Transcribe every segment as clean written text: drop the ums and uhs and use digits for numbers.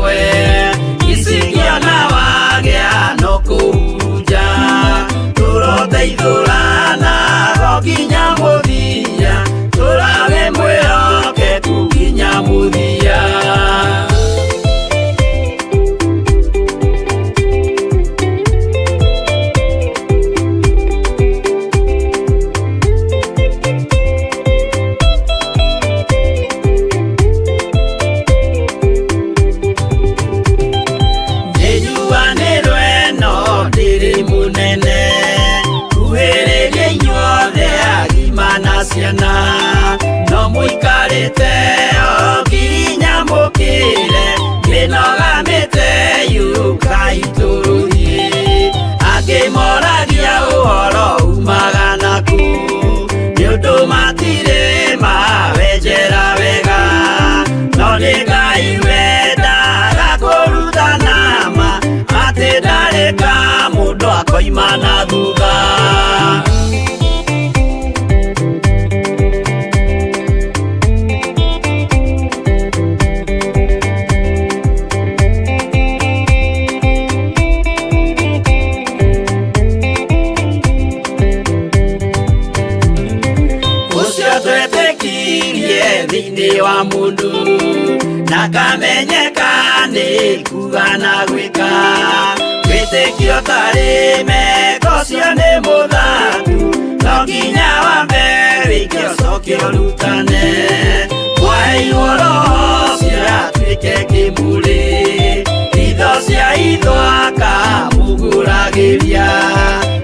we isikia na wagea no kuja turote ithurana gokinya muthia turage mwiroke kuginya muthia no muikarite o kinya mukire minogamite yukaituruthie akimoragia uhoro umaga naku niundu matire mawenjera wega no ni Ngai wendaga kuruta nama ati ndareka mundu akoima na thutha thini wa mundu na kamenyeka ni kuga na gwika witikio tari meko cio ni muthatu no nginya wambe wikio cokio rutane mwaheirwo roho cio atuike kimuri itho cia ithwaka muguragiria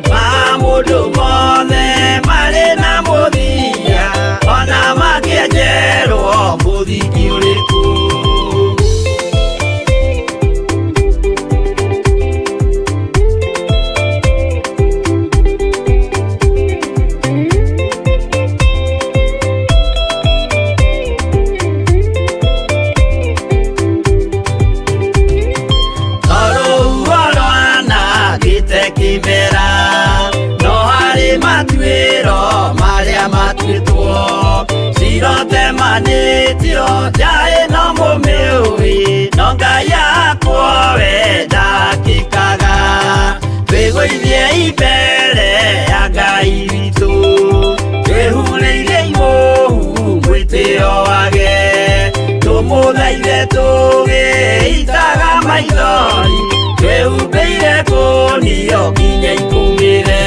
ma mundu mothe mari na muthia ona makienjerwo muthiki uriku cirote manitio jae no mumiui no Ngai yakwo wenda kikaga twiguithie imbere ya Ngai witu twihureirie imuhu mwitio wage tumuthaithe tugiitaga maithori twihumbeire kunio nginya ikumire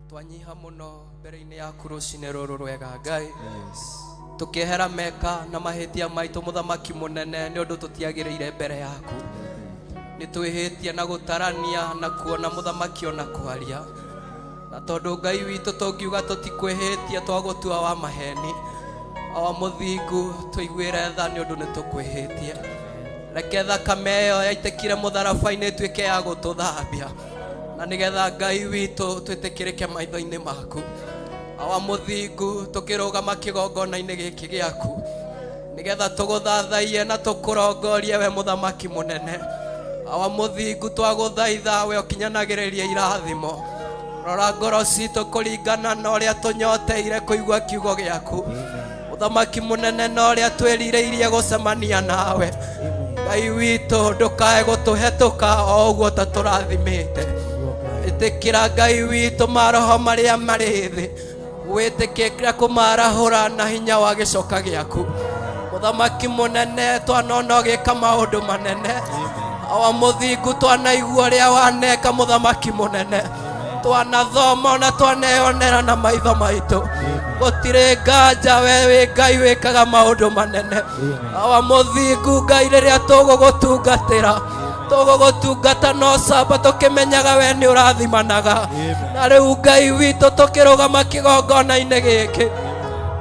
twanyiha muno mbere-ini yaku rucine ruru rwega Ngai tukihera meka na mahitia maitu muthamaki munene ni undu tutiagiriire mbere yaku ni twihitie na gutarania na kuona muthamaki ona kwaria na tondu Ngai witu tungiuga tutikwihitie twagutua wa maheni awa muthingu tuiguire tha ni undu ni tukwihitie reke thakame iyo yaitekire mutharabai-ini tuike ya gututhambia na nigetha Ngai witu twitikirike maitho-ini maku awa muthingu tukirugama kigongona-ini giki giaku nigetha tuguthathaie na tukurongorie we muthamaki munene awa muthingu twaguthaitha we ukinyanagiririe irathimo rora ngoro citu kuringana na uria tunyoteire kuigua kiugo giaku muthamaki munene na uria twirireirie gucemania nawe Ngai witu ndukae gutuhetuka o uguo ta turathimite itikira Ngai witu maroho maria mari thi witikira kumarahura na hinya wa gicoka giaku muthamaki munene twanona gika maundu manene awa muthingu twanaigua uria waneka muthamaki munene twanathoma na twaneonera na maitho maitu gutire nganja we wi Ngai wikaga maundu manene awa muthingu Ngai riria tugugutungatira tugugutungata no saba tukimenyaga we ni urathimanaga na riu Ngai witu tukirugama kigongona-ini giki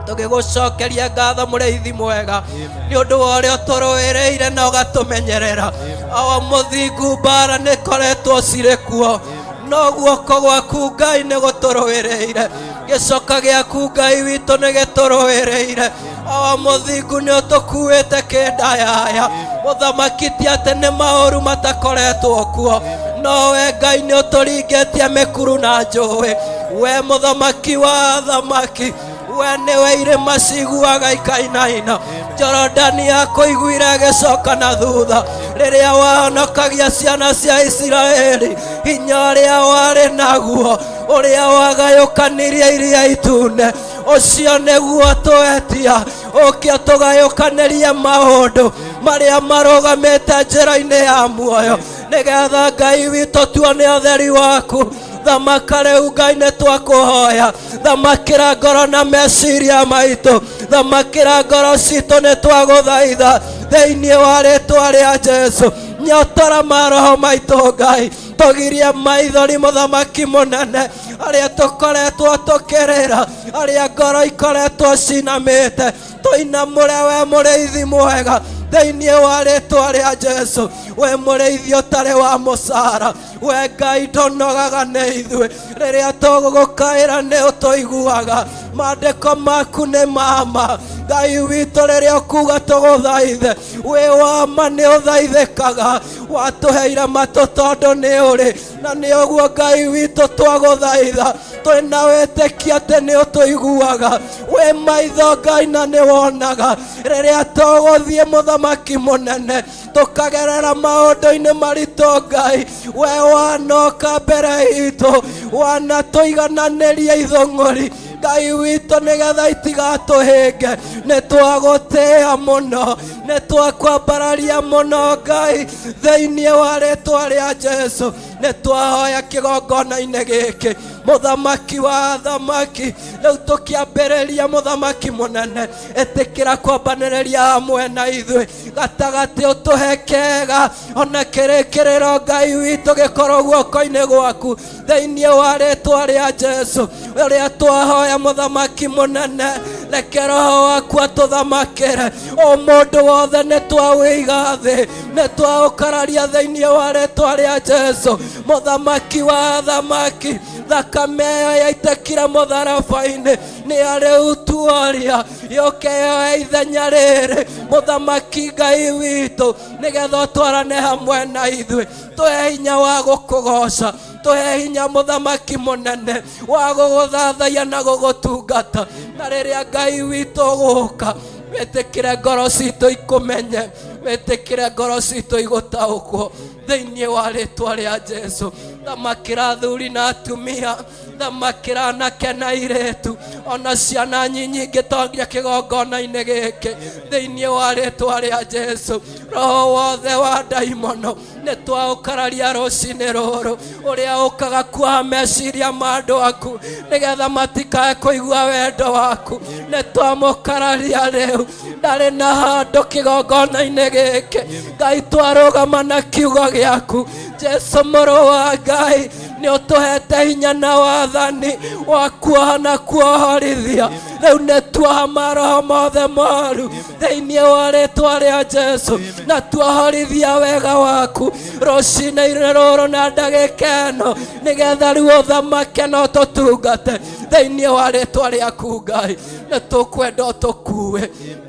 tugigucokeria ngatho muriithi mwega ni undu wa uria turuireire na ugatumenyerera awa muthingu mbara ni koretwo ciri kuo no guoko gwaku Ngai ni guturuireire gicoka giaku Ngai witu ni gituruireire awa muthingu ni utukuite kindayaya muthamaki ti ati ni mauru matakoretwo kuo no we Ngai ni uturingitie mikuru na njui we muthamaki wa thamaki we niwe irima ciguaga ikainaina Jorodani yakuiguire gicoka na thutha riria wahonokagia ciana cia Isiraeli hinya uria wari naguo uria wagayukanirie iria itune ucio niguo twetia ukia tugayukanirie maundu maria marugamite njira-ini ya muoyo nigetha Ngai witu tuone utheri waku thamaka riu Ngai ni twakuhoya thamakira ngoro na meciria maitu thamakira ngoro citu ni twaguthaitha thiini wa ritwa ria Jesu nyotora maroho maitu Ngai tugirie maithori muthamaki munene aria tukoretwo tukirira aria ngoro ikoretwo cinamite tuinamure we muriithi mwega thiini wa ritwa ria Jesu we muriithi utari wa mucara we Ngai ndonogaga ni ithue riria tugugukaira ni utuiguaga mandiko maku ni mama Ngai witu riria ukuga tuguthaithe we wama ni uthaithikaga watuheire matu tondu ni uri na ni uguo Ngai witu twaguthaitha twina witikia ati ni utuiguaga we maitho Ngai na ni wonaga riria tuguthie muthamaki munene tukagerera maundu-ini maritu Ngai we wanoka mbere itu wanatuigananiria ithong'ori Ngai witu nigetha itigatuhinge ni twagutia muno ni twakwambararia muno Ngai thiini wa ritwa ria Jesu ni twahoya kigongona-ini giki muthamaki wa thamaki riu tukiambiriria muthamaki munene itikira kwambaniriria hamwe na ithue gatagati utuhe kega ona kirikiriro Ngai witu gikorwo guoko-ini gwaku thiini wa ritwa ria Jesu uria twahoya muthamaki munene reke roho waku atuthamakire o mundu wothe ni twawiga thi ni twaukararia thiini wa ritwa ria Jesu muthamaki wa thamaki thakame iyo yaitekire mutharabai-ini ni ari utuoria yuke yoe ithenya riri muthamaki Ngai witu nigetha utwarane hamwe na ithue tuhe hinya wa gukugoca tuhe hinya muthamaki munene wa guguthathaia na gugutungata na riria Ngai witu guka witikire ngoro citu ikumenye witikire ngoro citu igutaukwo thiini wa ritwa ria Jesu thamakĩra athuri na atumia, thamakĩra anake na airĩtu, ona ciana nyingĩ tongia kĩgongona-inĩ gĩkĩ thĩinĩ wa rĩtwa rĩa Jesu. Roho wothe wa ndaimono nĩ twaũkararia rũcinĩ rũrũ, ũrĩa ũkaga kuoha meciria ma andũ aku nĩgetha matikae kũigua wendo waku, nĩ twamũkararia rĩu. Ndarĩ na handũ kĩgongona-inĩ gĩkĩ, Ngai twarũgama na kiugo gĩaku. Jesu mũrũ wa Ngai, nĩ ũtũhete hinya na wathani wa kuoha na kuohorithia. Rĩu nĩ tuoha maroho mothe moru thĩinĩ wa rĩtwa rĩa Jesu, na tuohorithia wega waku rũcinĩ rũrũ na ndagĩka ĩno, nĩgetha rĩu ũthamake na ũtũtungate thĩinĩ wa rĩtwa rĩaku Ngai. Nĩ tũkwenda ũtũkue,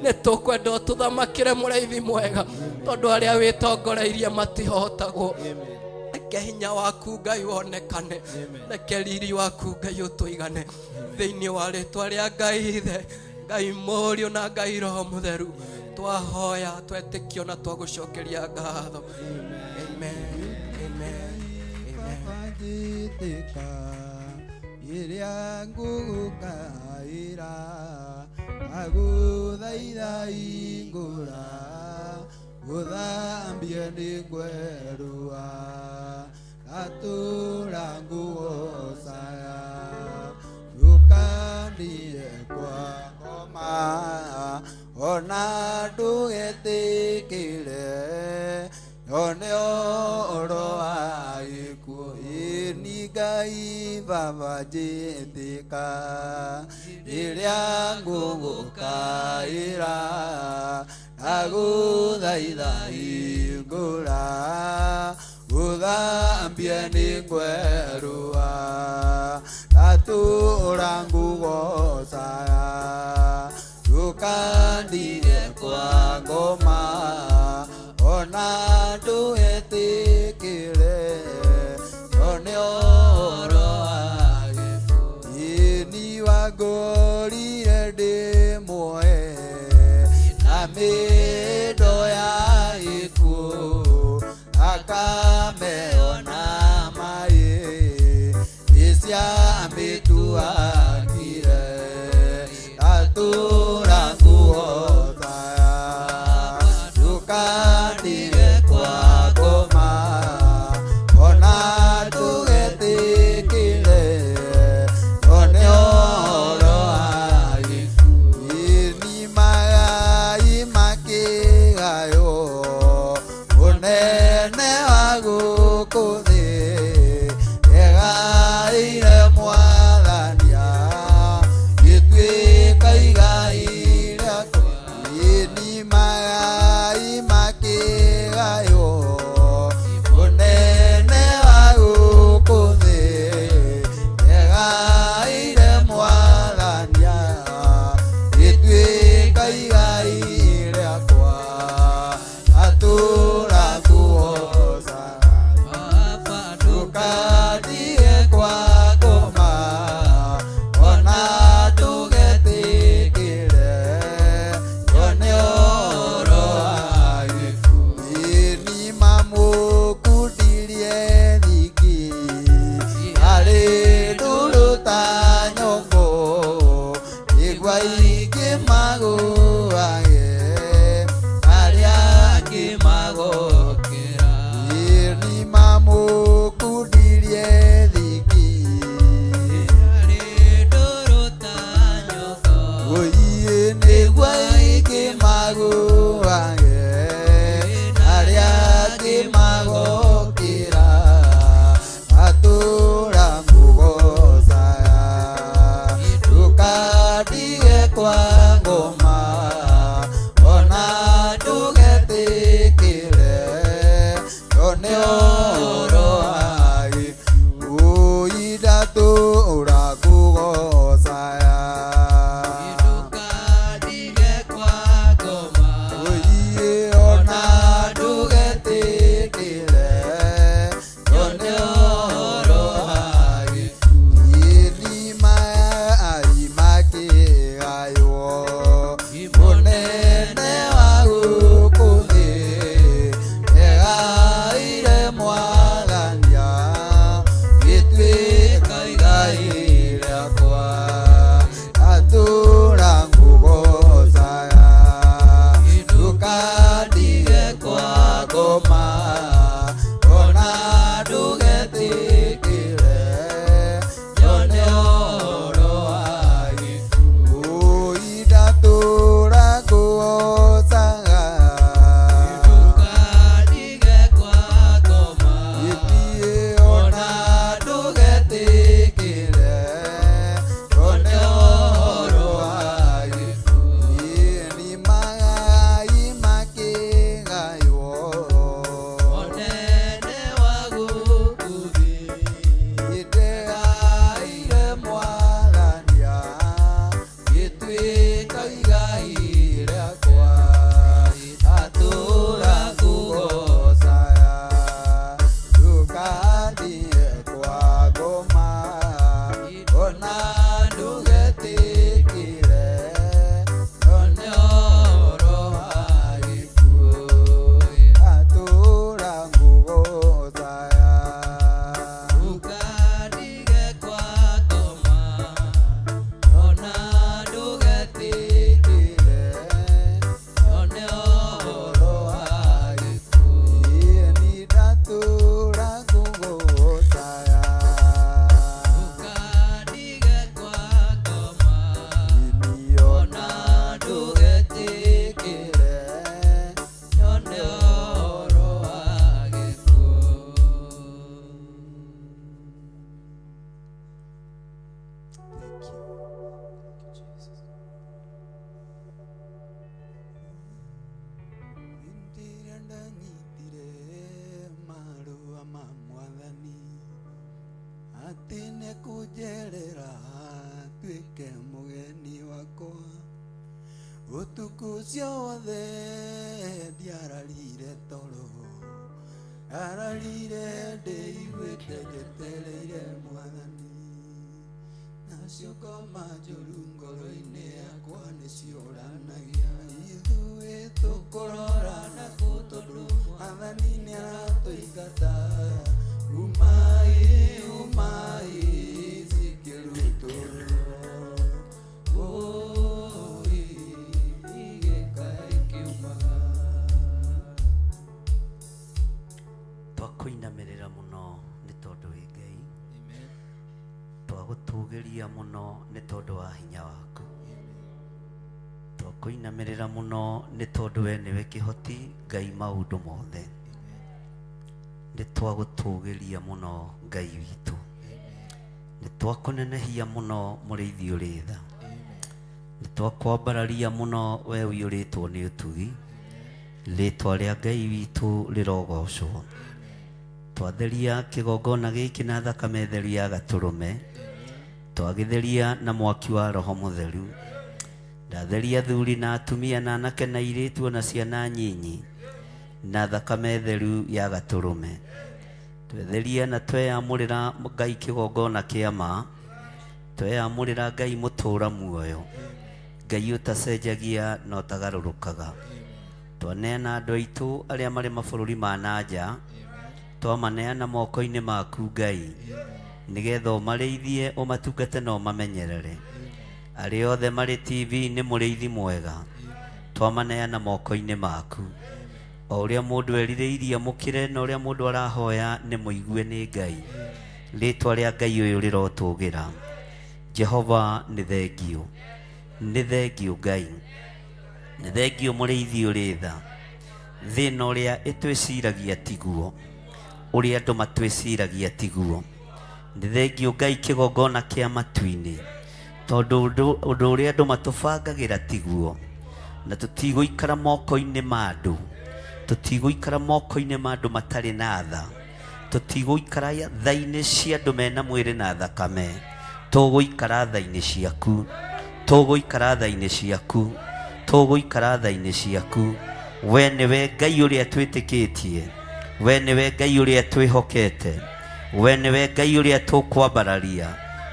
nĩ tũkwenda ũtũthamakĩre mũraithi mwega, tondũ arĩa wĩtongoreirie matihotagwo. Reke hinya waku Ngai wonekane, reke riri waku Ngai ũtũigane thĩinĩ wa rĩtwa rĩa Ngai Ithe, Ngai Mũriũ na Ngai Roho Mũtheru. Twahoya twetĩkio na twagũcokeria ngatho. Amen. Amen. Uthambie ni ngwerua atura nguo saya ukandie kwa ngoma ona ndugetikire one oro aiku ini Ngai baba jitika iria ngugukaira aguthaitha hingũra uthambie ni ngwerua atũra nguo saya ukandie kwa ngoma ona ndũgetikĩre one oro agĩkũ ini wangũrire ndĩ muoe na mĩndo ya ikuũ akameona maĩ nĩciamĩtuakire atũra nguo saya ndũkandire kwa ngoma ona ndũgetikĩre one oro agĩkũ ini magai makĩ ona ndugetikire one oro agikuo atura ngugo zaya ukadige kwa ngoma ona ndugetikire one oro agikuo ni datura ngugo zaya ukadige kwa ngoma ona ndugetikire one oro agikuo. Ndire ndanyitire marũa ma Mwathani atĩ nĩkũnjerera tuĩke mũgeni wakwa ũtukũ ũcio wothe ndiararire toro ararire ndĩiguĩte njetereire Mwathani nacio ngoma njũru ngoro-inĩ yakwa nĩciũranagia ithuĩ tũkũrorana kũ tondũ Mwathani nĩaratũingata umai umai cikĩrutũrwo oi igĩkaĩ kiumaga. Twakũinamĩrĩra mũno nĩ tondũ wĩ Ngai, twagũtũgĩria mũno nĩ tondũ wa hinya waku, twakũinamĩrĩra mũno nĩ tondũ we nĩwe kĩhoti Ngai maũndũ mothe, nĩ twagũtũgĩria mũno Ngai witũ, nĩ twakũnenehia mũno mũrĩithi ũrĩ tha, nĩ twakwambararia mũno we ũiyũrĩtwo nĩ ũtugi, rĩtwa rĩa Ngai witũ rĩrogocwo. Twatheria kĩgongona gĩkĩ na thakame theru ya Gatũrũme, twagĩtheria na mwaki wa Roho Mũtheru, ndatheria athuri na atumia na anake na airĩtu ona ciana nyinyi na thakame theru ya Gatũrũme, twetheria na tweyamũrĩra Ngai kĩgongona kĩa ma, tweyamũrĩra Ngai mũtũra muoyo, Ngai ũtacenjagia na ũtagarũrũkaga. Twaneana andũ aitũ arĩa marĩ mabũrũri ma nanja, twamaneana moko-inĩ maku Ngai, nĩgetha ũmarĩithie ũmatungate na ũmamenyerere. Arĩa othe marĩ TV nĩ mũrĩithi mwega, twamaneana moko-inĩ maku. O ũrĩa mũndũ erirĩirie mũkĩre na ũrĩa mũndũ arahoya nĩ mũigue nĩ Ngai, rĩtwa rĩa Ngai ũyũ rĩrotũgĩra. Jehova nĩ thengio, nĩ thengio Ngai, nĩ thengio mũrĩithi ũrĩ tha. Thĩna ũrĩa ĩtwĩciragia tiguo, ũrĩa andũ matwĩciragia tiguo. Nĩ thengio Ngai kĩgongona kĩa matu-inĩ, tondũ ũndũ ũrĩa andũ matũbangagĩra tiguo, na tũtigũikara moko-inĩ ma andũ, tũtigũikara moko-inĩ ma andũ matarĩ na tha, tũtigũikara tha-inĩ cia andũ mena mwĩrĩ na thakame, tũgũikara tha-inĩ ciaku, tũgũikara tha-inĩ ciaku, tũgũikara tha-inĩ ciaku. We nĩwe Ngai ũrĩa twĩtĩkĩtie, we nĩwe Ngai ũrĩa twĩhokete, we nĩwe Ngai ũrĩa tũkwambararia,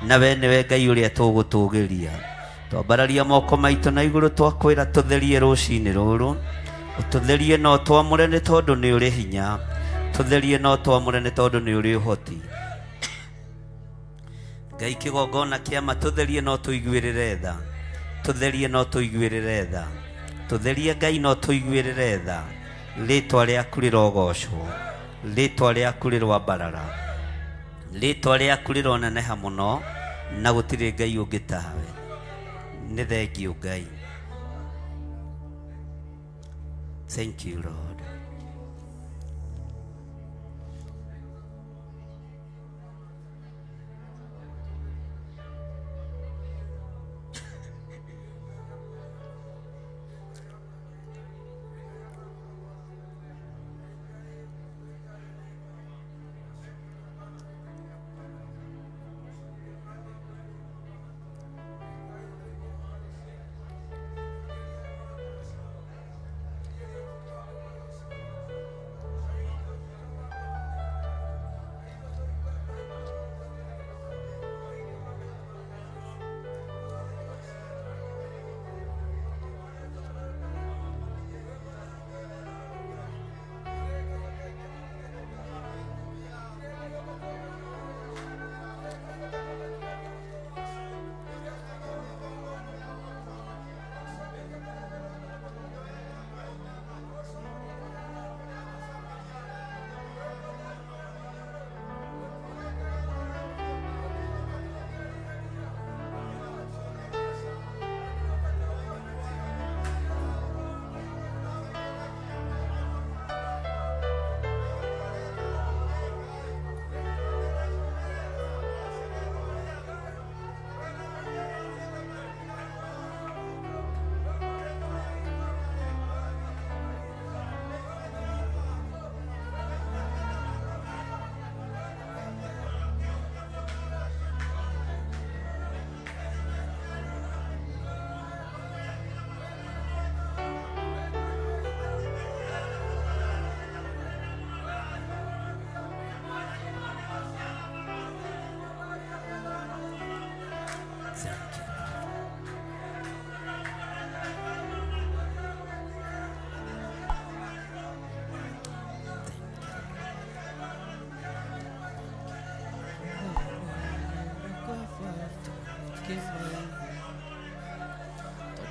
na we nĩwe Ngai ũrĩa tũgũtũgĩria. Twambararia moko maitũ na igũrũ twakwĩra tũtherie rũcinĩ rũrũ, ũtũtherie na ũtwamũre nĩ tondũ nĩ ũrĩ hinya, tũtherie na ũtwamũre nĩ tondũ nĩ ũrĩ ũhoti. Ngai kĩgongona kĩa ma tũtherie na ũtũiguĩrĩre tha, tũtherie na ũtũiguĩrĩre tha, tũtherie Ngai na ũtũiguĩrĩre tha. Rĩtwa rĩaku rĩrogocwo, rĩtwa rĩaku rĩrwambarara, rĩtwa rĩaku rĩroneneha mũno, na gũtirĩ Ngai ũngĩ tawe. Nĩ thengio Ngai. Thank you Lord.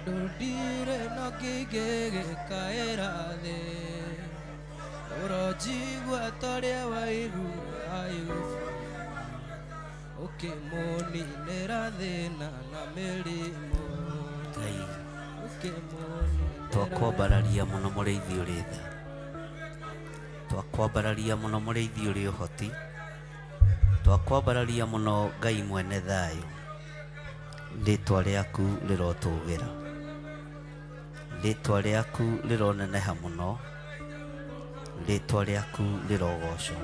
Tondũ no kĩngĩgĩkaĩra thĩ ũronjigua torĩa wairu Ayubu ũkĩmũninĩra thĩna na mĩrimũ twakwambararia mũno mũrĩithi ũrĩ tha, twakwambararia mũno mũrĩithi ũrĩ ũhoti, twakwambararia mũno Ngai mwene thayũ. Rĩtwa rĩaku rĩrotũgĩra, rĩtwa rĩaku rĩroneneha mũno, rĩtwa rĩaku rĩrogocwo.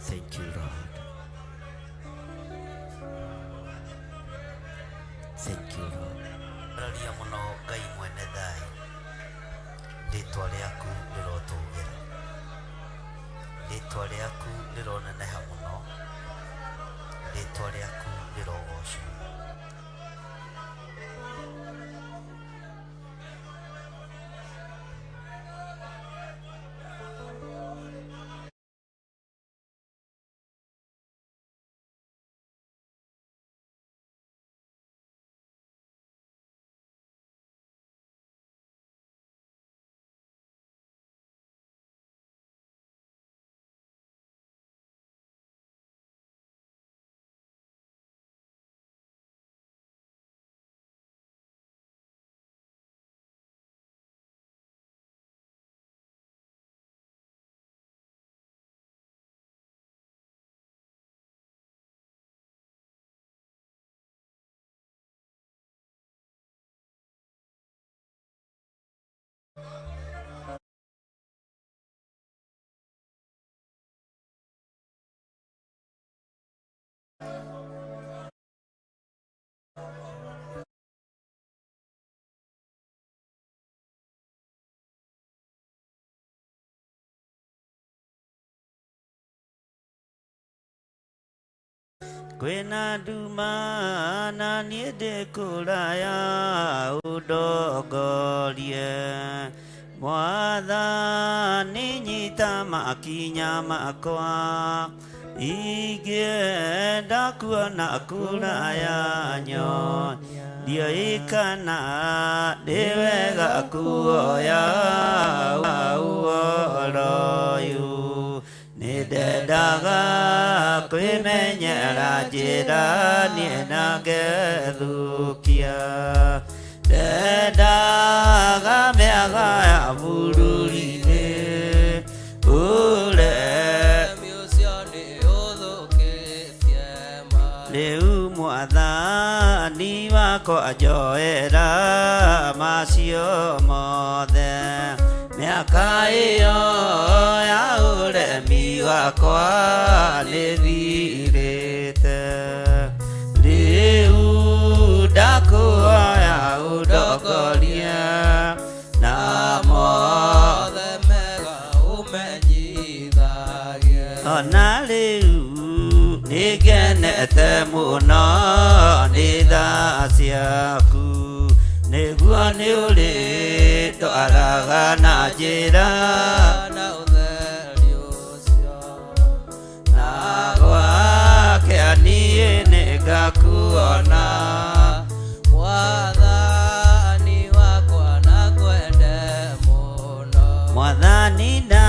Thank you Lord, thank you Lord. Twambararia mũno Ngai mwene thayũ, rĩtwa rĩaku rĩrotũgĩra, rĩtwa rĩaku rĩroneneha mũno, rĩtwa rĩaku rĩrogocwo. Kwena nduma na niĩ ndĩkũraya ũndongorie, Mwathani nyita makinya makwa, ingĩenda kuona kũraya nyonia, ndiũĩ kana nĩ wega kuoya ũhoro ũyũ. Nĩndendaga kwĩmenyera njĩra niĩ na ngethũkia, ndendaga mĩaga ya bũrũri-inĩ ũremi ũcio nĩ ũthũkĩtie rĩu Mwathani wakwa njoera macio mothe, mĩaka ĩyo ya ũremi wakwa nĩthirĩte, rĩu ndakũhoya ũndongorie na mothe mega ũmenyithagie. Ona rĩu nĩngenete mũno nĩ tha ciaku, nĩguo nĩ ũrĩ twaraga na njĩra na ũtheri ũcio, na gwake niĩ nĩngakuona. Mwathani wakwa na kwende mũno, Mwathani na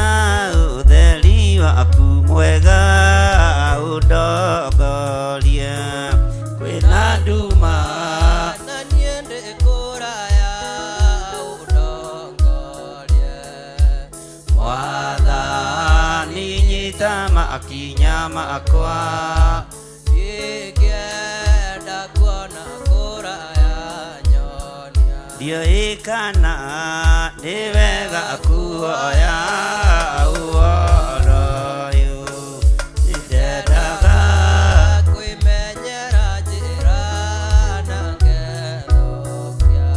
ũtheri waku mwega ũndongorie, kwĩna nduma na niĩ ndĩkũraya ũndongorie, Mwathani nyita makinya makwa, ingĩenda kuona kũraya nyonia, ndiũĩ kana nĩ wega kuoya ũhoro ũyũ. Nĩndendaga kwĩmenyera njĩra na ngethũkia,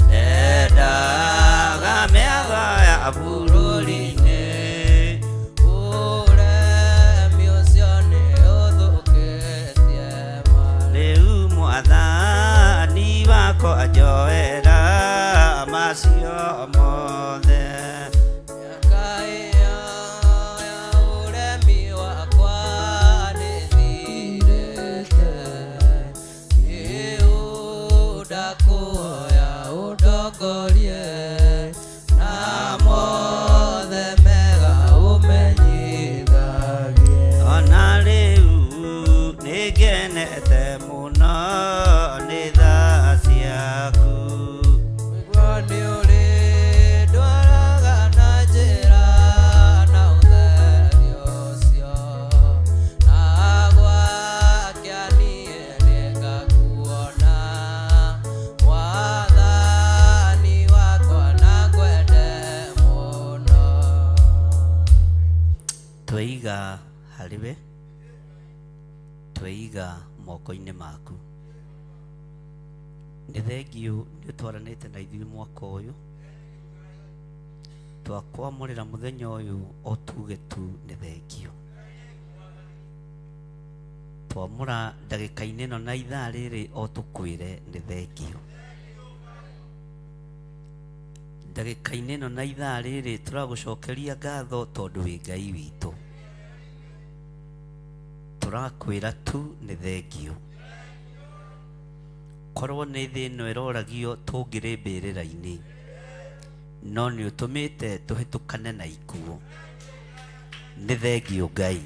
ndendaga mĩaga ya bũrũri-inĩ ũremi ũcio nĩ ũthũkĩtie rĩu Mwathani wakwa njoera macio mothe, mĩaka ĩyo ya ũremi wakwa nĩthirĩte, ndakuoya undogorie na mothe mega umenyithagie ona rĩu nĩngenete mũno nĩ tha ciaku mĩgua nĩ ũrĩ ndwaraga na njĩra na ũtheri ũcio na gwakĩa niĩ nĩngakuona wathani wakwa na ngwende mũno tweiga harĩwe tweiga moko-inĩ maku nĩ thengiũ nĩ twaranĩte na ithuĩ mwaka ũyũ twakwamũrĩra mũthenya ũyũ o tuge tu nĩ thengio twamũra ndagĩka-inĩ ĩno na ithaa rĩrĩ o tũkwĩre nĩ thengio ndagĩka-inĩ ĩno na ithaa rĩrĩ tũragũcokeria ngatho tondũ wĩ Ngai witũ tũrakwĩra tu nĩ thengio korwo nĩ thĩ ĩno ĩroragio tũngĩrĩ mbĩrĩra-inĩ no nĩ ũtũmĩte tũhĩtũkane na ikuũ nĩ thengio Ngai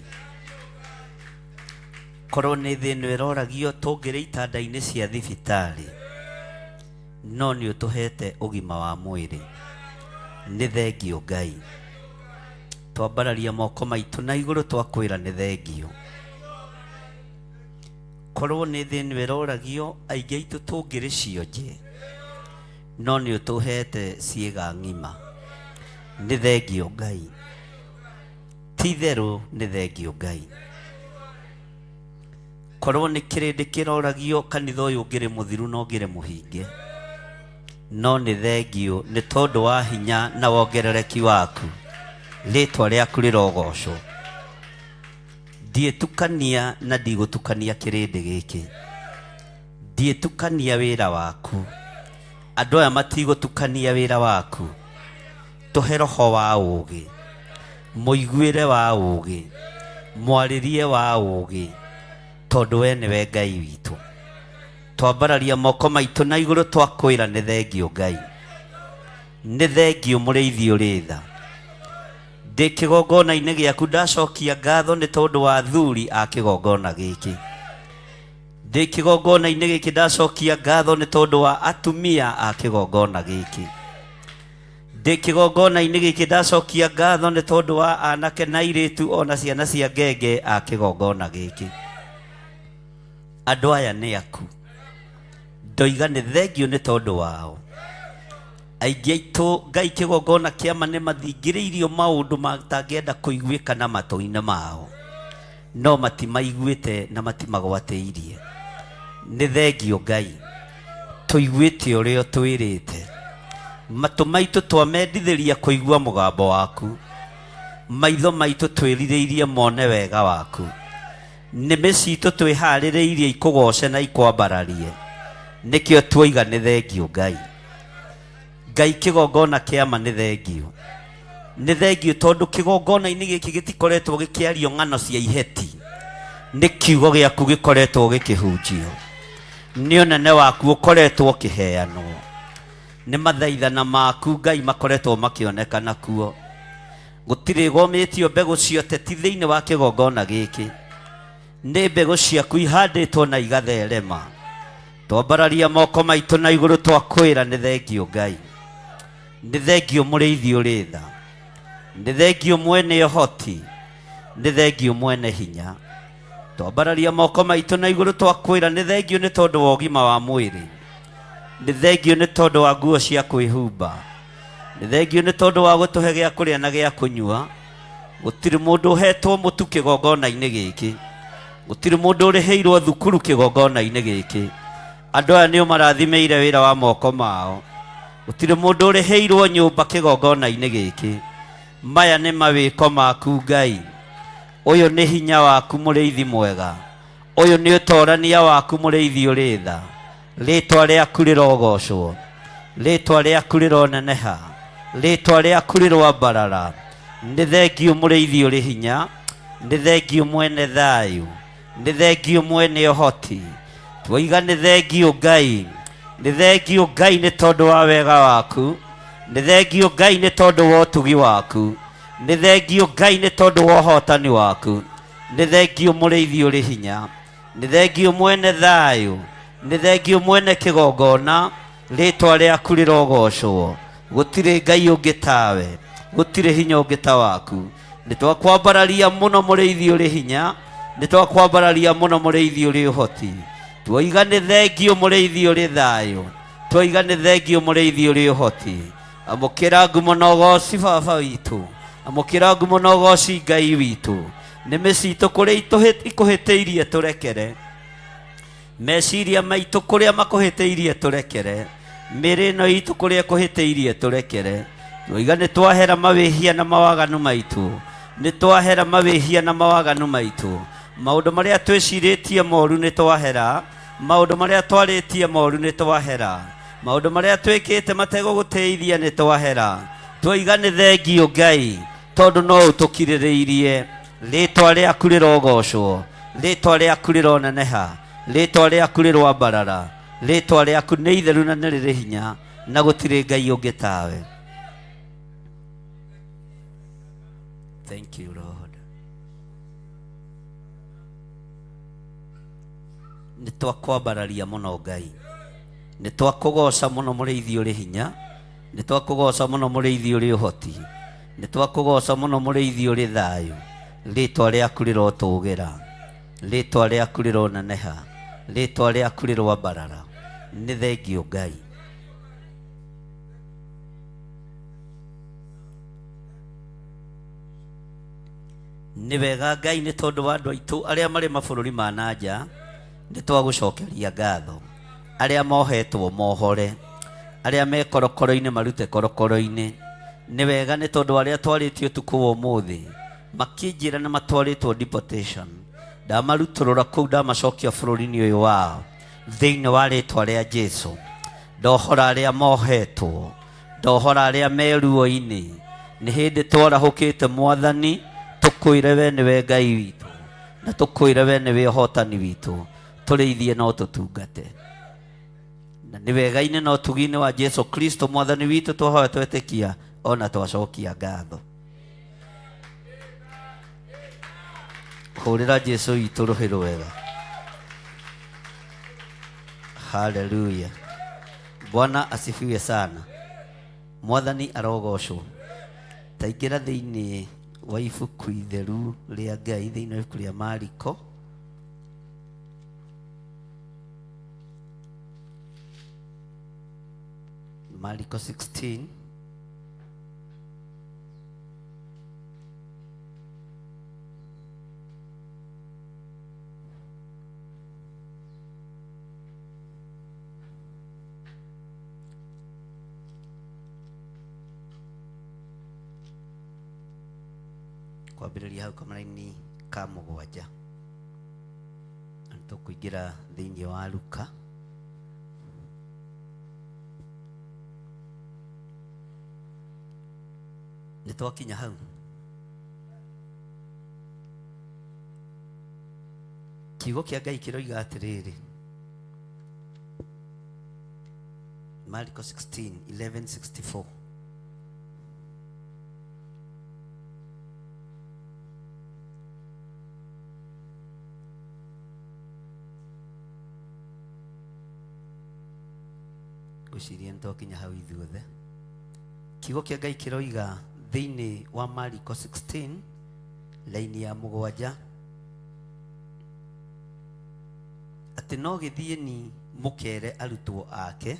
korwo nĩ thĩ ĩno ĩroragio tũngĩrĩ itanda-inĩ cia thibitarĩ no nĩ ũtũhete ũgima wa mwĩrĩ nĩ thengio Ngai twambararia moko maitũ na igũrũ twakwĩra nĩ thengio korwo nĩ thĩ ĩno ĩroragio aingĩ aitũ tũngĩrĩ cionje no nĩ ũtũhete ciĩga ng'ima nĩ thengio Ngai ti therũ nĩ thengio Ngai korwo nĩ kĩrĩndĩ kĩroragio kanitha ũyũ ũngĩrĩ mũthiru no ngĩrĩ mũhinge no nĩ thengio nĩ tondũ wa hinya na wongerereki waku rĩtwa rĩaku rĩrogocwo ndiĩtukania na ndigũtukania kĩrĩndĩ gĩkĩ ndiĩtukania wĩra waku andũ aya matigũtukania wĩra waku tũhe roho wa ũũgĩ mũiguĩre wa ũũgĩ mwarĩrie wa ũũgĩ tondũ we nĩwe Ngai witũ twambararia moko maitũ na igũrũ twakwĩra nĩ thengio Ngai nĩ thengio mũrĩithi ũrĩ tha ndĩ kĩgongona-inĩ gĩaku ndacokia ngatho nĩ tondũ wa athuri a kĩgongona gĩkĩ ndĩ kĩgongona-inĩ gĩkĩ ndacokia ngatho nĩ tondũ wa atumia a kĩgongona gĩkĩ ndĩ kĩgongona-inĩ gĩkĩ ndacokia ngatho nĩ tondũ wa anake na airĩtu ona ciana cia ngenge a kĩgongona gĩkĩ andũ aya nĩ aku ndoiga nĩ thengio nĩ tondũ wao aingĩ aitũ Ngai kĩgongona kĩama nĩ mathingĩrĩirio maũndũ matangĩenda kũiguĩka na matũ-inĩ mao no matimaiguĩte na matimagwatĩirie nĩ thengio Ngai tũiguĩte ũrĩa twĩrĩte matũ maitũ twamendithĩria kũigua mũgambo waku maitho maitũ twĩrirĩirie mone wega waku nĩmĩ citũ twĩharĩrĩirie ikũgoce na ikwambararie nĩkĩo tuoiga nĩ thengio Ngai Ngai kĩgongona kĩama nĩ thengio tondũ kĩgongona-inĩ gĩkĩ gĩtikoretwo gĩkĩario ng'ano cia iheti nĩ kiugo gĩaku gĩkoretwo gĩkĩhunjio nĩ ũnene waku ũkoretwo ũkĩheanwo nĩ mathaithana maku Ngai makoretwo makĩonekana kuo gũtirĩ gomĩtio mbegũ cia ũteti thĩinĩ wa kĩgongona gĩkĩ nĩ mbegũ ciaku ihandĩtwo na igatherema twambararia moko maitũ na igũrũ twakwĩra nĩ thengio Ngai nĩ thengio mũrĩithi ũrĩ tha nĩ thengio mwene ũhoti nĩ thengio mwene hinya twambararia moko maitũ na igũrũ twakwĩra nĩ thengio nĩ tondũ wa ũgima wa mwĩrĩ nĩ thengio nĩ tondũ wa nguo cia kwĩhumba nĩ thengio nĩ tondũ wa gũtũhe gĩa kũrĩa na gĩa kũnyua gũtirĩ mũndũ ũhetwo mũtu kĩgongona-inĩ gĩkĩ gũtirĩ mũndũ ũrĩhĩirwo thukuru kĩgongona-inĩ gĩkĩ andũ aya nĩo marathimĩire wĩra wa moko mao gũtirĩ mũndũ ũrĩhĩirwo nyũmba kĩgongona-inĩ gĩkĩ maya nĩ mawĩko maku Ngai ũyũ nĩ hinya waku mũrĩithi mwega ũyũ nĩ ũtorania waku mũrĩithi ũrĩ tha rĩtwa rĩaku rĩrogocwo rĩtwa rĩaku rĩroneneha rĩtwa rĩaku rĩrwambarara nĩ thengio mũrĩithi ũrĩ hinya nĩ thengio mwene thayũ nĩ thengio mwene ũhoti twoiga nĩ thengio Ngai nĩ thengio Ngai nĩ tondũ wa wega waku, nĩ thengio Ngai nĩ tondũ wa ũtugi waku, nĩ thengio Ngai nĩ tondũ wa ũhotani waku, nĩ thengio mũrĩithi ũrĩ hinya, nĩ thengio mwene thayũ, nĩ thengio mwene kĩgongona, rĩtwa rĩaku rĩrogocwo, gũtirĩ Ngai ũngĩ tawe, gũtirĩ hinya ũngĩ ta waku. Nĩ twakwambararia mũno mũrĩithi ũrĩ hinya, nĩ twakwambararia mũno mũrĩithi ũrĩ ũhoti, twoiga nĩ thengio mũrĩithi ũrĩ thayũ, twoiga nĩ thengio mũrĩithi ũrĩ ũhoti. Amũkĩra ngumo na ũgooci baba witũ, amũkĩra ngumo na ũgooci Ngai witũ. Nĩmĩ citũ kũrĩa ikũhĩtĩirie tũrekere, meciria maitũ kũrĩa makũhĩtĩirie tũrekere, mĩrĩ ĩno itũ kũrĩa ĩkũhĩtĩirie tũrekere. Twoiga nĩ twahera mawĩhia na mawaganu maitũ, nĩ twahera mawĩhia na mawaganu maitũ. Maũndũ marĩa twĩcirĩtie moru nĩ twahera, maũndũ marĩa twarĩtie moru nĩ twahera, maũndũ marĩa twĩkĩte mategũgũteithia nĩ twahera. Twoiga nĩ thengio Ngai tondũ no ũtũkirĩrĩirie, rĩtwa rĩaku rĩrogocwo, rĩtwa rĩaku rĩroneneha, rĩtwa rĩaku rĩrwambarara, rĩtwa rĩaku nĩ itheru na nĩ rĩrĩ hinya, na gũtirĩ Ngai ũngĩ tawe. Thank you Lord. Nĩ twakwambararia mũno Ngai, nĩ twakũgoca mũno mũrĩithi ũrĩ hinya, nĩ twakũgoca mũno mũrĩithi ũrĩ ũhoti, nĩ twakũgoca mũno mũrĩithi ũrĩ thayũ. Rĩtwa rĩaku rĩrotũgĩra, rĩtwa rĩaku rĩroneneha, rĩtwa rĩaku rĩrwambarara. Nĩ thengio Ngai. Nĩ wega Ngai nĩ tondũ wa andũ aitũ arĩa marĩ mabũrũri ma nanja, nĩ twagũcokeria ngatho. Arĩa mohetwo mohore, arĩa me korokoro-inĩ marute korokoro-inĩ. Nĩ wega nĩ tondũ arĩa twarĩtio ũtukũ wa ũmũthĩ makĩnjĩra nĩ matwarĩtwo deportation, ndamarutũrũra kũu ndamacokia bũrũri-inĩ ũyũ wao thĩinĩ wa rĩtwa rĩa Jesũ. Ndohora arĩa mohetwo, ndohora arĩa me ruo-inĩ. Nĩ hĩndĩ twarahũkĩte Mwathani, tũkwĩre we nĩwe Ngai witũ, na tũkwĩre we nĩwe ũhotani witũ, tũrĩithie no tũtungate. Na nĩ wega-inĩ na ũtugi-inĩ wa Jesũ Kristo Mwathani witũ twahoya twetĩkia, ona twacokia ngatho. Hũrĩra Jesũ witũ rũhĩ rwega. Haleluya. Bwana asifiwe sana. Mwathani arogocwo. Taingĩra thĩinĩ wa ibuku itheru rĩa Ngai, thĩinĩ wa ibuku rĩa Mariko, Mariko 16. Kwambĩrĩria hau kamara-inĩ ka mũgwanja, na tũkũingĩra thĩinĩ wa Luka. Nĩ twakinya hau, kiugo kĩa Ngai kĩroiga atĩrĩrĩ, Mariko 16:11-64. Ngwĩciria nĩ twakinya hau ithuothe. Kiugo kĩa Ngai kĩroiga thĩinĩ wa Mariko 16 laini ya mũgwanja atĩ no gĩthiĩni mũkere arutwo ake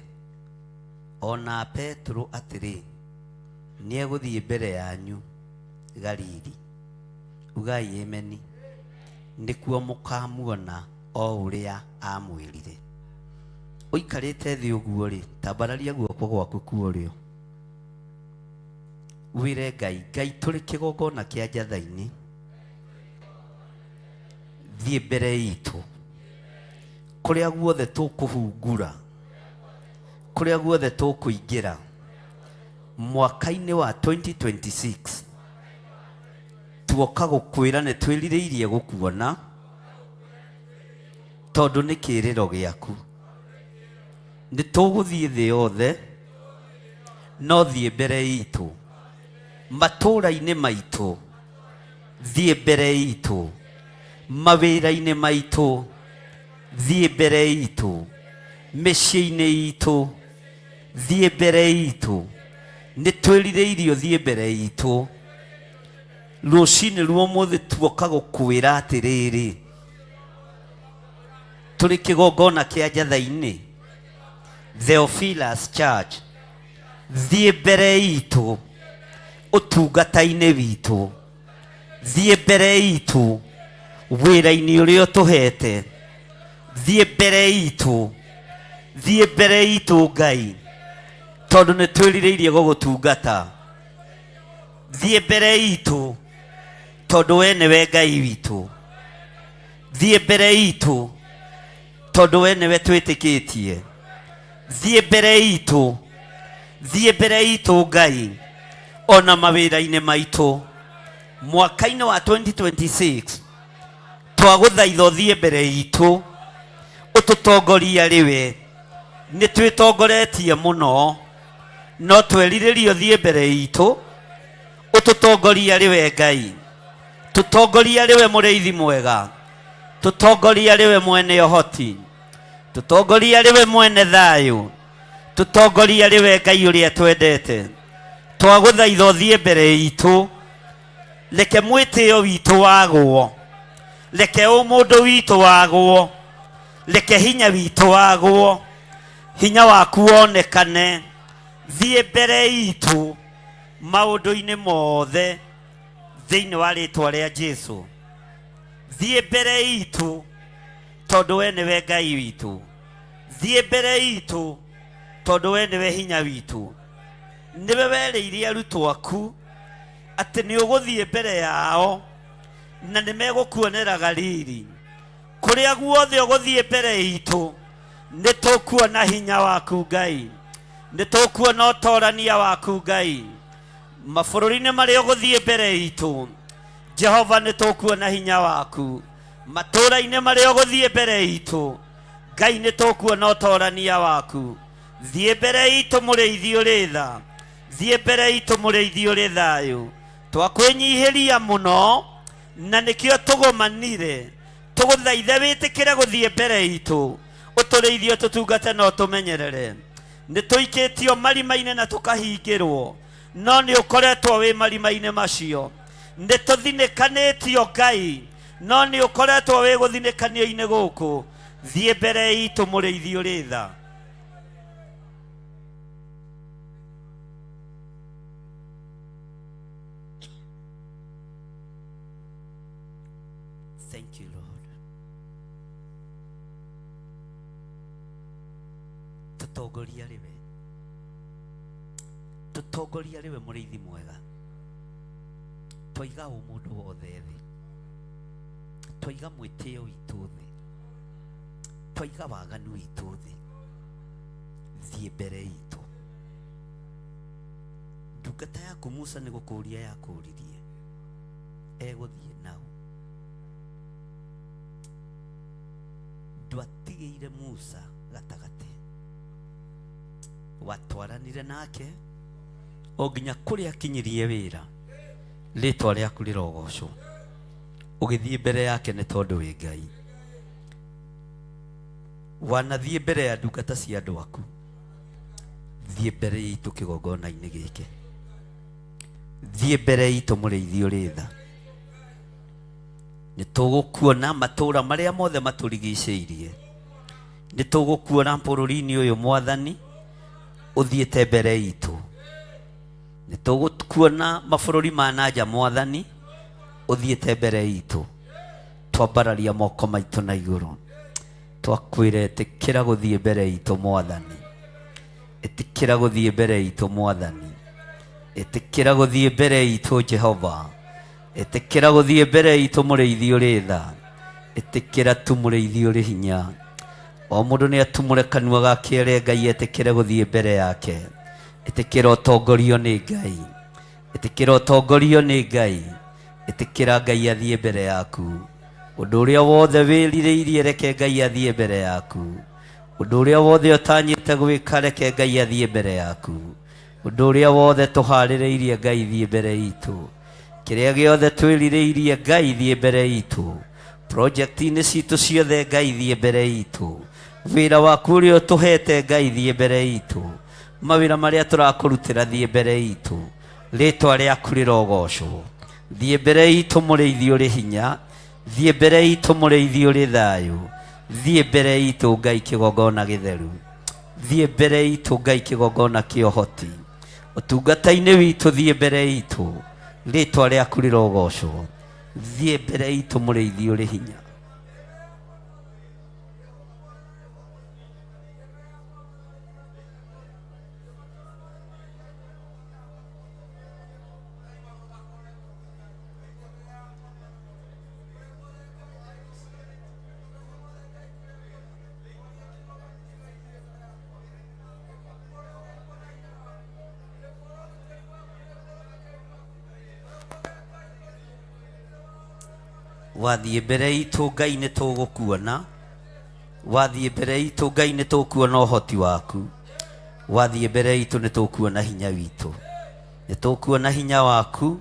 ona Petro atĩrĩ, nĩ egũthiĩ mbere yanyu Galili, ugai ameni, nĩkuo mũkamuona o ũrĩa amwĩrire. Ũikarĩte thĩ ũguo rĩ, tambararia guoko gwaku kuo wĩre Ngai, Ngai tũrĩ kĩgongona kĩa njatha-inĩ, thiĩ mbere itũ kũrĩa guothe tũkũhungura, kũrĩa guothe tũkũingĩra mwaka-inĩ wa 2026. Tuoka gũkwĩra nĩ twĩrirĩirie gũkuona tondũ nĩ kĩrĩro gĩaku, nĩ tũgũthiĩ thĩ yothe no thiĩ mbere itũ matũũra-inĩ maitũ thiĩ mbere itũ mawĩra-inĩ maitũ thiĩ mbere itũ mĩciĩ-inĩ itũ thiĩ mbere itũ nĩ twĩrirĩirio thiĩ mbere itũ rũcinĩ rwa ũmũthĩ tuoka gũkwĩra atĩrĩrĩ tũrĩ kĩgongona kĩa Njatha-inĩ Theophilus Church thiĩ mbere itũ ũtungata-inĩ witũ thiĩ mbere itũ wĩra-inĩ ũrĩa ũtũhete thiĩ mbere itũ thiĩ mbere itũ Ngai tondũ nĩ twĩrirĩirie gũgũtungata thiĩ mbere itũ tondũ we nĩwe Ngai witũ thiĩ mbere itũ tondũ we nĩwe twĩtĩkĩtie thiĩ mbere itũ thiĩ mbere itũ Ngai ona mawĩra-inĩ maitũ mwaka-inĩ wa 2026 twagũthaitha thiĩ mbere itũ ũtũtongoria rĩwe nĩ twĩtongoretie mũno no twerirĩrio thiĩ mbere itũ ũtũtongoria rĩwe Ngai tũtongoria rĩwe mũrĩithi mwega tũtongoria rĩwe mwene ũhoti tũtongoria rĩwe mwene thayũ tũtongoria rĩwe Ngai ũrĩa twendete twagũthaitha thiĩ mbere itũ reke mwĩtĩo witũ wagwo reke ũmũndũ witũ wagwo reke hinya witũ wagwo hinya waku wonekane thiĩ mbere itũ maũndũ-inĩ mothe thĩinĩ wa rĩtwa rĩa Jesũ thiĩ mbere itũ tondũ we nĩwe Ngai witũ thiĩ mbere itũ tondũ we nĩwe hinya witũ nĩwe werĩire arutwo aku atĩ nĩ ũgũthiĩ mbere yao na nĩ megũkuoneraga riri kũrĩa guothe ũgũthiĩ mbere itũ nĩ tũkuona hinya waku Ngai nĩ tũkuona ũtorania waku Ngai mabũrũri-inĩ marĩa ũgũthiĩ mbere itũ Jehova nĩ tũkuona hinya waku matũũra-inĩ marĩa ũgũthiĩ mbere itũ Ngai nĩ tũkuona ũtorania waku thiĩ mbere itũ mũrĩithi ũrĩ tha thiĩ mbere itũ mũrĩithi ũrĩ thayũ twakwĩnyihĩria mũno na nĩkĩo tũgũmanire tũgũthaithe wĩtĩkĩre gũthiĩ mbere itũ ũtũrĩithie tũtungate na ũtũmenyerere nĩ tũikĩtio marima-inĩ na tũkahingĩrwo no nĩ ũkoretwo wĩ marima-inĩ macio nĩ tũthinĩkanĩtio Ngai no nĩ ũkoretwo wĩ gũthinĩkanio-inĩ gũkũ thiĩ mbere itũ mũrĩithi ũrĩ tha Thank you, Lord. Tutongoria rĩwe mũrĩithi mwega twaiga ũmũndũ wothe thĩ twaiga mwĩtĩo witũ thĩ twaiga waganu witũ thĩ thiĩ mbere itũ ndungata yaku Musa nĩ gũkũria yakũririe egũthiĩ nao ndwatigĩire Musa gatagatĩ watwaranire nake o nginya kũrĩa akinyirie wĩra rĩtwa rĩaku rĩrogocwo ũgĩthiĩ mbere yake nĩ tondũ wĩ Ngai wanathiĩ mbere ya ndungata cia andũ aku thiĩ mbere itũ kĩgongona-inĩ gĩkĩ thiĩ mbere itũ mũrĩithi ũrĩ tha nĩ tũgũkuona matũũra marĩa mothe matũrigicĩirie nĩ tũgũkuona bũrũri-inĩ ũyũ Mwathani ũthiĩte mbere itũ nĩ tũgũkuona mabũrũri ma nanja Mwathani ũthiĩte mbere itũ twambararia moko maitũ na igũrũ twakwĩra ĩtĩkĩra gũthiĩ mbere itũ Mwathani ĩtĩkĩra gũthiĩ mbere itũ Mwathani ĩtĩkĩra gũthiĩ mbere itũ Jehova ĩtĩkĩra gũthiĩ mbere itũ mũrĩithi ũrĩ tha ĩtĩkĩra tu mũrĩithi ũrĩ hinya o mũndũ nĩ atumũre kanua gake ere Ngai ĩtĩkĩre gũthiĩ mbere yake ĩtĩkĩra ũtongorio nĩ Ngai ĩtĩkĩra ũtongorio nĩ Ngai ĩtĩkĩra Ngai athiĩ mbere yaku ũndũ ũrĩa wothe wĩrirĩirie reke Ngai athiĩ mbere yaku Undu uria wothe utanyite gwika reke Ngai athie mbere yaku. Undu uria wothe tuhaririirie Ngai thie mbere itu. Kiria giothe twiririirie Ngai thie mbere itu. Project-ini citu ciothe Ngai thie mbere itu. Wira waku uria tuhete Ngai thie mbere itu. Mawira maria turakurutira thie mbere itu. Ritwa riaku rirogocwo. Thie mbere itu muriithi uri hinya. Thie mbere itu muriithi uri thayu. Thie mbere itu Ngai kigongona githeru. Thie mbere itu Ngai kigongona kiohoti. Utungata-ini witu thie mbere itu. Ritwa riaku rirogocwo. Thie mbere itu muriithi uri hinya. Wathie mbere itu Ngai ni tugukuona. Wathie mbere itu Ngai ni tukuona uhoti waku. Wathie mbere itu ni tukuona hinya witu. Ni tukuona hinya waku.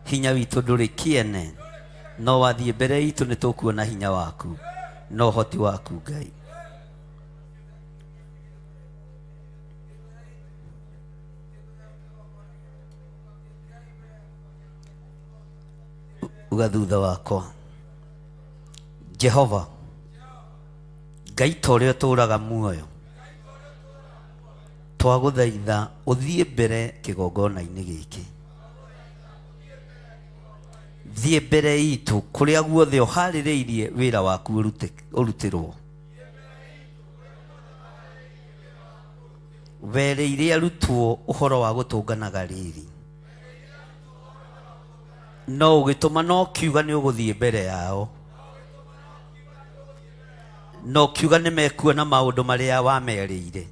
Hinya witu nduri kiene. No wathie mbere itu ni tukuona hinya waku. No uhoti waku Ngai. Uga thutha wakwa. Jehova, Ngai ta uria turaga muoyo, twaguthaitha uthie mbere kigongona-ini giki. Thie mbere itu kuria guothe uhaririirie wira waku urutirwo. Wereire arutwo uhoro wa gutunganaga riri. No ugituma no kiuga ni uguthie mbere yao. No kiuga ni mekuona maundu maria wamerire.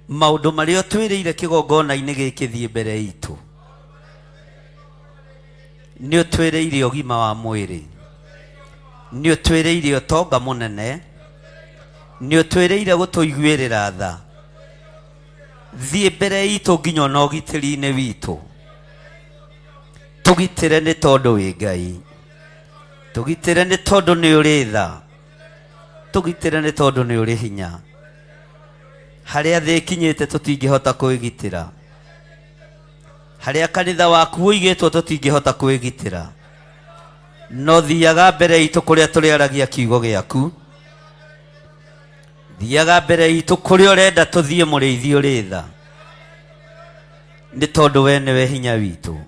Maundu maria twirire kigongona-ini giki thie mbere itu. Ni utwirire ugima wa mwiri. Ni utwirire utonga munene. Ni utwirire gutuiguirira tha. Thie mbere itu nginya no gitiri-ini witu. Tugitire ni tondu wi Ngai. Tugitire ni tondu ni uri tha. Tugitire ni tondu ni uri hinya. Haria thi kinyite tutingihota kwigitira. Haria kanitha waku uigitwo tutingihota kwigitira. No thiaga mbere itu kuria turiaragia kiugo giaku. Thiaga mbere itu kuria urenda tuthie muriithi uri tha. Ni tondu we niwe hinya witu.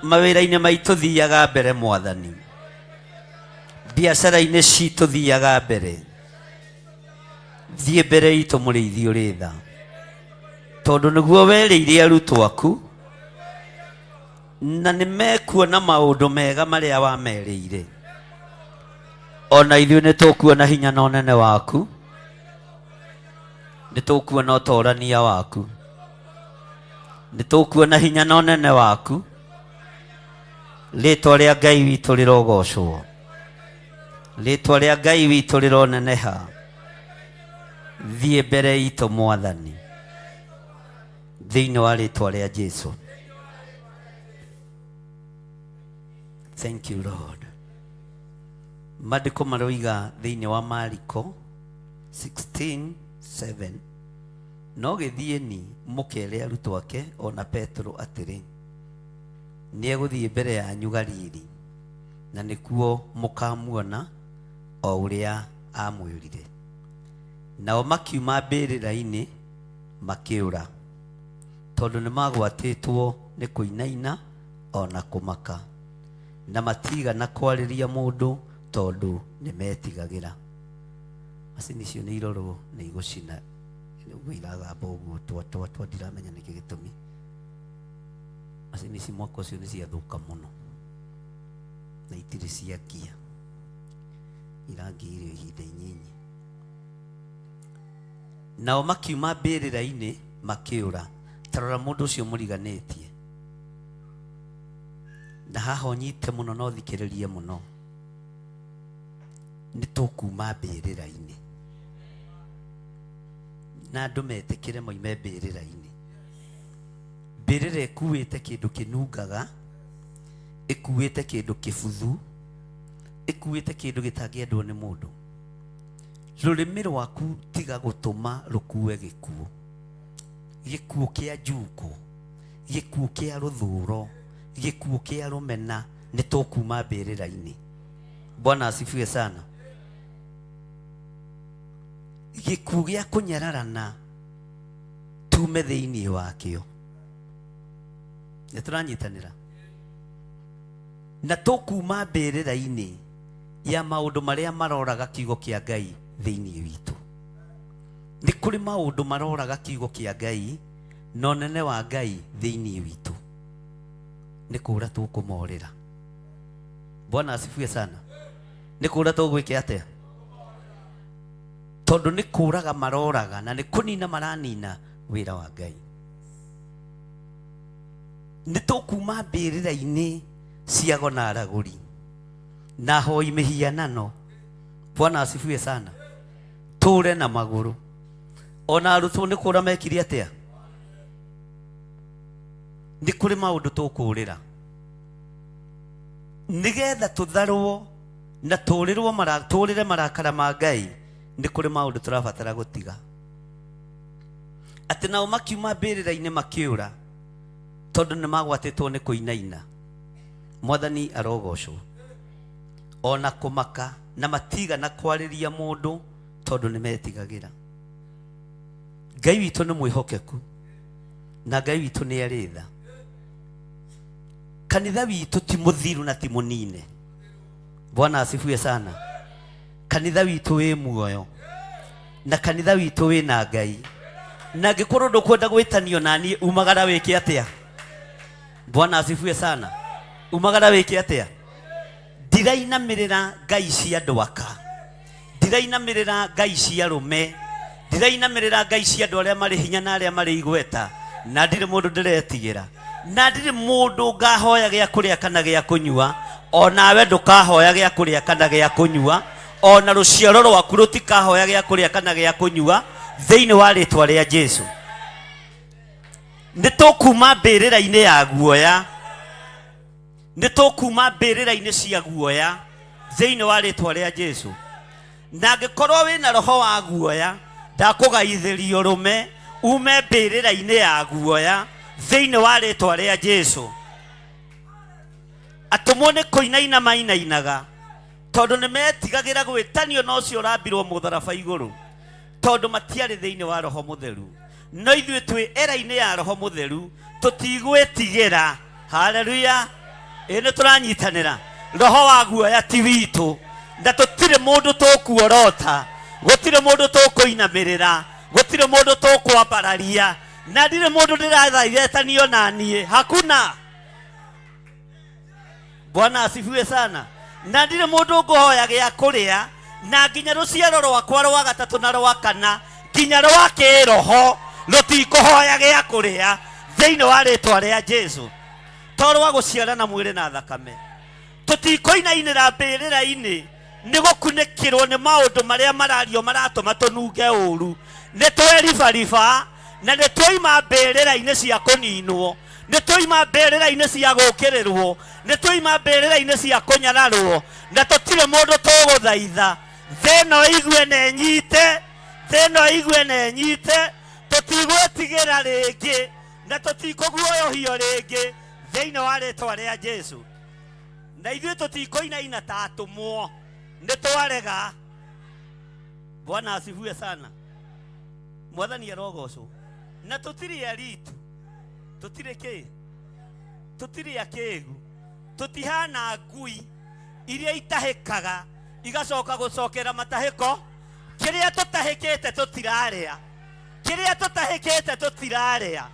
Mawira-ini maitu thiaga mbere Mwathani. Biacara-ini citu thiaga mbere. Thie mbere itu muriithi uri tha. Tondu niguo werire arutwo aku. Na ni mekuona maundu mega maria wamerire. Ona ithuĩ nĩ tũkuona hinya na ũnene waku. Nĩ tũkuona ũtorania waku. Nĩ tũkuona hinya na ũnene waku. Rĩĩtwa rĩa Ngai witũ rĩrogocwo. Rĩĩtwa rĩa Ngai witũ rĩroneneha. Thiĩ mbere itũ Mwathani. Thĩinĩ wa rĩĩtwa rĩa Jesũ. Thank you, Lord. Maandĩko maroiga thĩinĩ wa Mariko 16:7. No gĩthiĩni mũkere arutwo ake ona Petro atĩrĩ, nĩ egũthiĩ mbere yanyu Galili, na nĩkuo mũkamuona o ũrĩa amwĩrire. Nao makiuma mbĩrĩra-inĩ makĩũra, tondũ nĩ magwatĩtwo nĩ kũinaina ona kũmaka, na matigana kwarĩria mũndũ tondu nĩ metigagĩra. Macini icio nĩ irorwo nĩ igũcina. Ũguo iragamba ũguo twa ndiramenya nĩkĩ gĩtũmi. Macini ici mwaka ũcio nĩ ciathũka mũno na itirĩ ciakia. Irangiirio ihinda inyinyi. Nao makiuma mbĩrĩra-inĩ makĩũra. Tarora mũndũ ũcio mũriganĩtie. Na haha ũnyite mũno na ũthikĩrĩrie mũno. nĩ tũkuma mbĩrĩra-inĩ na andũ metĩkĩre moime mbĩrĩra-inĩ. Mbĩrĩra ĩkuĩte kĩndũ kĩnungaga, ĩkuĩte kĩndũ kĩbuthu, ĩkuĩte kĩndũ gĩtangĩendwo nĩ mũndũ. Rũrĩmĩ rwaku tiga gũtũma rũkue gĩkuũ, gĩkuũ kĩa njukũ, gĩkuũ kĩa rũthũro, gĩkuũ kĩa rũmena. Nĩ tũkuma mbĩrĩra-inĩ. Bwana asifiwe sana. Gĩkuũ gĩa kũnyararana tume thĩinĩ wakĩo. Nĩ tũranyitanĩra. Na tũkuma mbĩrĩra-inĩ ya maũndũ marĩa maroraga kiugo kĩa Ngai thĩinĩ witũ. Nĩ kũrĩ maũndũ maroraga kiugo kĩa Ngai na ũnene wa Ngai thĩinĩ witũ. Nĩ kũra tũkũmorĩra. Bwana asifiwe sana. Nĩ kũra tũgwĩke atĩa? Tondũ nĩ kũraga maroraga na nĩ kũnina maranina wĩra wa Ngai. Nĩ tũkuma mbĩrĩra-inĩ cia gona aragũri na hoi mĩhianano. Bwana asifiwe sana. Tũre na magũrũ. Ona arutwo nĩ kũra mekire atĩa? Nĩ kũrĩ maũndũ tũkũrĩra nĩgetha tũtharwo na tũrĩre marakara ma Ngai. Nĩ kũrĩ maũndũ tũrabatara gũtiga. Atĩ nao makiuma mbĩrĩra-inĩ makĩũra tondũ nĩ magwatĩtwo nĩ kũinaina. Mwathani arogocwo. Ona kũmaka na matiga na kwarĩria mũndũ tondũ nĩ metigagĩra. Ngai witũ nĩ mwĩhokeku na Ngai witũ nĩ arĩ tha. Kanitha witũ ti mũthiru na ti mũnine. Bwana asifiwe sana. Kanitha witũ wĩ muoyo na kanitha witũ wĩ na Ngai. Na ngĩkorwo ndũkwenda gwĩtanio na niĩ, umagara wĩke atĩa? Bwana asifiwe sana. Umagara wĩke atĩa? Ndirainamĩrĩra ngai cia andũ aka, ndirainamĩrĩra ngai cia arũme, ndirainamĩrĩra ngai cia andũ arĩa marĩ hinya na arĩa marĩ igweta, na ndirĩ mũndũ ndĩretigĩra, na ndirĩ mũndũ ngahoya gĩa kũrĩa kana gĩa kũnyua, onawe ndũkahoya gĩa kũrĩa kana gĩa kũnyua, ona rũciaro rwaku rũtikahoya gĩa kũrĩa kana gĩa kũnyua thĩinĩ wa rĩtwa rĩa Jesũ. Nĩtũkuma mbĩrĩra-inĩ ya guoya, nĩtũkuma mbĩrĩra-inĩ cia guoya thĩinĩ wa rĩtwa rĩa Jesũ. Na angĩkorwo wĩna roho wa guoya, ndakũgaithĩria ũrũme ume mbĩrĩra-inĩ ya guoya thĩinĩ wa rĩtwa rĩa Jesũ. Atũmwo nĩ kũinaina mainainaga tondũ nĩmetigagĩra gwĩtanio na ũcio ũrambirwo mũtharaba igũrũ, tondũ matiarĩ thĩinĩ wa roho mũtheru. No ithuĩ twĩ era-inĩ ya roho mũtheru tũtigwĩtigĩra. Haleluya. Nĩ tũranyitanĩra. Roho wa guoya ti witũ, na tũtirĩ mũndũ tũkuorota, gũtirĩ mũndũ tũkũinamĩrĩra, gũtirĩ mũndũ tũkwambararia, na ndirĩ mũndũ ndĩrathaithanio na niĩ. Hakuna. Bwana asifiwe sana. Na ndirĩ mũndũ ngũhoya gĩa kũrĩa na nginya rũciaro rwakwa rwa gatatũ na rwa kana nginya rwa kĩroho rũtikũhoya gĩa kũrĩa thĩinĩ wa rĩtwa rĩa Jesũ. To rwa gũciara na mwĩrĩ na thakame. Tũtikũinainĩra mbĩrĩra-inĩ nĩ gũkunĩkĩrwo nĩ maũndũ marĩa marario maratũma tũnunge ũru. Nĩ twĩribariba na nĩ twoima mbĩrĩra-inĩ cia kũninwo, nĩ twoima mbĩrĩra-inĩ cia gũkĩrĩrwo, nĩ twoima mbĩrĩra-inĩ cia kũnyararwo, na tũtirĩ mũndũ tũgũthaitha thĩno igue na nyite, thĩno igue na nyite. Tũtigwĩtigĩra rĩngĩ na tũtikũguoyohio rĩngĩ thĩinĩ wa rĩtwa rĩa Jesũ. Na ithuĩ tũtikũinaina ta atũmwo, nĩ twarega. Bwana asifiwe sana. Mwathani arogocwo. Na tũtirĩ aritu, tũtirĩ kĩ, tũtirĩ akĩgu, tũtihana ngui iria itahĩkaga igacoka gũcokera matahĩko. Kĩrĩa tũtahĩkĩte tũtirarĩa, kĩrĩa tũtahĩkĩte tũtirarĩa,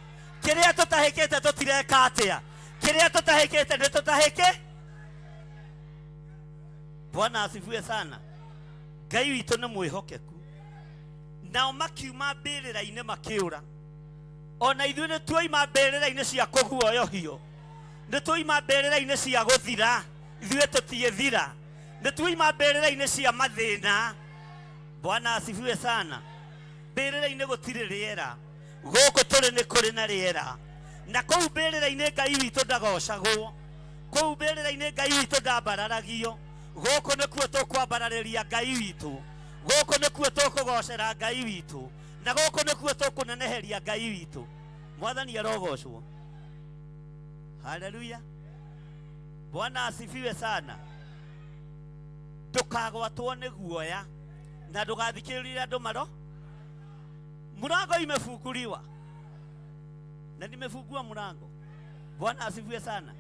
kĩrĩa tũtahĩkĩte tũtireka atĩa, kĩrĩa tũtahĩkĩte nĩ tũtahĩke. Bwana asifiwe sana. Ngai witũ nĩ mwĩhokeku. Nao makiuma mbĩrĩra-inĩ makĩũra. Ona ithuĩ nĩ twoima mbĩrĩra-inĩ cia kũguoyohio, nĩ twoima mbĩrĩra-inĩ cia gũthira. Ithuĩ tũtiĩthira, Nituima mbĩrĩra-inĩ cia mathĩna. Bwana asifiwe sana. Mbĩrĩra-inĩ gũtirĩ rĩera. Gũkũ tũrĩ nĩ kũrĩ na rĩera. Na kũu mbĩrĩra-inĩ Ngai witũ ndagocagwo. Kũu mbĩrĩra-inĩ Ngai witũ ndambararagio. Gũkũ nĩkuo tũkwambararĩria Ngai witũ. Gũkũ nĩkuo tũkũgocera Ngai witũ. Na gũkũ nĩkuo tũkũneneheria Ngai witũ. Mwathani arogocwo. Haleluya. Bwana asifiwe sana. Ndũkagwatwo nĩ guoya na ndũgathikĩrĩrie andũ maro. Mlango imefunguliwa. Na nimefungua mlango. Bwana asifiwe sana.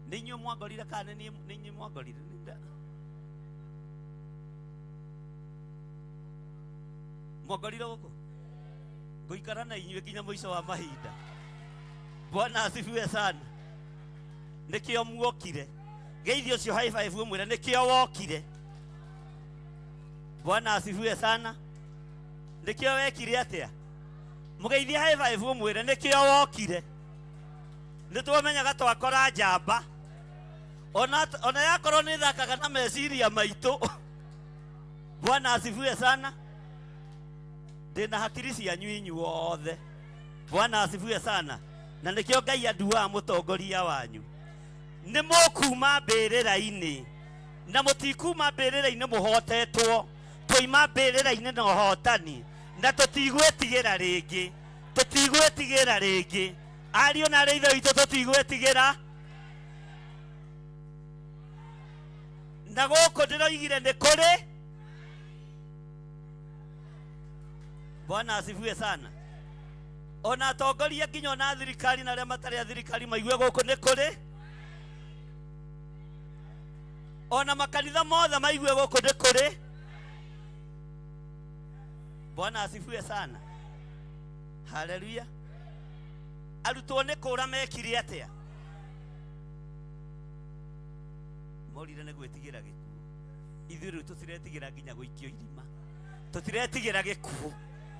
Ninyi mwangorire kana ninyi mwangorire? Mwangorire huko? Kuikara na inywe kinya mwisho wa mahinda. Bwana asifiwe sana. Nikio muokire. Geithio cio high five umwira nikio wokire. Bwana asifiwe sana. Nikio wekire atia? Mugeithie high five umwira nikio wokire. Nituomenyaga twakora njamba. Ona yakorwo ni thakaga na meciria maitũ. Bwana asifiwe sana. Ndina hakiri cianyu inyuothe. Bwana asifiwe sana. Na nikio Ngai andua mutongoria wanyu. Nĩ mũkuma mbĩrĩra-inĩ. Na mũtikuma mbĩrĩra-inĩ mũhotetwo. Tũima mbĩrĩra-inĩ na ũhotani. Na tũtigwĩtigĩra rĩngĩ. Tũtigwĩtigĩra rĩngĩ. Ariũ na arĩ ithe witũ tũtigwĩtigĩra. Na gũkũ ndĩroigire nĩ kũrĩ. Bwana asifiwe sana. Ona atongoria nginya na thirikari na arĩa matarĩ a thirikari maigue gũkũ nĩ kũrĩ. Ona makanitha mothe maigue gũkũ nĩ kũrĩ. Bwana asifiwe sana. Haleluya. Arutwo nĩ kũra mekire atĩa? Morire nĩ gwĩtigĩra gĩkuũ. Ithuĩ rĩu tũtiretigĩra nginya gũikio irima. Tũtiretigĩra gĩkuũ.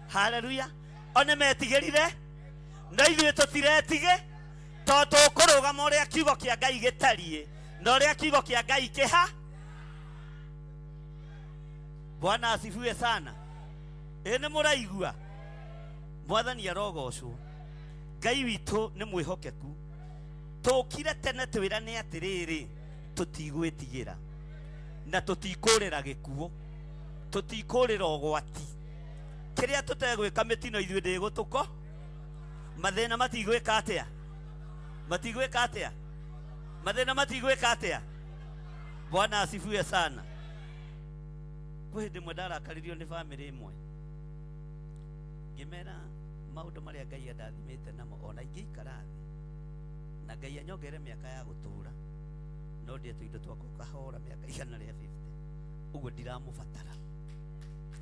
Haleluya. One metigĩrire. Na ithuĩ tũtiretigĩ. Tondũ tũkũrũgama ũrĩa kiugo kĩa Ngai gĩtariĩ. Na ũrĩa kiugo kĩa Ngai kĩha. Bwana asifiwe sana. Nĩ mũraigua. Mwathani arogocwo. Ngai witũ nĩ mwĩhokeku. Tũkire tene twĩrane atĩrĩrĩ, tũtigwĩtigĩra na tũtikũrĩra gĩkuũ, tũtikũrĩra ũgwati. Kĩrĩa tũtegwĩka mĩtino ithuĩ ndĩgũtũko. Mathĩna matigwĩka atĩa? Matigwĩka atĩa? Mathĩna matigwĩka atĩa? Bwana asifiwe sana. Kwa hĩndĩ ĩmwe ndarakaririo nĩ bamĩrĩ ĩmwe. Ngĩmera maũndũ marĩa Ngai andathimĩte namo ona ingĩikara thĩ. Na Ngai anyongere mĩaka ya gũtũũra. No ndĩetwo indo twakwa kahora mĩaka 150. Ũguo ndiramũbatara.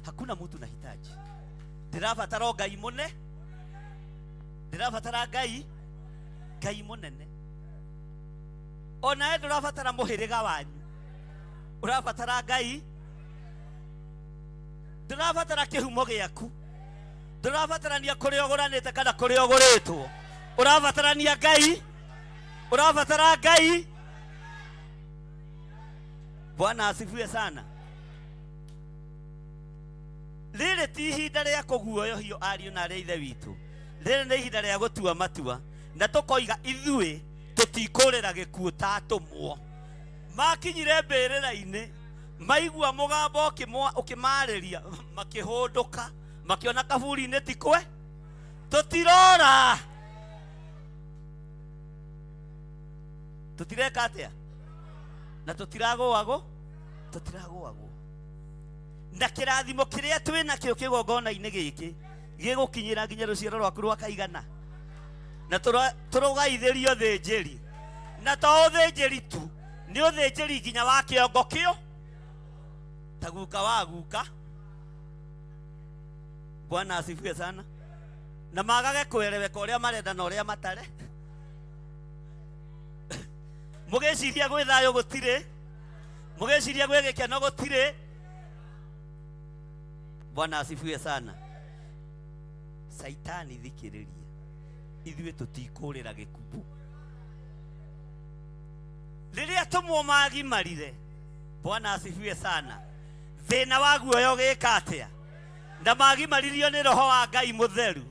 Hakuna mtu nahitaji. Ndirabatara Ngai mũne. Ndirabatara Ngai mũnene. Ona ndirabatara mũhĩrĩga wanyu. Ũrabatara Ngai. Ndirabatara kĩhumo gĩaku. Ndirabatarania kũrĩa ũgũranĩte kana kũrĩa ũgũrĩtwo. Ũrabatarania Ngai. Ũrabatara Ngai. Bwana asifiwe sana. Rĩrĩ ti ihinda rĩa kũguoyohio ariũ na arĩ ithe witũ. Rĩrĩ nĩ ihinda rĩa gũtua matua. Na tũkoiga ithuĩ tũtikũrĩra gĩkuũ ta atũmwo. Makinyire mbĩrĩra-inĩ. Maigua mũgambo ũkĩmarĩria makĩhũndũka. Makiona kaburi-inĩ tikwe. Tũtirora. Tũtireka atĩa? Na tũtiragũagwo. Tũtiragũagwo. Na kĩrathimo kĩrĩa twĩ nakĩo kĩgongona-inĩ gĩkĩ gĩgũkinyĩra nginya rũciaro rwaku rwakaigana. Na tũrũgaithĩrio thĩnjĩri. Na to ũthĩnjĩri tu, nĩ ũthĩnjĩri nginya wa kĩongo kĩo. Ta guka wa guka. Bwana asifiwe sana. Na magage kweleweka ũrĩa marenda na ũrĩa matare. Mũgĩciria gwĩ thayũ gũtirĩ. Mũgĩciria gwĩ gĩkeno gũtirĩ. Bwana asifiwe sana. Saitani thikĩrĩria. Ithuĩ tũtikũrĩra gĩkuũ. Lilia tomo magi marire. Bwana asifiwe sana. Thina waguo yo gikatia. Na magi maririo ni roho wa Ngai mutheru.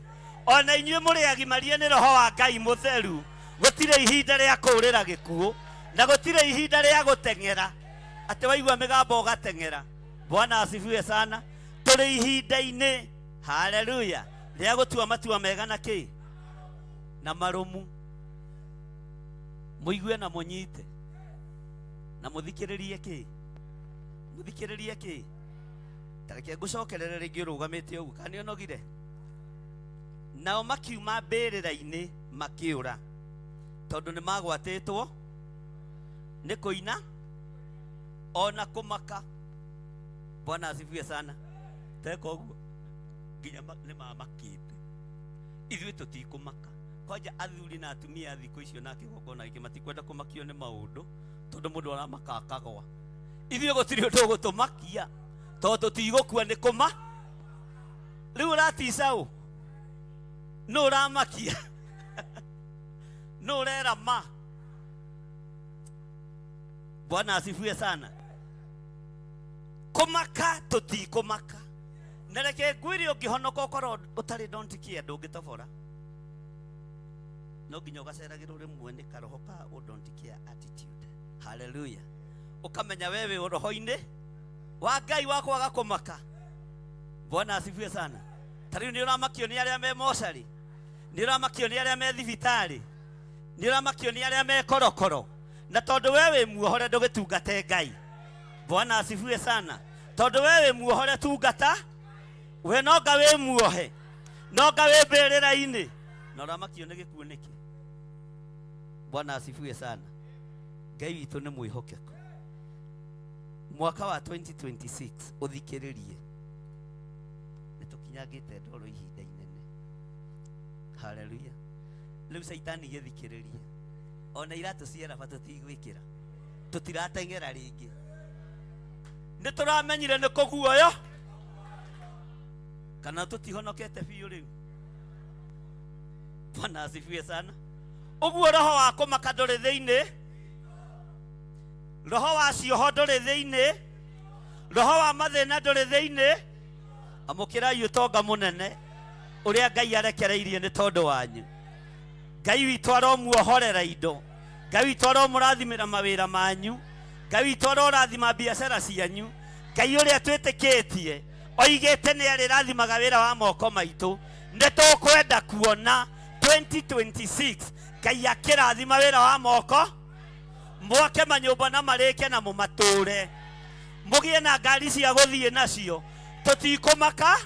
Ona inyue muri agimarie ni roho wa Ngai mutheru. Gutire ihinda ria kurira gikuo na gutire ihinda ria gutengera. Ate waigua migambo gatengera. Bwana asifiwe sana. Turi ihinda-ini. Haleluya. Ria gutua matua mega na ki na marumu. Muigue na munyite na muthikiririe ki. Muthikiririe ki. Tareke ngucokerere ringi urugamite ugu kani onogire. Nao makiuma mbirira-ini makiura tondu ni magwatitwo ni kuina ona kumaka. Bwana asifiwe sana. Teko uguo nginya ni mamakite. Ithuĩ tutikumaka. Kwaja athuri na atumia thikũ icio na kĩgongona gĩkĩ matikwenda kũmakio nĩ maũndũ tondũ mũndũ aramaka akagwa. Ithuĩ gũtirĩ ũndũ ũgũtũmakia tondũ tũtigũkua nĩ kũma. Rĩu ũratica ũ? Nũ ũramakia? Nũ ũrerama? Bwana asifiwe sana. Kumaka tutikumaka. Nereke ngwire ũngĩhonoka ũkorwo ũtarĩ don't care ndũngĩtobora. No nginya ũgaceragĩrwo rĩmwe nĩ karoho ka don't care attitude. Hallelujah. Ukamenya wewe roho-inĩ wa Ngai wako agakumaka. Bwana asifiwe sana. Tariu ni ũramakio nĩ arĩa me mocarĩ. Ni ũramakio nĩ arĩa me thibitarĩ. Ni ũramakio nĩ arĩa me korokoro. Na tondũ wewe muohore ndũgĩtungate Ngai. Bwana asifiwe sana. Tondũ wewe muohore tungata. We noga we muohe. Noga we mbĩrĩra-inĩ. Na ũramakio nĩ gĩkuũ nĩkĩ. Bwana asifiwe sana. Ngai witũ nĩ mwĩhokeku. Mwaka wa 2026 uthikiririe. Nitukinyagite ndoro ihinda inene. Hallelujah. Leo Saitani githikiririe. Ona iratu ciera batutigwikira. Tutiratengera ringi. Nituramenyire ni kuguoyo. Kana tutihonokete biũ riu. Bwana asifiwe sana. Uguo roho wa kumaka ndũrĩ thĩinĩ. Roho wa cioho ndũrĩ thĩinĩ. Roho wa mathĩna ndũrĩ thĩinĩ. Amũkĩrai ũtonga mũnene ũrĩa Ngai arekereirie nĩ tondũ wanyu. Ngai witũ aromuohorera indo. Ngai witũ aromũrathimĩra mawĩra manyu. Ngai witũ arorathima biacara cianyu. Ngai ũrĩa twĩtĩkĩtie oigĩte nĩ arĩrathimaga wĩra wa moko maitũ. Nĩ tũkwenda kuona 2026 Ngai akĩrathima wĩra wa moko. Mwake manyũmba na marĩke na mũmatũre. Mũgĩe na ngari cia gũthiĩ nacio. Tũtikũmaka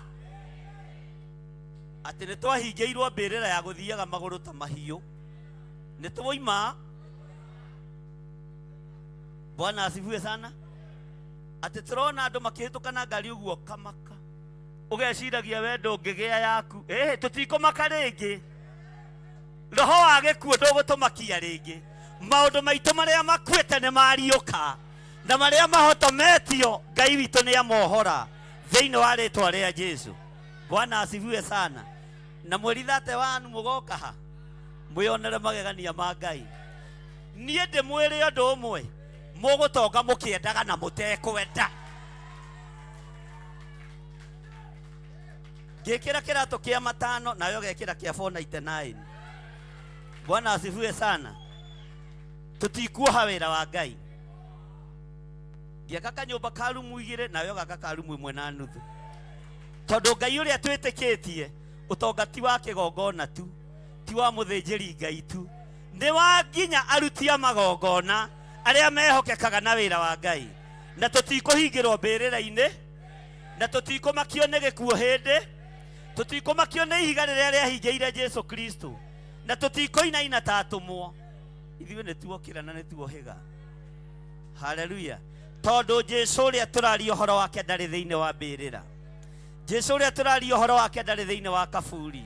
atĩ nĩ twahingĩirwo mbĩrĩra ya gũthiaga magũrũ ta mahiũ. Nĩ twoima. Bwana asifiwe sana. Atĩ tũrona andũ makĩhĩtũkana ngari ũguo kamaka. Ũgeciragia we ndũngĩgĩa yaku. Tũtikũmaka rĩngĩ. Roho wa gĩkuũ ndũgũtũmakia rĩngĩ. Maũndũ maitũ marĩa makuĩte nĩ mariũka. Na marĩa mahotometio Ngai witũ nĩ amohora thĩinĩ wa rĩtwa rĩa Jesu. Bwana asifiwe sana. Na mweri 31 mũgoka ha. Mwĩonere magegania ma Ngai. Niĩ ndĩmwĩre ũndũ ũmwe. Mũgũtonga mũkĩendaga na mũtekwenda. Ngĩkĩra kĩratũ kĩa matano nayo gĩkĩra kĩa 499. Bwana asifiwe sana. Tutikuoha wĩra wa Ngai. Ngĩaka kanyũmba ka rumu 2 nayo gaka ka rumu 1.5. Tondũ Ngai ũrĩa twĩtĩkĩtie ũtonga ti wa kĩgongona tu, ti wa mũthĩnjĩri Ngai tu, nĩ wa nginya aruti a magongona arĩa mehokekaga na wĩra wa Ngai. Na tũtikũhingĩrwo mbĩrĩra-inĩ, na tũtikũmakio nĩ gĩkuũ hĩndĩ, tũtikũmakio nĩ ihiga rĩrĩa rĩahingĩire Jesu Kristo, na tũtikũinaina ta atũmwo. Ithuĩ nĩ tuokĩra na nĩ tuohĩga. Hallelujah. Tondũ Jesu ũrĩa tũraria ũhoro wake ndarĩ thĩinĩ wa mbĩrĩra. Jesu ũrĩa tũraria ũhoro wake ndarĩ thĩinĩ wa kaburi.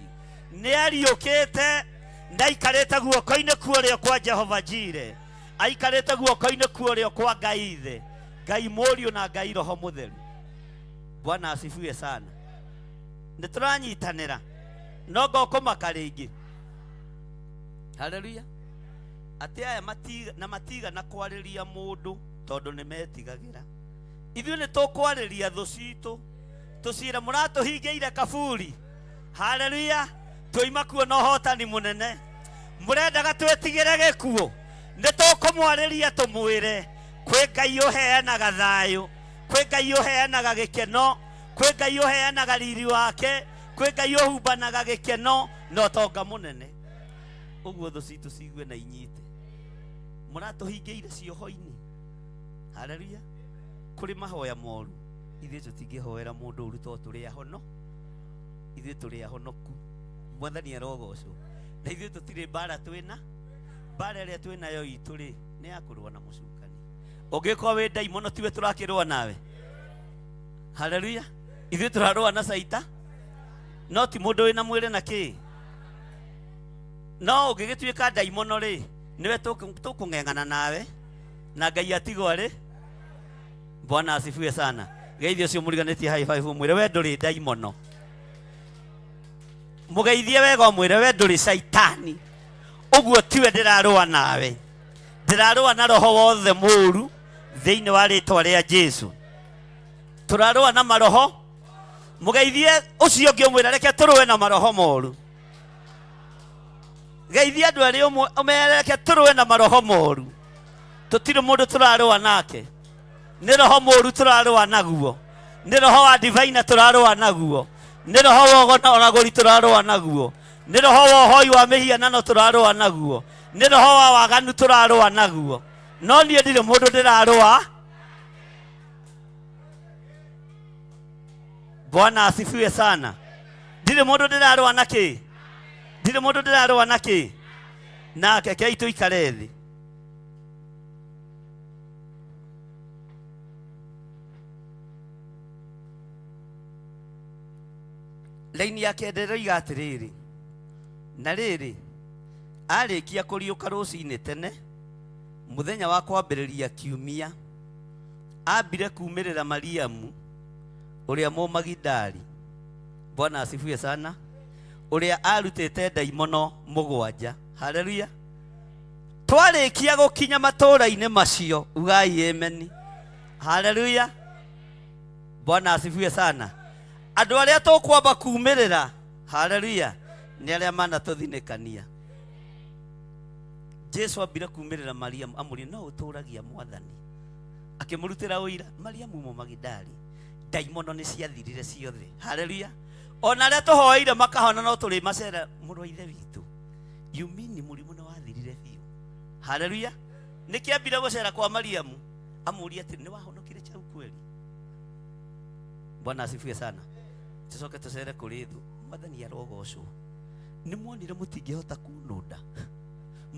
Nĩ ariũkĩte na aikarĩte guoko-inĩ kuorĩo kwa Jehova Jire. Aikarĩte guoko-inĩ kuorĩo kwa Ngai Ithe, Ngai Mũriũ na Ngai Roho Mũtheru. Bwana asifiwe sana. Nĩ tũranyitanĩra. No ngokũmaka rĩngĩ. Hallelujah. ati aya matiga na kwariria mundu tondu ni metigagira. Ithuĩ nĩ tũkwariria thũ citũ tũcire mũratũhingĩire kaburi. Haleluya. Tũima kuo na ũhotani mũnene. Mũrendaga twĩtigĩre gĩkuũ. Nĩ tũkũmwarĩria tũmwĩre kwĩ Ngai ũheanaga thayũ, kwĩ Ngai ũheanaga gĩkeno, kwĩ Ngai ũheanaga riri wake, kwĩ Ngai ũhumbanaga gĩkeno na ũtonga mũnene. Ũguo thũ citũ cigue na inyite. Mũratũhingĩire cioho-inĩ. Haleluya. Kũrĩ mahoya moru ithuĩ tũtingĩhoera mũndũ ũru tondũ tũrĩ ahono. Ithuĩ tũrĩ ahonoku. Mwathani arogocwo. Na ithuĩ tũtirĩ mbara twĩna. Mbara ĩrĩa twĩnayo itũ rĩ nĩ ya kũrũa na mũcukani. Ũngĩkorwo wĩ ndaimono tiwe tũrakĩrũa nawe. Haleluya. Ithuĩ tũrarũa na Saita. No ti mũndũ wĩna mwĩrĩ na kĩ. No ũngĩgĩtuĩka ndaimono rĩ niwe tũkũng'eng'ana nawe na Ngai atigwo rĩ. Bwana asifiwe sana. Geithie ũcio mũriganĩtie high five mwĩre we ndũrĩ ndaimono. Mũgeithie wega mwĩre we ndũrĩ Saitani. Ũguo tiwe ndĩrarũa nawe. Ndĩrarũa na roho wothe mũũru thĩinĩ wa rĩĩtwa rĩa Jesũ. Tũrarũa na maroho. Mũgeithie ũcio ũngĩ mwĩre reke tũrũe na maroho moru. Geithie andũ arĩ ũmere reke tũrũe na maroho moru. Tũtirĩ mũndũ tũrarũa nake. Nĩ roho mũru tũrarũa naguo. Nĩ roho wa divine tũrarũa naguo. Nĩ roho wa ũgonagũri tũrarũa naguo. Nĩ roho wa ũhoi wa mĩhianano tũrarũa naguo. Nĩ roho wa waganu tũrarũa naguo. No niĩ ndirĩ mũndũ ndĩrarũa. Bwana asifiwe sana. Ndirĩ mũndũ ndĩrarũa na kĩ? Ndirĩ mũndũ ndĩrarũa na kĩ? Nake kei tũikare thĩ. Laini yake nderoiga atĩrĩrĩ. Na rĩrĩ arĩkia kũriũka rũcinĩ tene mũthenya wa kwambĩrĩria kiumia ambire kumĩrĩra Mariamu ũrĩa Mũmagidali. Bwana asifiwe sana. Ũrĩa arutĩte ndaimono mũgwanja. Haleluya. Twarĩkia gũkinya matũũra-inĩ macio ugai amen. Haleluya. Bwana asifiwe sana. Andũ arĩa tũkwamba kumĩrĩra. Haleluya. Nĩ arĩa manatũthinĩkania. Jesu ambire kumĩrĩra Mariamu amũrie no ũtũũragia Mwathani. Akĩmũrutĩra ũira Mariamu Mũmagidali. Ndaimono nĩ ciathirire ciothe. Haleluya. Ona arĩa tũhoeire makahona no tũrĩ macera mũrũ wa ithe witũ. You mean mũrimũ nĩ wathirire biũ. Haleluya. Nĩ kĩambire gũcera kwa Mariamu amũrie atĩ nĩ wahonokire chau kweli. Bwana asifiwe sana. Tucoke tũcere kũrĩ thũ. Mwathani arogocwo. Nĩ muonire mũtingĩhota kunũnda.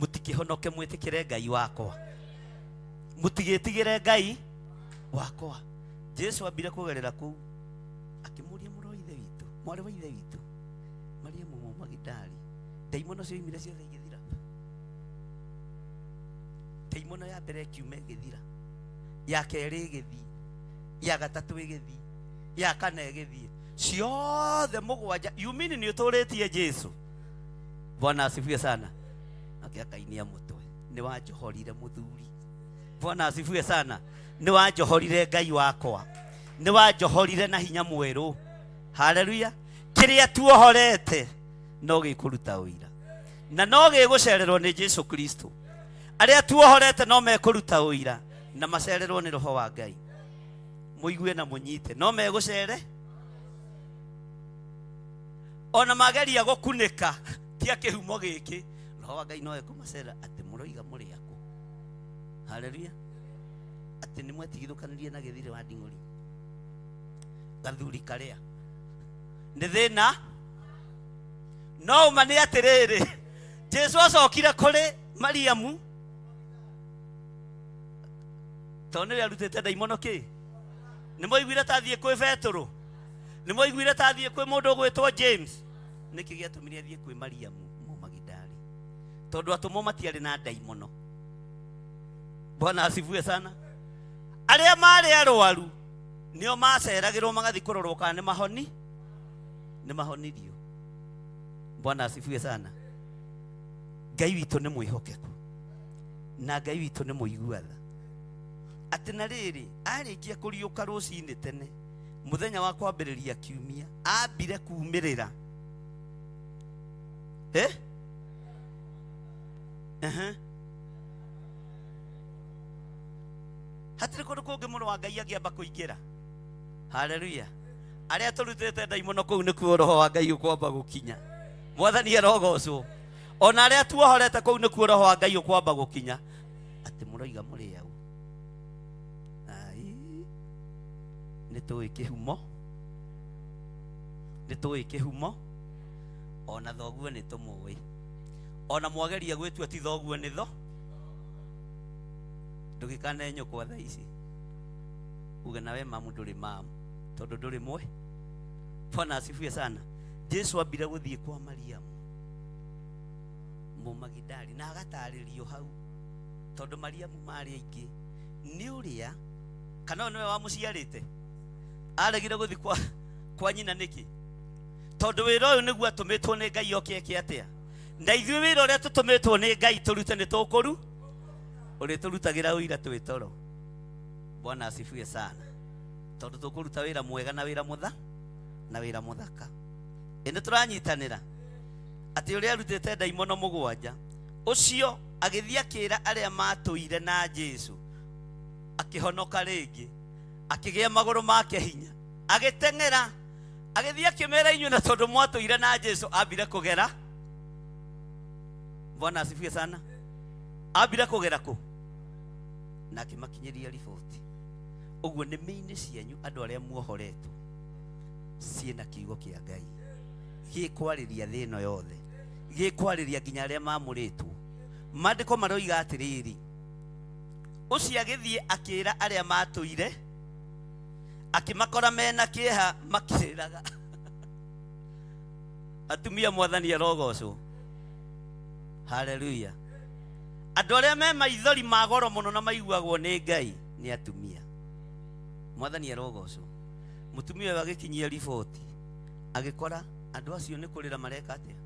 Mũtikĩhonoke mwĩtĩkĩre Ngai wakwa. Mũtigĩtigĩre Ngai wakwa. Jesu ambire kũgerera kũu akĩmũria mũrũ wa ithe witũ, mwarĩ wa ithe witũ Mariamu Mũmagidali. Ndaimono cioimire ciothe igĩthira. Ndaimono ya mbere kiume igĩthira. Ya kerĩ igĩthiĩ. Ya gatatũ igĩthiĩ. Ya kana igĩthiĩ. Ciothe mũgwanja. You mean nĩ ũtũrĩtie Jesu. Bwana asifiwe sana. Akĩakainia mũtwe. Nĩ wanjohorire mũthuri. Bwana asifiwe sana. Nĩ wanjohorire Ngai wakwa. Nĩ wanjohorire na hinya mwerũ. Haleluya. Kĩrĩa tuohorete no gĩkũruta ũira. Na no gĩgũcererwo nĩ Jesu Kristo. Arĩa tuohorete no mekũruta ũira na macererwo nĩ roho wa Ngai. Mũigue na mũnyite. No megũcere. Ona mageria gũkunĩka tia kĩhumo gĩkĩ. Roho wa Ngai no ekũmacera atĩ mũroiga mũrĩ akũ. Haleluya. Atĩ nĩ mwetigithũkanĩrie na gĩthirĩ wa nding'ũri. Gathuri karĩa. Nĩ thĩna. No uma nĩ atĩrĩrĩ. Jesu acokire kũrĩ Mariamu. Tondũ nĩwe arutĩte ndaimono kĩ? Nĩ mũiguire tathiĩ kwĩ Petũrũ? Nĩ mũiguire tathiĩ kwĩ mũndũ ũgwĩtwo James? Nĩkĩ gĩatũmire athiĩ kwĩ Mariamu Mũmagidali? Tondũ atũmwo matiarĩ na ndaimono. Bwana asifiwe sana. Arĩa marĩ arwaru nĩo maceragĩrwo magathiĩ kũrorwo kana nĩ mahoni. Nĩ mahonirio. Bwana asifiwe sana. Ngai witũ nĩ mwĩhokeku. na Ngai witũ nĩ mũiguatha atĩ na rĩrĩ arĩkia kũriũka rũcinĩ tene mũthenya wa kwambĩrĩria kiumia ambire kumĩrĩra hatirĩ kũndũ kũngĩ mũno wa Ngai angĩamba kũingĩra. Haleluya. Arĩa tũrutĩte ndaimono kũu nĩkuo roho wa Ngai ũkwamba gũkinya. Mwathani arogocwo. Ona arĩa tuohorete kũu nĩkuo roho wa Ngai ũkwamba gũkinya. Atĩ mũroiga mũrĩ au. Nĩtũĩ kĩhumo ona thoguo nĩtũmũĩ. Ona mwageria gwĩtua ti thoguo nĩ tho. Ndũgĩkane nyũkwa thaa ici uge nawe mamu ndũrĩ mamu tondũ ndũrĩ mwe. Bwana asifiwe sana. Jesu ambire gũthiĩ kwa Mariamu Mũmagidali na agatarĩrio hau tondũ Mariamu marĩ aingĩ nĩ ũrĩa kana nĩwe wamũciarĩte aregire gũthiĩ kwa nyina nĩkĩ? Tondũ wĩra ũyũ nĩguo atũmĩtwo nĩ Ngai oke atĩa? Na ithuĩ wĩra ũrĩa tũtũmĩtwo nĩ Ngai tũrute nĩ tũkũru ũrĩtũrutagĩra ũira twĩ toro. Bwana asifiwe sana. Tondũ tũkũruta wĩra mwega na wĩra mũthaka. Ĩnĩ tũranyitanĩra atĩ ũrĩa arutĩte ndaimono mũgwanja ũcio agĩthiĩ akĩra arĩa matũire na Jesu akĩhonoka rĩngĩ akĩgĩa magũrũ make hinya agĩteng'era agĩthiĩ akĩmera inyuĩ na tondũ mwatũire na Jesu ambire kũgera. Bwana asifiwe sana. Ambire kũgera kũ? Na akĩmakinyĩria riboti. Ũguo nĩ mĩinĩ cianyu andũ arĩa muohoretwo ciĩna kiugo kĩa Ngai gĩkwarĩria thĩ ĩno yothe, gĩkwarĩria nginya arĩa mamũrĩtwo. Maandĩko maroiga atĩrĩrĩ, ũcio agĩthiĩ akĩra arĩa matũire akĩmakora mena kĩeha makĩrĩraga. Atumia Mwathani arogocwo. Haleluya. Andũ arĩa me maithori ma goro mũno na maiguagwo nĩ Ngai nĩ atumia. Mwathani arogocwo. Mũtumia ũyũ agĩkinyia riboti agĩkora andũ acio nĩ kũrĩra mareka atĩa?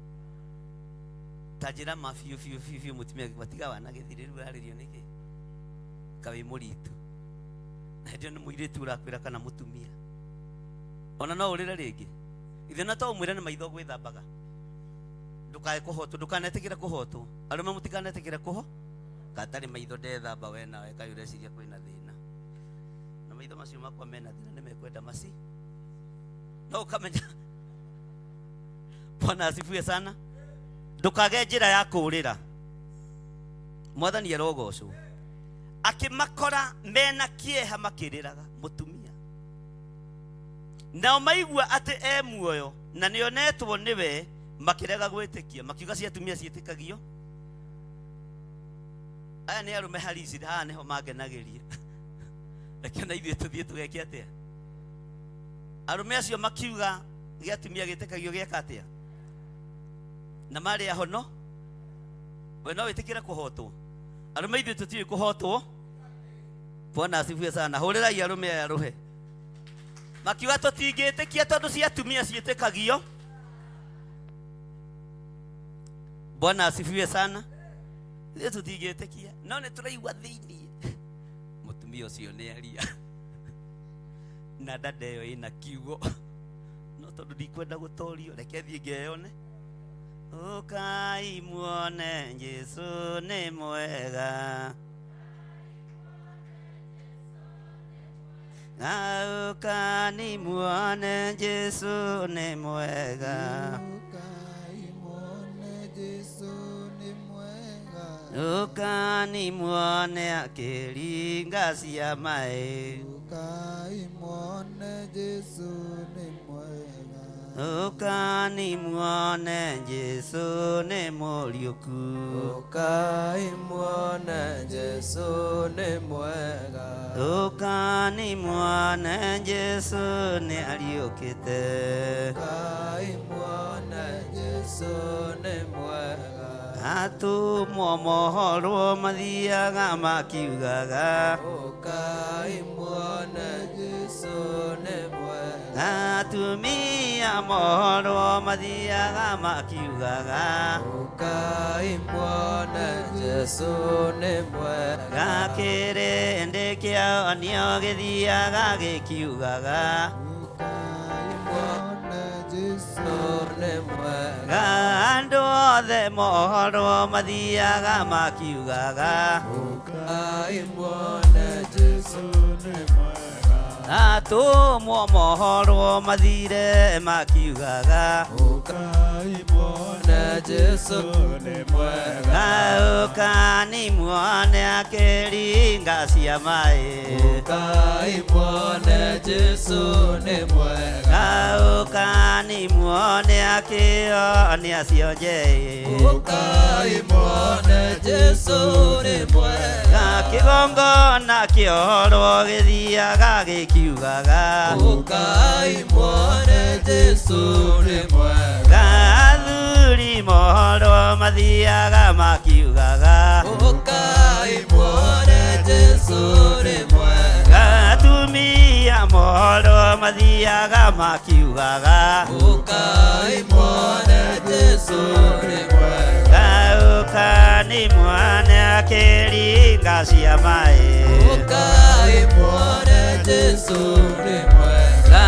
Ta njĩra ma biũ mũtumia agĩbatiga wana gĩthirĩ rĩu arĩrio nĩkĩ? Kawe mũritũ. Na hĩndĩ ĩyo nĩ mũirĩtu ũrakwĩra kana mũtumia. Ona no ũrĩre rĩngĩ. Ithe na to ũmwĩre nĩ maitho gwĩthambaga. Ndũkae kũhotwo, ndũkanetĩkĩre kũhotwo. Arũme mũtikanetĩkĩre kũho. Katarĩ maitho ndethamba we nawe kaĩ ũreciria kwĩna thĩna. Na maitho macio makwa mena thĩna nĩ mekwenda maci. No ũkamenya. Bwana asifiwe sana. Ndũkage njĩra ya kũũrĩra. Mwathani arogocwo. Akĩmakora mena kĩeha makĩrĩraga mũtumia. Nao maigua atĩ muoyo na nĩonetwo nĩwe makĩrega gwĩtĩkia makiuga cia atumia ciĩtĩkagio. Aya nĩ arũme harisi haha nĩho mangenagĩria. Reke na ithuĩ tũthiĩ tũgeke atĩa? Arũme acio makiuga gĩa atumia gĩtĩkagio gĩaka atĩa? Na marĩ ahono we no wĩtĩkĩre kũhotwo. Arũme ithuĩ tũtiũĩ kũhotwo. Bwana asifiwe sana. Hũrĩrai arũme aya rũhe. Makiuga tũtingĩtĩkia tondũ cia atumia ciĩtĩkagio. Bwana asifiwe sana. Nĩ tũtingĩtĩkia no nĩ tũraigua thĩinĩ mũtumia ũcio nĩ aria na dada ĩyo ĩna kiugo no tondũ ndikwenda gũtorio reke thiĩ ngeyone. Ũkai muone Jesu nĩ mwega. Ũkai muone Jesu nĩ mwega. Ũkai muone akĩringa ciama. Ũkai muone Jesu nĩ mwega. Ũkai muone Jesu nĩ mũriũku. Ũkai muone Jesu nĩ mwega. Ũkai muone Jesu nĩ ariũkĩte. Ũkai muone Jesu nĩ mwega. Atumwo mohorwo mathiaga makiugaga. Ũkai muone Jesu nĩ mwega. Atumia mohorwo mathiaga makiugaga. Ukai mwana Jesu nĩ mwega. Gakĩrĩndĩ kĩao nĩo gĩthiaga gĩkiugaga Ukai mwana Jesu nĩ mwega. andũ othe mohoro mathiaga makiugaga Ukai mwana Jesu nĩ mwega. atũmwo mohoro mathire makiugaga Ukai mwana Jesu nĩ mwega. ũkani muone akĩringa cia maĩ Ukai mwana Jesu nĩ mwega. ũkani muone akĩonia cionje Ukai mwana Jesu nĩ mwega. kĩgongona kĩorwo gĩthiaga gĩkiugaga Ukai mwana Jesu nĩ mwega. athuri mohoro mathiaga makiugaga Ukai mwana Jesu nĩ mwega. atumia mohoro mathiaga makiugaga Ukai mwana Jesu nĩ mwega. ũkani mwana akĩringa cia maĩ Ukai mwana Jesu nĩ mwega.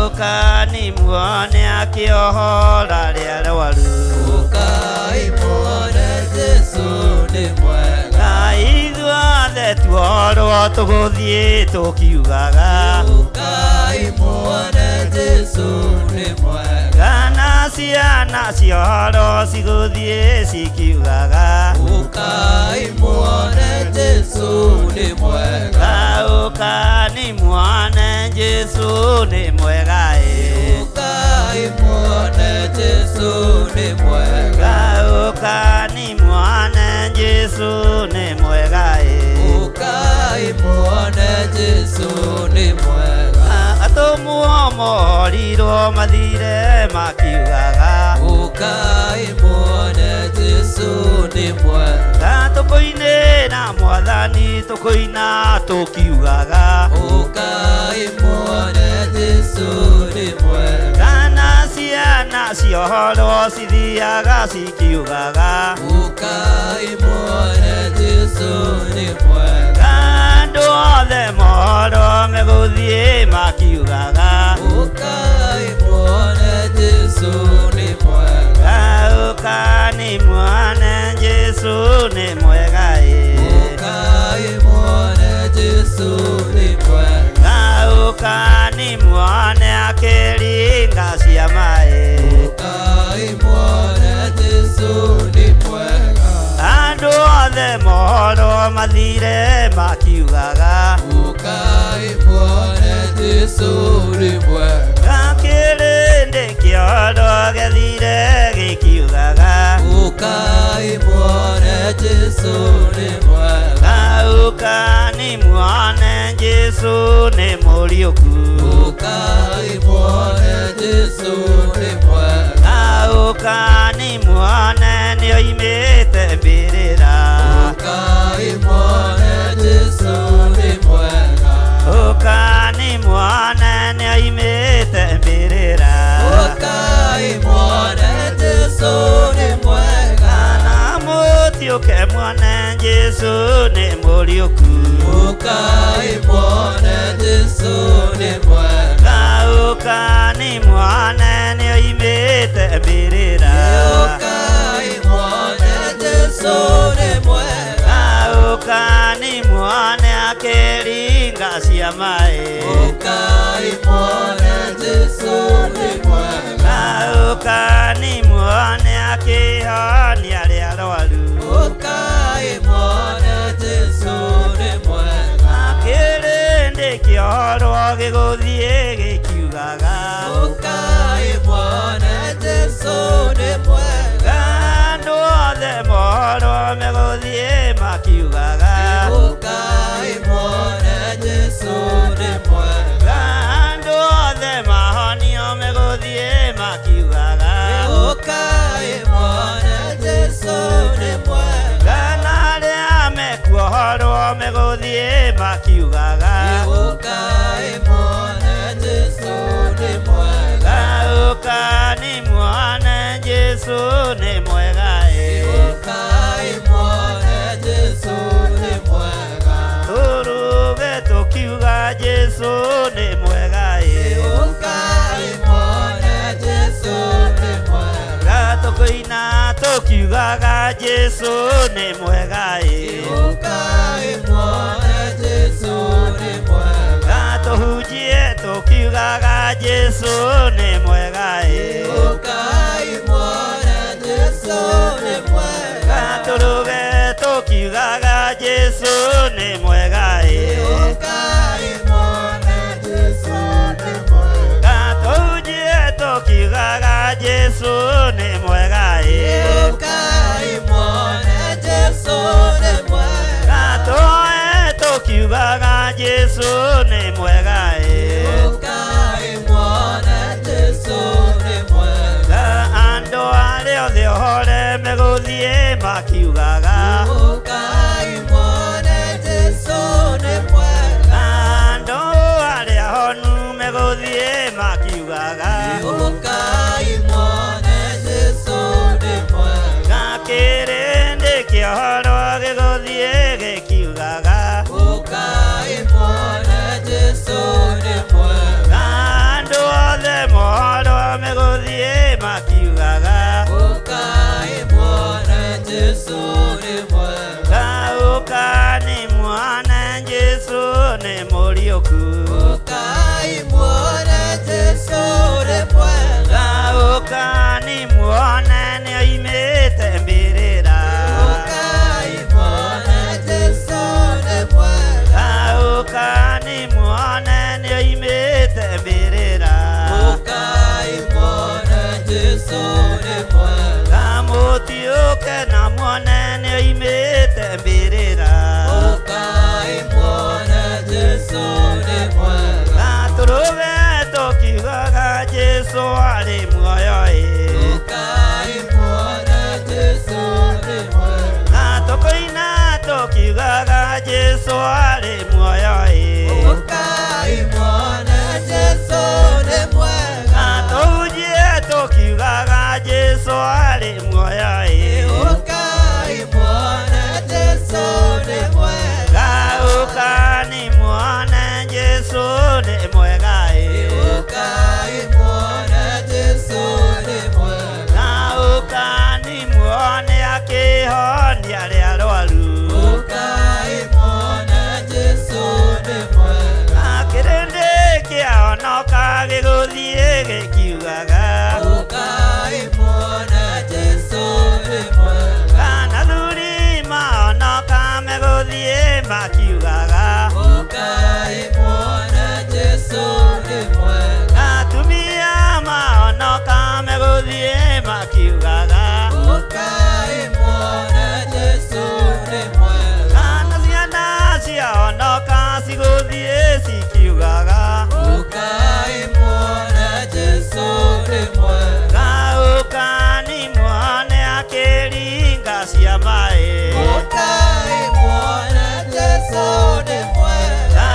ũkani mwana akĩohora rĩa rwaru Ukai mwana Jesu nĩ mwega. ithuothe tuorwo tũgũthiĩ tũkiugaga Ukai mwana Jesu nĩ mwega. kana ciana cioro cigũthiĩ cikiugaga Ukai mwana Jesu nĩ mwega. ũkani mwana Jesu nĩ mwega Ukai mwana Jesu nĩ mwega. ũkani mwana Jesu nĩ mwega Ukai mwana Jesu nĩ mwega. atũmwo morirwo mathire makiugaga Ukai mwana Jesu nĩ mwega. tũkũinĩra Mwathani tũkũina tũkiugaga Ukai mwana Jesu nĩ mwega. kana ciana ciohorwo cithiaga cikiugaga Ukai mwana Jesu nĩ mwega. andũ othe mohoro megũthiĩ makiugaga Ukai mwana Jesu nĩ mwega. ũkani mwana Jesu nĩ mwega Ukai mwana Jesu nĩ mwega. ũkani mwana akĩringa cia maĩ Ukai mwana Jesu nĩ mwega. andũ othe mohoro mathire makiugaga Ukai mwana Jesu nĩ mwega. gakĩrĩndĩ kĩoro gĩthire gĩkiugaga Ukai mwana Jesu nĩ mwega. ũkani mwana Jesu nĩ mũriũku Ukai mwana Jesu nĩ mwega. ũkani mwana nĩoimĩte mbĩrĩra Ukai mwana Jesu nĩ mwega. ũkani mwana nĩoimĩte mbĩrĩra Ukai mwana Jesu nĩ mwega. na mũtiũke mwana Jesu nĩ mũriũku Ukai mwana Jesu nĩ mwega. ũkani mwana nĩoimĩte mbĩrĩra Ukai mwana Jesu nĩ mwega. ũkani mwana akĩringa cia maĩ Ukai mwana Jesu nĩ mwega. ũkani mwana akĩhonia rĩa rwaru Ukai mwana Jesu nĩ mwega. kĩrĩndĩ kĩorwo gĩgũthiĩ gĩkiugaga Ukai mwana Jesu nĩ mwega. andũ othe mohoro megũthiĩ makiugaga Ukai mwana Jesu nĩ mwega. andũ othe mahonio megũthiĩ makiugaga Ukai mwana Jesu nĩ mwega. na arĩa mekuohorwo megũthiĩ makiugaga Ukai mwana Jesu nĩ mwega. ũkani mwana Jesu nĩ mwega Jesu nĩ mwega Ukai mwana Jesu ni mwega Tũkũina tũkiugaga Jesu nĩ mwega Ukai mwana Jesu ni mwega Tũhunjie tũkiugaga Jesu nĩ mwega Ukai mwana Jesu ni mwega Tũruge tũkiugaga Jesu nĩ mwega Ukai mwana Jesu ni mwega Tũhunjie tũkiugaga Jesu nĩ mwega Ukai mwana Jesu ni mwega Tũoe tũkiugaga Jesu nĩ mwega Ukai mwana Jesu ni mwega Andũ arĩa othe ohore megũthiĩ makiugaga Ukai mwana Jesu ni mwega Andũ arĩa honu megũthiĩ makiugaga Ukai mwana Jesu ni mwega Kĩrĩndĩ kĩa ũhoro gĩgũthiĩ gĩkiugaga Ukai mwana Jesu ni mwega Andũ othe mohoro megũthiĩ makiugaga Ukai mwana Jesu ni mwega Ũka nĩ mwana Jesu nĩ mũriũku Ukai mwana Jesu ni mwega Ũka nĩ muone nĩ oimĩte mbĩrĩra Ukai mwana Jesu ni mwega Ũka nĩ muone nĩ oimĩte mbĩrĩra Ukai mwana Jesu ni mwega Mũtiũke na muone nĩ oimĩte mbĩrĩra Ukai mwana Jesu ni mwega Tũrũge tũkiugaga Jesu arĩ muoyo Ukai mwana Jesu ni mwega Tũkũina tũkiugaga Jesu arĩ muoyo Ukai mwana Jesu ni mwega Tũhunjie tũkiugaga Jesu arĩ muoyo Ukai mwana Jesu ni mwega Ũka nĩ muone Jesu nĩ mwega Ukai mwana Jesu ni mwega Ũka nĩ muone akĩhonia arĩa arwaru Ukai mwana Jesu ni mwega Kĩrĩndĩ kĩahonoka gĩgũthiĩ gĩkiugaga Ukai mwana Jesu ni mwega Athuri mahonoka megũthiĩ makiugaga Ukai mwana Jesu ni mwega Atumia mahonoka megũthiĩ makiugaga Ukai mwana Jesu ni mwega Na ciana ciahonoka cigũthiĩ cikiugaga Ukai mwana Jesu ni mwega Ũka nĩ muone akĩringa cia maaĩ Ukai mwana Jesu ni mwega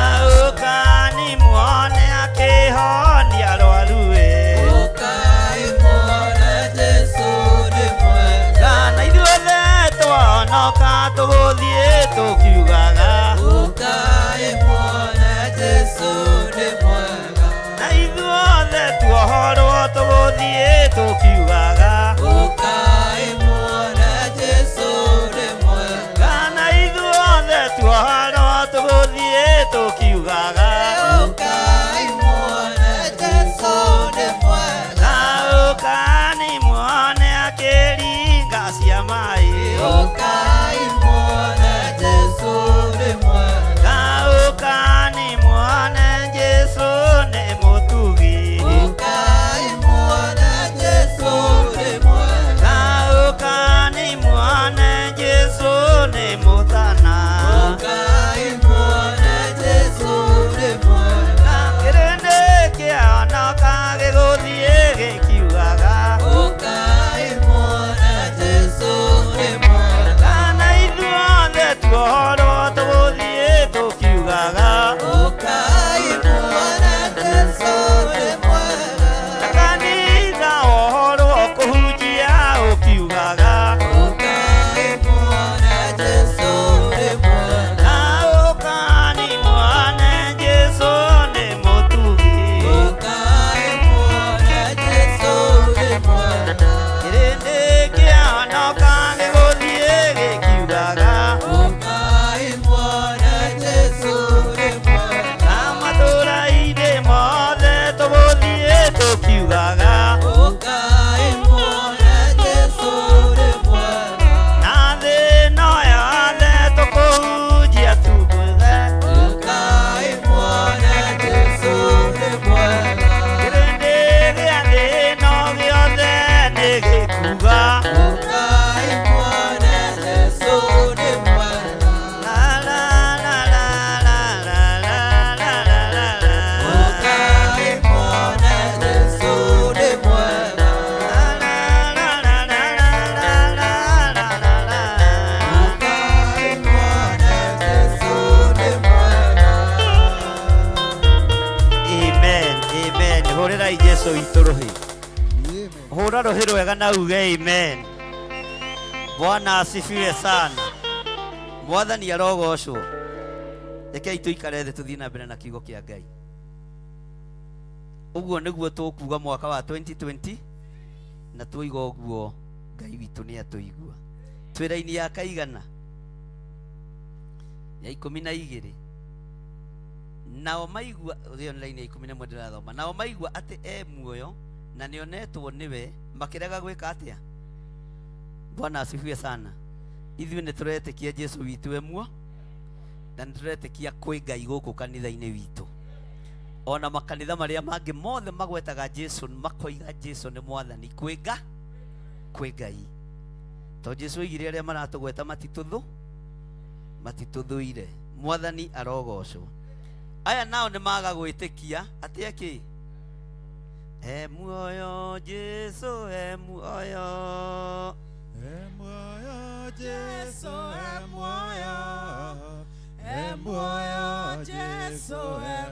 Amen. Horera Jesu witũ rũhĩ. Hũra rũhĩ rwega na uge amen. Bwana asifiwe sana. Mwathani arogocwo. Rekei tũikare thĩ tũthiĩ na mbere na kiugo kĩa Ngai. Ũguo nĩguo tũkuga mwaka wa 2020 na tuiga ũguo Ngai witũ nĩ atũigua. Twĩra-inĩ ya kaigana ya 12 nao maigua ũrĩa line ya 11 ndĩrathoma. Nao maigua atĩ muoyo na nĩonetwo nĩwe makĩrega gwĩka atĩa. Bwana asifiwe sana. Ithuĩ nĩ tũretĩkia Jesu witũ muo na nĩ tũretĩkia kwĩ Ngai gũkũ kanitha-inĩ witũ. Ona makanitha marĩa mangĩ mothe magwetaga Jesu makoiga Jesu nĩ mwathani kwĩ Ngai. To Jesu oigire arĩa maratũgweta matitũthũire. Mwathani arogocwo. Aya nao nĩ maga gwĩtĩkia atĩ akĩ muoyo Jesu muoyo. Muoyo Jesu muoyo. Muoyo Jesu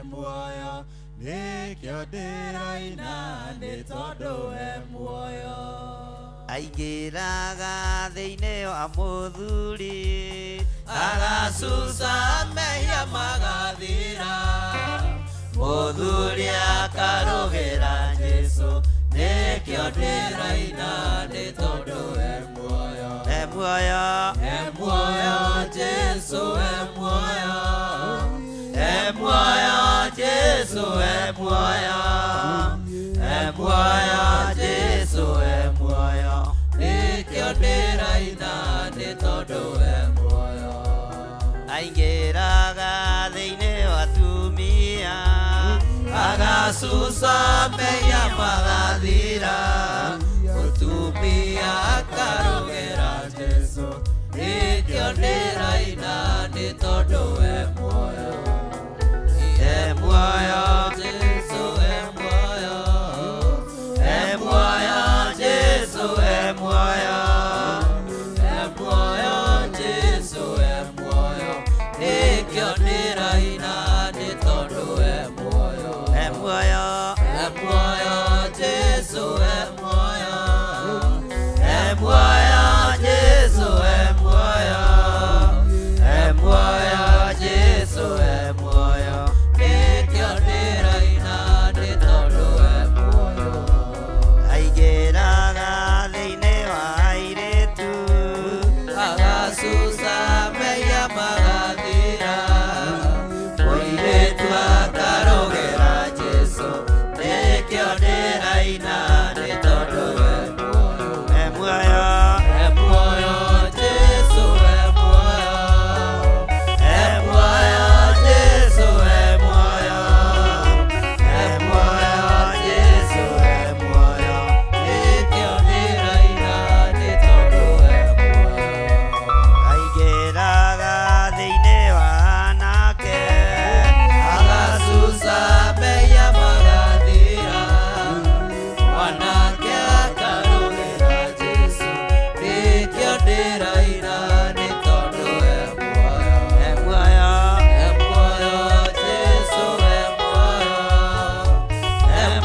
muoyo. Nikĩo ndĩraina nĩ tondũ muoyo. Aingĩraga thĩinĩ wa mũthuri agacuca mehia magathira. Mũthuri akarũgĩra Jesu nikĩo ndĩraina nĩ tondũ muoyo. Muoyo. Muoyo Jesu muoyo. Muoyo Jesu muoyo. Muoyo Jesu muoyo. Nikĩo ndĩraina nĩ tondũ muoyo. Aingĩraga thĩinĩ wa atumia agacuca mehia magathira. Mũtumia akarũgĩra Jesu nikĩo ndĩraina nĩ tondũ muoyo. Muoyo Jesu muoyo. Muoyo Jesu muoyo. Muoyo Jesu muoyo. Nikĩo ndĩraina nĩ tondũ muoyo. muoyo. Muoyo Jesu muoyo. Muoyo Jesu muoyo. Muoyo Jesu muoyo. Nikĩo ndĩraina nĩ tondũ muoyo. Aingĩraga thĩinĩ wa airĩtu agacuca mehia magathira. Mũirĩtu akarũgĩra Jesu nikĩo ndĩraina nĩ tondũ muoyo. muoyo. Muoyo Jesu muoyo. Muoyo Jesu muoyo. Muoyo Jesu muoyo. Nikĩo ndĩraina nĩ tondũ muoyo. Aingĩraga thĩinĩ wa anake Agacuca mehia magathira. Mwanake akarũgĩra Jesu nikĩo ndĩraina nĩ tondũ muoyo. muoyo. Muoyo Jesu muoyo.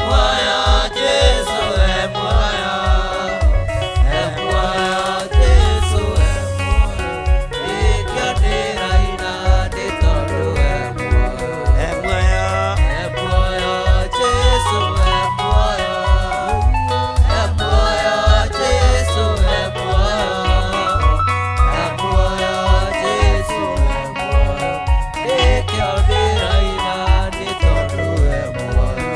Muoyo Jesu muoyo. Muoyo Jesu muoyo. Nikĩo ndĩraina nĩ tondũ muoyo. muoyo. Muoyo Jesu muoyo. Muoyo Jesu muoyo. Muoyo Jesu muoyo. Nikĩo ndĩraina nĩ tondũ muoyo.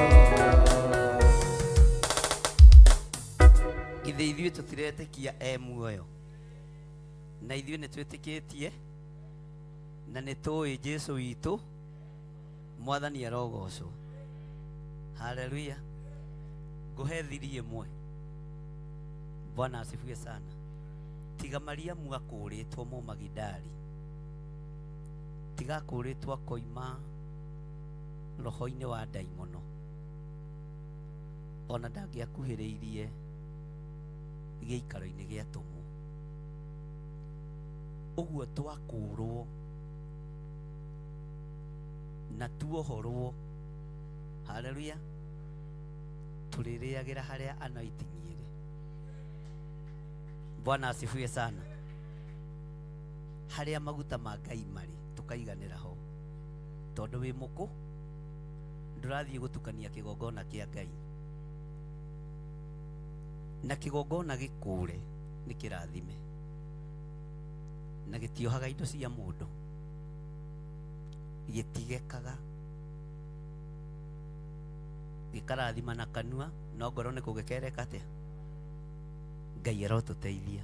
Githĩ ithuĩ tũtiretĩkia muoyo na ithuĩ nĩ twĩtĩkĩtie na nĩ tũĩ Jesu witũ mwathani arogocwo. Haleluya. Ngũhe thiri ĩmwe. Bwana asifiwe sana. Tiga Mariamu akũrĩtwo mu Magidali, tiga akũrĩtwo akoima roho-inĩ wa ndaimono, ona ndangĩakuhĩrĩirie gĩikaro-inĩ gĩa tũmũ. Ũguo twakũrwo na tuohorwo. Haleluya. tuliriagira haria anointing iri. Bwana asifiwe sana. Haria maguta ma Ngai mari tukaiganira ho, tondu wi muku ndurathie gutukania kigongona kia Ngai na kigongona gikure ni kirathime na gitiohaga indo cia mundu, gitigekaga gikarathima na kanua, no ngoro ni kugekereka atia. Ngai arotuteithia.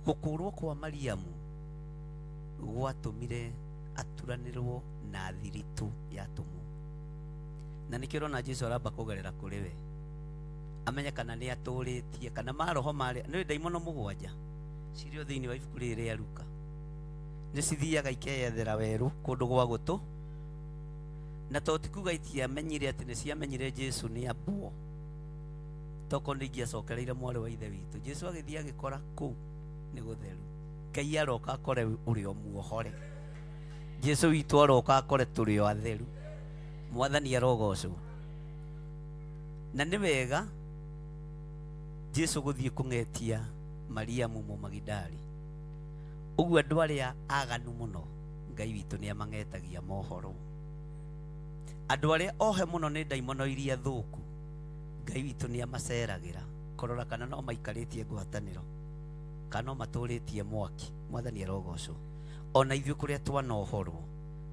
Gukurwo kwa Mariamu gwatumire aturanirwo na thiritu ya tumu, na nikio na Jesu aramba kugerera kuri we amenya kana ni aturitie kana maroho mari ni daimono mugwanja cirio thiini wa ibuku riri ria Luka ni cithiaga ikeyethera weru kundu gwa gutu, na totikuga itiamenyire ati ni ciamenyire Jesu ni abuo toko ningia cokereire mwari wa ithe witu. Jesu agithia gikora ku ni gutheru. Ngai aroka akore uri o muohore. Jesu witu aroka akore turi o atheru. Mwathani arogocwo. Na ni wega Jesu guthie kungetia Mariamu mu Magidali. Ugu andu aria aganu muno Ngai witu ni amangetagia mohoro. Andu aria ohe muno ni daimono iria thuku Ngai witu ni amaceragira korora kana no maikaritie ngwataniro kana maturitie mwaki. Mwathani arogocwo. Ona ithuĩ kuria twana uhoro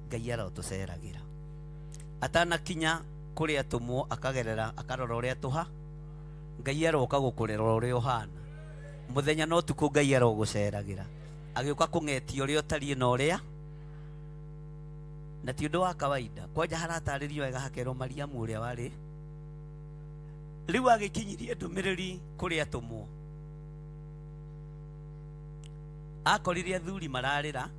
Ngai arotuceragira atana kinya kuria tumwo akagerera akarora uria tuha. Ngai aroka gukurera uria uhana muthenya no tuku. Ngai aroguceragira agiuka kungetia uria utari na uria, na ti undu wa kawaida. Kwanja harataririo wega hakerwo Mariamu uria wari riu agikinyirie ndumiriri kuria tumwo, akorire athuri mararira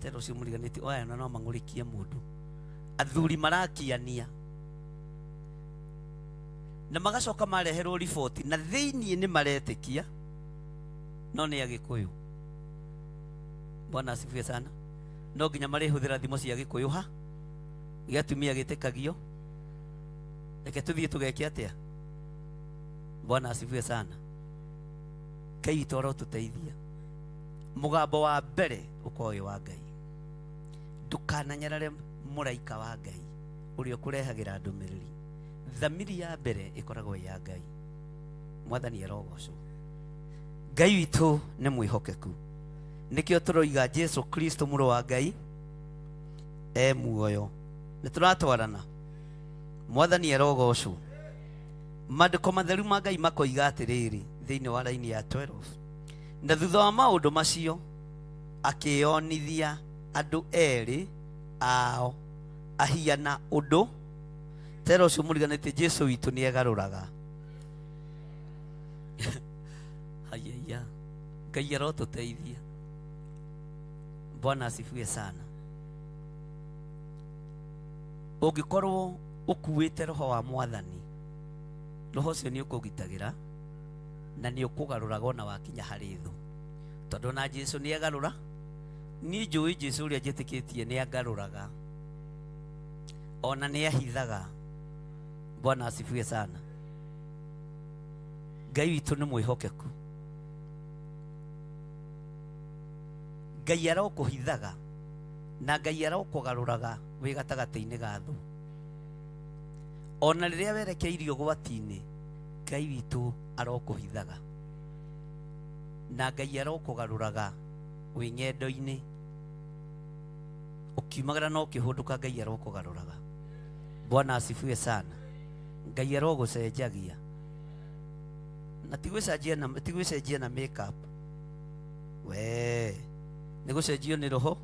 tero cio muriganiti oya no mangurikie mundu. Athuri marakiania na magacoka mareherwo riboti na thiini ni maretikia no ni Agikuyu. Bwana asifiwe sana. No nginya marihuthira thimo cia Gikuyu ha giatumia gitikagio. Reke tuthie tugeke atia. Bwana asifiwe sana. Ngai toro tuteithia. Mugambo wa mbere ukoyo wa Ngai. Ndukananyarare muraika wa Ngai uria kurehagira ndumiriri. Thamiri ya mbere ikoragwo ya Ngai. Mwathani arogocwo. Ngai witu ni mwihokeku. Nikio turoiga Jesu Kristo muro wa Ngai muoyo. Nituratwarana. Mwathani arogocwo. Maandiko matheru ma Ngai makoiga atiriri thiini wa raini ya 12, na thutha wa maundu macio akionithia andu eri ao ahiana undu. Tero cio muriganite Jesu witu ni egaruraga. Hayaya Ngai arotuteithia. Bwana asifiwe sana. Ungikorwo ukuwite roho wa Mwathani, roho ucio ni ukugitagira na ni ukugaruraga ona wakinya hari thu, tondu na Jesu ni egarura. Ni njui Jesu uria njitikitie ni agaruraga ona ni ahithaga. Bwana asifiwe sana. Ngai witu ni mwihokeku. Ngai arokuhithaga na Ngai arokugaruraga wi gatagati-ini ga thu. Ona riria werekeirio gwati-ini Ngai witu arokuhithaga na Ngai arokugaruraga wi ng'endo-ini. Ukiumagara no kihunduka Ngai arokugaruraga. Bwana asifiwe sana. Ngai arogucenjagia na tigwicenjia na makeup we ni gucenjio ni roho.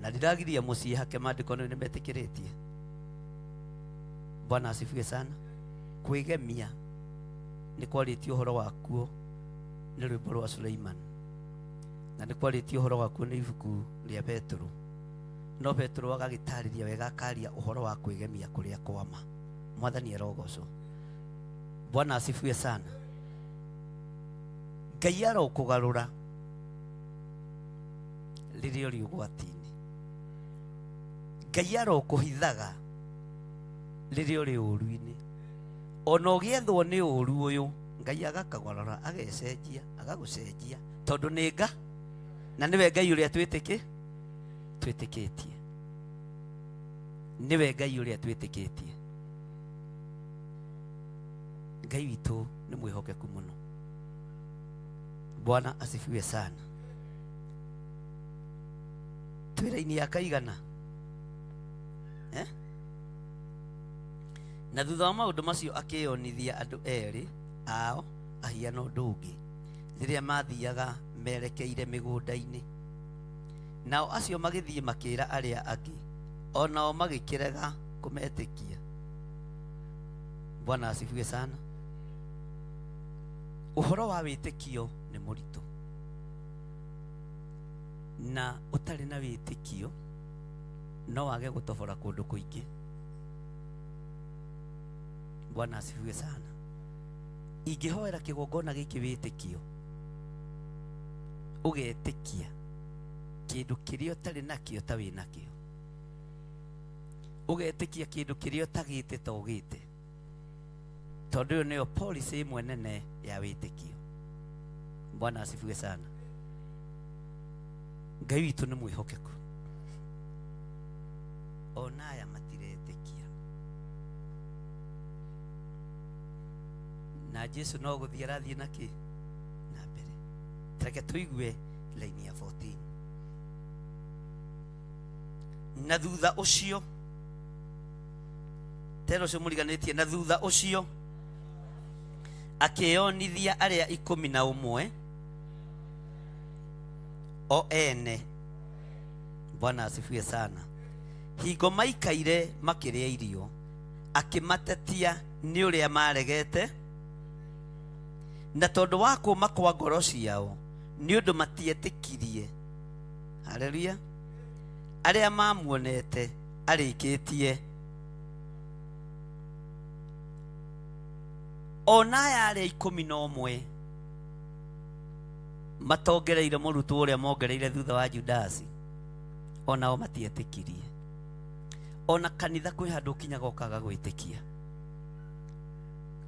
Na ndiragiria mucii hake maandiko ni metikiritie. Bwana asifiwe sana. Kwigemia ni kwaritio horo wakuo ni rwimbo rwa Suleiman, na ni kwaritio horo wakuo ni ibuku ria Petro. No Petro agagitariria wega akaria uhoro wa kwigemia kuria kwama. Mwathani arogocwo. Bwana asifiwe sana. Ngai arokugarura riria uri ugwati-ini. Ngai arokuhithaga rĩrĩa ũrĩ ũru-inĩ. Ona ũgĩethwo nĩ ũru ũyũ, Ngai agakagorora, agacenjia, agagũcenjia, tondũ nĩ nga na nĩwe Ngai ũrĩa twĩtĩkĩtie. Nĩwe Ngai ũrĩa twĩtĩkĩtie. Ngai witũ nĩ mwĩhokeku mũno. Bwana asifiwe sana. Twĩra-inĩ ya kaigana na thutha wa maũndũ macio akĩyonithia andũ erĩ ao ahiana ũndũ ũngĩ rĩrĩa mathiaga merekeire mĩgũnda-inĩ. Nao acio magĩthiĩ makĩra arĩa angĩ, o nao magĩkĩrega kũmetĩkia. Bwana asifiwe sana. Ũhoro wa wĩtĩkio nĩ mũritũ, na ũtarĩ na wĩtĩkio no wage gũtobora kũndũ kũingĩ. Bwana asifiwe sana. Ingĩhoera kĩgongona gĩkĩ wĩtĩkio, ũgetĩkia kĩndũ kĩrĩa ũtarĩ nakĩo ta wĩ nakĩo, ũgetĩkia kĩndũ kĩrĩa ũtagĩte ta ũgĩte, tondũ ũyũ nĩyo policy ĩmwe nene ya wĩtĩkio. Bwana asifiwe sana. Ngai witũ nĩ mwĩhokeku. Ona aya matiretĩkia, na Jesu no gũthiĩ arathiĩ nakĩ na mbere. Reke tũigue laini ya 14. Na thutha ũcio, tena ũcio mũriganĩtie, na thutha ũcio akĩyonithia arĩa 11 o ene. Bwana asifiwe sana. Hingo maikaire makĩrĩa irio, akĩmatetia nĩ ũrĩa maregete, na tondũ wa kũũma kwa ngoro ciao nĩ ũndũ matietĩkirie. Haleluya. Arĩa mamuonete arĩkĩtie. Ona aya arĩa 11 matongereire mũrutwo ũrĩa mongereire thutha wa Judasi, onao matietĩkirie. Ona kanitha kwĩ handũ ũkinyaga ũkaga gwĩtĩkia.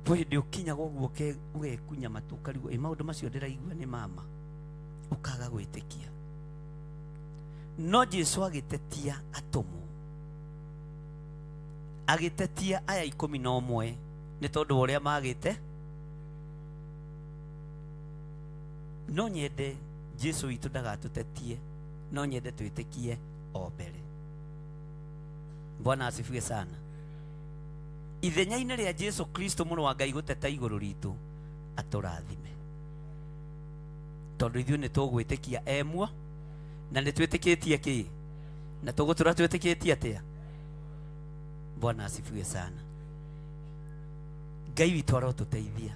Kwĩ hĩndĩ ũkinyaga ũguo ũgekunya matũ ũkarigwo, maũndũ macio ndĩraigua nĩ mama, ũkaga gwĩtĩkia. No Jesu agĩtetia atũmwo, agĩtetia aya 11 nĩ tondũ ũrĩa magĩte. No nyende Jesu witũ ndagatũtetie, no nyende twĩtĩkie o mbere. Bwana asifiwe sana. Ithenya-inĩ rĩa Jesu Kristo mũno wa Ngai gũteta igũrũ ritũ, atũrathime, tondũ ithuĩ nĩ tũgwĩtĩkia emwo, na nĩ twĩtĩkĩtie kĩ, na tũgũtũra twĩtĩkĩtie atĩa. Bwana asifiwe sana. Ngai witũ arotũteithia.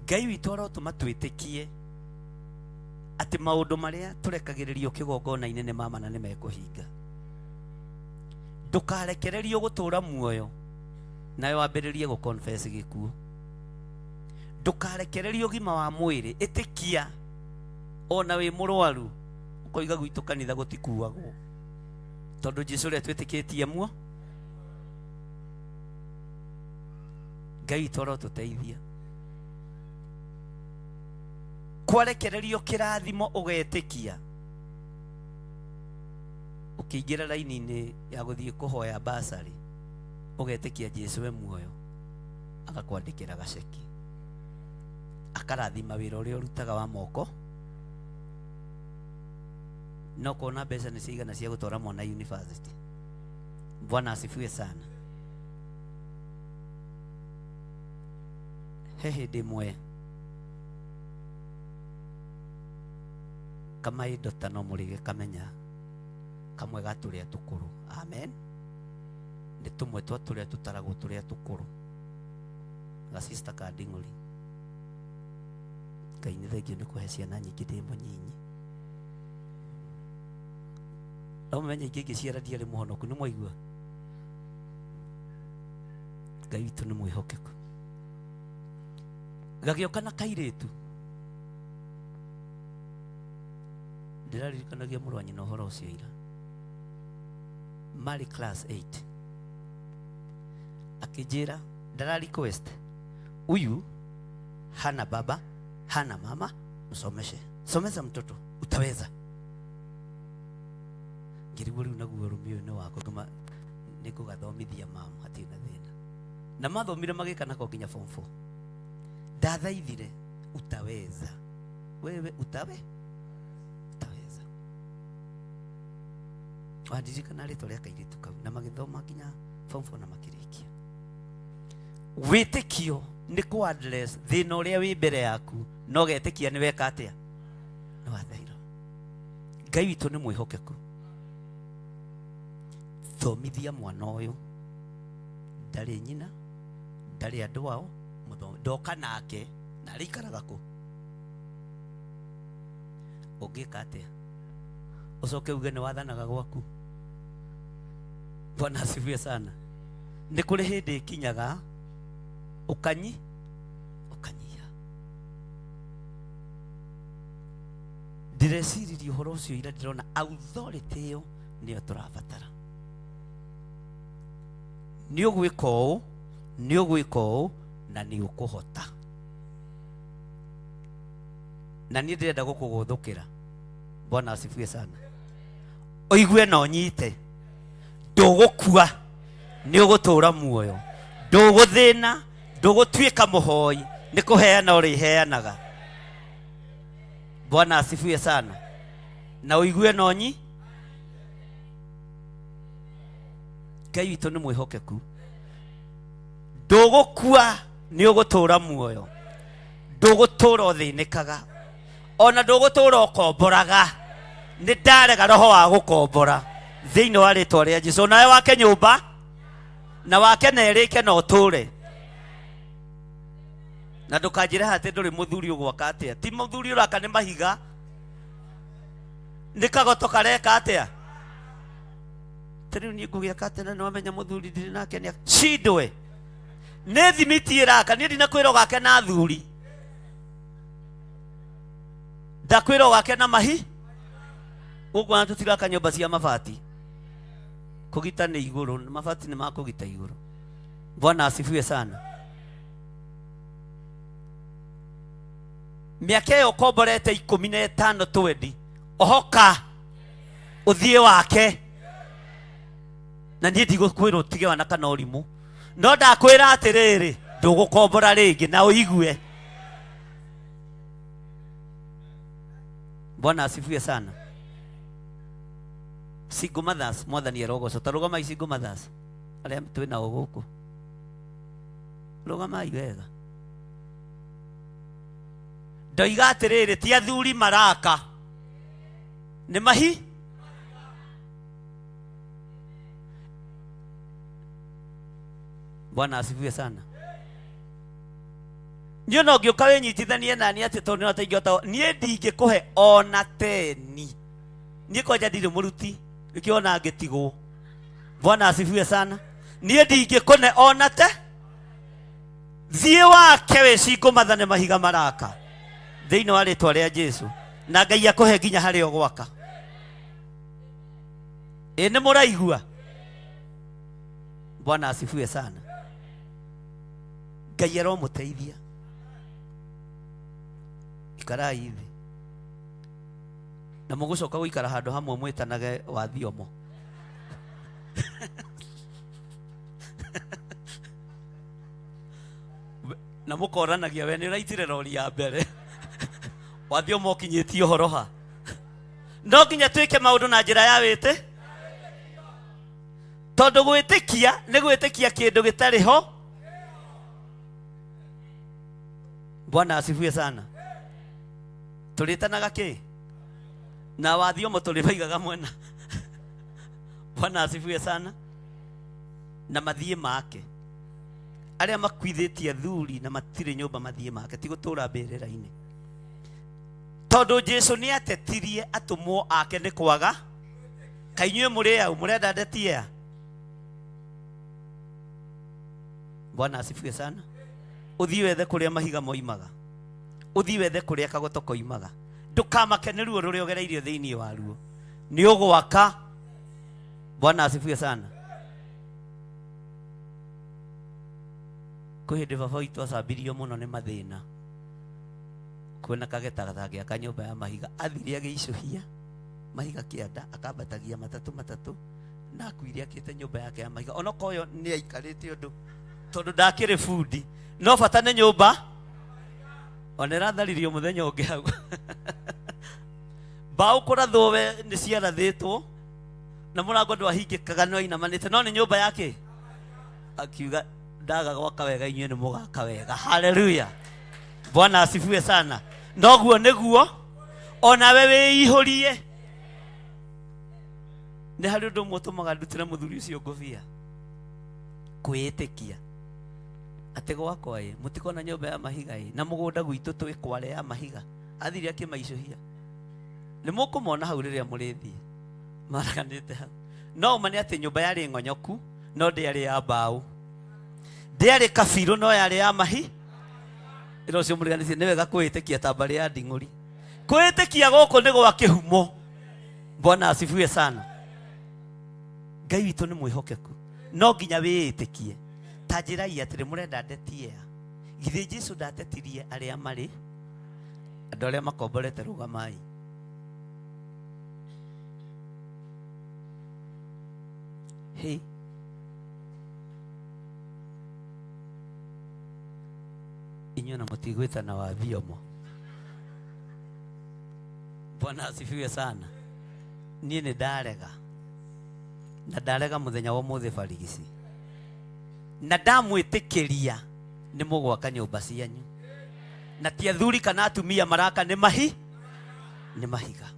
Ngai witũ arotũma twĩtĩkie atĩ maũndũ marĩa tũrekagĩrĩrio kĩgongona-inĩ nĩ mama na nĩ mekũhinga. Ndũkarekererio gũtũũra muoyo nawe wambĩrĩrie gũconfess gĩkuũ. Ndũkarekererio ũgima wa mwĩrĩ, ĩtĩkia ona wĩ mũrwaru ũkoiga gwitũ kanitha gũtikuagwo, tondũ Jesu ũrĩa twĩtĩkĩtie muo. Ngai witũ arotũteithia. Kwarekererio kĩrathimo ũgetĩkia, ũkĩingĩra raini-inĩ ya gũthiĩ kũhoya basarĩ, ũgetĩkia Jesu we muoyo, agakwandĩkĩra gaceki, akarathima wĩra ũrĩa ũrutaga wa moko. No kuona mbeca nĩ cigana cia gũtwara mwana university. Bwana asifiwe sana. He hĩndĩ ĩmwe kama indo ta no mũrĩge kamenya kamwe ga tũrĩa tũkũrũ. Amen. Nĩ tũmwe twa tũrĩa tũtaragwo tũrĩa tũkũrũ, ga sister ka Nding'ũri. Ngai nĩ thengio nĩ kũhe ciana nyingĩ ndĩ mũnyinyi. No mũmenye ingĩ ngĩciara ndiarĩ mũhonoku, nĩ mwaigua. Ngai witũ nĩ mwĩhokeku. Gagĩoka na kairĩtu, ndĩraririkanagia mũrũ wa nyina ũhoro ũcio ira. Marĩ class 8, akijira ndara request huyu hana baba hana mama, msomeshe, someza mtoto utaweza. Ngirigwo riu naguo rumio ni wako kama niko gathomithia mama hatina thina na mathomire magika nako nginya form 4 ndathaithire utaweza wewe utaweza wadirikana rĩtwa rĩa kairitu kau na magĩthoma nginya form 4 na makĩrĩkia. Wĩtĩkio nĩ ku address thĩna ũrĩa wĩ mbere yaku no getĩkia nĩ weka atĩa no athairo. Ngai witũ nĩ mwĩhokeku. Thomithia mwana ũyũ ndarĩ nyina ndarĩ andũ ao ndoka nake na rĩikaraga kũ ũngĩka atĩa ucoke uge nĩ wathanaga gwaku. Bwana asifiwe sana. Nĩ kũrĩ hĩndĩ kinyaga ukanyia ndireciria ũhoro ũcio ira ndĩrona authority ĩyo nĩyo tũrabatara. Nĩ ũgwĩka ũũ na nĩ ũkũhota. Na niĩ ndĩrenda gũkũgũthũkĩra. Bwana asifiwe sana. Oigue na ũnyite ndũgũkua nĩ ũgũtũũra muoyo, ndũgũthĩna, ndũgũtuĩka mũhoi, nĩ kũheana ũrĩheanaga. Bwana asifiwe sana. Na ũigue na ũnyi Ngai witũ nĩ mwĩhokeku. Ndũgũkua nĩ ũgũtũũra muoyo, ndũgũtũũra ũthĩnĩkaga, ona ndũgũtũũra ũkomboraga. Nĩ ndarega roho wa gũkombora thĩinĩ wa rĩtwa rĩa Jesũ. Nawe wake nyũmba na wake nerĩke na ũtũũre. Na ndũkanjĩre atĩ ndũrĩ mũthuri ũgwaka atĩa. Ti mũthuri ũraka nĩ mahiga, nĩ kagoto kareka atĩa. Tariu niĩ ngũgĩaka atĩ na nĩwamenya mũthuri ndirĩ nake nĩ cindwe. Nĩ thimiti ĩraka, niĩ ndinakwĩra ũgake na thuri, ndakwĩra ũgake na mahi. Ũguo na tũtiraka nyũmba cia mabati. Kũgita nĩ igũrũ, mabati nĩ makũgita igũrũ. Bwana asifiwe sana. Mĩaka ĩyo ũkomborete 15 twendi ohoka ũthiĩ wake. Na niĩ ndigũkwĩra ũtige wana kana ũrimũ, no ndakwĩra atĩrĩrĩ ndũgũkombora rĩngĩ na ũigue. Bwana asifiwe sana. Single mothers mwathani arogocwo. Tarũgamai single mothers arĩa twĩ nao gũkũ, rũgamai wega. Ndoiga atĩrĩrĩ ti athuri maraka, nĩ mahi. Bwana asifiwe sana. Niĩ no ngĩũka wĩnyitithanie nani atĩ tondũ nĩ ũteithio ta niĩ ndingĩkũhe ona teni. Niĩ kwanja ndirĩ mũruti ikiona ngĩtigwo. Bwana asifiwe sana. Niĩ ndingĩkũne ona te. Thiĩ wake we single mother nĩ mahiga maraka thĩinĩ wa rĩtwa rĩa Jesũ, na Ngai akũhe nginya harĩa ũgwaka. Ĩ nĩ mũraigua? Bwana asifiwe sana. Ngai aromũteithia. Ikarai thĩ na mũgũcoka gũikara handũ hamwe mwĩtanage wa thiomo. Na mũkoranagia we nĩ ũraitire rori ya mbere wa thiomo ũkinyĩtie ũhoro ha. No nginya twĩke maũndũ na njĩra ya wĩtĩ, tondũ gwĩtĩkia nĩ gwĩtĩkia kĩndũ gĩtarĩ ho. Bwana asifiwe sana. Tũrĩtanaga kĩ na wa thiomo tũrĩbaigaga mwena. Bwana asifiwe sana. Na mathiĩ make arĩa makuithĩtie thuri na matirĩ nyũmba mathiĩ make ti gũtũũra mbĩrĩra-inĩ, tondũ Jesũ nĩ atetirie atũmwo ake nĩ kwaga. Kainyuĩ mũrĩ au mũrenda ndetie. Bwana asifiwe sana. Ũthiĩ wethe kũrĩa mahiga moimaga, ũthiĩ wethe kũrĩa kagoto koimaga. Ndũkamake nĩ ruo rũrĩa ũgereirio thĩinĩ wa ruo, nĩ ũgwaka. Bwana asifiwe sana. Kuhindi baba witũ acambirio mũno nĩ mathĩna kuona kagetagatha gĩaka nyũmba ya mahiga, athire agĩicũhia mahiga kĩanda akambatagia matatũ na akuire akĩte nyũmba yake ya mahiga. Ona koyo nĩ aikarĩte ũndũ tondũ ndakĩrĩ bundi, no bata nĩ nyũmba ona ĩratharirio mũthenya ũngĩ hau mbaũ kũrathwo we nĩ ciarathĩtwo na mũrango ndwahingĩkaga no ainamanĩte, no nĩ nyũmba yake. Akiuga ndaga gwaka wega inyuĩ nĩ mũgaka wega. Haleluya, Bwana asifiwe sana. Noguo nĩguo ona we wĩihũrie. Nĩ harĩ ũndũ ũmwe ũtũmaga ndutĩre mũthuri ũcio ngũbia, kwĩĩtĩkia atĩ gwakwa mũtikona nyũmba ya mahiga na mũgũnda gwitũ twĩ kware ya mahiga. Athire akĩmaicũhia, nĩ mũkũmona hau rĩrĩa mũrĩthiĩ maraganĩte hau. No ũmane atĩ nyũmba yarĩ ng'onyoku no ndĩarĩ ya mbaũ, ndĩarĩ kabirũ no yarĩ ya mahi. Ĩro ũcio mũriganĩtie nĩ wega kwĩĩtĩkia ta mbarĩ ya nding'ũri. Kwĩĩtĩkia gũkũ nĩ gwa kĩhumo. Bwana asifiwe sana. Ngai witũ nĩ mwĩhokeku, no nginya wĩĩtĩkie. Ta njĩrai atĩrĩ mũrenda ndeti ya githĩ Jesũ ndatetirie arĩa marĩ andũ arĩa makomborete rũgamai. Hey, inyuĩ na mũtigwĩtana wa thiomo. Bwana asifiwe sana. Niĩ nĩ ndarega na ndarega mũthenya wa ũmũthĩ barigisi, na ndamwĩtĩkĩria nĩ mũgwaka nyũmba cianyu, na ti athuri kana atumia maraka nĩ mahiga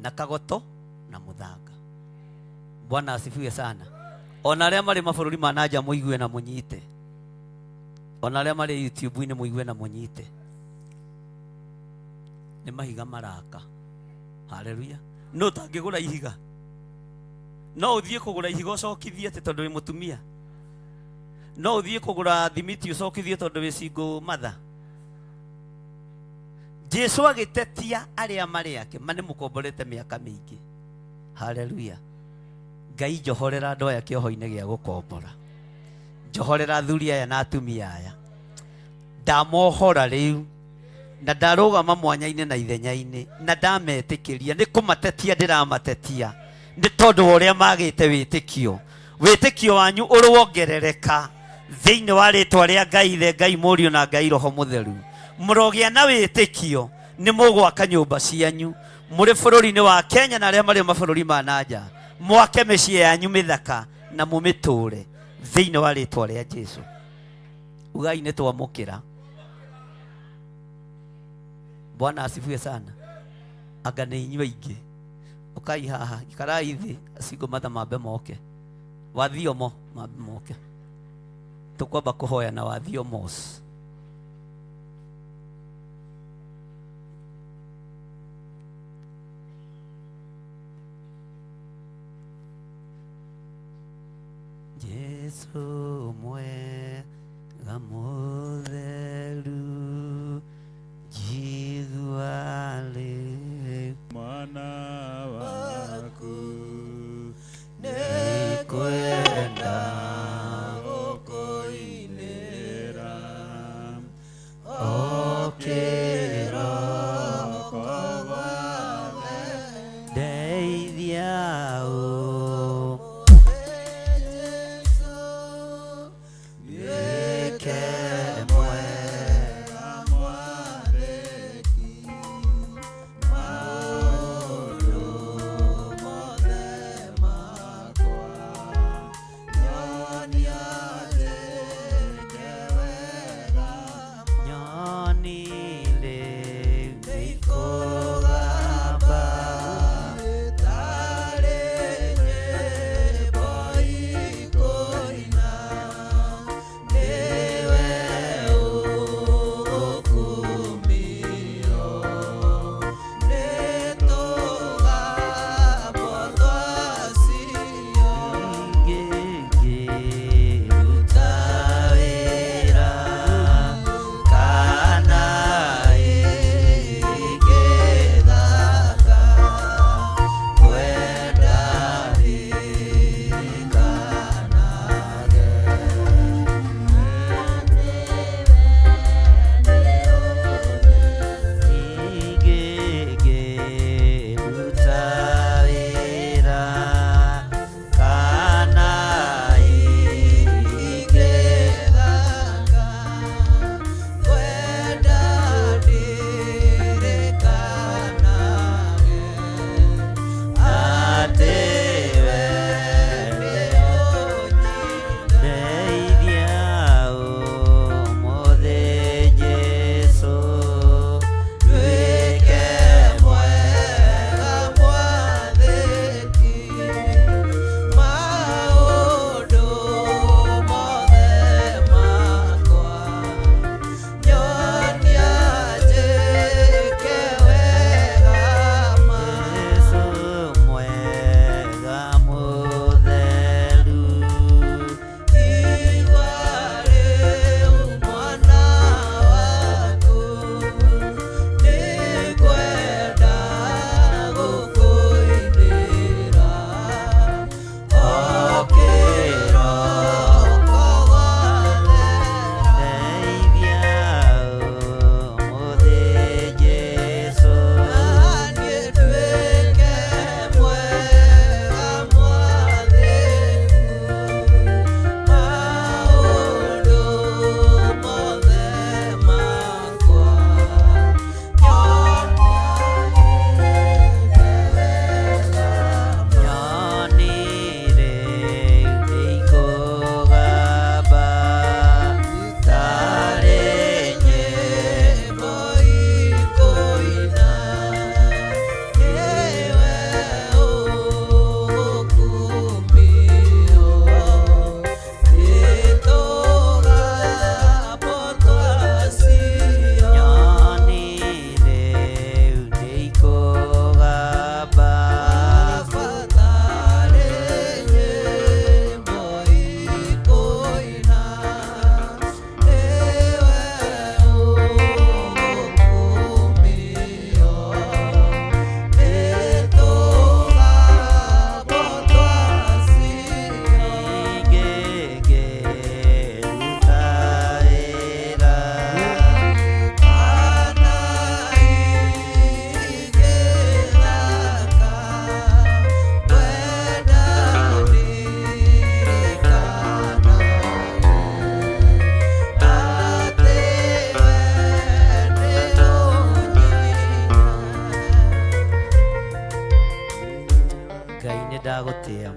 na kagoto na mũthanga. Bwana asifiwe sana. Ona arĩa marĩ mabũrũri ma nanja mũigue na mũnyite, ona arĩa marĩ YouTube-inĩ mũigue na mũnyite, nĩ mahiga maraka. Haleluya. No tangĩgũra ihiga, no ũthiĩ kũgũra ihiga ũcokithie atĩ tondũ wĩ mũtumia, no ũthiĩ kũgũra thimiti ũcokithie tondũ wĩ single mother. Jesũ agĩtetia arĩa marĩ ake manĩ mũkomborete mĩaka mĩingĩ. Haleluya. Ngai njohorera andũ aya kĩoho-inĩ gĩa gũkombora, njohorera athuri aya na atumia aya, ndamohora rĩu na ndarũgama mwanya-inĩ na ithenya-inĩ na ndametĩkĩria. Nĩ kũmatetia ndĩramatetia nĩ tondũ wa ũrĩa magĩte wĩtĩkio. Wĩtĩkio wanyu ũrũongerereka thĩinĩ wa rĩtwa rĩa Ngai Ithe, Ngai Mũriũ na Ngai Roho Mũtheru. Mũrogĩa na wĩtĩkio nĩ mũgwaka nyũmba cianyu mũrĩ bũrũri-inĩ wa Kenya na arĩa marĩ mabũrũri ma nanja. Mwake mĩciĩ yanyu mĩthaka na mũmĩtũre thĩinĩ wa rĩtwa rĩa Jesũ. Ugai nĩ twamũkĩra. Bwana asifiwe sana. Anga nĩ inyuĩ aingĩ ukai haha ikarai thĩ acingo matha mambe moke wathiomo mambe moke tukwamba kuhoya na wathiomos. Jesu mwega mũtheru jiguale mwana waku Nekwenda gukuinĩra okĩra kogwathe ndeithia Jesu gĩke mwega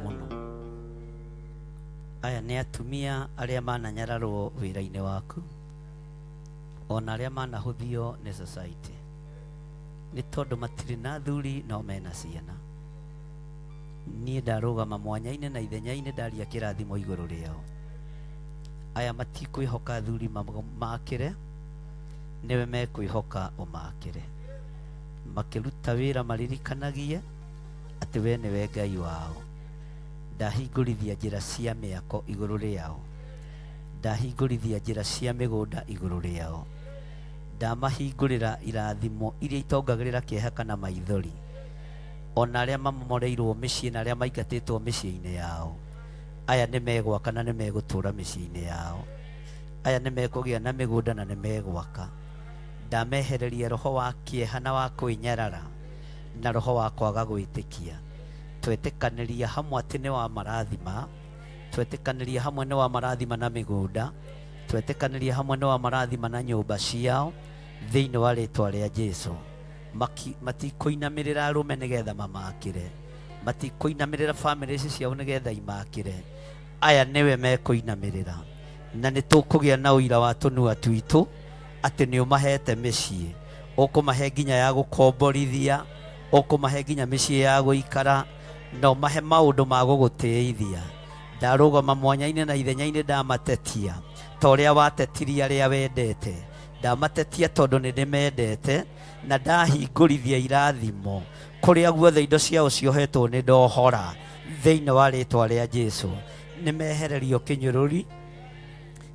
muno. Aya nĩ atumia arĩa mananyararwo wĩra-inĩ waku, ona arĩa manahũthio nĩ society, nĩ tondũ matirĩ na athuri no mena ciana. Niĩ ndarũgama mwanya-inĩ na ithenya-inĩ ndaria kĩrathimo igũrũ rĩao. Aya matikwĩhoka athuri makĩre, nĩwe mekwĩhoka ũmakĩre, makĩruta wĩra maririkanagie atĩ we nĩwe Ngai wao. Ndahingũrithia njĩra cia mĩako igũrũ rĩao, ndahingũrithia njĩra cia mĩgũnda igũrũ rĩao, ndamahingũrĩra irathimo iria itongagĩrĩra kĩeha kana maithori. Ona arĩa mamomoreirwo mĩciĩ na arĩa maingatĩtwo mĩciĩ-inĩ yao, aya nĩ megwaka na nĩ megũtũra mĩciĩ-inĩ yao. Aya nĩ mekũgĩa na mĩgũnda na nĩ megwaka. Ndamehereria roho wa kĩeha na wa kwĩnyarara na roho wa kwaga gwĩtĩkia. Twetĩkanĩria hamwe atĩ nĩ wa marathima, twetĩkanĩria hamwe nĩ wa marathima na mĩgũnda, twetĩkanĩria hamwe nĩ wa marathima na nyũmba ciao thĩinĩ wa rĩtwa rĩa Jesũ. Matikũinamĩrĩra arũme nĩgetha mamakĩre, matikũinamĩrĩra bamĩrĩ ici ciao nĩgetha imakĩre. Aya nĩwe mekũinamĩrĩra, na nĩ tũkũgĩa na ũira wa tũnua twitũ atĩ nĩ ũmahete mĩciĩ, ũkũmahe nginya ya gũkomborithia, ũkũmahe nginya mĩciĩ ya gũikara, na ũmahe maũndũ ma gũgũtĩithia. Ndarũgama mwanya-inĩ na ithenya-inĩ ndamatetia ta ũrĩa watetirie arĩa wendete. Ndamatetia tondũ nĩ ndĩmendete, na ndahingũrithia irathimo kũrĩa guothe indo ciao ciohetwo nĩ ndohora thĩinĩ wa rĩtwa rĩa Jesũ. Nĩ mehererio kĩnyũrũri,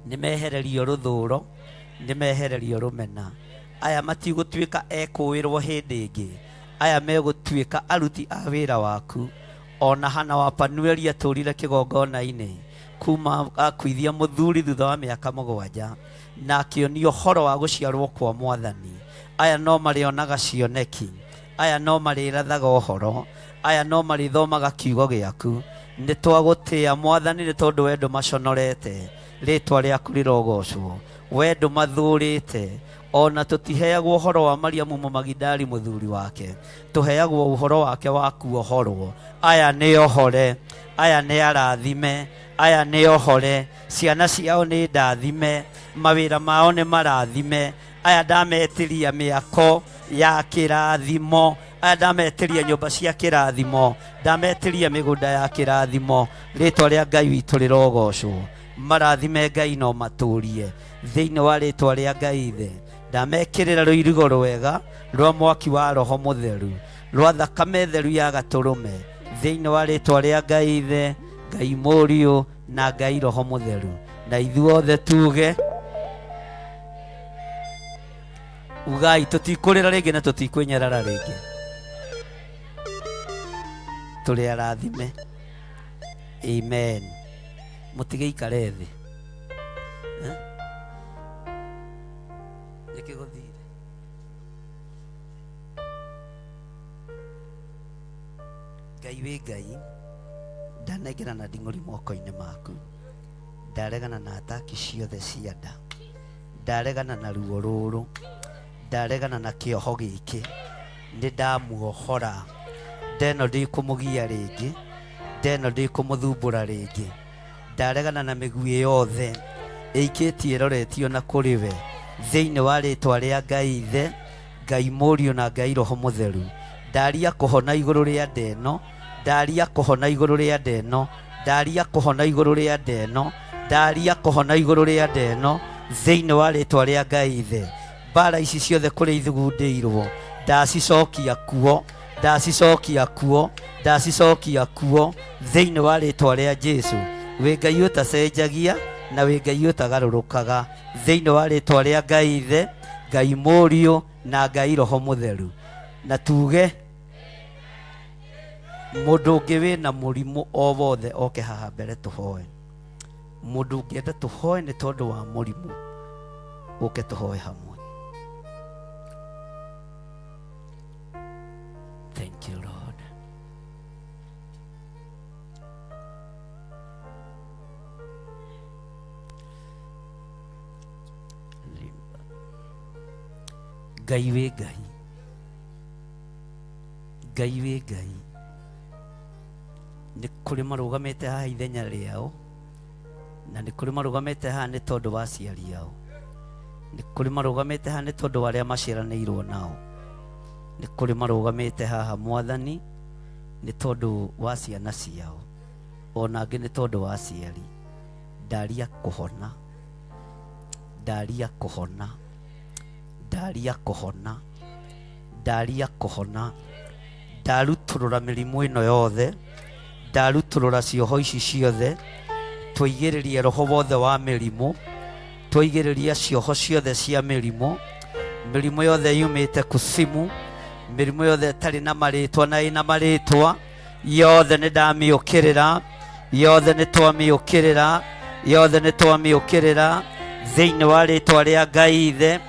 nĩ mehererio rũthũũro, nĩ mehererio rũmena. Aya matigũtuĩka ekũĩrwo hĩndĩ ĩngĩ, aya megũtuĩka aruti a wĩra waku. Ona Hana wa Panueli atũrire kĩgongona-inĩ kuma akuithia mũthuri thutha wa mĩaka 7 na akĩonio ũhoro wa gũciarwo kwa Mwathani. Aya no marĩonaga cioneki, aya no marĩrathaga ũhoro, aya no marĩthomaga kiugo gĩaku. Nĩ twagũtĩĩa Mwathani nĩ tondũ we ndũmaconorete, rĩtwa rĩaku rĩrogocwo. We ndũmathũrĩte, ona tũtiheagwo ũhoro wa Mariamu Mũmagidali mũthuri wake, tũheagwo ũhoro wake wa kuohorwo. Aya nĩ ohore, aya nĩ arathime, aya nĩ ohore, ciana ciao nĩ ndathime, mawĩra mao nĩ marathime. Aya ndametiria mĩako ya kĩrathimo, aya ndametiria nyũmba cia kĩrathimo, ndametiria mĩgũnda ya kĩrathimo. Rĩtwa rĩa Ngai witũ rĩrogocwo. Marathime Ngai no matũrie thĩinĩ wa rĩtwa rĩa Ngai Ithe. Ndamekĩrĩra rũirigo rwega rwa mwaki wa Roho Mũtheru, rwa thakame theru ya Gatũrũme thĩinĩ wa rĩtwa rĩa Ngai Ithe, Ngai Mũriũ na Ngai Roho Mũtheru. Na ithuothe tuge ugai, tũtikũrĩra rĩngĩ na tũtikwĩnyarara rĩngĩ, tũrĩ arathime. Amen. Mũtigĩikare thĩ. Nĩkĩgũthire Ngai wĩ Ngai, ndanengera na nding'ũri moko-inĩ maku. Ndaregana na ataki ciothe cia nda, ndaregana na ruo rũrũ, ndaregana na kĩoho gĩkĩ. Nĩ ndamuohora, ndeno ndikũmũgia rĩngĩ, ndeno ndikũmũthumbũra rĩngĩ. Ndaregana na mĩguĩ yothe ĩikĩtie ĩroretio na kũrĩ we thĩinĩ wa rĩtwa rĩa Ngai Ithe, Ngai Mũriũ na Ngai Roho Mũtheru. Ndaria kũhona igũrũ rĩa ndeno, ndaria kũhona igũrũ rĩa ndeno, ndaria kũhona igũrũ rĩa ndeno, ndaria kũhona igũrũ rĩa ndeno thĩinĩ wa rĩtwa rĩa Ngai Ithe. Mbara ici ciothe kũrĩa ithugundĩirwo ndacicokia kuo, ndacicokia kuo, ndacicokia kuo thĩinĩ wa rĩtwa rĩa Jesũ. Wĩ Ngai ũtacenjagia na wĩ Ngai ũtagarũrũkaga thĩinĩ wa rĩtwa rĩa Ngai Ithe, Ngai Mũriũ na Ngai Roho Mũtheru. Na tuge mũndũ ũngĩ wĩna mũrimũ o wothe oke haha mbere tũhoe. Mũndũ ũngĩenda tũhoe nĩ tondũ wa mũrimũ, ũke tũhoe hamwe. Thank you Lord. Ngai wĩ Ngai, Ngai wĩ Ngai, nĩ kuri marugamite haha ithenya riao na ni kuri marugamite haha ni tondu wa aciari ao ni kuri marugamite haha ni tondu wa aria maciaranĩirwo nao ni kuri marugamite haha Mwathani ni tondu wa ciana ciao ona angĩ ni tondu wa aciari ndaria kuhona ndaria kuhona ndaria kuhona ndaria kuhona ndaruturura mĩrimũ ĩno yothe ndaruturura cioho ici ciothe tũigĩrĩrie roho wothe wa mĩrimũ tũigĩrĩrie cioho ciothe cia mĩrimũ mĩrimũ yothe yumĩte kusimu mĩrimũ yothe ĩtarĩ na marĩtwa na ĩna marĩtwa yothe nĩ ndamĩũkĩrĩra yothe nĩ twamĩũkĩrĩra yothe nĩ twamĩũkĩrĩra thĩinĩ wa rĩtwa rĩa Ngai Ithe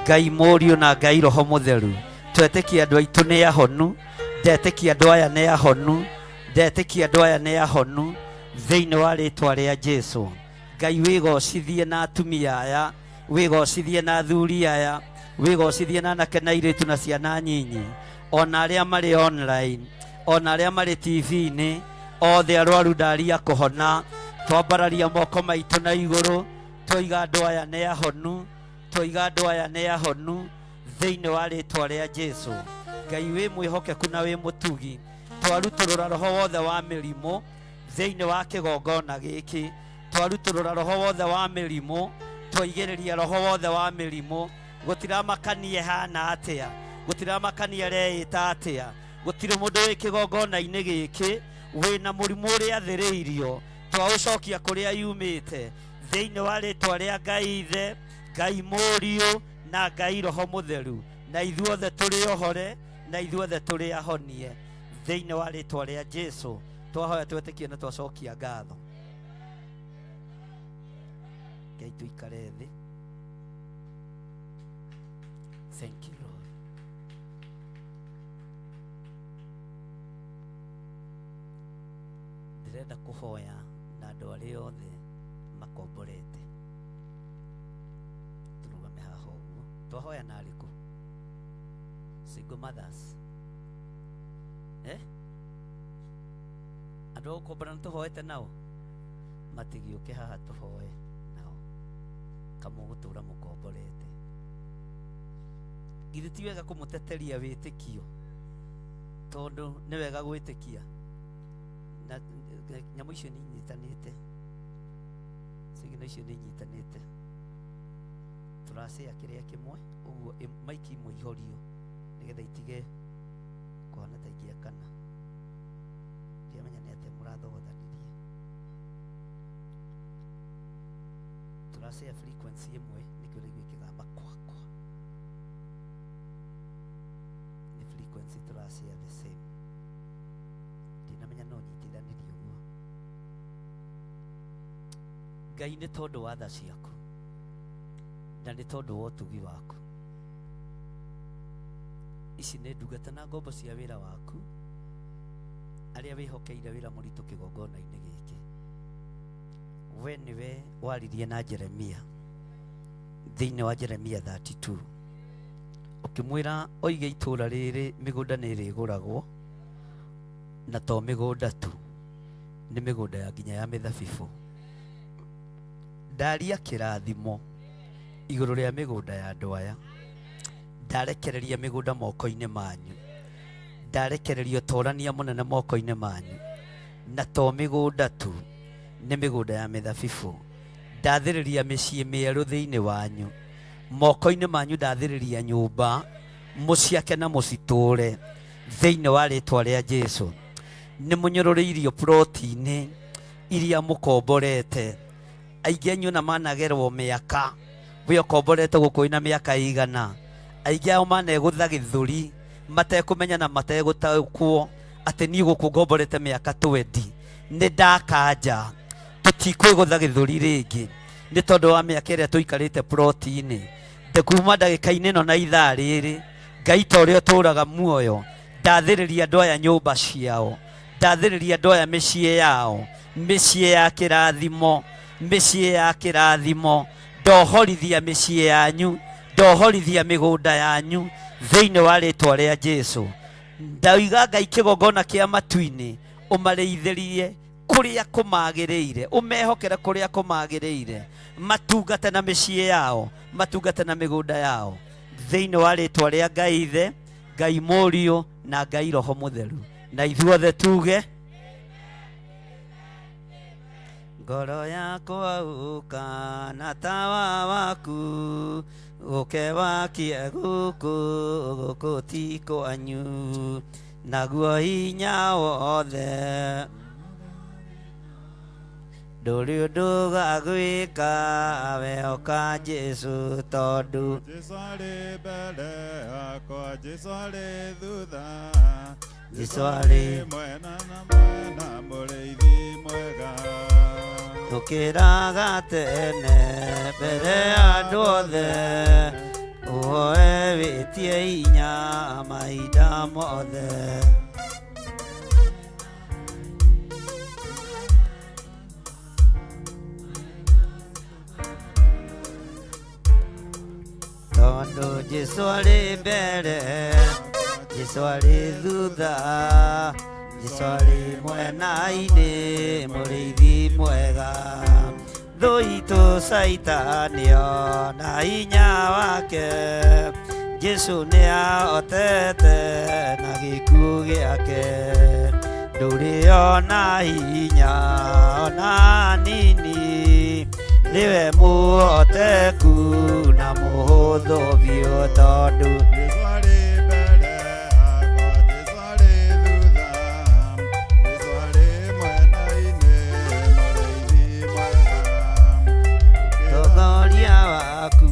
Ngai Mũriũ na Ngai Roho Mũtheru twetĩkia andũ aitũ nĩ ahonu ndetĩkia andũ aya nĩ ahonu ndetĩkia andũ aya nĩ ahonu thĩinĩ wa rĩtwa rĩa Jesũ Ngai wĩgocithie na atumia aya wĩgocithie na athuri aya wĩgocithie na anake na airĩtu na ciana nyinyi ona arĩa marĩ online ona arĩa marĩ TV-inĩ othe arwaru ndaria kũhona twambararia moko maitũ na igũrũ twoiga andũ aya nĩ ahonu twoiga andũ aya nĩ ahonu thĩinĩ wa rĩtwa rĩa Jesũ Ngai wĩ mwĩhokeku na wĩ mũtugi twarutũrũra roho wothe wa mĩrimũ thĩinĩ wa kĩgongona gĩkĩ twarutũrũra roho wothe wa mĩrimũ twaigĩrĩria roho wothe wa mĩrimũ gũtiramakanie hana atĩa gũtiramakanie reĩta atĩa gũtirĩ mũndũ wĩ kĩgongona-inĩ gĩkĩ wĩna mũrimũ ũrĩa athĩrĩirio twaũcokia kũrĩa yumĩte thĩinĩ wa rĩtwa rĩa Ngai Ithe Ngai Mũriũ na Ngai Roho Mũtheru na ithuothe tũrĩ ohore na ithuothe tũrĩ ahonie thĩinĩ wa rĩtwa rĩa Jesũ twahoya twetĩkie na twacokia ngatho Ngai tuikare thĩ. Thank you Lord. Ndĩrenda kũhoya na andũ arĩa othe makomborete tũrũgame haha ũguo twahoya na arĩkũ single mothers andũ a gũkombora nĩ tũhoete nao matigĩũke haha tũhoe nao kamũgũtũra mũkomborete githĩ ti wega kũmũteteria wĩtĩkio tondũ nĩ wega gwĩtĩkia na nyamũ icio nĩ inyitanĩte cigino icio nĩ inyitanĩte tũracĩa kĩrĩa kĩmwe ũguo maiki imwe ihorio nĩgetha itige kũhana ta ingĩakana ndiamenya nĩ atĩa mũrathogothanĩria tũracĩa frequency ĩmwe nĩkĩo rĩu ĩkĩgamba kwakwa nĩ frequency tũracĩa the same ndinamenya no nyitithanĩrie ũguo Ngai nĩ tondũ wa tha ciaku na nĩ tondũ wa ũtugi waku ici nĩ ndungata na ngombo cia wĩra waku arĩa wĩhokeire wĩra mũritũ kĩgongona-inĩ gĩkĩ we nĩwe waririe na Jeremia thĩinĩ wa Jeremia 32 ũkĩmwĩra oige itũũra rĩrĩ mĩgũnda nĩ ĩrĩgũragwo na to mĩgũnda tu nĩ mĩgũnda ya nginya ya mĩthabibũ ndaria kĩrathimo igũrũ rĩa mĩgũnda ya andũ aya ndarekereria mĩgũnda moko-inĩ manyu ndarekereria ũtorania mũnene moko-inĩ manyu na to mĩgũnda tu nĩ mĩgũnda ya mĩthabibũ ndathĩrĩria mĩciĩ mĩerũ thĩinĩ wanyu moko-inĩ manyu ndathĩrĩria nyũmba mũciake na mũcitũũre thĩinĩ wa rĩtwa rĩa Jesũ nĩ mũnyũrũrĩirio ploti-inĩ iria mũkomborete aingĩ anyu na managerwo mĩaka we ũkomborete gũkũ ina mĩaka igana aingĩ ao manegũtha gĩthũri matekũmenya na mategũtaũkwo atĩ niĩ gũkũ ngomborete mĩaka 20 nĩ ndakanja tũtikwĩgũtha gĩthũri rĩngĩ nĩ tondũ wa mĩaka ĩrĩa tũikarĩte ploti-inĩ ndekuma ndagĩka-inĩ ĩno na ithaa rĩrĩ Ngai ta ũrĩa ũtũũraga muoyo ndathĩrĩria andũ aya nyũmba ciao ndathĩrĩria andũ aya mĩciĩ yao mĩciĩ ya kĩrathimo mĩciĩ ya kĩrathimo ndohorithia mĩciĩ yanyu ndohorithia mĩgũnda yanyu thĩinĩ wa rĩtwa rĩa Jesũ ndauga Ngai kĩgongona kĩa matu-inĩ ũmarĩithĩrie kuria kumagiriire, umehokere kuria kumagiriire, matungate na mĩciĩ yao, matungate na mĩgũnda yao, thĩinĩ wa rĩtwa rĩa Ngai Ithe, Ngai Mũriũ na Ngai Roho Mũtheru, na ithuothe tuge ngoro yakwa ũka na tawa waku ũke wakie gũkũ ti kwanyu, naguo hinya wothe ndũrĩ ũndũ gagwĩka we oka Jesu, tondũ Jesu arĩ mbere yakwa, Jesu arĩ thutha, Jesu arĩ mwena na mwena, mũrĩithi mwega. tũkĩraga tene mbere ya andũ othe, ũhoe wĩtie hinya mahinda mothe. Tondũ Jesu arĩ mbere, Jesu arĩ thutha, Jesu arĩ mwena-inĩ, mũrĩithi mwega. Thũ itũ Saitani ona hinya wake, Jesu nĩ ahotete na gĩkuũ gĩake. Ndũrĩ ona hinya ona nini, niwe mũhoteku na mũhũthũ biũ, tondũ Jesu arĩ mbere yakwa, Jesu arĩ thutha, Jesu arĩ mwena-inĩ, mũrĩithi mwega. ũtongoria waku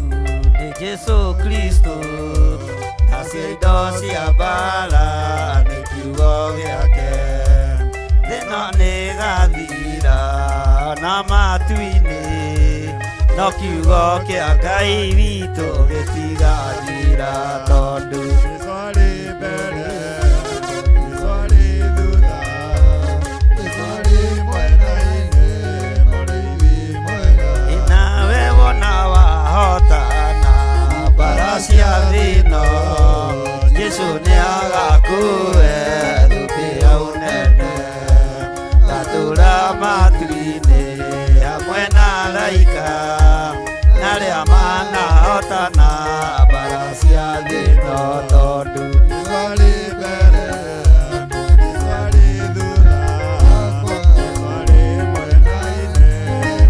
nĩ Jesu Kristo, nacio indo cia mbara nĩ kiugo gĩake. Thĩno nĩ gathira ona matu-inĩ, no kiugo kĩa Ngai witũ gĩtigathira, tondũ Jesu arĩ mbere, Jesu arĩ thutha, Jesu arĩ mwena-inĩ, mũrĩithi mwega. nawe wona wahotana mbara cia thĩno, Jesu nĩ agakuhe thũmbĩ ya ũnene, ngatũra matu-inĩ hamwe na araika, na arĩa manahotana mbara cia thĩno, tondũ Jesu arĩ mbere, Jesu arĩ thutha, Jesu arĩ mwena-inĩ,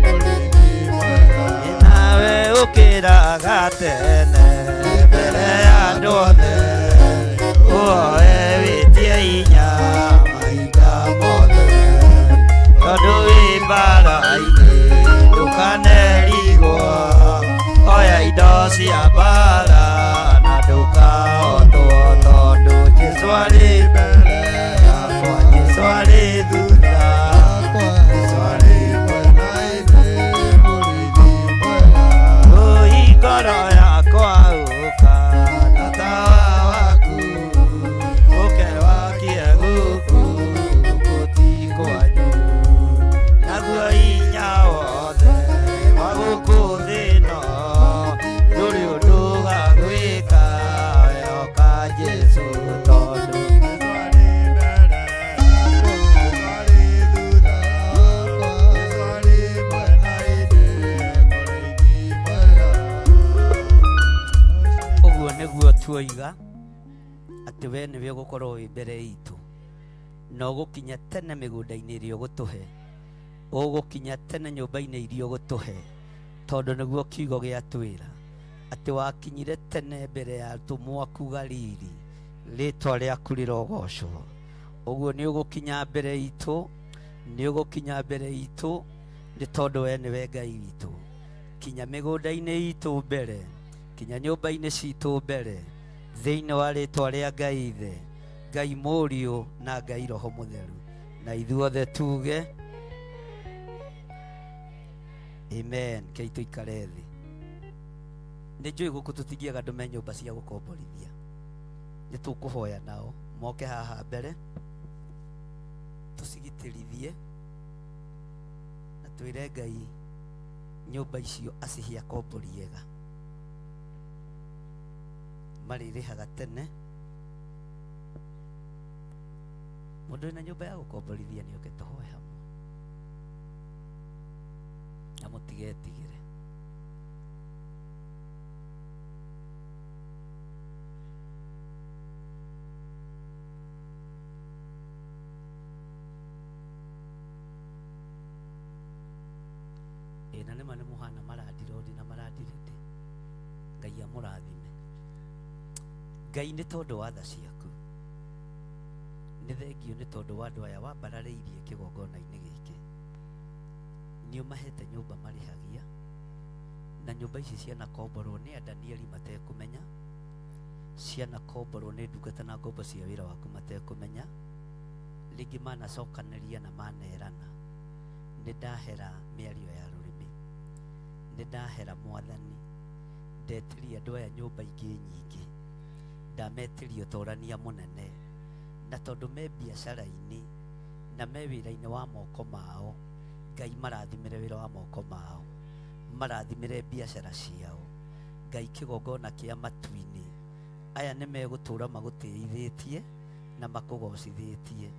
mũrĩithi mwega. nawe ũkĩraga tene mbere ya andũ othe, ũhoe wĩtie hinya mahinda mothe, tondũ wĩ mbara-inĩ ndũkanerigwo, oya indo cia mbara na ndũkahotwo, tondũ Jesu arĩ mbere yakwa, Jesu arĩ thutha, Jesu arĩ Mwena-inĩ, mũrĩithi mwega. ũi ngoro yakwa ũka na tawa waku ũke wakie gũkũ ti kwanyu, naguo hinya wothe wa gũkũ thĩ ĩno ndũrĩ ũndũ gagwĩka we oka Jesu, tondũ Jesu arĩ mbere, Jesu arĩ thutha, Jesu arĩ mwena-inĩ, mũrĩithi mwega. ũguo nĩguo tuoiga atĩ we nĩwe ũgũkorwo wĩ mbere itũ, na ũgũkinya tene mĩgũnda-inĩ ĩrĩa ũgũtũhe, ũgũkinya tene nyũmba-inĩ iria ũgũtũhe, tondũ nĩguo kiugo gĩatwĩra atĩ wakinyire tene mbere ya atũmwo aku Galili, rĩtwa rĩaku rĩrogocwo. Ũguo nĩ ũgũkinya mbere itũ, nĩ ũgũkinya mbere itũ, nĩ tondũ we nĩwe Ngai witũ. Kinya mĩgũnda-inĩ itũ mbere, kinya nyũmba-inĩ citũ mbere, thĩinĩ wa rĩtwa rĩa Ngai Ithe, Ngai Mũriũ na Ngai Roho Mũtheru, na ithuothe tuge amen. Kei tũikare thĩ. Nĩ njũĩ gũkũ tũtingĩaga andũ me nyũmba cia gũkomborithia, nĩ tũkũhoya nao moke haha mbere tũcigitĩrithie na twĩre Ngai nyũmba icio acihe akomboriega, marĩrĩhaga tene. Mũndũ wĩna nyũmba ya gũkomborithia nĩoke tũhoe hamwe. mutigetigire. Na nĩ ma nĩ mũhana maradirodi na maradirĩte. Ngai amũrathime. Ngai nĩ tondũ wa tha ciaku. Nĩ thengio nĩ tondũ wa andũ aya wambararĩirie kĩgongona-inĩ gĩkĩ. Nĩ ũmahete nyũmba marĩhagia, na nyũmba ici cianakomborwo nĩ Danieli matekũmenya, cianakomborwo nĩ ndungata na ngombo cia wĩra waku matekũmenya, rĩngĩ manacokanĩria na manerana. Nĩ ndahera mĩario ya rũrĩmĩ, nĩ ndahera Mwathani, ndetiria andũ aya nyũmba ingĩ nyingĩ, ndametiria ũtorania mũnene, na tondũ me biacara-inĩ na me wĩra-inĩ wa moko mao, Ngai marathimĩre wĩra wa moko mao, marathimĩre biacara ciao. Ngai kĩgongona kĩa matu-inĩ aya nĩ megũtũra magũtĩithĩtie na makũgocithĩtie.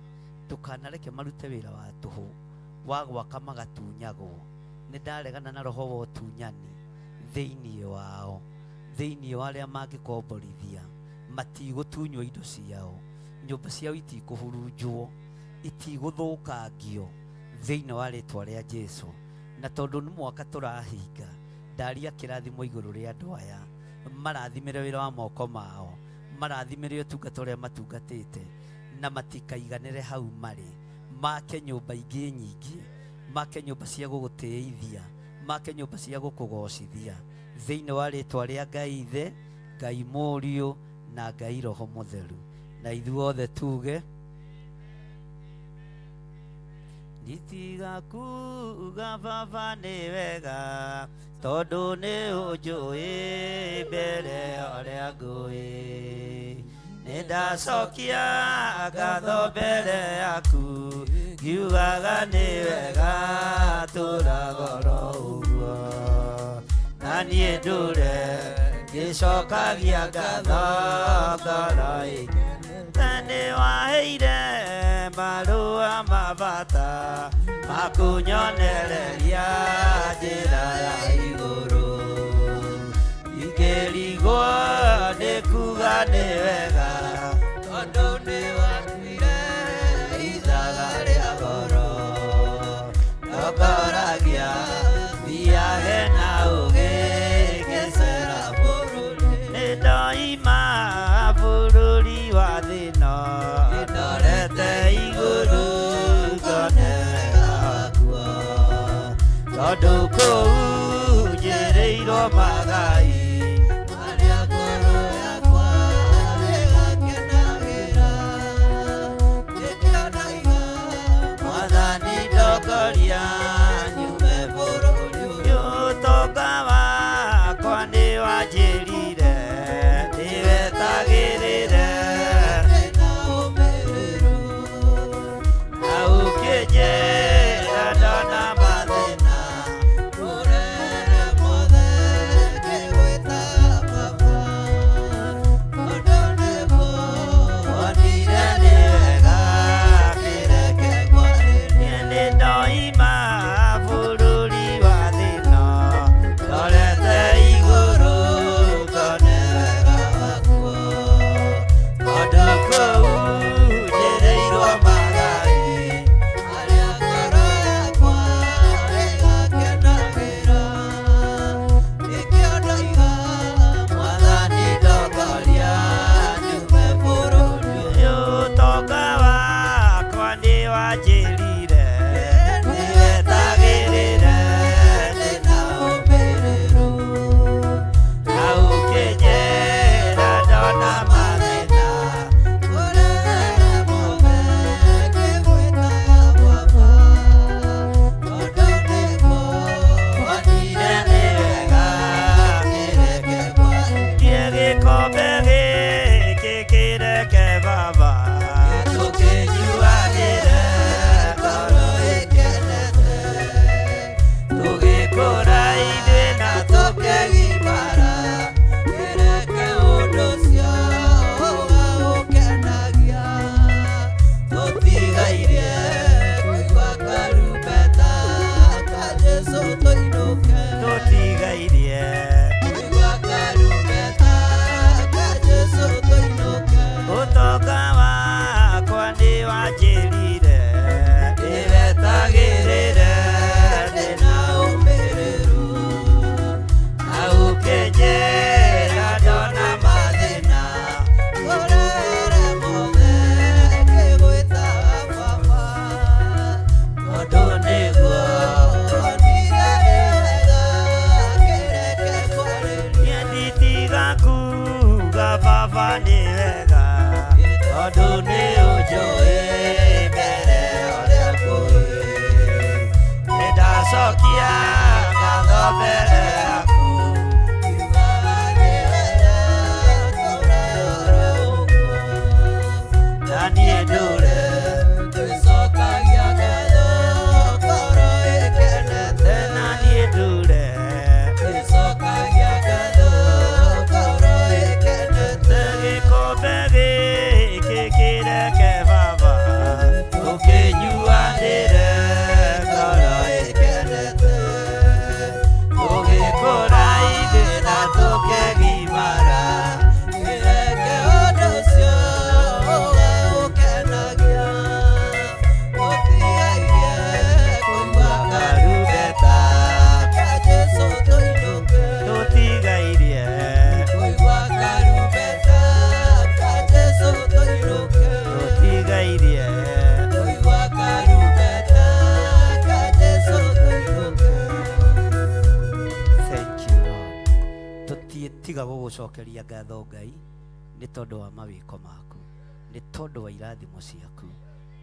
Ndũkanareke marute wĩra wa tũhũ wa gwaka magatunyagwo. Nĩ ndaregana na roho wa ũtunyani thĩinĩ wao, thĩinĩ wa arĩa mangĩkomborithia. Matigũtunywo indo ciao, nyũmba ciao itikũhurunjwo, itigũthũkangio thĩinĩ wa rĩtwa rĩa Jesũ. Na tondũ nĩ mwaka tũrahinga, ndaria kĩrathimo igũrũ rĩa andũ aya, marathimĩre wĩra wa moko mao, marathimĩre ũtungata ũrĩa matungatĩte, na matikaiganĩre hau marĩ, make nyũmba ingĩ nyingĩ, make nyũmba cia gũgũtĩithia, make nyũmba cia gũkũgocithia thĩinĩ wa rĩtwa rĩa Ngai Ithe, Ngai Mũriũ na Ngai Roho Mũtheru. Na ithuothe tuge nitiga kuga Baba nĩ wega, tondũ nĩ ũnjũĩ mbere ũrĩa ngũĩ. Nĩ ndacokia ngatho mbere yaku, ngiugaga nĩ wega tũragoro ũguo. Na niĩ ndũre ngĩcokagia ngatho ngoro-inĩ. Nĩ waheire marũa ma bata makunyonereria njĩra ya igũrũ. Ingĩrigwo nĩ kuga nĩ wega, tondũ nĩ watuire ithaga rĩa goro. Ndogoragia thiage na ũgĩ ngĩcera bũrũri. Nĩ ndoima bũrũri wa thĩno, ndorete igũrũ ngonera kuo, tondũ kũu njĩrĩirwo magai marĩa ngoro yakwa ĩgakenagĩra. Ngĩkĩonaiga Mwathani ndongoria nyume bũrũri ũyũ. Ũtonga wakwa nĩ wanjĩrire ndĩwetagĩrĩre, na ũkĩnjĩra ndona mathĩna ũrere mothe ngĩgwĩta twacokia ngatho mbere yaku na niĩ ndũre twicokagia ngatho ngoro ĩkenete na niĩ ndũre twicokagia ngatho ngoro ĩkenete gĩkombe gĩkĩ kĩreke baba tũkĩnyuanĩre ngoro ĩkenete tũgĩkũra ithuĩ na tũkĩgimara kĩreke ũndũ ũcio ũkenagia ũtigaire kũigua karumbeta ka Jesũ tũinũke tũtigairie kũigua karumbeta ka Jesũ tũinũke tũtigairie kũigua karumbeta ka Jesũ tũinũke. Thank you Lord. Tũtiga gũgũcokeria ngatho Ngai nĩ tondũ wa mawĩko maku, nĩ tondũ wa irathimo ciaku,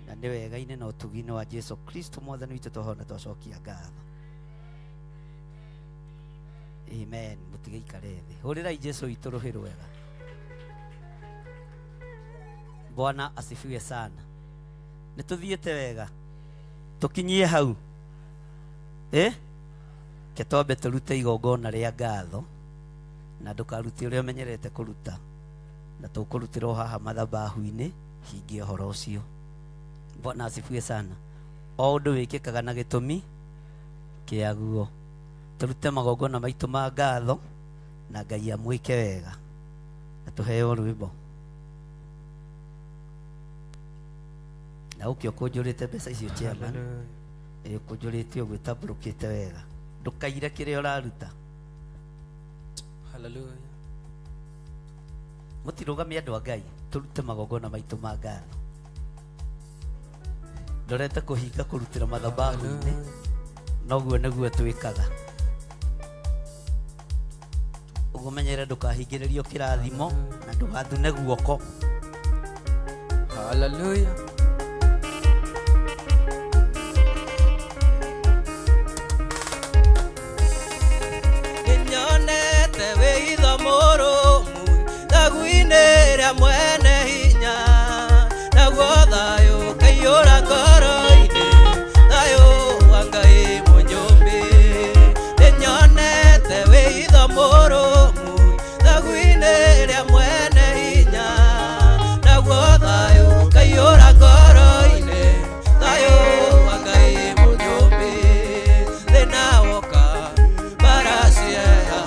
na nĩ wega-inĩ na ũtugi-inĩ wa Jesu Kristo mwathani witũ tũhona twacokia ngatho. Amen. Mũtige ikare thĩ, hũrĩrai Jesu witũ rũhĩ rwega. Bwana asifiwe sana. Nĩ tũthiĩte wega, tũkinyie hau ke twambe tũrute igongona rĩa ngatho, na ndũkarute ũrĩa ũmenyerete kũruta, na tũkũrutĩrwo haha mathabahu-inĩ hingie ũhoro ũcio. Bwana asifiwe sana. O ũndũ wĩkĩkaga na gĩtũmi kĩaguo. Tũrute magongona maitũ ma ngatho na Ngai amwĩke wega, na tũheo rwĩmbo. Na ũkĩ ũkũnjũrĩte mbeca icio chairman, ũkũnjũrĩte ũguo ĩtambũrũkĩte wega, ndũkaire kĩrĩa ũraruta. Hallelujah. Mũtirũgamie andũ a Ngai, tũrute magongona maitũ ma ngatho. Ndorete kũhinga kũrutĩra mathabahu-inĩ, noguo nĩguo twĩkaga. Ũguo menyere ndũkahingĩrĩrio kĩrathimo na ndũgathune guoko. Hallelujah. Nyonete wĩitho mũrũmu thagu-inĩ rĩa mwene hinya, naguo thayũ kaiyũra ngoro-inĩ, thayũ wa Ngai mũnyũmbi. Nĩnyonete wĩitho mũrũmu thagu-inĩ rĩa mwene hinya, naguo thayũ kaiyũra ngoro-inĩ, thayũ wa Ngai mũnyũmbi. Thĩna woka barasiaya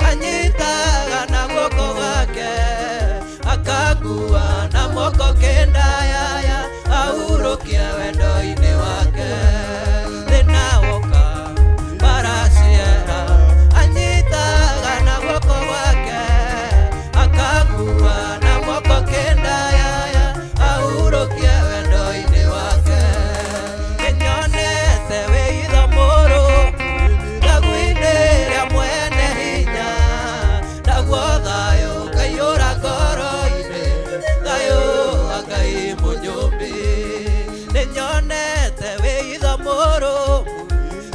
anyitaga na guoko gwake, akangua na moko kenda yaya ahurũkia wendo-inĩ wake. Thĩna woka barasiaya anyitaga na guoko gwake, akangua na moko kenda yaya ahurũkia wendo-inĩ wake. Nĩnyonete wĩitho mũrũmu thagu-inĩ rĩa mwene hinya, naguo thayũ kaiyũra ngoro-inĩ, thayũ wa Ngai mũnyũmbi. Nĩnyonete wĩitho mũrũmu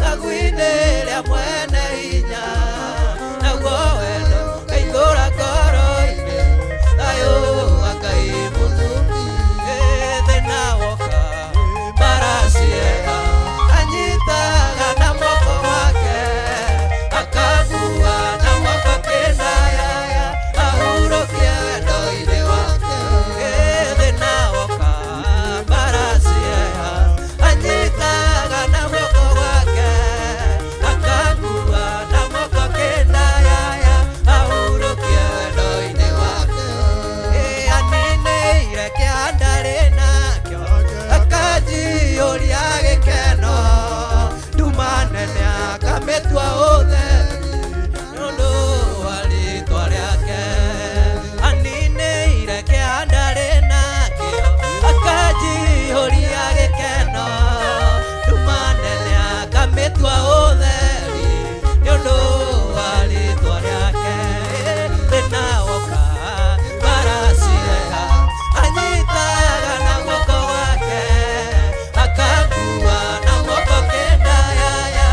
thagu-inĩ rĩa mwene hinya, naguo wendo kaiyũra ngoro-inĩ, thayũ wa Ngai mũnyũmbi. Thĩna woka barasiega anyitaga na moko wake, akangua na moko kenda yaya ahurũkia wendo-inĩ wake. Thĩna woka barasiega anyitaga na moko wake, akangua na moko kenda yaya ahurũkia wendo-inĩ wake. Aninĩire kĩanda rĩnakĩo akajiyũria gĩkeno, nduma nene akamĩtua ũtheri nĩũndũ wa rĩĩtwa rĩake. Aninĩire kĩanda rĩnakĩo akajiyũria gĩkeno, nduma nene akamĩtua ũtheri nĩũndũ wa rĩĩtwa rĩake. Thĩna woka barasiega anyitaga na guoko gwake, akangua na moko kenda yaya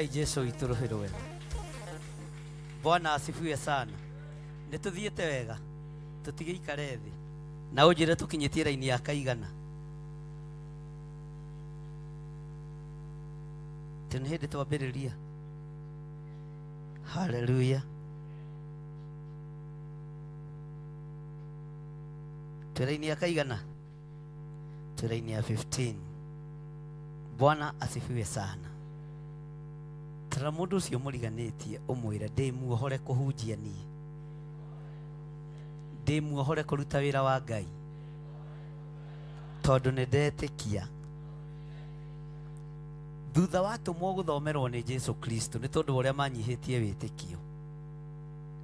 Ngai Jesu ituruhirwe. Bwana asifiwe sana. Nituthiete wega. Tutige ikare thi. Na ujire tukinyitie raini ya kaigana. Tunihende twambiriria. Hallelujah. Raini ya kaigana. Raini ya 15. Bwana asifiwe sana. Tara mundu ucio muriganitie umwira ndi muohore kuhunjia ni. Ndi muohore kuruta wira wa Ngai. Tondu ni ndetikia. Thutha wa tumwo guthomerwo ni Jesu Kristo ni tondu uria manyihitie witikio.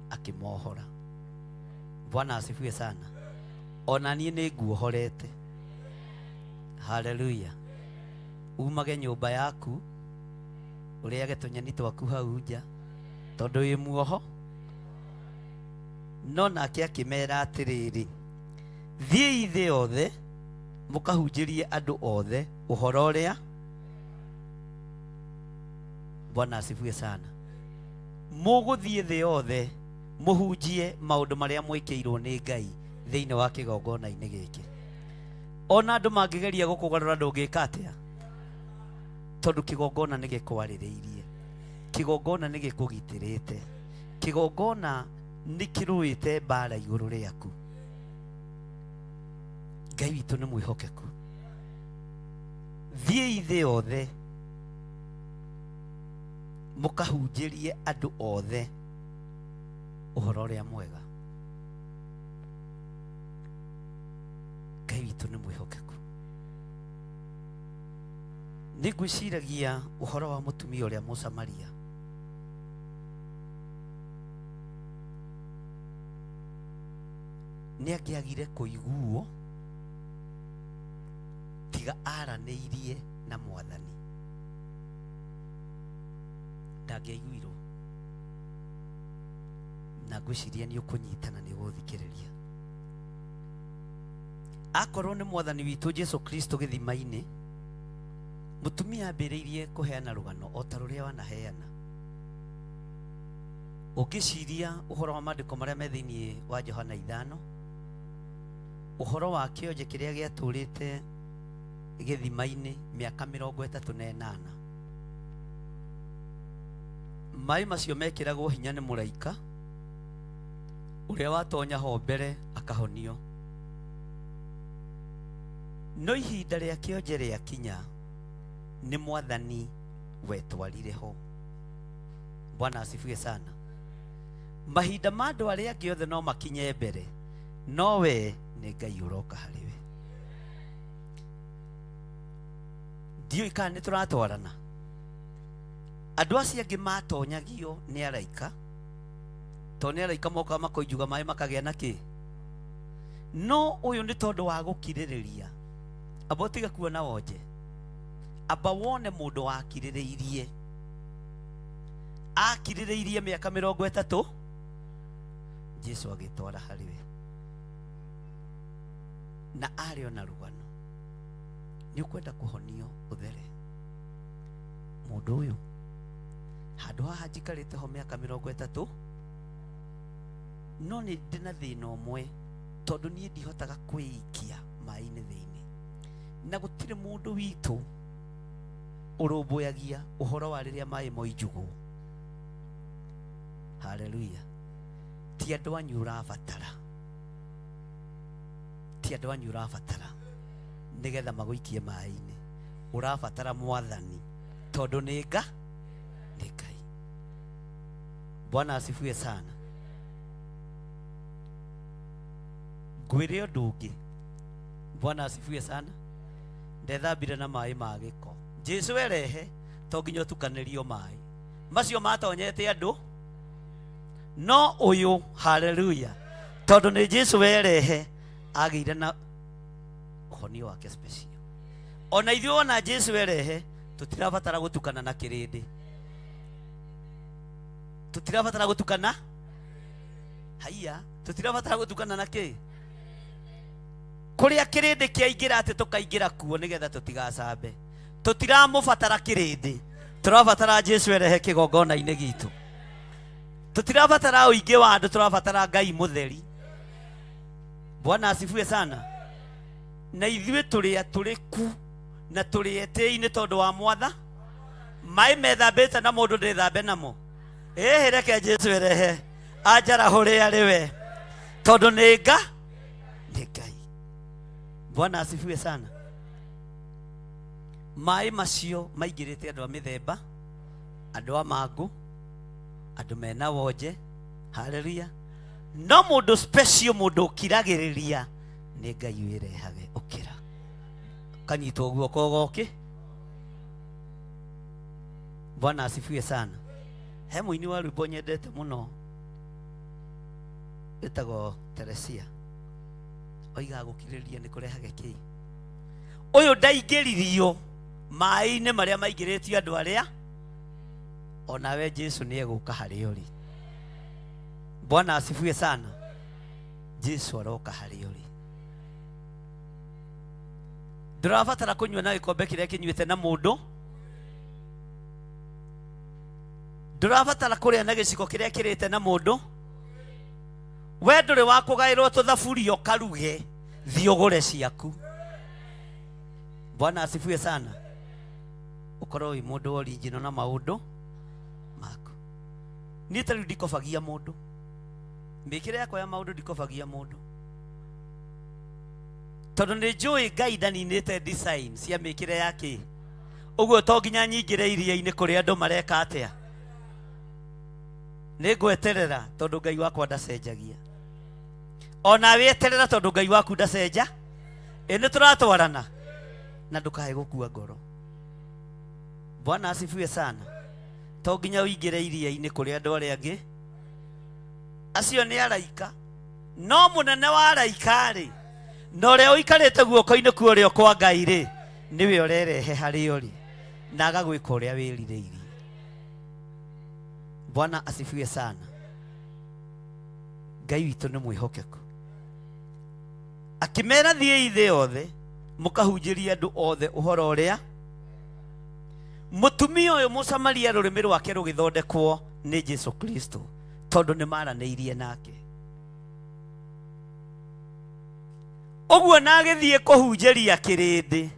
Akimohora. Bwana asifiwe sana. Ona nie ni nguohorete. Hallelujah. Umage nyumba yaku uriage tunyani twaku hau nja tondu wi muoho. No nake akimera atiriri, thiĩ thĩ yothe mukahunjirie andu othe uhoro uria. Bwana asifiwe sana. Muguthie thĩ yothe muhunjie maundu maria mwikirwo ni Ngai thiini wa kigongona-ini giki. Ona andu mangigeria gukugarura ndungika atia, tondu kigongona ni gikwaririirie, kigongona ni gikugitirite, kigongona ni kiruite bara iguru riaku. Ngai witu ni mwihokeku. Thiĩ thĩ yothe mukahunjirie andu othe uhoro uria mwega. Ngai witu ni mwihokeku. Nigwiciragia uhoro wa mutumia uria Musamaria. Ni angiagire kuiguo tiga araniirie na Mwathani. Ndagiaiguirwo na gwiciria ni ukunyitana ni guthikiriria. Akorwo ni Mwathani witu Jesu Kristo githima-ini, mutumia ambiriirie kuheana rugano o ta ruria wanaheana. Ukiciria uhoro wa maandiko maria me thiini wa Johana 5, uhoro wa kionje kiria giaturite githima-ini miaka 38. Mai macio mekiragwo hinya ni muraika uria watonya ho mbere akahonio. No ihinda ria kionje ria kinya ni Mwathani wetwarire ho. Bwana asifiwe sana. Mahinda ma andu aria angi othe no makinye mbere, no we ni Ngai uroka hariwe. Ndiyo kana ni turatwarana. Andu acio angi matonyagio ni araika, to ni araika moka makoijuga mai makagia na ki. No uyu ni tondu wa gukiririria. Abotiga kuona wonje. Aba wone mundu wakiririirie. Akiririirie miaka 30, Jesu agitwara hariwe. Na ario na rugano. Ni ukwenda kuhonio uthere. Mundu uyu handu haha njikarite ho miaka 30, no ni ndina thina umwe tondu nie ndihotaga kwiikia mai-ini thiini, na gutire mundu witu urumbuyagia uhoro wa riria mai moijugu. Hallelujah. Ti andu anyu urabatara, ti andu anyu urabatara nigetha maguikie mai-ini. Urabatara Mwathani tondu ni Ngai. Bwana asifiwe sana. Ngwire undu ungi. Bwana asifiwe sana. Ndethambire na mai ma giko. Jesu erehe to nginya tukanirio mai macio matonyete andu, no uyu hallelujah, tondu ni Jesu erehe agire na honio wake special. Ona ithuĩ ona Jesu erehe tutirabatara gutukana na kirindi, tutirabatara gutukana. Haiya, tutirabatara gutukana na ki kuria kirindi kiaingira ati tukaingira kuo nigetha tutigacambe. Tutiramubatara kirindi, turabatara Jesu erehe kigongona-inĩ gitu. Tutirabatara uingi wa andu, turabatara Ngai mutheri. Bwana asifiwe sana. Na ithuĩ tũrĩa tũrĩku na tũrĩ etĩi-inĩ tondũ wa mwatha maĩ methambĩte na mũndũ ndĩthambe namo. Reke Jesu erehe anjarahũre arĩ we tondũ nĩ Ngai. Bwana asifiwe sana. Maĩ macio maingĩrĩte andũ a mĩthemba, andũ a mangu, andũ mena wonje. Haleluya. No mũndũ special, mũndũ ũkiragĩrĩria nĩ Ngai wĩrehage ũkĩra. Kanyitwo guoko goke. Bwana asifiwe sana. He mũini wa rwĩmbo nyendete mũno wĩtagwo Teresia, oiga gũkirĩrĩria nĩ kũrehage kĩi. Ũyũ ndaingĩririo maĩ-inĩ marĩa maingĩrĩtio andũ arĩa, onawe Jesu nĩ egũka harĩ ũrĩ. Bwana asifiwe sana. Jesu aroka harĩ ũrĩ. Ndũrabatara kũnyua na gĩkombe kĩrĩa kĩnyuĩte na mũndũ. Ndũrabatara kũrĩa na gĩciko kĩrĩa kĩrĩte na mũndũ. We ndũrĩ wa kũgaĩrwo tũthaburia ũkaruge, thiĩ ũgũre ciaku. Bwana asifiwe sana. Ũkorwo wĩ mũndũ original na maũndũ maku. Niĩ tarĩu ndikobagia mũndũ. Mĩkĩre yakwa ya maũndũ ndikobagia mũndũ. Tondũ nĩ njũĩ Ngai ndaninĩte design cia mĩkĩre yake. Ũguo to nginya nyingĩre iria-inĩ kũrĩa andũ mareka atĩa. Nĩ ngweterera tondũ Ngai wakwa ndacenjagia. Ona weterera tondũ Ngai waku ndacenja. Nĩ tũratwarana na ndũkae gũkua ngoro. Bwana asifiwe sana. To nginya ũingĩre iria-inĩ kũrĩa andũ arĩa angĩ. Acio nĩ araika. No mũnene wa araika rĩ, na ũrĩa ũikarĩte guoko-inĩ kwa ũrĩo kwa Ngai rĩ, nĩwe ũrerehe harĩ ũrĩ na agagwĩka ũrĩa wĩrirĩirie. Bwana asifiwe sana. Ngai witũ nĩ mwĩhokeku. Akĩmera thiĩ thĩ yothe mũkahunjĩria andũ othe ũhoro ũrĩa. Mũtumia ũyũ Mũsamaria rũrĩmĩ rwake rũgĩthondekwo nĩ Jesu Kristo tondũ nĩ maranĩirie nake. Ũguo na agĩthiĩ kũhunjĩria kĩrĩndĩ,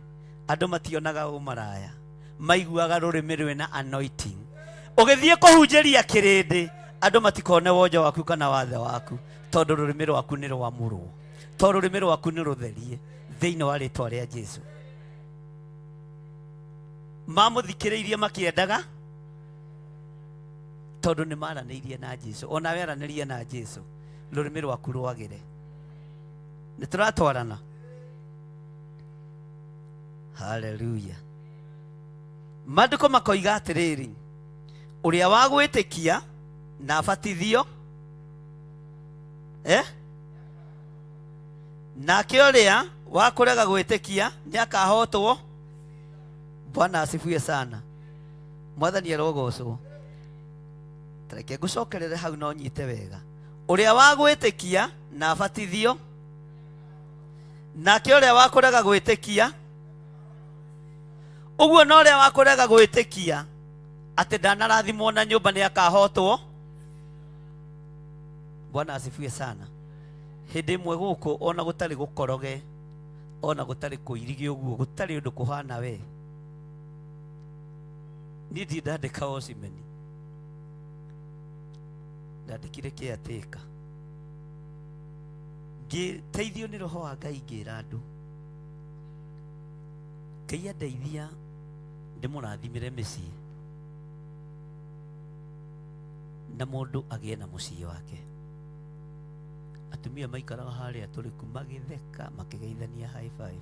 andũ mationaga ũmaraya, maiguaga rũrĩmĩ rwĩna anointing. Ũgĩthiĩ kũhunjĩria kĩrĩndĩ, andũ matikone wonja waku kana wathe waku tondũ rũrĩmĩ rwaku nĩ rwamũrwo, tondũ rũrĩmĩ rwaku nĩ rũtherie thĩinĩ wa rĩtwa rĩa Jesu. Mamũthikĩrĩirie makĩendaga tondũ nĩ maranĩirie na Jesu. Ona we aranĩrie na Jesu, rũrĩmĩ rwaku rwagĩre. Nĩ tũratwarana. Haleluya. Maandĩko makoiga atĩrĩrĩ, ũrĩa wa gwĩtĩkia na abatithio nake ũrĩa wa kũrega gwĩtĩkia nĩ akahotwo. Bwana asifiwe sana. Mwathani arogocwo. Tareke ngũcokerere hau no nyite wega. Ũrĩa wa gwĩtĩkia na abatithio nake ũrĩa wa kũrega gwĩtĩkia. Ũguo no ũrĩa wa kũrega gwĩtĩkia atĩ ndanarathimwo na nyũmba nĩ akahotwo. Bwana asifiwe sana. Hĩndĩ ĩmwe gũkũ ona gũtarĩ gũkoroge, ona gũtarĩ kũirige ũguo, gũtarĩ ũndũ kũhana we, niĩ ndiĩ ndandĩka Osimeni, ndandĩkire kĩatĩka. Ngĩteithio nĩ Roho wa Ngai ngĩra andũ, Ngai andeithia ndĩmũrathimĩre mĩciĩ na mũndũ agĩe na mũciĩ wake. Atumia maikaraga harĩa tũrĩku magĩtheka makĩgeithania high five.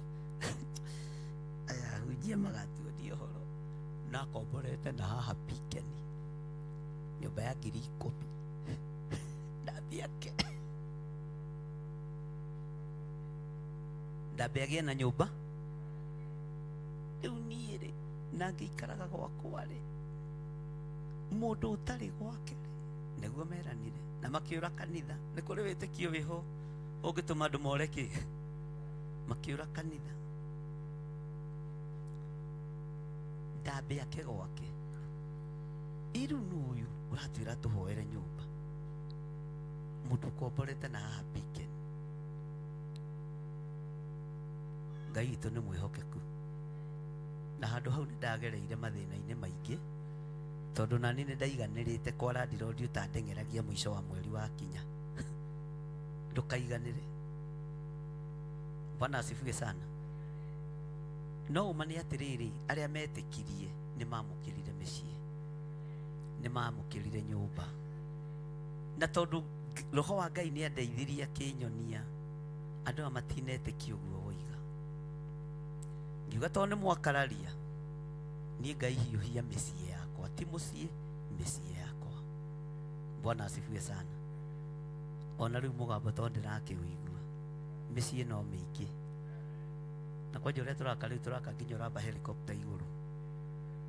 Aya hujia magatuonia ũhoro na komborete na haha Pikeni nyũmba ya 10,000 ndabi yake ndabi agĩe na nyũmba. Rĩu niĩ rĩ na ngĩikaraga gwakwa rĩ, mũndũ ũtarĩ gwake nĩguo meranire na makĩũra kanitha. Nĩ kũrĩ wĩtĩkio wĩho ũngĩtũma andũ more kĩ? Makĩũra kanitha. Ndabe yake gwake iru nuyu uratwira tuhoere nyumba mundu komborete na hapiken Ngai itu ni mwihokeku na handu hau ndagereire mathina-ini maingi tondu nani ni ndaiganirite kwara ndirondi utandengeragia mwisho wa mweri wa kinya ndukaiganire. Bwana asifiwe sana. No umani atiriri aria metikirie ni mamukirire micii ni mamukirire nyumba na tondu roho wa Ngai ni andeithirie akinyonia andu amatinetĩkia ũguo woiga ngiuga tondu ni mwakararia ni Ngai hiũhia mĩciĩ yakwa ti mũciĩ mĩciĩ yakwa. Bwana asifiwe sana. Ona rĩu mũgambo tondu ndĩrakĩwĩigua mĩciĩ no mĩingĩ na kwanja ũrĩa tũraka rĩu tũraka nginya ũramba helicopter igũrũ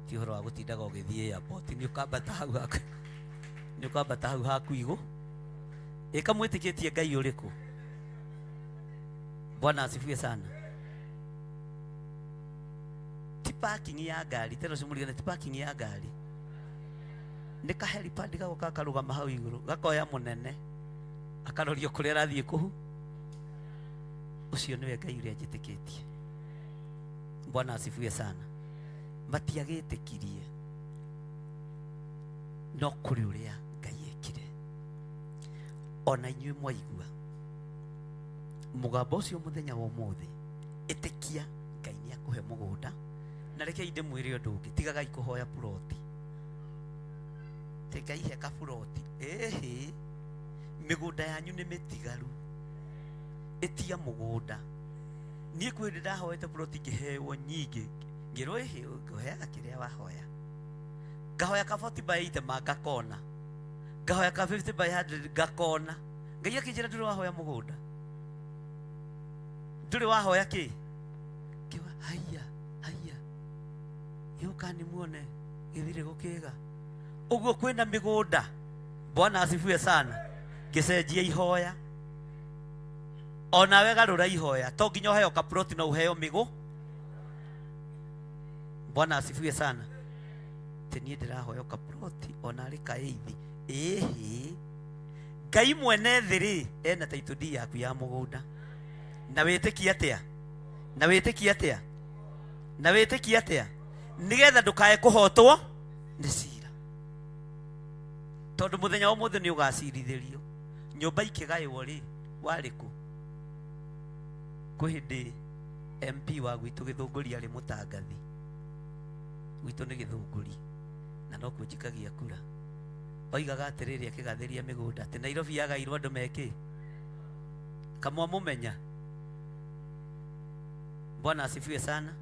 ti ũhoro wa gũtindaga ũgĩthiĩ airport ni ũkambata hau haku igũ ĩka mwĩtĩkĩtie Ngai ũrĩkũ. Bwana asifiwe sana. Ti parking ya ngari tena cimũrigane ti parking ya ngari nĩ kahelipad gagoka karũgama hau igũrũ gakoya mũnene akarorio kũrĩa arathiĩ kũhu ucio niwe Ngai ũrĩa njĩtĩkĩtie. Bwana asifiwe sana. Matiagĩtĩkirie no kũrĩ ũrĩa Ngai ekire. Ona inyuĩ mwaigua mũgambo ũcio mũthenya wa ũmũthĩ ĩtĩkia Ngai nĩ akũhe mũgũnda na rekei ndĩmwĩre ũndũ ũngĩ tigagai kũhoya puroti te Ngai he kapuroti ĩhĩ mĩgũnda yanyu nĩ mĩtigaru etia mũgũnda niĩ kwĩrĩ ndahoete puroti ngĩheo nyingĩ ngĩrwo ĩhĩ ngũheaga kĩrĩa wahoya ngahoya ka 40 by 8 ma ngakona ngahoya ka 50 by 100 ngakona Ngai akĩnjĩra ndũrĩ wahoya mũgũnda ndũrĩ wahoya kĩ kiwa haya yoka ni muone gĩthire gũkĩga ũguo kwĩna mĩgũnda. Bwana asifiwe sana. Ngĩcenjia ihoya ona wega rũra ihoya to nginya ũheo kaploti na ũheo mĩgũ. Bwana asifiwe sana. Tenie ndĩrahoya kaploti ona rĩ kaĩithi ĩhĩ Ngai mwene thĩ ena title deed yaku ya mũgũnda na wĩtĩkia atĩa nigetha ndukae kũhotwo nĩ cira tondu mũthenya wa ũmũthĩ nĩ ũgacirithĩrio nyũmba ikĩgaywo rĩ warĩ kũ kwĩ hĩndĩ MP wa gwitũ Gĩthũngũri arĩ mũtangathi gwitũ nĩ Gĩthũngũri na no kuo njikagia kura oigaga atĩrĩrĩ akĩgathĩria mĩgũnda atĩ Nairobi yagairwo andũ mekĩ kamwa mũmenya. Bwana asifiwe sana.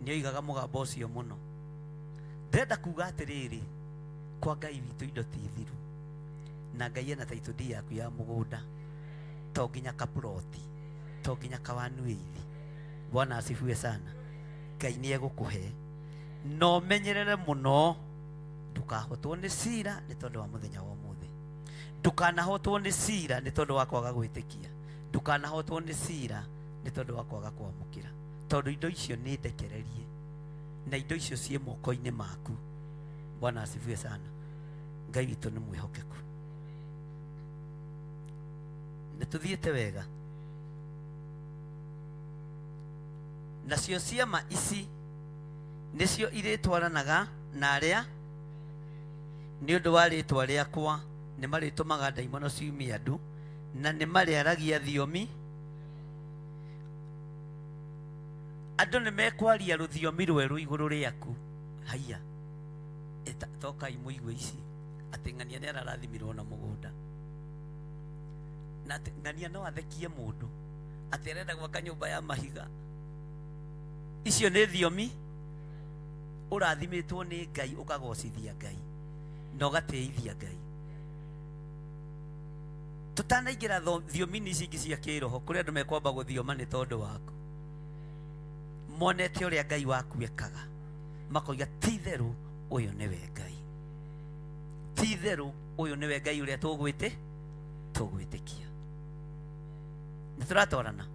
Nĩ oigaga mũgambo ũcio mũno ndenda kuga atĩrĩrĩ kwa Ngai witũ indo ti thiru na Ngai ena title deed yaku ya mũgũnda to nginya kaploti to nginya kawanuithi. Bwana asifiwe sana. Ngai nĩ egũkũhe no menyerere mũno ndukahotwo nĩ cira nĩ tondũ wa mũthenya wa ũmũthĩ ndukanahotwo nĩ cira nĩ tondũ wa kwaga gwĩtĩkia ndukanahotwo nĩ cira nĩ tondũ wa kwaga kwamũkĩra tondu indo icio nĩ ndekererie na indo icio ciĩ moko-inĩ maku. Bwana asifiwe sana. Ngai witũ nĩ mwĩhokeku. Nĩ tũthiĩte wega nacio ciama ici nĩcio irĩtwaranaga na arĩa nĩ ũndũ wa rĩtwa rĩakwa nĩ marĩtũmaga ndaimono ciumie andũ na nĩ marĩaragia thiomi andũ nĩ mekwaria rũthiomi rwerũ igũrũ rĩaku. Haya tokai mũigue ici atĩ ng'ania nĩ ararathimirwo na mũgũnda na atĩ ng'ania no athekie mũndũ atĩ arenda gwaka nyũmba ya mahiga. Icio nĩ thiomi. Ũrathimĩtwo nĩ Ngai ũkagocithia Ngai na ũgatĩithia Ngai. Tũtanaingĩra thiomi ici ingĩ cia kĩroho kũrĩ andũ mekwamba gũthioma nĩ tondũ waku monete ũrĩa Ngai waku ekaga makoiga ti therũ ũyũ nĩwe Ngai ti therũ ũyũ nĩwe Ngai ũrĩa tũgwĩtĩkia. Nĩ tũratwarana.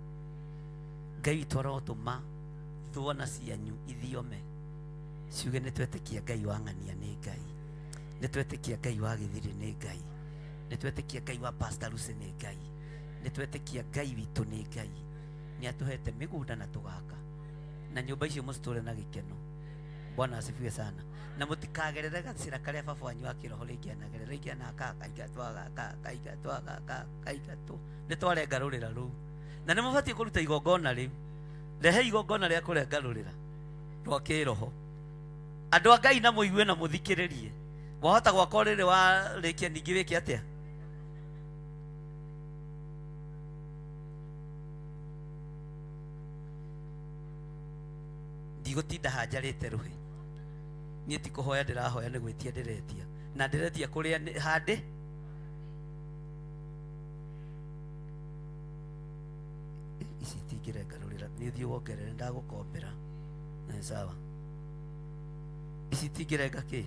Ngai witũ arotũma thuona cianyu ithiome ciuge nĩ twetĩkia Ngai wa ng'ania nĩ Ngai Nĩtwetĩkia Ngai wa Gĩthiri nĩ Ngai. Nĩtwetĩkia Ngai wa Pastor Lucy nĩ Ngai. Nĩtwetĩkia Ngai witũ nĩ Ngai. Nĩatũhete mĩgũnda na tũgaka. Na nyũmba icio mũcitũre na gĩkeno. Bwana asifiwe sana. Na mũtikagerere gacĩra karĩa baba wanyu wa kĩroho rĩngĩ anagerera rĩngĩ anaka kaigatũ. Nĩtwarenga rũrĩra rũu. Na nĩmũbatiĩ kũruta igongona rĩu. Rehe igongona rĩa kũrenga rũrĩra rwa kĩroho. Andũ a Ngai na mũigue na mũthikĩrĩrie. Wahota gwaka rĩrĩ warĩkia ningĩ wĩke atĩa? Ndigũtinda hanjarĩte rũhĩ. Niĩ ti kũhoya ndĩrahoya nĩ gwĩtia ndĩretia. Na ndĩretia kũrĩa handĩ? Ici itingĩrenga rũrĩra. Nĩ ũthiĩ wongerere ndagũkombera. Sawa. Ici itingĩrenga kĩ?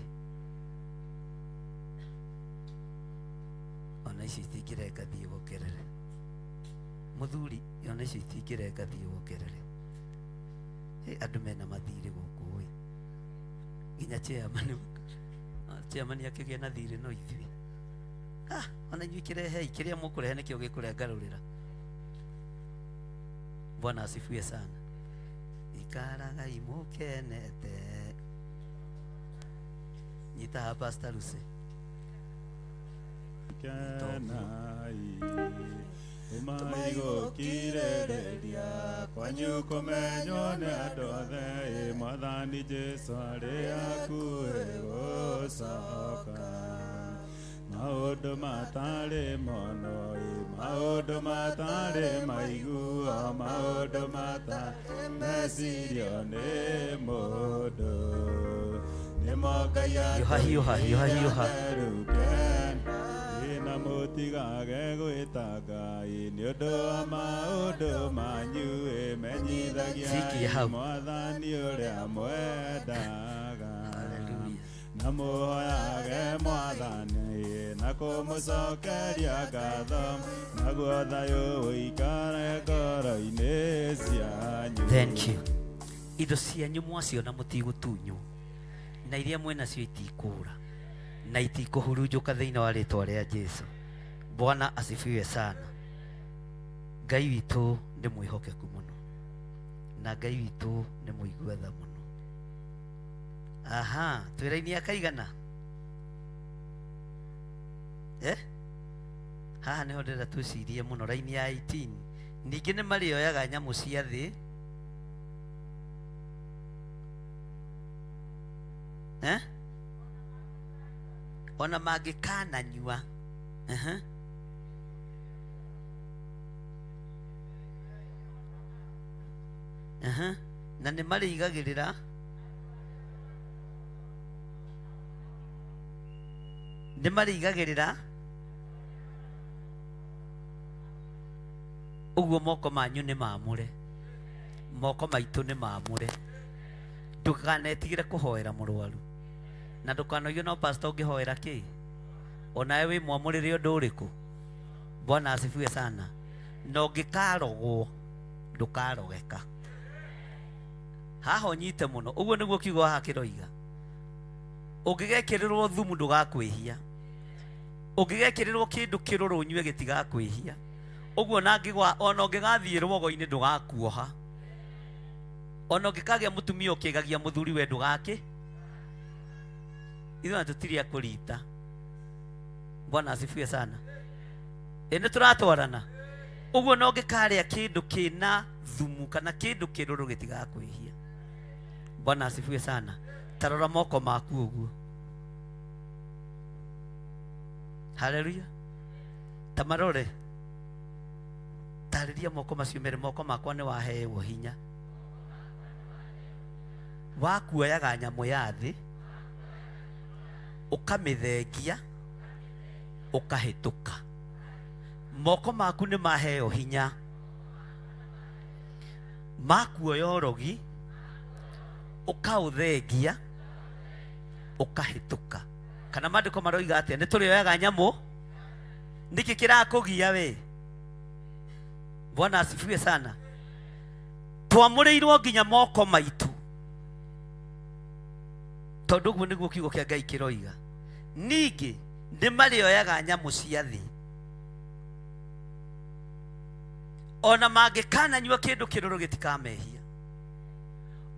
Ona ici itingĩrenga thiĩ wongerere. Mũthuri, ona ici itingĩrenga thiĩ wongerere. Andũ mena mathirĩ gũkũ ĩ. Nginya chairman akĩgĩa na thirĩ no ithuĩ. Ona inyuĩ kĩrehe kĩrĩa mũkũrehe nĩkĩo gĩkũrenga rũrĩra. Bwana asifiwe sana. Ikaraga imukenete. Nyita hapa Pastor Lucy. Kenai umaigo kirereria kwanyu kumenywo nĩ andũ othe Mwathani Jesũ arĩ hakuhĩ gũcoka. Maũndũ matarĩ mono maũndũ matarĩ maiguo maũndũ matarĩ mecirio nĩ mũndũ nĩmo Ngai Yoha. Na mũtigage gwĩta Ngai nĩ ũndũ wa maũndũ manyu menyithagia Mwathani ũrĩa mwendaga. Na mũhoyage Mwathani na kũmũcokeria ngatho naguo thayũ ũikare ngoro-inĩ cianyu. Thank you. Indo cianyu mwaciona mũtigũtunywo na iria mwĩnacio itikũra na itikũhurunjũka thĩinĩ wa rĩtwa rĩa Jesũ. Bwana asifiwe sana. Ngai witũ nĩ mwĩhokeku mũno na Ngai witũ nĩ mũigua tha mũno. Twĩra-inĩ akaigana? Haha nĩho ndĩrenda twĩcirie mũno. Raini ya 18 ningĩ nĩ marĩoyaga nyamũ cia thĩ ona mangĩkananyua na nĩ marĩigagĩrĩra ũguo moko manyu nĩ maamũre, moko maitũ nĩ maamũre. Ndũkanetigĩre kũhoera mũrwaru na ndũkanoigio no pastor ũngĩhoera kĩ? Onawe wĩ mwamũrĩre ũndũ ũrĩkũ? Bwana asifiwe sana. Na ũngĩkarogwo ndũkarogeka. Haha ũnyite mũno. Ũguo nĩguo kiugo haha kĩroiga. Ũngĩgekĩrĩrwo thumu ndũgakwĩhia. Ũngĩgekĩrĩrwo kĩndũ kĩrũrũ ũnyue gĩtigakwĩhia. Ũguo ona ũngĩgathiĩ rwogo-inĩ ndũgakuoha. Ona ũngĩkagĩa mũtumia ũkĩgagia mũthuri we ndũgakĩ. Ithuĩ tũtirĩ akũrita. Bwana asifiwe sana. Nĩ tũratwarana. Ũguo no ũngĩkarĩa kĩndũ kĩna thumu kana kĩndũ kĩrũrũ gĩtigakwĩhia. Bwana asifiwe sana. Tarora moko maku ũguo. Haleluya. Tamarore. Tarĩria moko macio merĩ. Moko makwa nĩ waheo hinya. Wakuoyaga nyamũ ya thĩ ũkamĩthengia ũkahĩtũka. Moko maku nĩ maheo hinya. Makuoya ũrogi ũkaũthengia ũkahĩtũka. Kana maandĩko maroiga atĩa? Nĩ tũrĩoyaga nyamũ. Nĩkĩ kĩrakũgia we? Bwana asifiwe sana. Twamũrĩirwo nginya moko maitũ. Tondũ ũguo nĩguo kiugo kĩa Ngai kĩroiga. ningĩ nĩ marĩoyaga nyamũ cia thĩ, ona mangĩkananyua kĩndũ kĩrũrũ gĩtikamehia.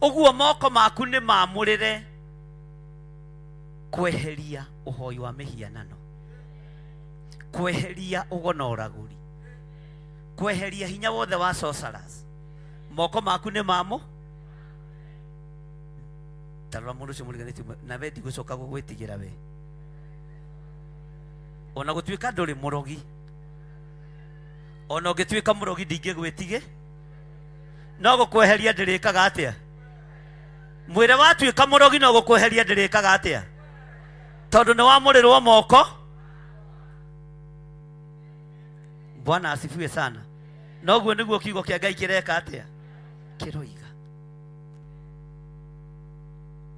Ũguo moko maku nĩ maamũrĩre kweheria ũhoi wa mĩhianano, kweheria ũgona ũragũri, kweheria hinya wothe wa sorcerers. Moko maku nĩ mamo. Tarora mũndũ ũcio mũriganĩtie na we ndigũcoka gũgwĩtigĩra we, ona gũtuĩka ndũrĩ mũrogi, ona ũngĩtuĩka mũrogi ndingĩgwĩtigĩ, no gũkweheria ndĩrĩkaga atĩa? Mwĩre watuĩka mũrogi no gũkweheria ndĩrĩkaga atĩa? Tondũ nĩ wamũrĩrwo moko. Bwana asifiwe sana. Noguo nĩguo kiugo kĩa Ngai kĩreka atĩa? Kĩroiga.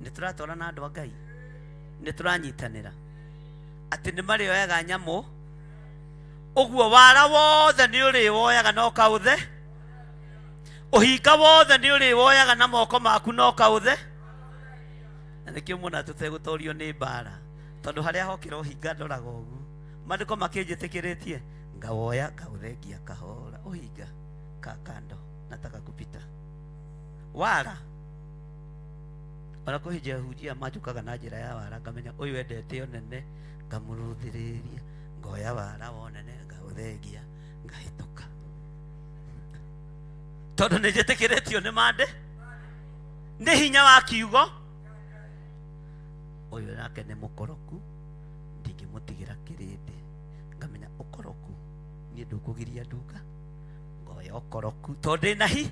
Nĩ tũratwara na andũ a Ngai, nĩ tũranyitanĩra atĩ nĩ marĩoyaga nyamũ. Ũguo wara wothe nĩ ũrĩwoyaga na ũkaũthe, ũhinga wothe nĩ ũrĩwoyaga na moko maku na ũkaũthe. Na nĩkĩo mũna tũtegũtorio nĩ mbara, tondũ harĩa hokĩra ũhinga ndoraga ũguo. Maandĩko makĩnjĩtĩkĩrĩtie ngawoya ngaũthengia kahora, ũhinga kakando nataka kupita. Wara ona kũhinjia hunjia majukaga na njĩra ya wara, ngamenya ũyũ endete onene, ngamũrũthĩrĩria, ngoya wara wonene ngaũthengia ngahĩtũka, tondũ nĩ njĩtĩkĩrĩtio nĩ mande, nĩ hinya wa kiugo. Ũyũ nake nĩ mũkoroku, ndingĩmũtigĩra kĩrĩndĩ, ngamenya ũkoroku niĩ ndũkũgiria nduka, ngoya ũkoroku tondũ ndĩna hi,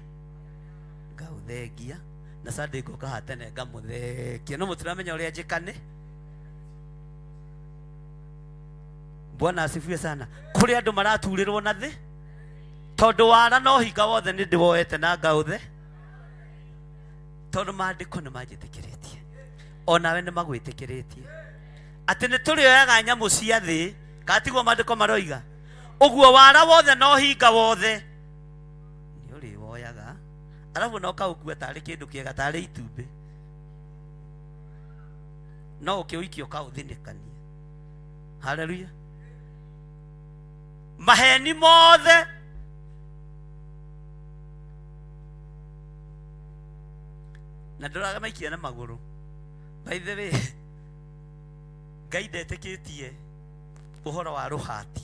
ngaũthengia na Sunday ngoka hatene ngamũthekia. No mũtiramenya ũrĩa njĩkane. Bwana asifiwe sana. Kũrĩ andũ maraturĩrwo na thĩ tondũ wara no hinga wothe nĩ ndĩwoete na ngaũthe, tondũ maandĩko nĩ manjĩtĩkĩrĩtie, onawe nĩ magwĩtĩkĩrĩtie atĩ nĩ tũrĩoyaga nyamũ cia thĩ. Katiguo maandĩko maroiga? Ũguo wara wothe no hinga wothe nĩ ũrĩwoyaga, alafu no kaũkua tarĩ kĩndũ kĩega, tarĩ itumbĩ, no ũkĩũikio kaũthinĩkanie. Haleluya. Maheni mothe na ndũraga maikia na magũrũ. By the way, Ngai ndetĩkĩtie ũhoro wa rũhati.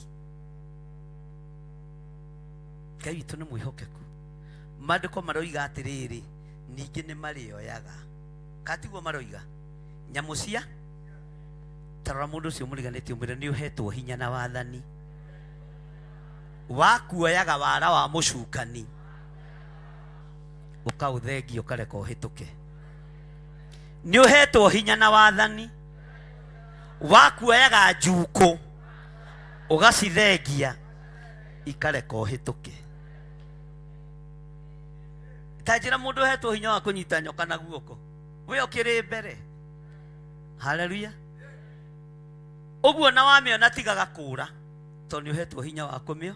Ngai witũ nĩ mwĩhokeku. Maandĩko maroiga atĩrĩrĩ, ningĩ nĩ marĩoyaga. Katiguo maroiga nyamũ cia. Tarora mũndũ ũcio mũriganĩtie ũmwĩre nĩ ũhetwo hinya na wathani wa kuoyaga wara wa mũcukani ũkaũthengia ũkareka ũhĩtũke. Nĩ ũhetwo hinya na wathani wa kuoyaga njukũ ũgacithengia ikareka ũhĩtũke. Tanjĩra mũndũ ũhetwo hinya wa kũnyita nyoka na guoko, we ũkĩrĩ mbere. Haleluya. Ũguo na wamĩona tigaga kũũra, tondũ nĩ ũhetwo hinya wa kũmĩo.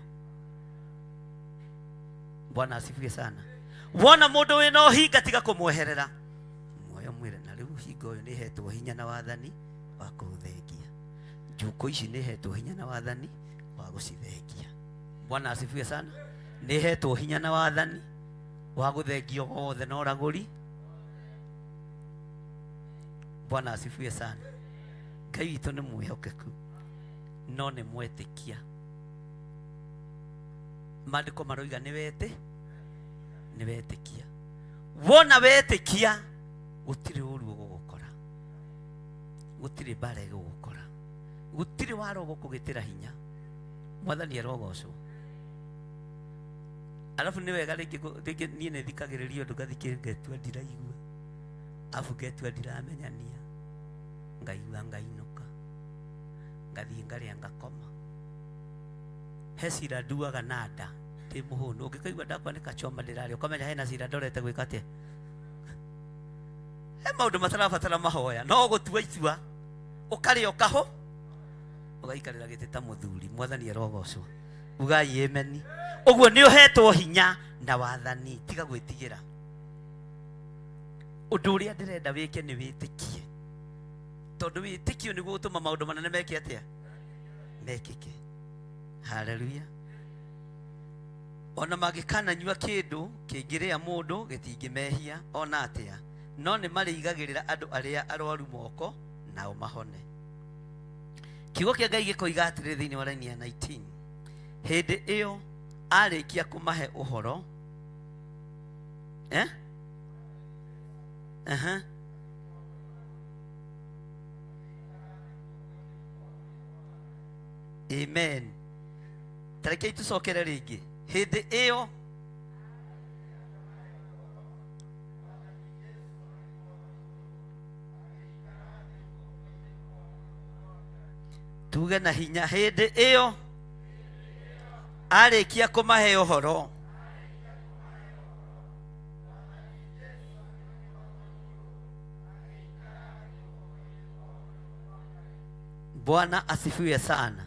Bwana asifiwe sana. Wona mũndũ wĩna ũhinga tiga kũmweherera, muoyo mwĩre na rĩu hinga ũyũ nĩ hetwo hinya na wathani wa kũũthengia, njukũ ici nĩ hetwo hinya na wathani wa gũcithengia. Bwana asifiwe sana. Nĩ hetwo hinya na wathani wa gũthengio gothe na ũragũri. Bwana asifiwe sana. Ngai witũ nĩ mwĩhokeku, no nĩ mwetĩkia. Maandĩko maroiga nĩ wetĩkia. Wona wetĩkia gũtirĩ ũru ũgũgũkora, gũtirĩ mbara ĩgũgũkora, gũtirĩ wara ũgũkũgĩtĩra hinya. Mwathani arogocwo. Alafu nĩ wega rĩngĩ niĩ nĩ thikagĩrĩria ũndũ ngathikĩrĩria ngetua ndiraigua, alafu ngetua ndiramenyania, ngaigua ngainũka, ngathiĩ ngarĩa ngakoma. He cira nduaga na nda ndĩ mũhũnu. Ũngĩkaigua ndakwanĩka choma ndĩrarĩa ũkamenya hena cira ndorete gwĩka atĩa. He maũndũ matarabatara mahoya, no gũtua itua ũkarĩa ũkahũ ũgaikarĩra gĩtĩ ta mũthuri. Mwathani arogocwo. Ugai ameni. Ũguo nĩ ũhetwo hinya na wathani, tiga gwĩtigĩra. Ũndũ ũrĩa ndĩrenda wĩke nĩ wĩtĩkie, tondu witikio niguo utuma maundu manene meke atia mekike. Haleluya. Ona magikana nyua kindu kingiria mundu gitingimehia ona atia, no ni marigagirira andu aria arwaru moko nao mahone. Kiugo kia Ngai gikoiga atiri thiini wa laini ya 19, hindi iyo arikia kumahe uhoro Amen. Tarekei tucokere ringi. Hindi iyo tuge na hinya, hindi iyo arikia kumahe uhoro Bwana asifiwe sana.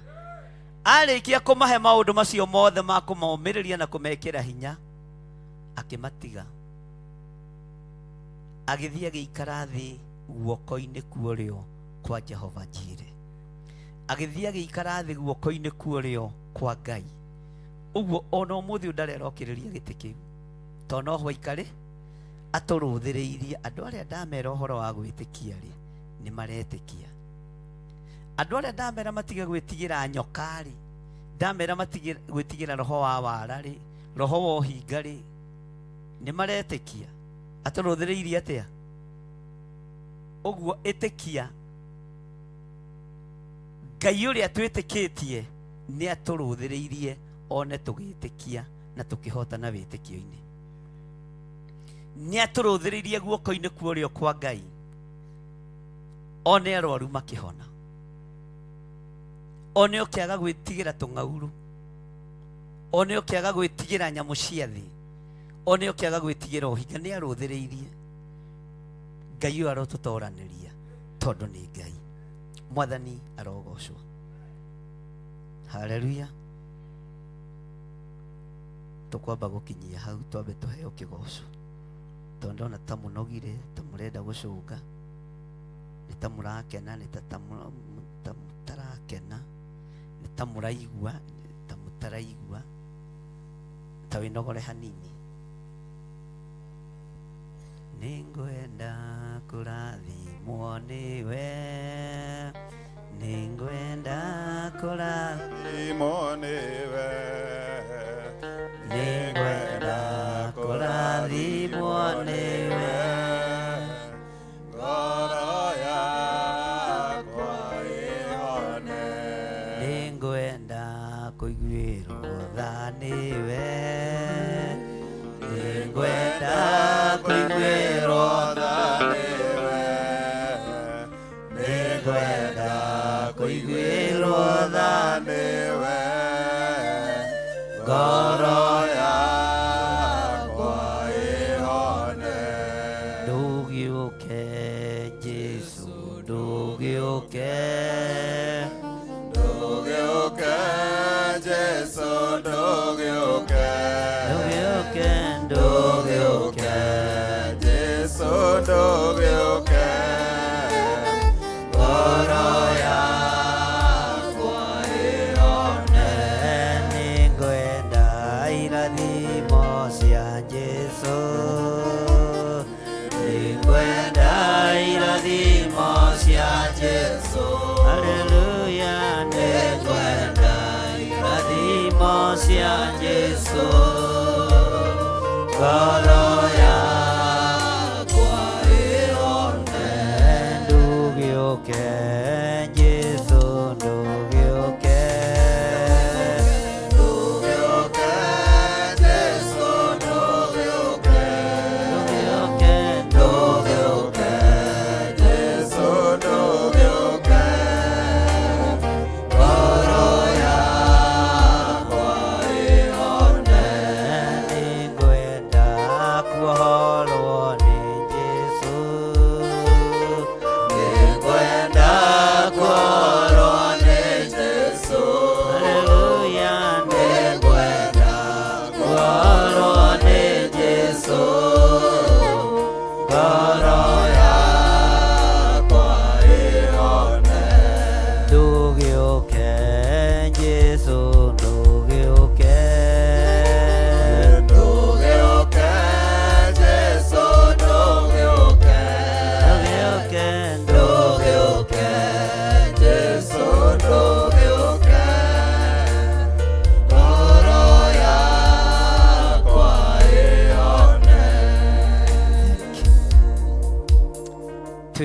Arikia kumahe maundu macio mothe ma kumomiriria na kumekira hinya, akimatiga agithia giikara thi guoko-ini kuorio kwa Jehova Jire, agithia giikara thi guoko-ini kuorio kwa Ngai. Uguo ona umuthi ndarerokiriria giti kiu tono ho ikare aturuthiriirie andu aria ndamera uhoro wa gwitikia ri ni maretikia. Andu aria ndamera matige gwitigira nyokari, ndamera matige gwitigira roho wa wara ri, roho wa uhinga ri, ni maretikia aturuthiriirie atia. Uguo itikia Ngai uria twitikitie ni aturuthiriirie one tugitikia na tukihota witikio-ini. Ni aturuthiriirie guoko-ini kuorio kwa Ngai one arwaru makihona, one ukiaga gwitigira tung'auru, one ukiaga gwitigira nyamu cia thi, one ukiaga gwitigira uhinga, ni aruthiriirie. Ngai uyu arotutoraniria tondu ni Ngai. Mwathani arogocwo. Haleluya. Tukwamba gukinyia hau twambe tuheo kigoco tondu ona ta munogire, ta murenda gucunga, ni ta murakena, ni ta mutarakena, ni ta muraigua, ni ta mutaraigua, ta winogore hanini. Ningwenda kurathimwo niwe, ningwenda kurathimwo niwe, ningwenda kurathimwo niwe, ngoro yakwa ihone, ningwenda kuiguirwo tha niwe, ningwenda kuiguirwo tha niwe, ningwenda kuiguirwo tha niwe, ngoro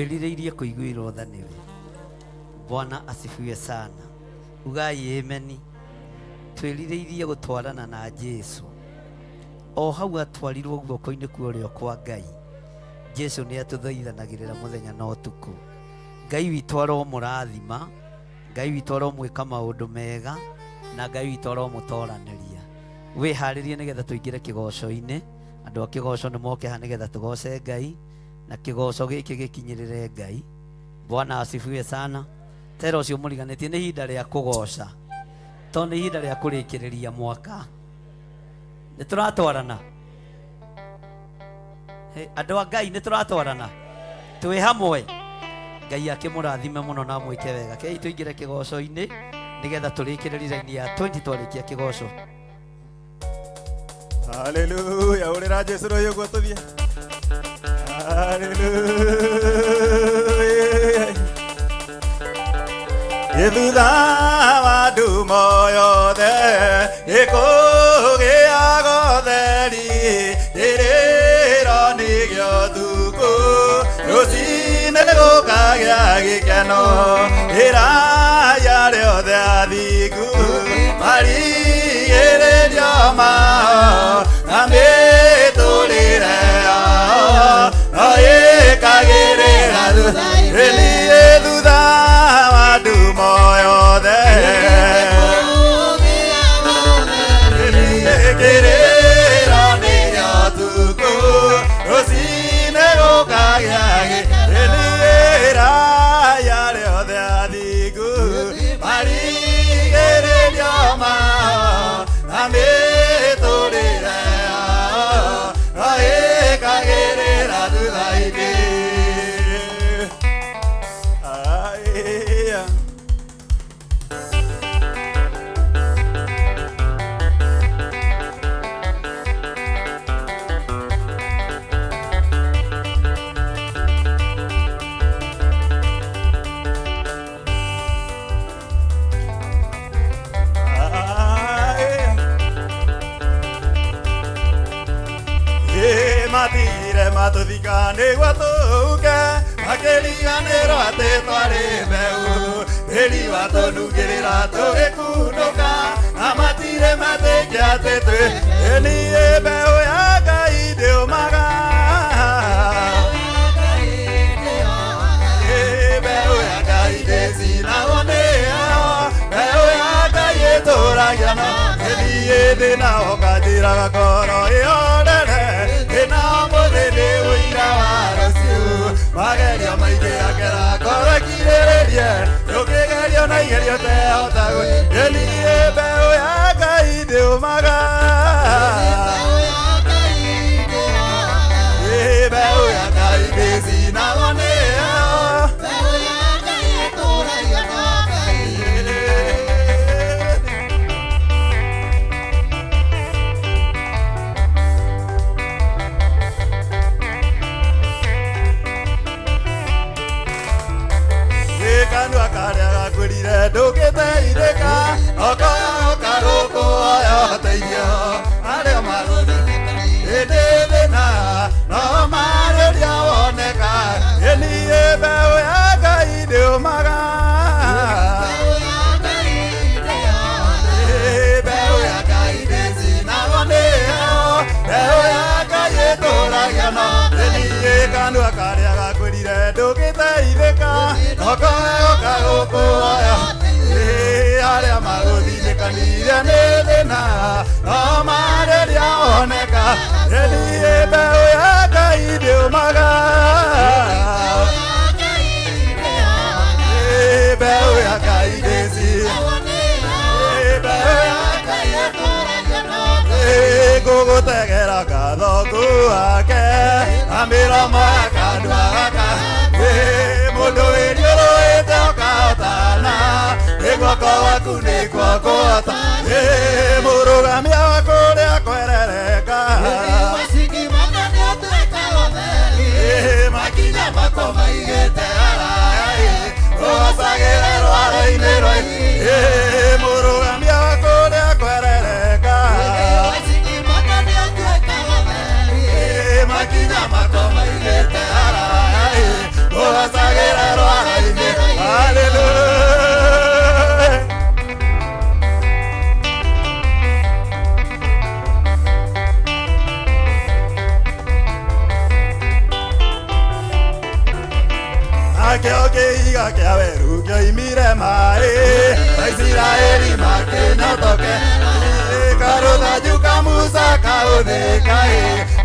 twĩrirĩirie kũiguĩrwo tha nĩwe. Bwana asifiwe sana. Ugai ameni. Twĩrirĩirie gũtwarana na Jesu. O hau atwarirwo guoko-inĩ kwa ũrĩo kwa Ngai. Jesu nĩ atũthaithanagĩrĩra mũthenya na ũtukũ. Ngai witũ aromũrathima, Ngai witũ aromwĩka maũndũ mega, na Ngai witũ aromũtoranĩria. Wĩharĩrie nĩgetha tũingĩre kĩgoco-inĩ. Andũ a kĩgoco nĩ moke haha nĩgetha tũgoce Ngai, na kĩgoco gĩkĩ gĩkinyĩrĩre Ngai. Bwana asifiwe sana. Tera ũcio mũriganĩtie nĩ ihinda rĩa kũgoca, to nĩ ihinda rĩa kũrĩkĩrĩria mwaka. Nĩ tũratwarana andũ a Ngai, nĩ tũratwarana twĩ hamwe. Ngai akĩmũrathime mũno na mwĩke wega. Kei tũingĩre kĩgoco-inĩ nĩgetha tũrĩkĩrĩrie raini ya 20 twarĩkia kĩgoco. Haleluya, ũrĩra Jesu rũĩ ũguo tũthiĩ. Haleluya. Gĩthutha wa ndumo yothe gĩkũgĩaga ũtheri, gĩrĩro nĩgĩo ũtukũ, rũciinĩ gũkagĩa gĩkeno, iraya rĩothe athingu marigĩrĩrio mao na mĩtũrĩre yao no ĩkagĩrĩra thutha wa ndumo yothe gĩkĩrĩro nĩgĩo ũtukũ, rũciinĩ gũkagĩa iraya rĩothe athingu marigĩrĩrio mao na mĩtũrĩre yao no ĩkagĩrĩra thutha-inĩ. Matire matuthika nĩguo tũke, makĩriganĩrwo atĩ twarĩ mbeũ, tĩri watũnungĩrĩra tũgĩkunũka, na matire matĩkia atĩ niĩ mbeũ ya Ngai ndĩũmaga. Mbeũ ya Ngai ndĩcinagwo nĩyo, mbeũ ya Ngai ĩtũũragia na niĩ ndĩnahoka njĩraga ngoro ĩhorere, na mũthĩ nĩ ũira wa rũciũ, magerio maingĩ akera ngoro ĩkirĩrĩrie, ndũkĩgerio na igerio tehota niĩ mbeũ ya Ngai ndĩũmaga. Mbeũ ya Ngai ndĩcinagwo nĩyo, mbeũ ya Ngai ĩtũũragia na Ngai. Kanua karĩa gakwĩrire ndũngĩteithĩka, oka gũkũ oya ũteithio arĩa marũthi hĩndĩ thĩna no marĩria woneka, niĩ mbeũ ya Ngai ndĩũmaga. Mbeũ ya Ngai ndĩcinagwo nĩyo, mbeũ ya Ngai ĩtũũragia no niĩ kanua karĩa gakwĩrire ndũngĩteithĩka, oka gũkũ oya arĩa magũthinĩkanire nĩ thĩna no marĩria woneka, niĩ mbeũ ya Ngai ndĩũmaga. Mbeũ ya Ngai ndĩcinagwo nĩyo, mbeũ ya Ngai ĩtũũragia na Ngai. Ngũgũtegera ngatho nguake na mĩromo ya kanua gaka, mũndũ wĩriũrũĩte ũkahotana, guoko waku nĩkuo kũhota, mũrũgamia wa kũrĩa kwerereka, makinya makwa maigĩte haraya, ũgocagĩre rwaro-inĩ rwaitu, mũrũgamia wa kũrĩa kwerereka, makinya makwa maigĩte haraya, ũgocagĩre nakĩo kĩhiga kĩa werũ kĩoimire maĩ Aisiraeli makĩnyotoke karũthanju ka Musa kaũthĩka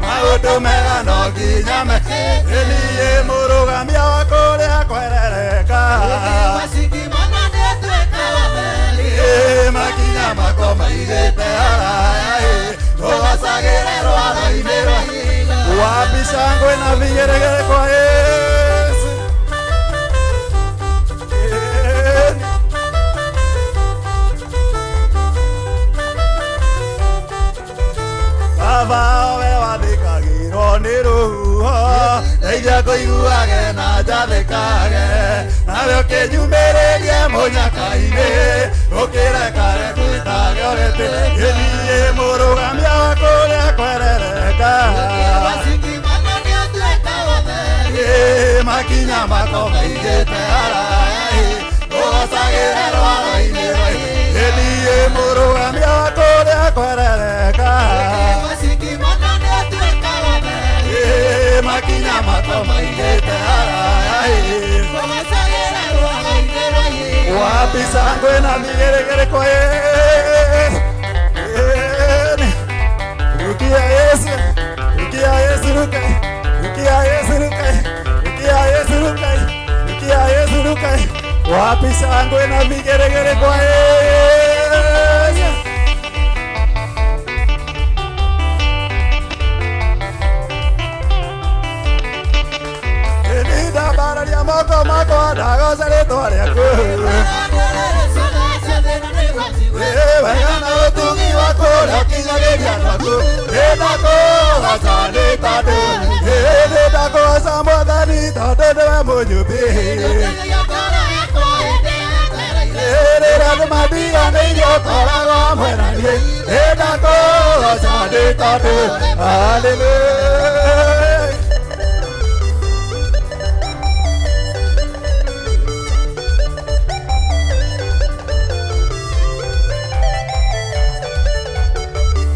maũndũ mega no nginya meke niĩ mũrũgamia wa kũrĩa kwerereka makinya makwa maigĩte haraya tũgacagĩre rwaro-inĩ rwa wapi shangwe na vigeregere kwa Yesu Baba we wathĩkagĩrwo nĩ rũhuho ndeithia kũiguage na njathĩkage nawe ũkĩnyumĩrĩrie mũnyaka-inĩ ũkĩrekare kwĩtage ũrĩte niĩ mũrũgamia wa kũrĩa kwerereka makinya makwa maigĩte haraya tũgacagĩre rwaro-inĩ rwa niĩ mũrũgamia wa kũrĩa kwerereka makinya makwa maigĩte haraya wapi shangwe na vigeregere kwa Yesu rukia Yesu rukia Yesu rukai rukia Yesu rukai rukia Yesu rukai rukia Yesu rukai wapi shangwe na vigeregere kwa Yesu Nida bararia moko makwa ndagoca rĩtwa rĩaku wega na ũtugi wa kũrĩa ũkinyagĩria andũ aku ndakũgoca nĩ tondũ ndakũgoca Mwathani tondũ nĩwe mũnyũmbi rĩrĩa andũ mathiganĩirie ũkoragwo hamwe na niĩ ndakũgoca nĩ tondũ haleluya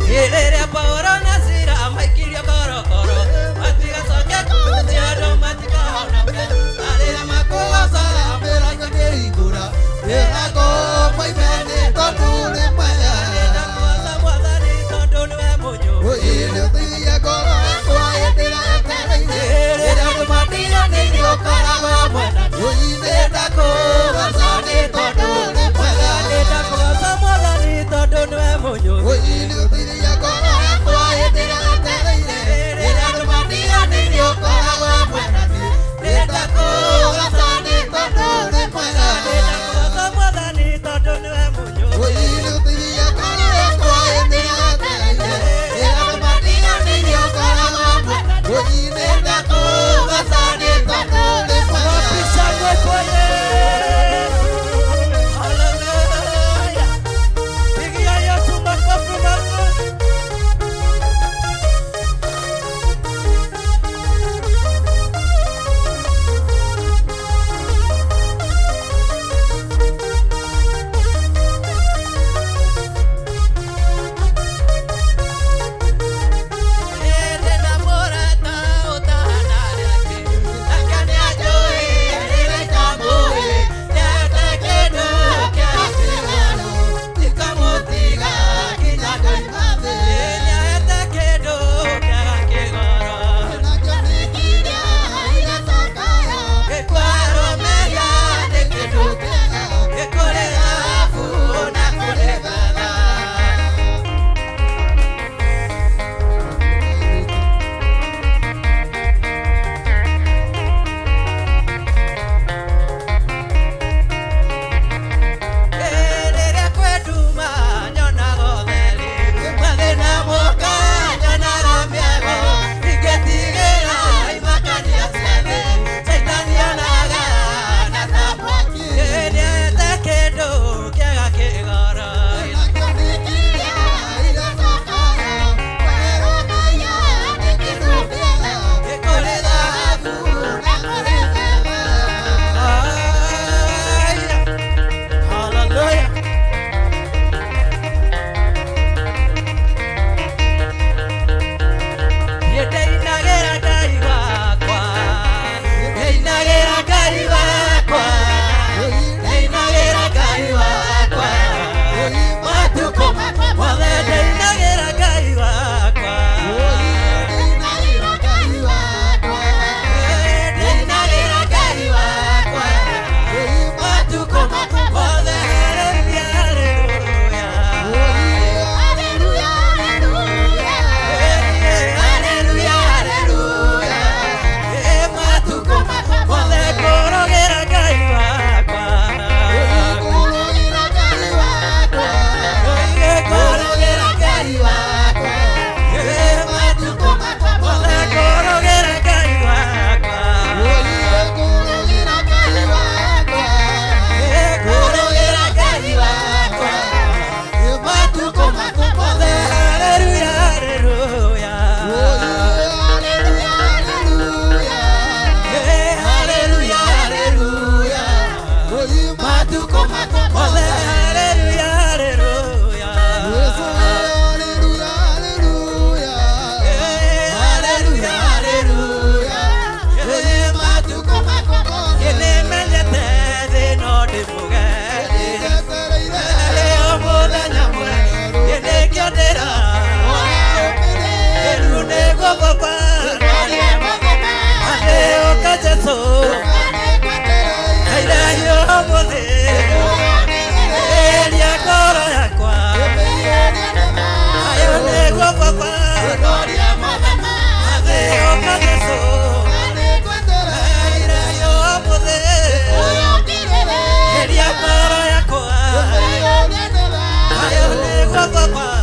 Rĩrĩa Paulo na Sila maikirio korokoro matigacoke kũnjia andũ matikahonoke arĩa makũgocaga mĩrango ĩkĩhingũra wĩrako moime nĩ tondũ nĩ mwega ndakũgoca Mwathani tondũ nĩwe mũnyũmbu ũyũthiie ngoro yakwa papa Adeo kajeso Ayo mode Elia kora yakwa Ayo nego papa Adeo kajeso Ayo mode Elia kora yakwa Ayo nego papa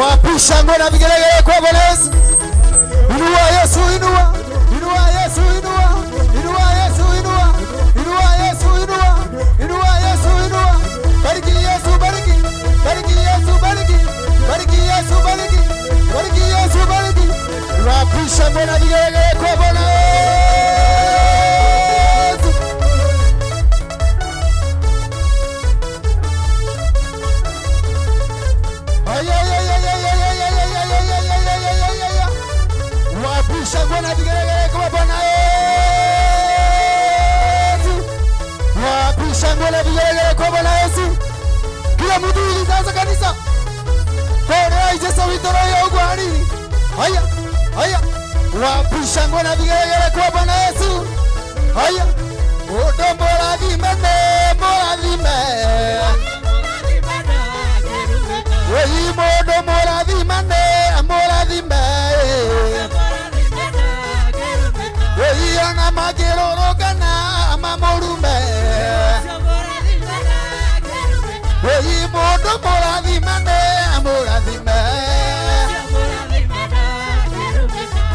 Wapi shangwe na vigelegele kwa Bwana Yesu. Inua Yesu, inua. Inua Yesu, inua. Inua Yesu, inua. Inua Yesu, inua. Inua Yesu, inua. Bariki Yesu, bariki. Bariki Yesu, bariki. Bariki Yesu, bariki. Bariki Yesu, bariki. Wapi shangwe na vigelegele kwa Bwana Yesu. Shangwe na vigelegele kwa Bwana Yesu. Wapi shangwe na vigelegele kwa Bwana Yesu. Kila mtu ilizaza kanisa. Kwa Yesu witoro ya ugwani. Haya, haya. Wapi shangwe na vigelegele kwa Bwana Yesu. Haya. Odombo la dimene, mola dime. Weyi modo mola dimene, mola dime. Yana magero kana amamorume. Weyi modo moradhi mane amoradhime.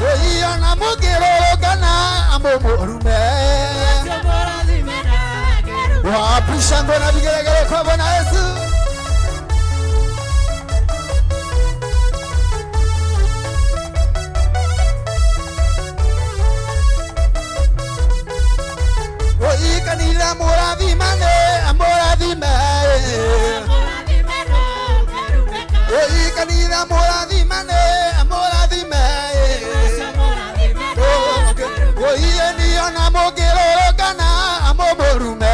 Weyi yana magero kana amamorume. Wapi shangwe na vigelegele kwa Bwana Yesu. Kanila moradhi mane amoradhi me. Oyi kanila moradhi mane amoradhi me. Oyi eni ana mogero kana amoborume.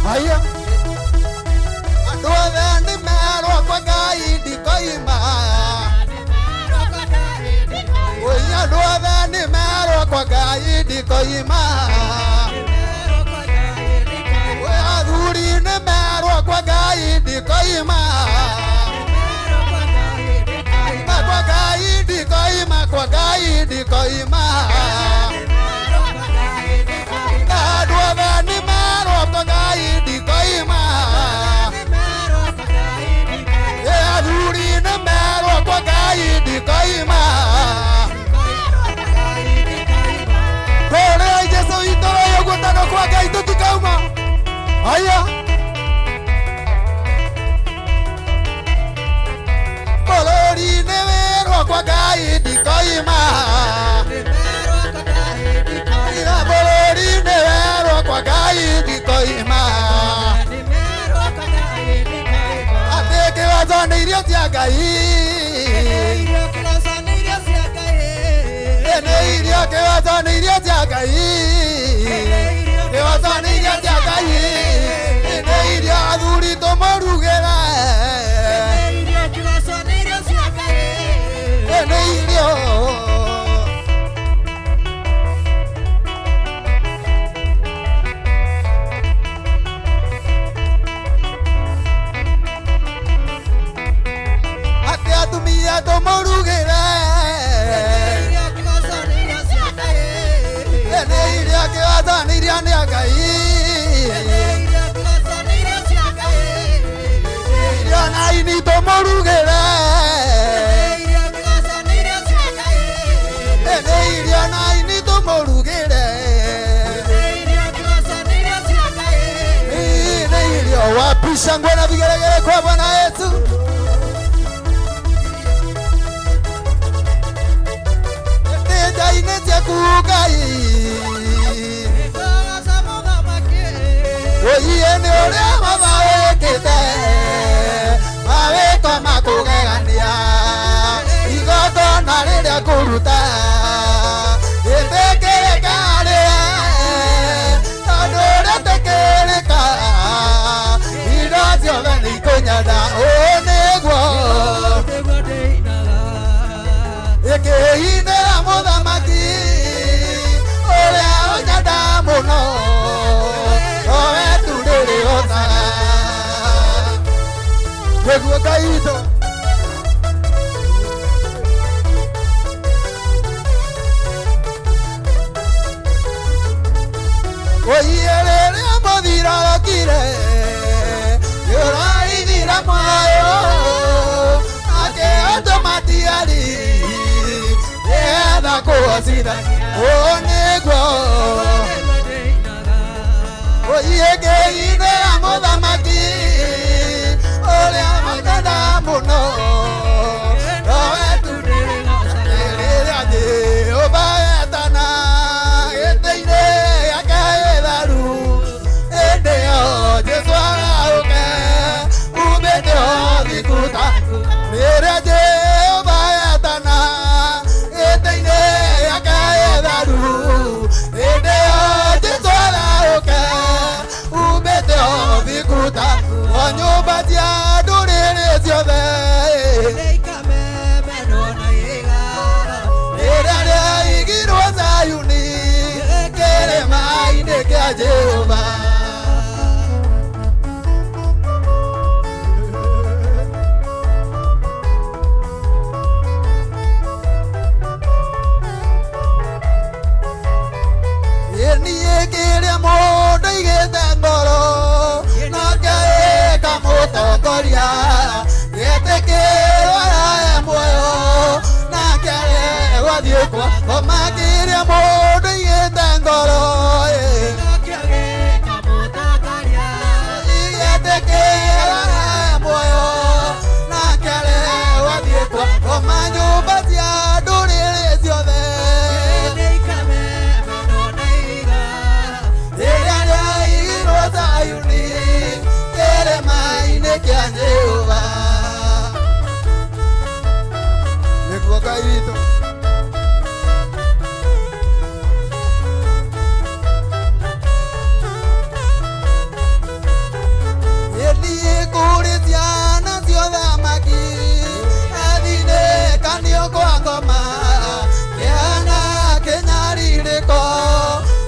Aya, adoa ni mero kwa gai di koima. Oye adoa ni mero kwa gai di koima. Oye aduri ni mero kwa gai di koima. Kwa gai di koima, kwa gai di koima. Adoa ni mero kwa gai di koima. Aduri ni mero kwa gai di koima. Kore Yesu itoro yogotano kwa gai to tukauma. Aya. Bolori ni mero kwa gai di koima. Bolori ni mero kwa gai di koima. Ateke wazane irio tia gai. Ene irio ke wazane irio tia gai. Ke wazane irio tia gai. Ene irio aduri to morugera. Ene irio. Atumia to morugera. Ene iria ke wazane iria ne agai. Ya nai ni to morugera. Ene iria nai ni to morugera. Ene iria wapi shangwe na vigelegele kwa Bwana Yesu. Inetia kugai. Oyi ene ore mabawe kete. Mawe koma kugegania. Igoto narire kuruta. Etekere kare. Adore tekere kare. nyada onegwo Eke muthamaki uria unyada muno owe turiri otaga niguo Ngai witũ oiye rĩrĩa mũthiro ũkire ũraithira mwayo ake ũtũmatiari etha kũgocithania nĩguo oiye ngĩinĩra mũthamaki ũrĩa mũnyenda mũno nowe turĩrĩra Jehova etana gĩtĩ-inĩ gĩake gĩtheru hĩndĩ ĩyo Jesũ agaũke umĩte o thikuta rĩrĩa Jehova etana gĩtĩ-inĩ gĩake gĩtheru hĩndĩ ĩyo Jesũ agaũke umĩte o thikuta o nyũmba cia ndũrĩrĩ ciothe rĩrĩa rĩaigirwo Zayuni kĩrĩma-inĩ kĩa Jehova niĩ kĩrĩa mũndũ igĩte ngoro nake ĩkamũtongoria gĩtĩkĩrwo arahe muoyo nake gũthiĩ kwa ngoma kĩrĩa mũndũ igĩte ngoro gĩtĩkĩrwo arahe muoyo nake gũthiĩ kwa ngoma nyũmba cia ndũrĩrĩ ciothe rĩrĩa rĩaigirwo Zayuni kĩrĩma-inĩ kĩa Jehova nĩguo Ngai witũ niĩ kũrĩ ciana cia ũthamaki athinĩkanio kwa ngoma kĩana kĩnyarirĩko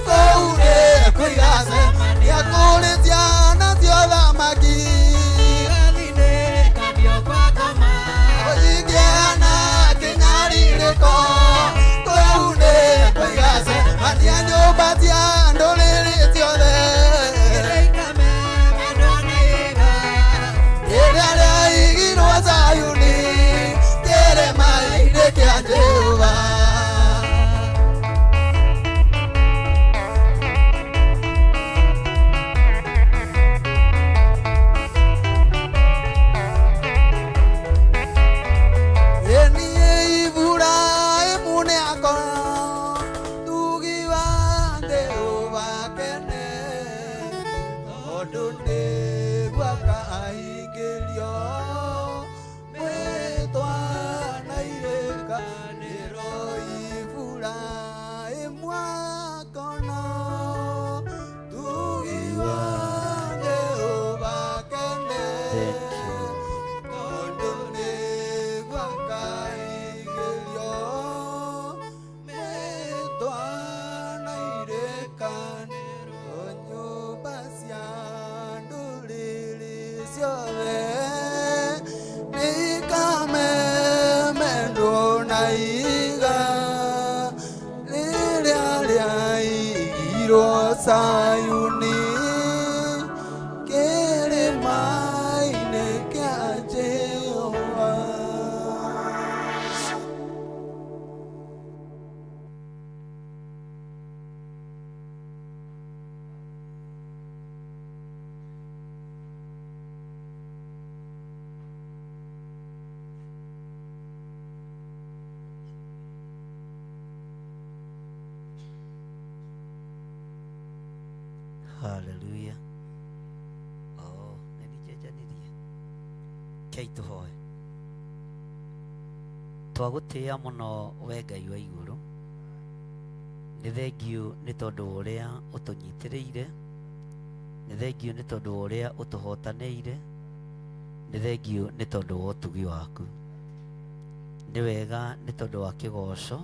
kũu nĩ kũigacemania kũrĩ ciana cia ũthamaki kĩana kĩnyarirĩko kũu nĩ kũigacemania nyũmba cia ndũrĩrĩ ciothe rĩrĩa rĩaigirwo Zayuni kĩrĩma-inĩ kĩa Jehova Zayuni kĩrĩma-inĩ kĩa Jehova Hallelujah. Oh, nĩnjejanirie kei tũhoe twagũtĩĩa mũno we Ngai wa igũrũ nĩ thengiũ nĩ tondũ wa ũrĩa ũtũnyitĩrĩire nĩ thengiũ nĩ tondũ wa ũrĩa ũtũhotanĩire nĩ thengio nĩ tondũ wa ũtugi waku, nĩ wega nĩ tondũ wa kĩgoco,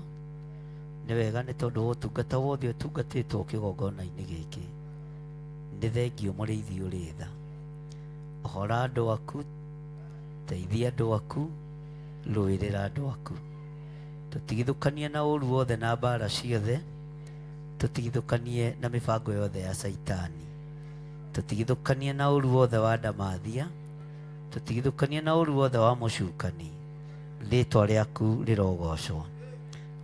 nĩ wega nĩ tondũ wa ũtungata wothe ũtungatĩtwo kĩgongona-inĩ gĩkĩ. Nĩ thengio mũrĩithi ũrĩ tha, hora andũ aku, teithia andũ aku, rũĩrĩra andũ aku, tũtigithũkanie na ũru wothe na mbara ciothe, tũtigithũkanie na mĩbango yothe ya Saitani, tũtigithũkanie na ũru wothe wa ndamathia, tũtigithũkanie na ũru wothe wa mũcukani. Rĩĩtwa rĩaku rĩrogocwo.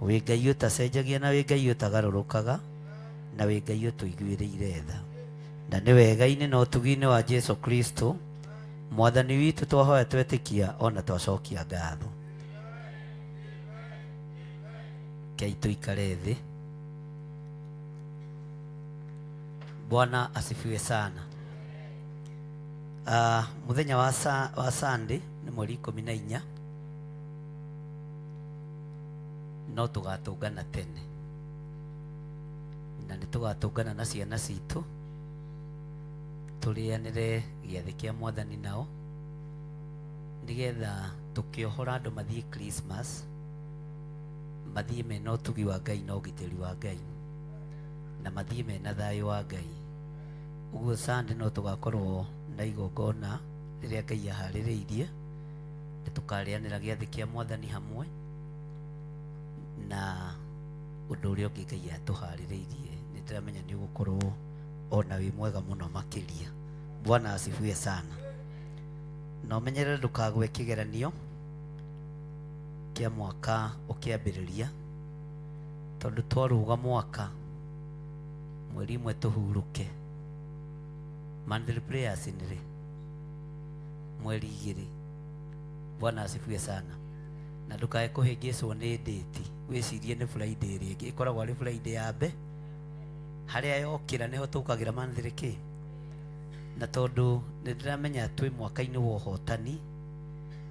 Wĩ Ngai ũtacenjagia na wĩ Ngai ũtagarũrũkaga, na wĩ Ngai ũtũiguĩrĩire tha, na nĩ wega-inĩ na ũtugi-inĩ wa Jesu Kristo Mwathani witũ twahoya twetĩkia ona twacokia ngatho. Kei tuikare thĩ. Bwana asifiwe sana. Muthenya wa Sunday nĩ mweri 14, no tũgatũngana tene, na nĩ tũgatũngana na ciana citũ tũrĩanĩre gĩathĩ kĩa Mwathani nao, nĩgetha tũkĩohora andũ mathiĩ Christmas, mathiĩ mena ũtugi wa Ngai na ũgitĩri wa Ngai, na mathiĩ mena thayũ wa Ngai. Ũguo Sunday no tũgakorwo na igongona rĩrĩa Ngai aharĩrĩirie, nĩ tũkarĩanĩra gĩathĩ kĩa Mwathani hamwe, na ũndũ ũrĩa ũngĩ Ngai atũharĩrĩirie nĩ ndĩramenya nĩ ũgũkorwo ona wĩ mwega mũno makĩria. Bwana asifiwe sana. Na ũmenyerere ndũkagwe kĩgeranio kĩa mwaka ũkĩambĩrĩria, tondũ twarũga mwaka mweri ĩmwe tũhurũke, monthly prayers nĩ mweri 2. Bwana asifiwe sana. Na ndũkae kũhĩngĩcwo nĩ date, wĩcirie nĩ Friday ĩrĩa ĩngĩ ĩkoragwo arĩ Friday ya mbe, harĩa yokĩra nĩho tũkagĩra monthly kĩ. Na tondũ nĩ ndĩramenya twĩ mwaka-inĩ wa ũhotani,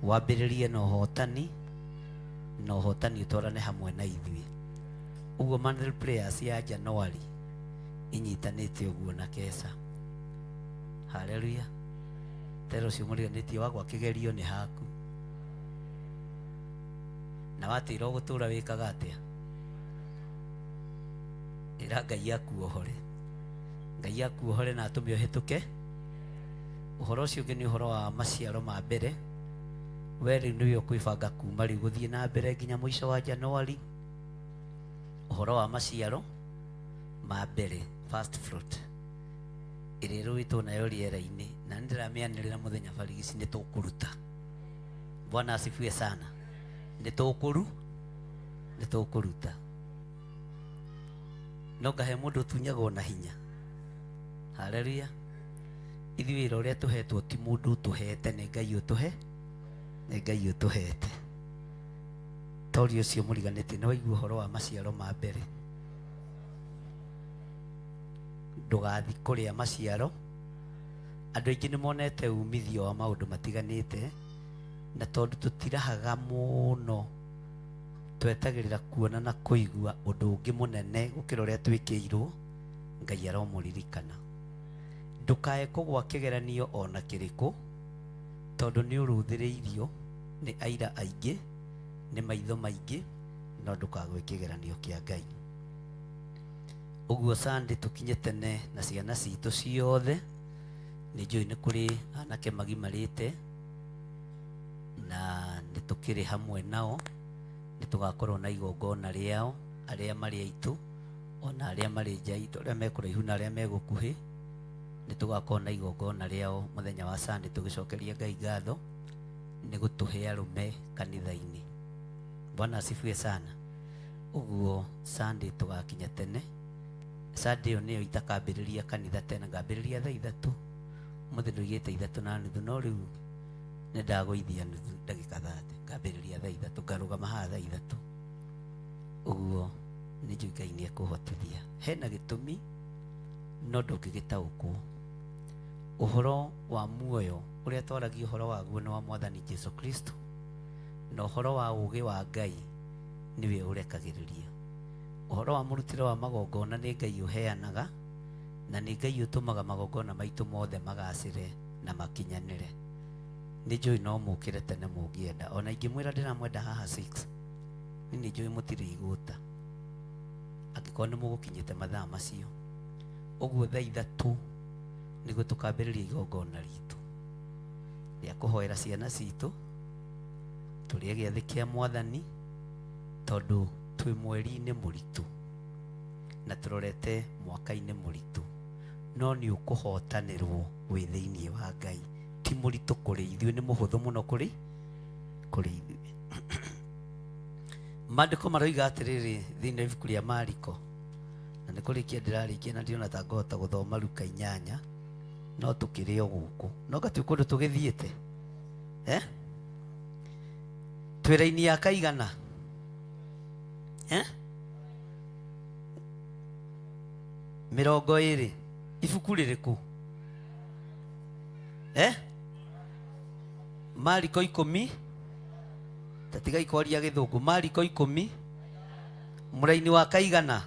wambĩrĩrie na ũhotani, na ũhotani ũtwarane hamwe na ithuĩ. Ũguo monthly prayers ya January inyitanĩte ũguo na Kesa. Haleluya. Tero ũcio mũriganĩtie wagwa kĩgerio nĩ haku, na watĩrwo gũtũra wĩkaga atĩa? Ĩra Ngai akuohore, Ngai akuohore na atũme ũhĩtũke. Ũhoro ũcio ũngĩ nĩ ũhoro wa maciaro ma mbere. We rĩu nĩwe ũkwĩbanga kuma rĩu gũthiĩ na mbere nginya mũico wa January. Ũhoro wa maciaro ma mbere, first fruit, ĩrĩa ĩrũĩtwo nayo rĩera-inĩ, na nĩ ndĩramĩanĩrĩra mũthenya barigici nĩ tũkũruta. Bwana asifiwe sana. Nĩ tũkũruta. No ngahe mũndũ ũtunyagwo na hinya. Haleluya. Ithuĩ wĩra ũrĩa tũhetwo ti mũndũ ũtũhete, nĩ Ngai ũtũhe, nĩ Ngai ũtũhete. Tori ũcio mũriganĩtie nĩ waigua ũhoro wa maciaro ma mbere. Ndũgathi kũrĩa maciaro. Andũ aingĩ nĩ monete umithio wa maũndũ matiganĩte, na tondũ tũtirahaga mũno, twetagĩrĩra kuona na kũigua ũndũ ũngĩ mũnene gũkĩra ũrĩa twĩkĩirwo, Ngai aromũririkana. Ndũkae kũgwa kĩgeranio ona kĩrĩkũ, tondũ nĩ ũrũthĩrĩirio nĩ aira aingĩ, nĩ maitho maingĩ, no ndũkagwe kĩgeranio kĩa Ngai. Ũguo Sunday tũkinye tene na ciana citũ ciothe. Nĩ njũĩ nĩ kũrĩ anake magimarĩte, na nĩ tũkĩrĩ hamwe nao. Nĩ tũgakorwo na igongona rĩao, arĩa marĩ aitũ, ona arĩa marĩ nja itũ, arĩa mekũraihu na arĩa megũkuhĩ. Nĩ tũgakorwo na igongona rĩao mũthenya wa Sunday, tũgĩcokeria Ngai ngatho nĩ gũtũhe arũme kanitha-inĩ. Bwana asifiwe sana. Ũguo Sunday tũgakinya tene. Sunday ĩyo nĩyo itakambĩrĩria kanitha tene, ngambĩrĩria thaa 3. Mũthĩ ndũigĩte 3:30, no rĩu nĩ ndagũithia nuthu ndagĩka 30, ngambĩrĩria thaa 3, ngarũgama haha thaa 3. Ũguo nĩ njũĩ Ngai nĩ ekũhotithia. Hena gĩtũmi no ndũngĩgĩtaũkwo. Ũhoro wa muoyo ũrĩa twaragia ũhoro waguo nĩ wa Mwathani Jesu Kristo, na ũhoro wa ũũgĩ wa Ngai nĩwe ũrekagĩrĩria. Ũhoro wa mũrutĩre wa magongona nĩ Ngai ũheanaga, na nĩ Ngai ũtũmaga magongona maitũ mothe magacĩre na makinyanĩre. nĩ njũĩ no mũkĩre tene mũngĩenda, ona ingĩmwĩra ndĩramwenda haha 6 nĩ njũĩ mũtirĩ igũta angĩkorwo nĩ mũgũkinyĩte mathaa macio. Ũguo thaa 3 nĩguo tũkambĩrĩria igongona ritũ rĩa kũhoera ciana citũ, tũrĩe gĩathĩ kĩa Mwathani, tondũ twĩ mweri-inĩ mũritũ na tũrorete mwaka-inĩ mũritũ, no nĩ ũkũhotanĩrwo wĩ thĩinĩ wa Ngai. Ti mũritũ kũrĩ ithuĩ, nĩ mũhũthũ mũno kũrĩ ithuĩ. Maandĩko maroiga atĩrĩrĩ thĩinĩ wa ibuku rĩa Mariko, na nĩ kũrĩkia ndĩrarĩkia na ndiona ta ngũhota gũthoma Luka 8, no tũkĩrĩ o gũkũ no gatũĩ kũndũ tũgĩthiĩte twĩ raini ya kaigana mĩrongo ĩrĩ. Ibuku rĩrĩkũ? Mariko 10, tatigai kwaria gĩthũngũ. Mariko 10 mũraini wa kaigana.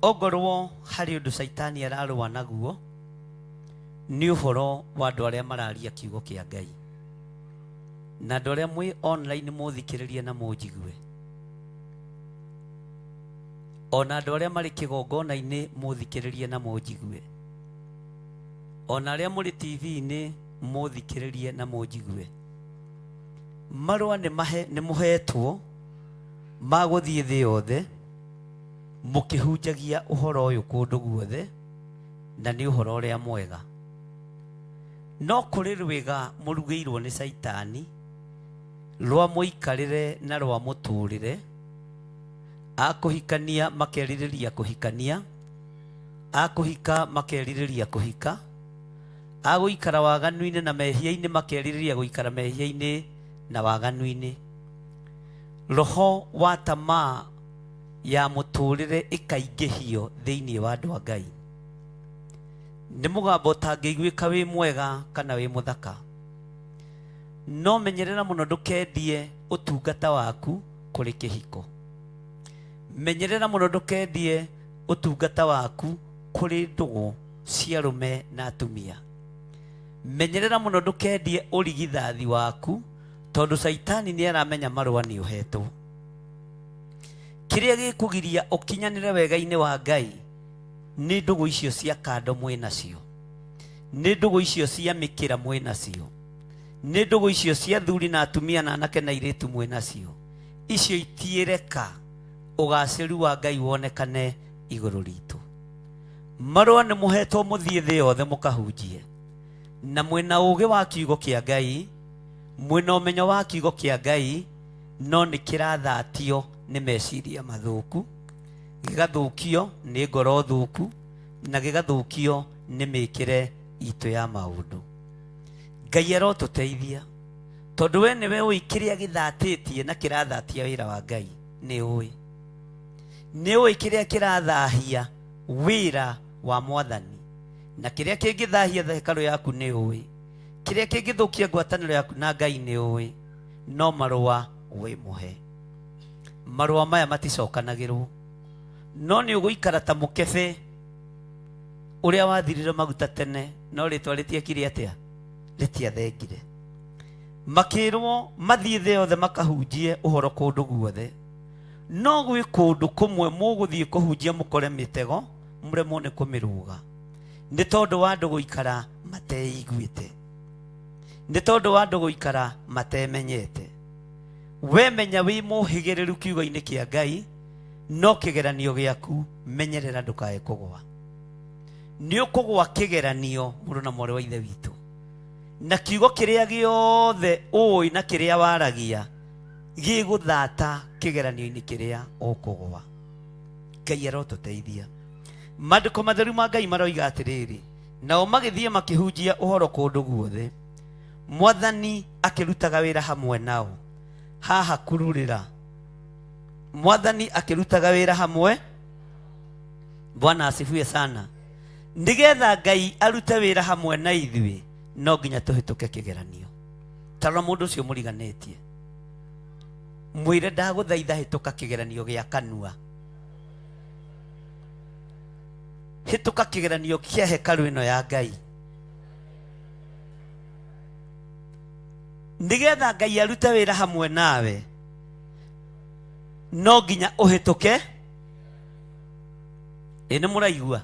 Ongorwo harĩ ũndũ Saitani ararũa naguo, nĩ ũhoro wa andũ arĩa mararia kiugo kĩa Ngai, na andũ arĩa mwĩ online mũthikĩrĩrie na mũnjigue, ona andũ arĩa marĩ kĩgongona-inĩ mũthikĩrĩrie na mũnjigue, ona arĩa mũrĩ TV-inĩ mũthikĩrĩrie na mũnjigue. Marũa nĩ mũhetwo magũthiĩ thĩ yothe mũkĩhunjagia ũhoro ũyũ kũndũ guothe, na nĩ ũhoro ũrĩa mwega. No kũrĩ rwĩga mũrugĩirwo nĩ Saitani rwa mũikarĩre na rwa mũtũrĩre, akũhikania makerirĩria kũhikania, akũhika makerirĩria kũhika, agũikara waganu-inĩ na mehia-inĩ makerirĩria gũikara mehia-inĩ na waganu-inĩ. Roho wa tamaa ya mũtũrĩre ĩkaingĩhio thĩinĩ wa andũ a Ngai. Nĩ mũgambo ũtangĩiguĩka wĩ mwega kana wĩ mũthaka, no menyerera mũno ndũkendie ũtungata waku kũrĩ kĩhiko. Menyerera mũno ndũkendie ũtungata waku kũrĩ ndũgũ cia arũme na atumia. Menyerera mũno ndũkendie ũrigithathi waku, tondũ Saitani nĩ aramenya marũa nĩ ũhetwo. Kĩrĩa gĩkũgiria ũkinyanĩre wega-inĩ wa Ngai nĩ ndũgũ icio cia kando mwĩ nacio, nĩ ndũgũ icio cia mĩkĩra mwĩ nacio, nĩ ndũgũ icio cia thuri na atumia na anake na airĩtu mwĩ nacio. Icio itiĩreka ũgacĩru wa Ngai wonekane igũrũ ritũ. Marũa nĩ mũhetwo mũthiĩ thĩ yothe mũkahunjie, na mwĩna ũũgĩ wa kiugo kĩa Ngai, mwĩna ũmenyo wa kiugo kĩa Ngai, no nĩ kĩrathatio nĩ meciria mathũku, gĩgathũkio nĩ ngoro thũku, na gĩgathũkio nĩ mĩkĩre itũ ya maũndũ. Ngai arotũteithia, tondũ we nĩwe ũĩ kĩrĩa gĩthatĩtie na kĩrathatia wĩra wa Ngai. Nĩ ũĩ kĩrĩa kĩrathahia wĩra wa Mwathani, na kĩrĩa kĩngĩthahia hekarũ yaku nĩ ũĩ, kĩrĩa kĩngĩthũkia ngwatanĩro yaku na Ngai nĩ ũĩ. No marũa wĩ mũhe. Marũa maya maticokanagĩrwo, no nĩ ũgũikara ta mũkebe ũrĩa wathirire maguta tene, no rĩtwa rĩtiekire atĩa, rĩtiathengire. Makĩrwo mathiĩ thĩ yothe makahunjie ũhoro kũndũ guothe, no gwĩ kũndũ kũmwe mũgũthiĩ kũhunjia mũkore mĩtego, mũremwo nĩ kũmĩrũga, nĩ tondũ wa andũ gũikara mateiguĩte, nĩ tondũ wa andũ gũikara matemenyete. We menya wĩ mũhĩgĩrĩru kiugo-inĩ kĩa Ngai, no kĩgeranio gĩaku menyerera ndũkae kũgwa. Nĩ ũkũgwa kĩgeranio mũrũ na mwarĩ wa ithe witũ, na kiugo kĩrĩa gĩothe ũĩ na kĩrĩa waragia gĩgũthata kĩgeranio-inĩ kĩrĩa ũkũgwa. Ngai arotũteithia. Maandĩko matheru ma Ngai maroiga atĩrĩrĩ, nao magĩthiĩ makĩhunjia ũhoro kũndũ guothe, Mwathani akĩrutaga wĩra hamwe nao. Haha kururĩra, Mwathani akĩrutaga wĩra hamwe. Bwana asifiwe sana. Nĩgetha Ngai arute wĩra hamwe na ithuĩ, no nginya tũhĩtũke kĩgeranio. Tarora mũndũ ũcio mũriganĩtie, mwĩre ndagũthaitha hĩtũka kĩgeranio gĩa kanua, hĩtũka kĩgeranio kĩa hekarũ ĩno ya Ngai. nigetha Ngai arute wĩra hamwe nawe no nginya ũhĩtũke. Nĩ mũraigua?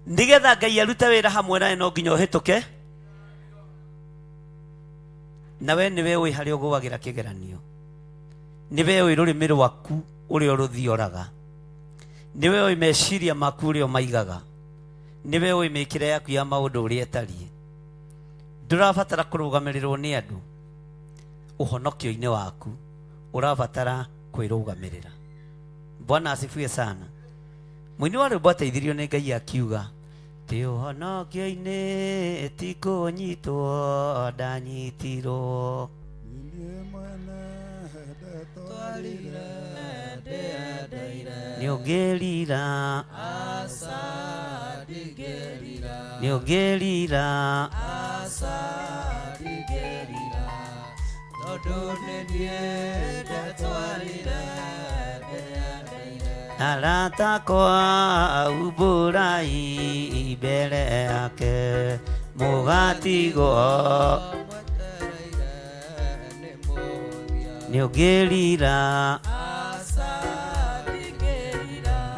Nigetha Ngai arute wĩra hamwe nawe no nginya ũhĩtũke. Nawe nĩwe ũĩ harĩa ũgũagĩra kĩgeranio, nĩwe ũĩ rũrĩmĩ rwaku ũrĩa rũthioraga, nĩwe ũĩ meciria maku ũrĩa maigaga, nĩwe ũĩ mĩkĩre yaku ya maũndũ ũrĩa ĩtariĩ. Ndũrabatara kũrũgamĩrĩrwo nĩ andũ ũhonokio-inĩ waku, ũrabatara kwĩrũgamĩrĩra. Bwana asifiwe sana. Mũini wa rwĩmbo ateithirio nĩ Ngai akiuga, tĩ ũhonokio-inĩ ti kũnyitwo ndanyitirwo, nĩũngĩrira nĩũngĩrira arata kwa umbũrai mbere yake mũgatigwo, nĩũngĩrira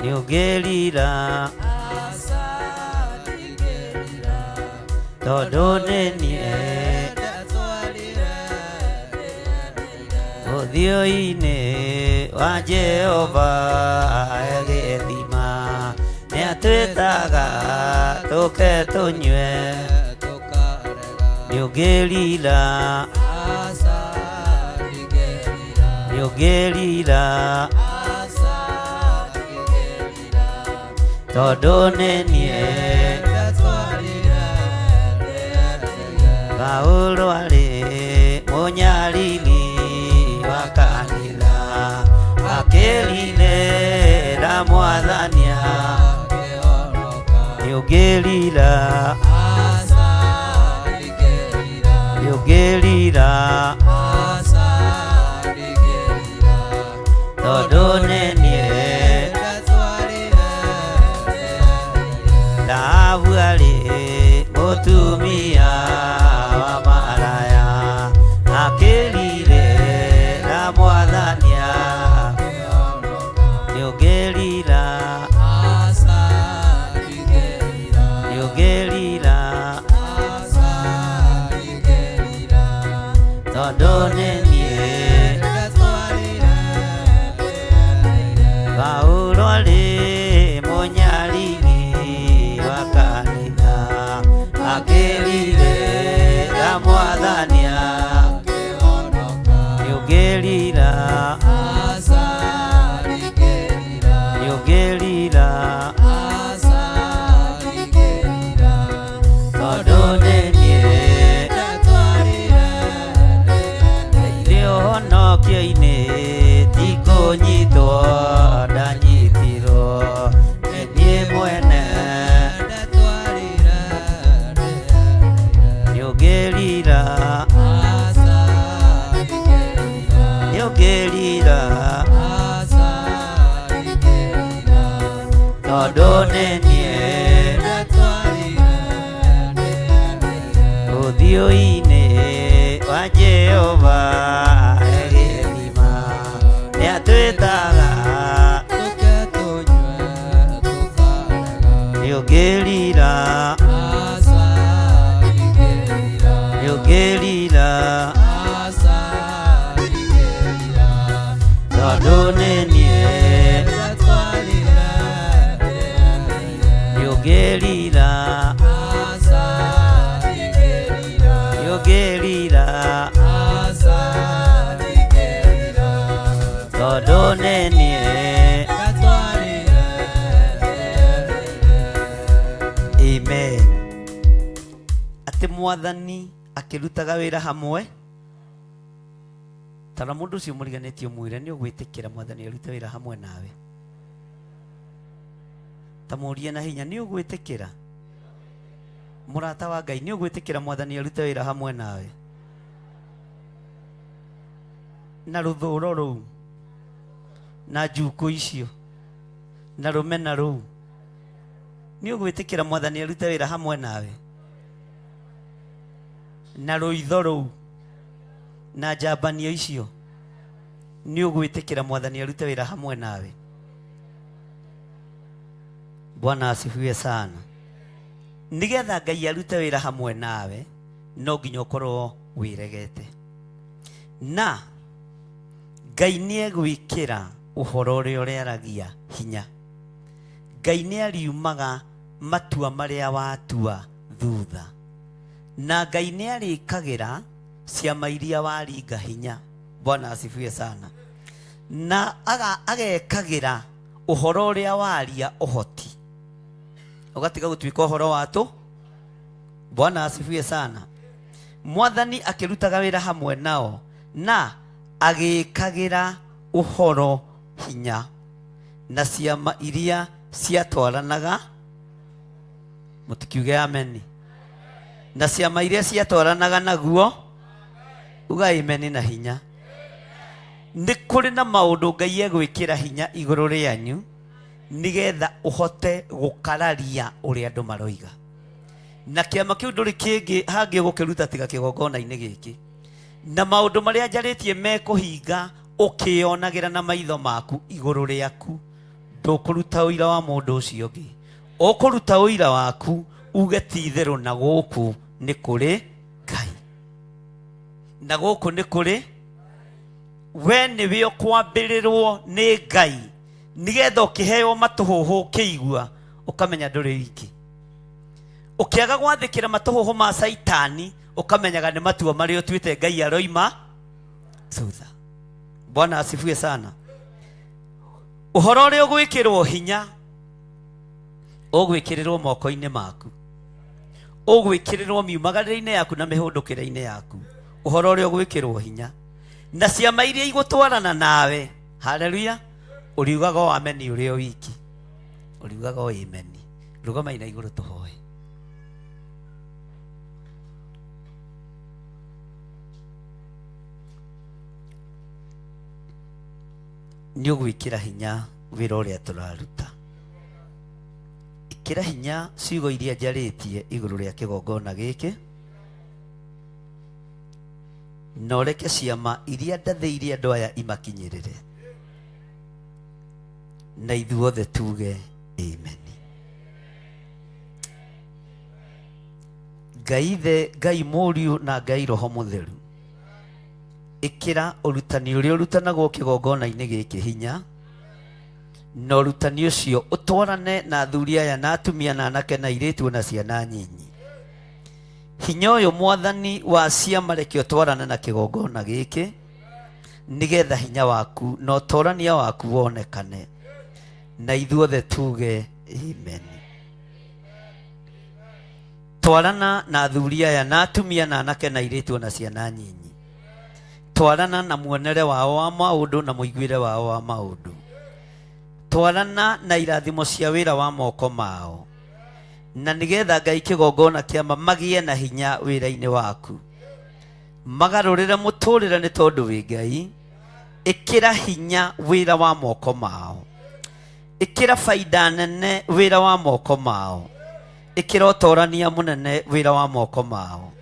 nĩũngĩrira tondũ nĩ niĩ ũthiũ-inĩ wa Jehova agĩthima, nĩatwĩtaga tũke tũnyue, nĩũngĩrira nĩũngĩrira tondũ nĩ niĩ Paulo arĩ mũnyariri wa kanitha akĩrinĩra Mwathania, nĩũngĩrira nĩũngĩrira tondũ nĩ niĩ Rahabu arĩ mũtumia wa maraya akĩrinĩra Mwathania, nĩũngĩrira nĩũngĩrira tondũ nĩ niĩ Paulo arĩ mũnyariri wa kanitha akĩrinĩra Mwathania, nĩũngĩrira nĩũngĩrira tondũ nĩ niĩ ũhonokio-inĩ ti kũnyitwo ndanyitirwo, nĩ niĩ mwene nĩũngĩrira nĩũngĩrira tondũ nĩ niĩ ũthiũ-inĩ wa Jehova agĩthima, nĩatwĩtaga nĩũngĩrira nĩũngĩrira tondũ nĩ niĩ nĩũngĩrira nĩũngĩrira tondũ nĩ niĩ. Amen. Atĩ Mwathani akĩrutaga wĩra hamwe, tara mũndũ ũcio mũriganĩtie mwĩre nĩ ũgwĩtĩkĩra Mwathani arute wĩra hamwe nawe. Ta mũrie na hinya, nĩ ũgwĩtĩkĩra mũrata wa Ngai, nĩ ũgwĩtĩkĩra Mwathani arute wĩra hamwe nawe na rũthũũro rũu na njukũ icio na rũmena rũu, nĩ ũgwĩtĩkĩra Mwathani arute wĩra hamwe nawe na rũitho rũu na njambanio icio nĩ ũgwĩtĩkĩra Mwathani arute wĩra hamwe nawe? Bwana asifiwe sana. Nigetha Ngai arute wĩra hamwe nawe no nginya ũkorwo wĩregete, na Ngai nĩ egwĩkĩra ũhoro ũrĩa ũrĩaragia hinya. Ngai nĩ ariumaga matua marĩa watua thutha, na Ngai nĩ arĩkagĩra ciama iria waringa hinya. Bwana asifiwe sana. Na agekagĩra ũhoro ũrĩa waria ũhoti ũgatiga gũtuĩka ũhoro watũ. Bwana asifiwe sana. Mwathani akĩrutaga wĩra hamwe nao na agĩkagĩra ũhoro hinya, na ciama iria ciatwaranaga, mũtikiuge ameni, na ciama iria ciatwaranaga naguo, uga ameni na hinya. Nĩ kũrĩ na maũndũ Ngai egwĩkĩra hinya igũrũ rĩanyu nigetha ũhote gũkararia ũrĩa andũ maroiga, na kĩama kĩu ndũrĩ kĩngĩ hangĩ gũkĩruta tiga kĩgongona-inĩ gĩkĩ, na maũndũ marĩa njarĩtie mekũhinga ũkĩonagĩra na maitho maku igũrũ rĩaku. Ndũkũruta ũira wa mũndũ ũcio ũngĩ, ũkũruta ũira waku uge ti itherũ na gũkũ nĩ kũrĩ Ngai, na gũkũ nĩ kũrĩ we. Nĩwe ũkwambĩrĩrwo nĩ Ngai nigetha ũkĩheo matũhũhũ ũkĩigua ũkamenya ndũrĩ wiki. Ũkĩaga gwathĩkĩra matũhũhũ ma Saitani ũkamenyaga nĩ matua marĩa ũtuĩte Ngai aroima thutha. Bwana asifiwe sana. Ũhoro ũrĩa ũgwĩkĩrwo hinya ũgwĩkĩrĩrwo moko-inĩ maku, ũgwĩkĩrĩrwo miumagarĩre-inĩ yaku na mĩhũndũkĩre-inĩ yaku. Ũhoro ũrĩa ũgwĩkĩrwo hinya na ciama iria igũtwarana nawe. Haleluya. Ũriugaga o ameni ũrĩ o wiki, ũriugaga o ameni. Rũgama ina igũrũ tũhoe. Nĩ ũgwĩkĩra hinya wĩra ũrĩa tũraruta. Ĩkĩra hinya ciugo iria njarĩtie igũrũ rĩa kĩgongona gĩkĩ, na ũreke ciama iria ndathĩirie andũ aya imakinyĩrĩre, na ithuothe tuge ameni. Ngai Ithe, Ngai Mũriũ na Ngai Roho Mũtheru, ĩkĩra ũrutani ũrĩa ũrutanagwo kĩgongona-inĩ gĩkĩ hinya, na ũrutani ũcio ũtwarane na athuri aya na atumia na anake na airĩtu na ciana nyinyi. Hinya ũyũ Mwathani wa ciama reke ũtwarane na kĩgongona gĩkĩ nigetha hinya waku na ũtorania waku wonekane, na ithuothe tuge ameni. Twarana na athuri aya na atumia na anake na airĩtu na ciana nyinyi. Twarana na muonere wao wa maũndũ na mũiguĩre wao wa maũndũ. Twarana na irathimo cia wĩra wa moko mao, na nigetha Ngai kĩgongona kĩama magĩe na hinya wĩra-inĩ waku, magarũrĩre mũtũrĩre nĩ tondũ wĩ Ngai. Ĩkĩra hinya wĩra wa moko mao, ĩkĩra faida nene wĩra wa moko mao, ĩkĩra ũtorania mũnene wĩra wa moko mao.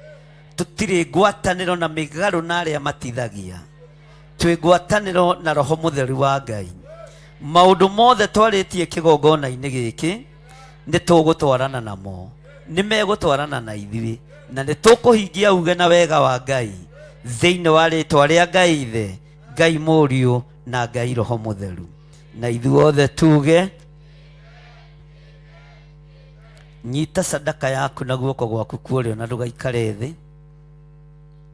Tũtirĩ ngwatanĩro na mĩgarũ na arĩa matithagia, twĩ ngwatanĩro na Roho Mũtheru wa Ngai. Maũndũ mothe twarĩtie kĩgongona-inĩ gĩkĩ nĩ tũgũtwarana namo, nĩ megũtwarana na ithuĩ, na nĩ tũkũhingia uge na wega wa Ngai thĩinĩ wa rĩtwa rĩa Ngai Ithe, Ngai Mũriũ na Ngai Roho Mũtheru, na ithuothe tuge. Nyita sadaka yaku na guoko gwaku kuorĩo na ndũgaikare thĩ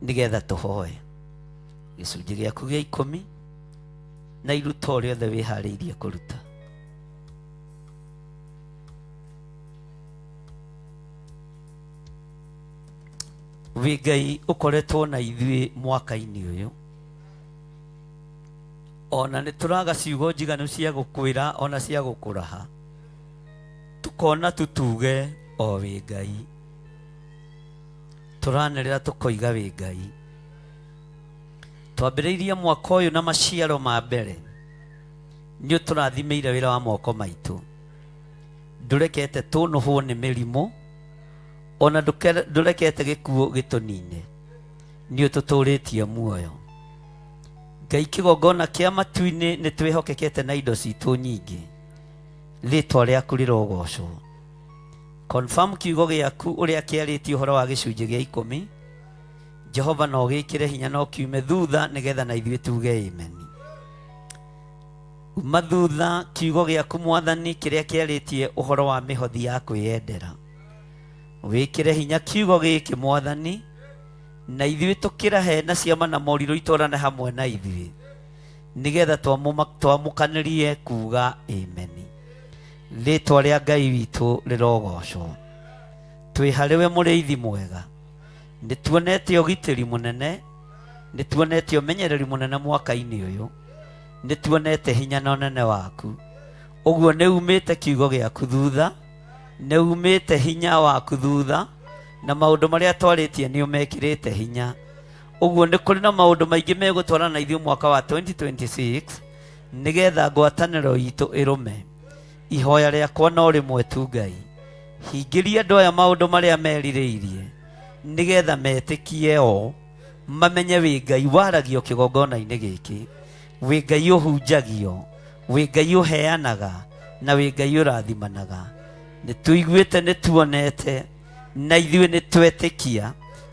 nigetha tũhoe. Gĩcunjĩ gĩaku gĩa 10 na iruta o rĩothe wĩharĩirie kũruta. Wĩ Ngai ũkoretwo na ithuĩ mwaka-inĩ ũyũ, ona nĩ tũraga ciugo njiganu cia gũkwĩra ona cia gũkũraha, tukona tutuge o wĩ Ngai. Tũranĩrĩra tũkoiga wĩ Ngai. Twambĩrĩirie mwaka ũyũ na maciaro ma mbere, nĩ tũrathimĩire wĩra wa moko maitũ. Ndũrekete tũnũhwo nĩ mĩrimũ, ona ndũrekete gĩkuũ gĩtũnine. nĩ ũtũtũrĩtie muoyo. Ngai kĩgongona kĩa matu-inĩ nĩ twĩhokekete na indo citũ nyingĩ, rĩtwa rĩaku rĩrogocwo. Confirm kiugo gĩaku ũrĩa kĩarĩtie ũhoro wa gĩcunjĩ gĩa 10. Jehova no gĩkĩre hinya no kiume thutha nĩgetha na ithuĩ tuge amen. Uma thutha kiugo gĩaku Mwathani kĩrĩa kĩarĩtie ũhoro wa mĩhothi ya kwĩyendera, wĩkĩre hinya kiugo gĩkĩ Mwathani, na ithuĩ tũkĩrahe na ciama na morirũ itwarane hamwe na ithuĩ nĩgetha twamũkanĩrie kuga amen. Rĩtwa rĩa Ngai witũ rĩrogocwo. Twĩ harĩwe mũrĩithi mwega, nĩ tuonete ũgitĩri mũnene, nĩ tuonete ũmenyereri mũnene mwaka-inĩ ũyũ, nĩ tuonete hinya na ũnene waku. Ũguo nĩ umĩte kiugo gĩaku thutha, nĩ umĩte hinya waku thutha, na maũndũ marĩa twarĩtie nĩ ũmekĩrĩte hinya. Ũguo nĩ kũrĩ na maũndũ maingĩ megũtwarana na ithuĩ mwaka wa 2026 nĩgetha ngwatanĩro itũ ĩrũme. Ihoya rĩakwa no rĩmwe tu Ngai, hingĩria andũ aya maũndũ marĩa merirĩirie nĩgetha metĩkie o mamenye wĩ Ngai waragio kĩgongona-inĩ gĩkĩ, wĩ Ngai ũhunjagio, wĩ Ngai ũheanaga, na wĩ Ngai ũrathimanaga. Nĩ tuiguĩte, nĩ tuonete, na ithuĩ nĩ twetĩkia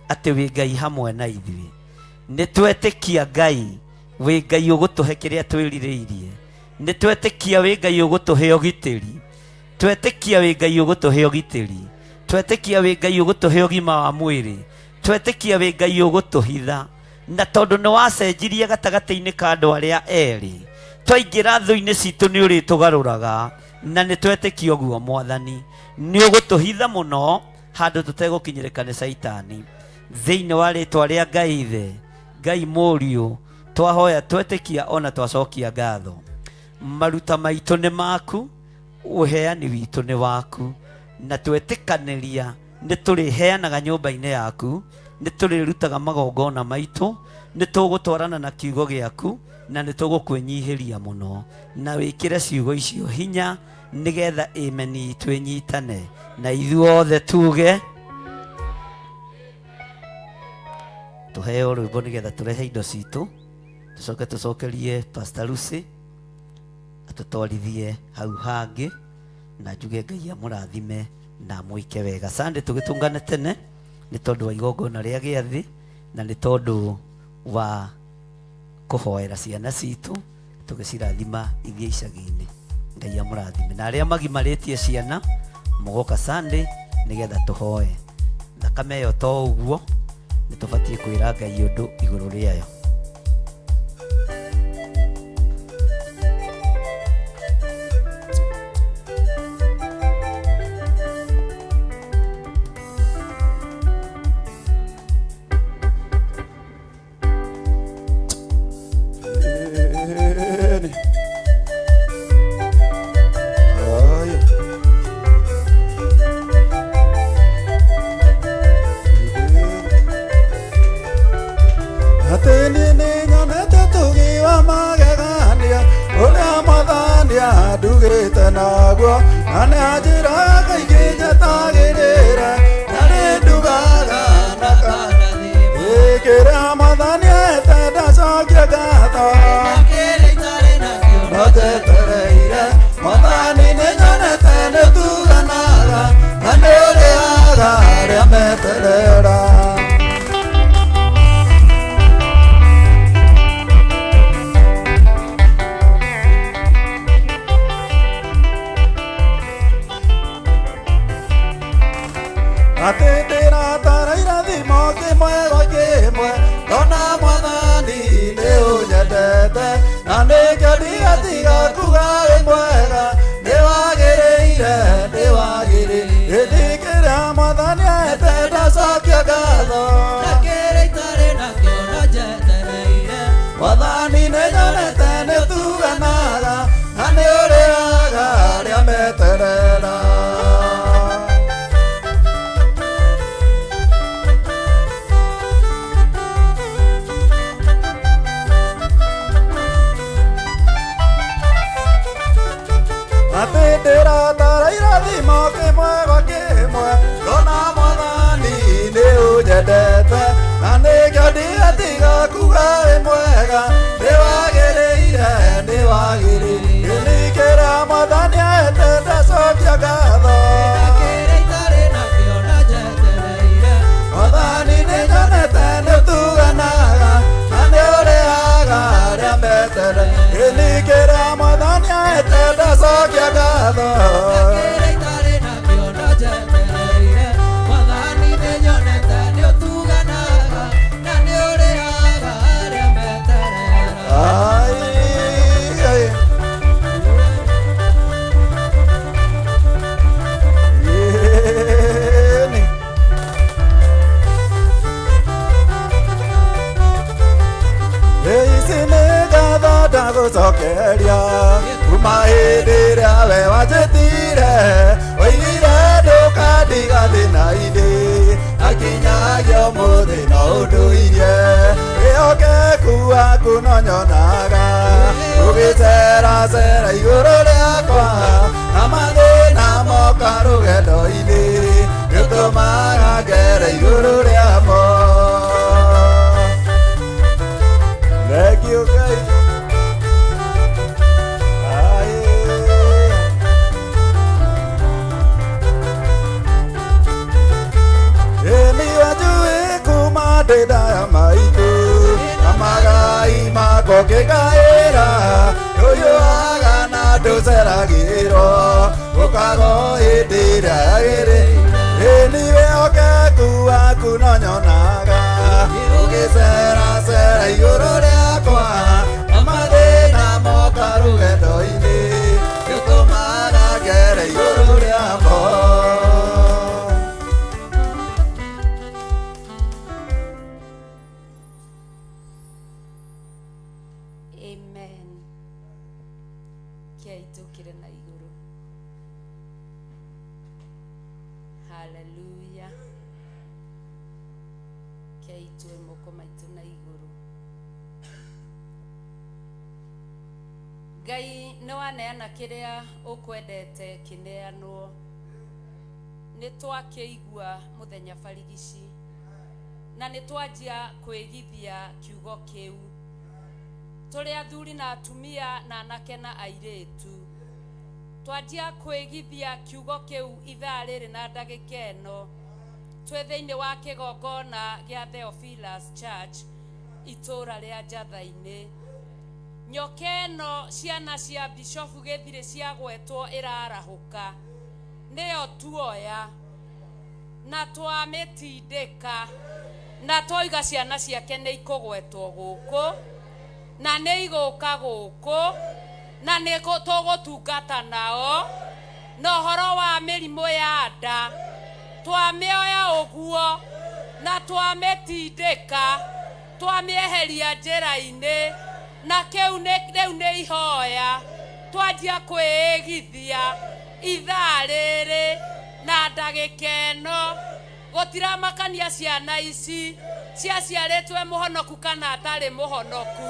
atĩ wĩ Ngai hamwe na ithuĩ. Nĩ twetĩkia Ngai wĩ Ngai ũgũtũhe kĩrĩa twĩrirĩirie. Nĩ twetĩkia wĩ Ngai ũgũtũhe ũgitĩri. Twetĩkia wĩ Ngai ũgũtũhe ũgitĩri. Twetĩkia wĩ Ngai ũgũtũhe ũgima wa mwĩrĩ. Twetĩkia wĩ Ngai ũgũtũhitha. Na tondũ nĩ wacenjirie gatagatĩ-inĩ ka andũ arĩa erĩ, twaingĩra thũ-inĩ citũ nĩ ũrĩtũgarũraga, na nĩ twetĩkia ũguo Mwathani. Nĩ ũgũtũhitha mũno handũ tũtegũkinyĩrĩka nĩ Saitani. Thĩinĩ wa rĩtwa rĩa Ngai Ithe, Ngai Mũriũ, twahoya twetĩkia ona twacokia ngatho. Maruta maitũ nĩ maku, ũheani witũ nĩ waku, na twetĩkanĩria nĩ tũrĩheanaga nyũmba-inĩ yaku, nĩ tũrĩrutaga magongona maitũ, nĩ tũgũtwarana na kiugo gĩaku, na nĩ tũgũkwĩnyihĩria mũno, na wĩkĩre ciugo icio hinya nĩgetha amen itũ ĩnyitane na ithuothe tuge. Tũheo rwĩmbo nĩgetha tũrehe indo citũ, tũcoke tũcokerie Pastor Lucy atũtwarithie hau hangĩ, na njuge Ngai amũrathime na mwĩke wega. Sunday tũgĩtũngane tene nĩ tondũ wa igongona rĩa gĩathĩ, na nĩ tondũ wa kũhoera ciana citũ, tũgĩcirathima ithiĩ icagi-inĩ. Ngai amũrathime. Na arĩa magimarĩtie ciana mũgoka Sunday nĩgetha tũhoe. Thakame ĩyo to ũguo, nĩ tũbatiĩ kwĩra Ngai ũndũ igũrũ rĩayo. Atendera gucokeria kuma hĩndĩ ĩrĩa we wanjĩtire oigire ndũkandiga thĩna-inĩ akinyagia ũmũthĩ no ũndũirie wĩhokeku waku no nyonaga ũgĩceracera igũrũ rĩakwa na mathĩna moka rũgendo-inĩ nĩũtũmaga ngere igũrũ rĩamo. Thengiũ Ngai. Ndaya maitũ na magai magokĩgaĩra ndũyũaga na ndũceragĩrwo ũkago hĩndĩ ĩrĩa yagĩrĩire nĩ wĩhokeku waku no nyonaga ũgĩceracera igũrũ rĩakwa na mathĩna moka rũgendo-inĩ nĩũtũmaga ngere igũrũ rĩamo. Ngai nĩ waneana kĩrĩa ũkwendete kĩneanwo nĩ twakĩigua mũthenya barigici na nĩ twanjia kwĩgithia kiugo kĩu tũrĩ athuri na atumia na anake na airĩtu twanjia kwĩgithia kiugo kĩu ithaa rĩrĩ na ndagĩka ĩno twĩ thĩinĩ wa kĩgongona gĩa Theophilus Church itũũra rĩa Njatha-inĩ. Nyoka ĩno ciana cia Bishofu Gĩthirĩ ciagwetwo ĩrarahũka nĩyo tuoya na twamĩtindĩka na twoiga ciana ciake nĩ ikũgwetwo gũkũ na nĩ igũka gũkũ na nĩ tũgũtungata nao na ũhoro wa mĩrimũ ya nda twamĩoya ũguo na twamĩtindĩka twamĩeheria njĩra-inĩ na rĩu nĩ ihoya twanjia kwĩĩgithia ithaa rĩrĩ na ndagĩka ĩno gũtiramakania ciana ici ciaciarĩtwe mũhonoku kana atarĩ mũhonoku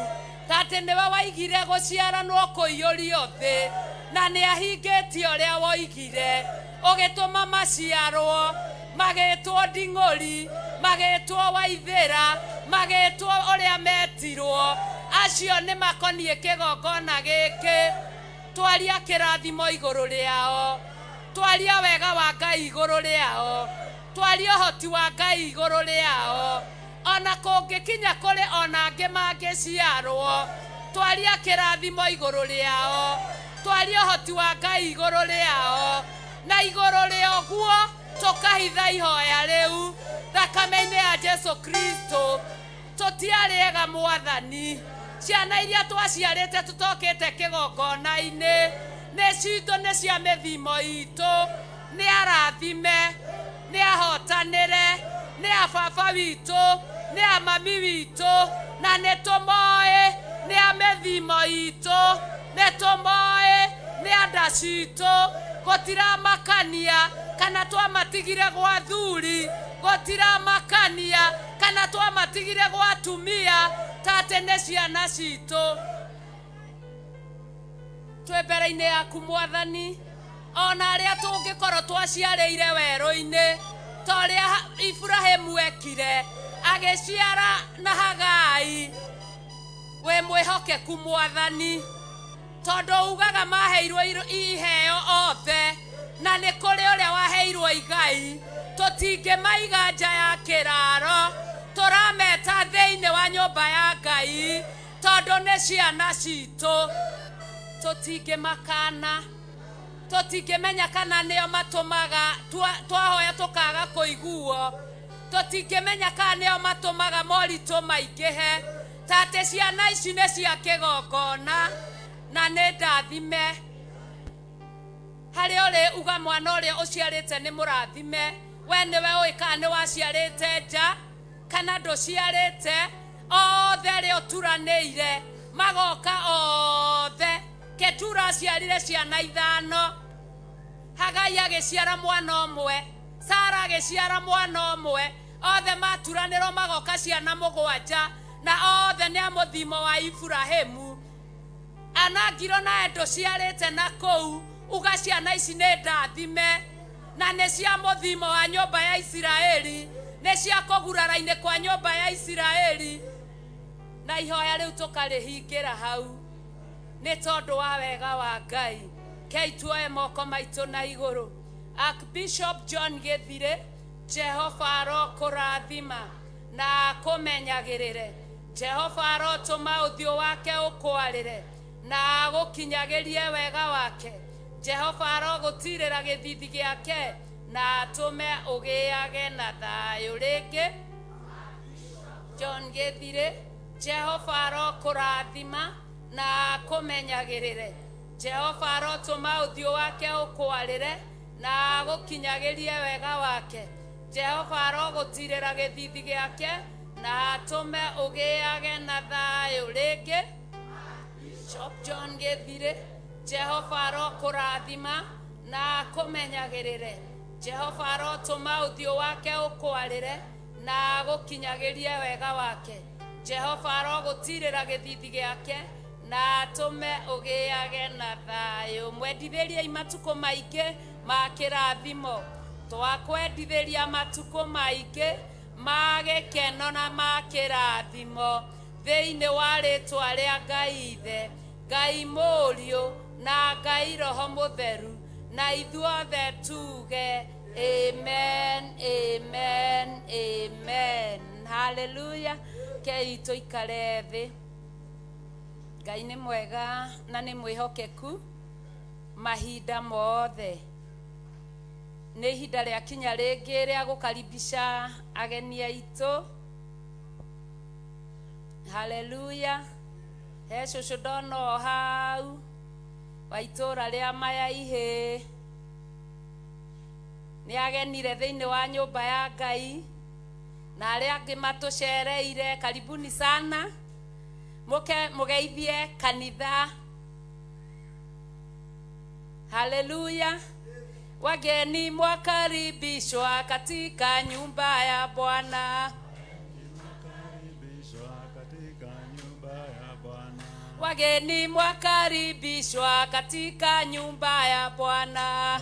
tatĩ nĩwe waigire gũciaranwo kũiyũrio thĩ na nĩ ahingĩtie ũrĩa woigire ũgĩtũma maciarwo magĩtwo Nding'ũri magĩtwo Waithĩra magĩtwo ũrĩa metirwo acio nĩ makoniĩ kĩgongona gĩkĩ twaria kĩrathimo igũrũ rĩao twaria wega wa Ngai igũrũ rĩao twaria ũhoti wa Ngai igũrũ rĩao ona kũngĩkinya kũrĩ ona angĩ mangĩciarwo twaria kĩrathimo igũrũ rĩao twaria ũhoti wa Ngai igũrũ rĩao na igũrũ rĩa ũguo tũkahitha ihoya rĩu thakame-inĩ ya Jesu Kristo tũtiarĩega Mwathani ciana iria twaciarĩte tũtokĩte kĩgongona-inĩ nĩ citũ nĩ cia mĩthimo itũ nĩ arathime nĩ ahotanĩre nĩ ababa witũ nĩ amami witũ na nĩ tũmoĩ nĩ amĩthimo itũ nĩ tũmoĩ nĩ anda citũ gũtiramakania kana twamatigire gwa thuri gũtiramakania kana twamatigire gwa atumia tate nĩ ciana citũ twĩ mbere-inĩ yaku Mwathani ona arĩa tũngĩkorwo twaciarĩire werũ-inĩ ta ũrĩa Iburahĩmu ekire agĩciara na Hagai wĩ mwĩhokeku Mwathani tondũ ugaga maheirwo iheo othe na nĩ kũrĩ ũrĩa waheirwo igai tũtingĩmaiga nja ya kĩraro tũrameta thĩinĩ wa nyũmba ya Ngai tondũ nĩ ciana citũ tũtingĩmakana tũtingĩmenya kana nĩo matũmaga twahoya tũkaga kũiguo tũtingĩmenya kana nĩo matũmaga moritũ maingĩhe tate ciana ici nĩ cia kĩgongona na nĩ ndathime harĩ ũrĩ uga mwana ũrĩa ũciarĩte nĩ mũrathime we nĩwe ũĩ kana nĩ waciarĩte nja kana ndũciarĩte othe rĩ ũturanĩire magoka othe. Ketura aciarire ciana 5, Hagai agĩciara mwana ũmwe, Sara agĩciara mwana ũmwe, othe maturanĩrwo magoka ciana 7, na othe nĩ a mũthimo wa Iburahĩmu. Anangiro na endo ciarĩte na kũu, uga ciana ici nĩ ndathime, na nĩ cia mũthimo wa nyũmba ya Isiraeli, nĩ cia kũgurara-inĩ kwa nyũmba ya Isiraeli. Na ihoya rĩu tũkarĩhingĩra hau nĩ tondũ wa wega wa Ngai. Kei tuoe moko maitũ na igũrũ. Archbishop John Gĩthirĩ, Jehova arokũrathima na akũmenyagĩrĩre. Jehova arotũma ũthiũ wake ũkwarĩre na agũkinyagĩrie wega wake. Jehova arogũtirĩra gĩthithi gĩake na atũme ũgĩage na thayũ. Rĩngĩ John Gĩthirĩ, Jehova arokũrathima na akũmenyagĩrĩre. Jehova arotũma ũthiũ wake ũkwarĩre na agũkinyagĩrie wega wake. Jehova arogũtirĩra gĩthithi gĩake na atũme ũgĩage na thayũ. Rĩngĩ Bishop John Gĩthirĩ, Jehova arokũrathima na akũmenyagĩrĩre. Jehova arotũma ũthiũ wake ũkwarĩre na agũkinyagĩrie wega wake. Jehova arogũtirĩra gĩthithi gĩake na atũme ũgĩage na thayũ. Mwendithĩriai matukũ maingĩ ma kĩrathimo. Twakwendithĩria matukũ maingĩ ma gĩkeno na ma kĩrathimo thĩinĩ wa rĩtwa rĩa Ngai Ithe, Ngai Mũriũ na Ngai Roho Mũtheru, na ithuothe tuge amen, amen, amen. Hallelujah. Kei tũikare thĩ. Ngai nĩ mwega na nĩ mwĩhokeku mahinda mothe. Nĩ ihinda rĩa kinya rĩngĩ rĩa gũkaribisha ageni aitũ. Hallelujah. He cũcũ ndona o hau wa itũũra rĩa Mayaihĩ, nĩ agenire thĩinĩ wa nyũmba ya Ngai, na arĩa angĩ matũcereire, karibuni sana. Mũgeithie kanitha. Hallelujah. Wageni mwakaribishwa katika nyumba ya Bwana. Wageni mwakaribishwa katika nyumba ya Bwana.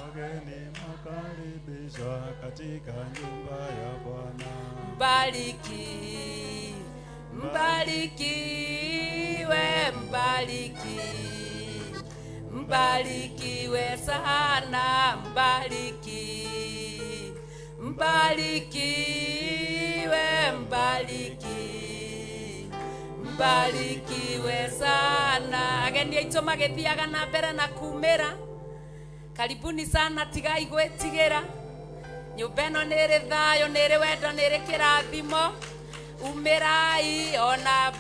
Mbariki, mbarikiwe, mbariki, mbarikiwe sana, mbariki, mbarikiwe, mbariki, mbarikiwe sana. Ageni aitũ magĩthiaga na mbere na kumĩra, karibuni sana, tigai gwĩtigĩra. Nyũmba ĩno nĩ ĩrĩ thayũ, nĩ ĩrĩ wendo, nĩ ĩrĩ kĩrathimo. Umĩrai ona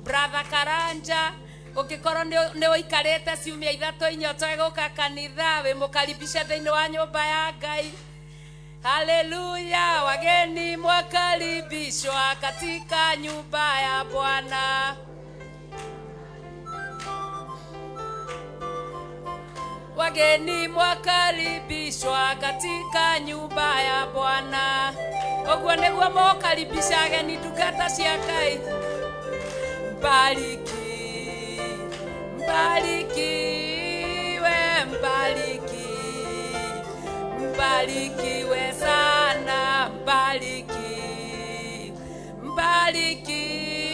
brother Karanja, ũngĩkorwo nĩ ũikarĩte ciumia 3 inyota gũka kanitha, wĩ mũkaribishe thĩinĩ wa nyũmba ya Ngai. Hallelujah. Wageni mwakaribishwa katika nyumba ya Bwana. Wageni mwakaribishwa katika nyumba ya Bwana. Ũguo nĩguo mũkaribisha ageni ndungata cia Ngai. Mbariki, mbarikiwe, mbariki, mbarikiwe sana, mbariki, mbarikiwe,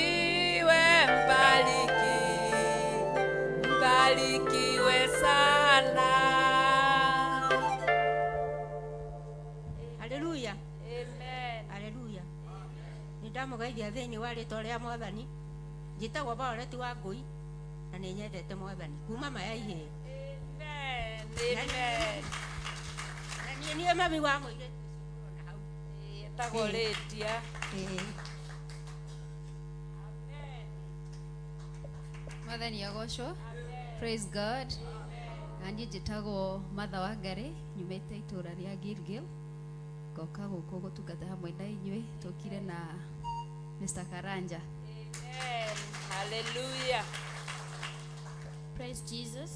mbariki, mbarikiwe sana. Hallelujah. Amen. Hallelujah. Nĩndamũgeithia thĩinĩ wa rĩtwa rĩa Mwathani. Njĩtagwo Violet wa Ngũi na nĩ nyendete Mwathani kuma Mayaihĩ. Amen. Amen. Na niĩ mami wa mũirĩtu na hau. Etagwo Lydia. Mwathani agocwo. Praise God. Naniĩ njĩtagwo Martha Wangari, nyumĩte itũũra rĩa Gilgil. Ngoka gũkũ gũtungata hamwe na inyuĩ, tũkire na Mr. Karanja. Amen. Hallelujah. Praise Jesus.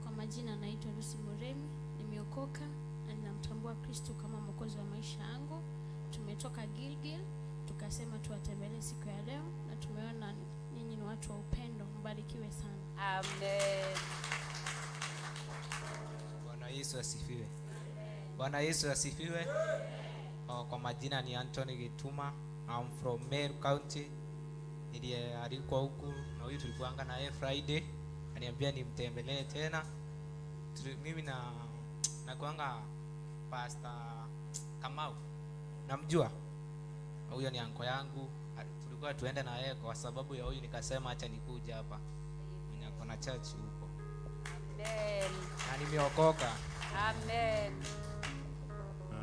Kwa majina naitwa Lucy Muremi, nimeokoka na ninamtambua Kristo kama mwokozi wa maisha yangu. Tumetoka Gilgil, tukasema tuwatembelee siku ya leo na tumeona nyinyi ni watu wa upendo. Mbarikiwe sana. Amen. Bwana Yesu asifiwe. Bwana Yesu asifiwe. Kwa majina ni Anthony Gituma. I'm from Meru County. Ndiye alikuwa huku na huyu tulikuanga na yeye Friday. Aniambia nimtembelee tena. Mimi na kuanga Pastor Kamau. Namjua. Huyo ni anko yangu. Tulikuwa tuende na yeye kwa sababu ya huyu nikasema acha nikuja hapa. Mimi niko na church huko. Amen. Na nimeokoka. Amen.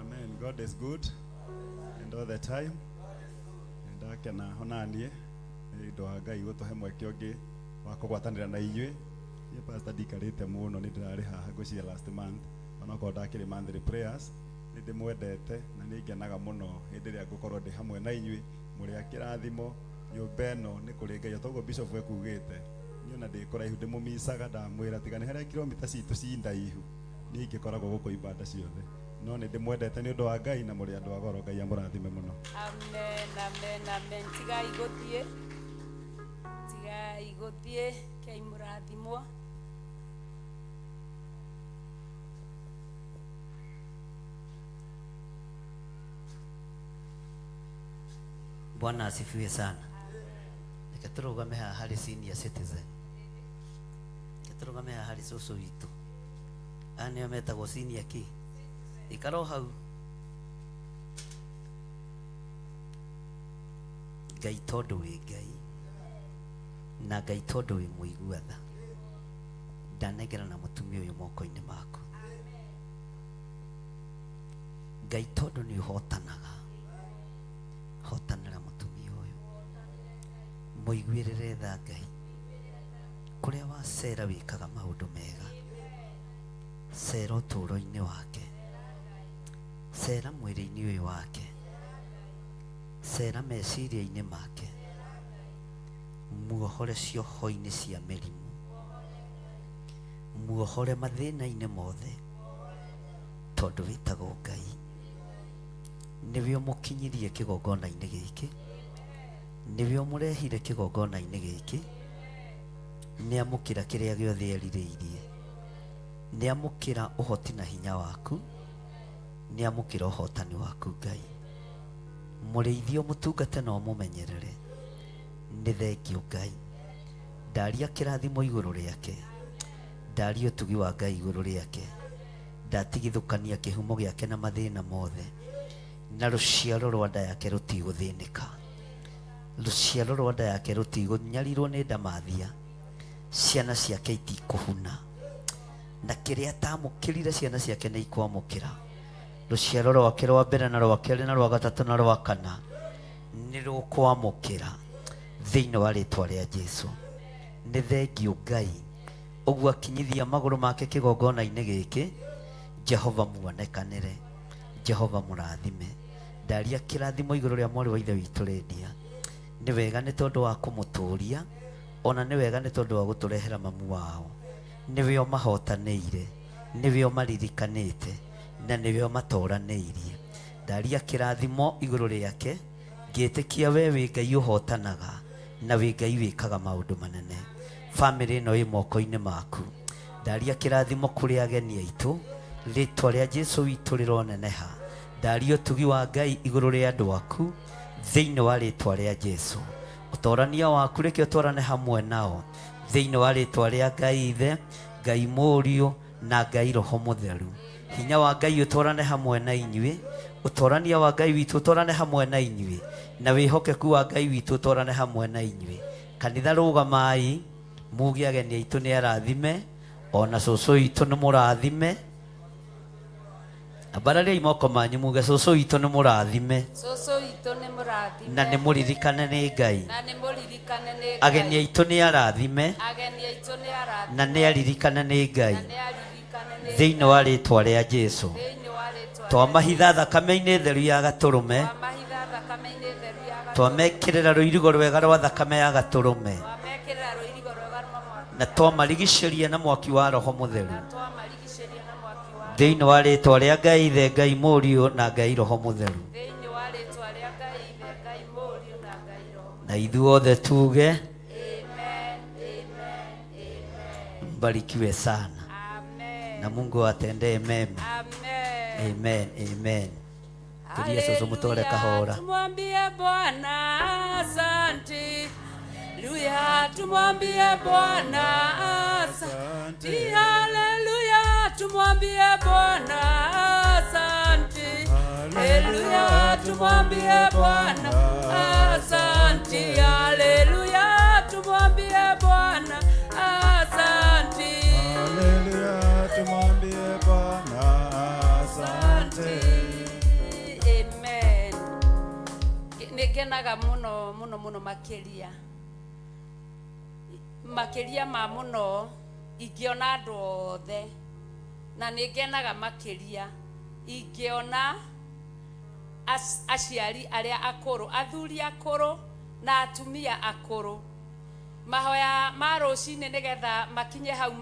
Amen. God is good and all the time. And akena honanie ndo Ngai gutuhe mweke ungi wa kugwatanira na inyui. Ni pastor dikarite muno ni ndirari haha gucia last month. Ona ko ndakiri monthly prayers. Ni ndimwendete na ni ngenaga muno hindi ria ngukorwo ndi hamwe na inyui muri akirathimo nyumba ino ni kuri Ngai toguo bishop ekugite. Niona ndikora ihu ndimumisaga ndamwira tigane haria kilomita citu cindaihu ni ngikoragwo guku ibada ciothe no ni ndimwendete ni undu wa Ngai na muri andu agoro Ngai amurathime muno. Amen. Amen. Amen. Tiga iguthie Ngai murathimwo. Bwana asifiwe sana. Nikaturugame hali senior citizen. Nikaturugame hali soso witu. Ani ametagwo senior ki. Ikaro hau. Ngai tondu wi Ngai. Na Ngai tondu wi muiguatha. Ndanegera na mutumia uyu moko-ini maku. Ngai tondu ni hotanaga. Hotanira mutumia uyu. Muiguirire tha Ngai. Kuria wacera wikaga maundu mega. Cera uturo-ini wake. Cera mwiri-ini uyu wake. Cera meciria-ini make. Muohore cioho-ini cia mirimu. Muohore mathina-ini mothe. Tondu witagwo Ngai. Niwe umukinyirie kigongona-ini giki. Niwe umurehire kigongona-ini giki. Ni amukira kiria giothe eririirie. Ni amukira uhoti na hinya waku. Ni amukira uhotani waku Ngai. Murithio mutungate no mumenyerere. Ni thengio Ngai. Ndaria kirathimo iguru riake. Ndaria utugi wa Ngai iguru riake. Ndatigithukania kihumo giake na mathina mothe. Na ruciaro rwa nda yake rutiguthinika. Ruciaro rwa nda yake rutigunyarirwo ni ndamathia. Ciana ciake itikuhuna. Na kiria tamukirire ciana ciake ni ikwamukira. Ruciaro rwake rwa mbere na rwa keri na rwa gatatu na rwa kana ni rukwamukira thiini wa ritwa ria Jesu. Ni thengio Ngai uguo akinyithia maguru make kigongona-ini giki. Jehova muonekanire. Jehova murathime. Ndaria kirathimo iguru ria mwari wa ithe witu Lydia. Ni wega ni tondu wa kumuturia. Ona ni wega ni tondu wa guturehera mamu wao. Niwe o mahotanĩire. Niwe o maririkanĩte. Na niwe o matoranĩirie. Ndaria kirathimo iguru riake. Ngĩtĩkia we wĩ Ngai ũhotanaga. Na wĩ Ngai wĩkaga maũndũ manene. Family ĩno ĩ moko-inĩ maku. Ndaria kirathimo kũrĩ ageni aitũ. Rĩtwa rĩa Jesu witũ rĩroneneha. Ndaria ũtugi wa Ngai iguru rĩa andũ aku. Thĩinĩ wa rĩtwa rĩa Jesu. Ũtorania waku reke ũtwarane hamwe nao. Thĩinĩ wa rĩtwa rĩa Ngai Ithe, Ngai Mũriũ na Ngai Roho Mũtheru. Hinya wa Ngai ũtwarane hamwe na inyuĩ. Ũtorania wa Ngai witũ ũtwarane hamwe na inyuĩ. Na wĩhokeku wa Ngai witũ ũtwarane hamwe na inyuĩ. Kanitha rũgamai, muge ageni aitũ nĩ arathime. Ona cũcũ witũ nĩ mũrathime. Abararei moko manyu muge cũcũ witũ nĩ mũrathime. Cũcũ witũ nĩ mũrathime. Na nĩ mũririkane nĩ Ngai. Na nĩ mũririkane nĩ Ngai. Ageni aitũ nĩ arathime. Ageni aitũ nĩ arathime. Na nĩ aririkane nĩ Ngai. Na nĩ aririkane nĩ Ngai. Thĩinĩ wa rĩtwa rĩa Jesu. Thĩinĩ wa rĩtwa. Twamahitha thakame-inĩ theru ya Gatũrũme. Twamahitha thakame-inĩ theru ya Gatũrũme. Twamekĩrĩra rũirigo rwega rwa thakame ya Gatũrũme. Twamekĩrĩra rũirigo rwega rwa na twamarigicĩria na mwaki wa roho mũtheru twamarigicĩria na mwaki wa thĩinĩ wa rĩĩtwa rĩa Ngai Ithe, Ngai Mũriũ na Ngai Roho Mũtheru. thĩinĩ wa rĩĩtwa rĩa Ngai Ithe, Ngai Mũriũ na Ngai Roho. Na ithuothe tuge Amen, amen, amen. mbarikiwe sana Amen. na Mungu atendee mema. Amen. Amen, amen. Tulia sasa, mtore kahora. Tumwambie Bwana asante. Haleluya, tumwambie Bwana asante. Haleluya, tumwambie Bwana asante. Haleluya, tumwambie Bwana asante. Haleluya, tumwambie Bwana asante. Haleluya, tumwambie Bwana asante. Amen. Nĩngenaga mũno mũno mũno makĩria ma mũno ingĩona andũ othe, na nĩngenaga makĩria ingĩona aciari arĩa akũrũ, athuri akũrũ na atumia akũrũ mahoya ma rũcinĩ nĩgetha makinye hau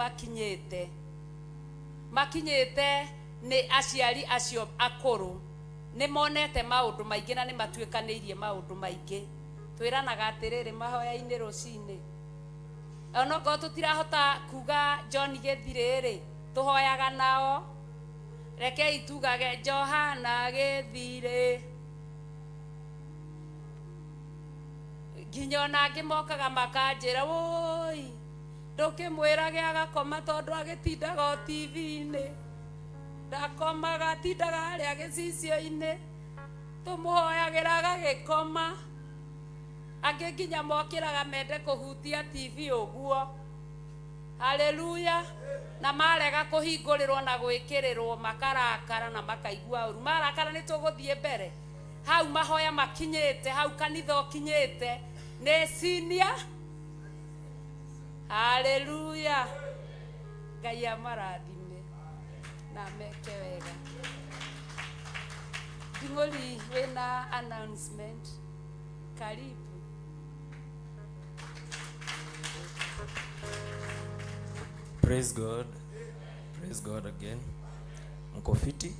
makinyĩte nĩ aciari acio akũrũ nĩ monete maũndũ maingĩ na nĩ matuĩkanĩirie maũndũ maingĩ. Twĩranaga atĩrĩrĩ mahoya-inĩ rũcinĩ, onokorwo tũtirahota kuga John Gĩthirĩ, tũhoyaga nao, rekei tugage Johana Gĩthirĩ. Nginya ona angĩ mokaga makanjĩra woi ndũkĩmwĩrage agakoma tondũ agĩtindaga TV-inĩ, ndakomaga atindaga harĩa gĩcicio-inĩ, tũmũhoyagĩra agagĩkoma. Angĩ nginya mokĩraga mende kũhutia TV ũguo. Haleluya. Na marega kũhingũrĩrwo na gwĩkĩrĩrwo makarakara na makaigua ũru. Marakara nĩ tũgũthiĩ mbere hau mahoya makinyĩte, hau kanitha ũkinyĩte nĩ senior. Haleluya. Ngai amarathime na meke wega. Nding'oli wĩna announcement, karibu. Praise God. Praise God again. Mko fiti?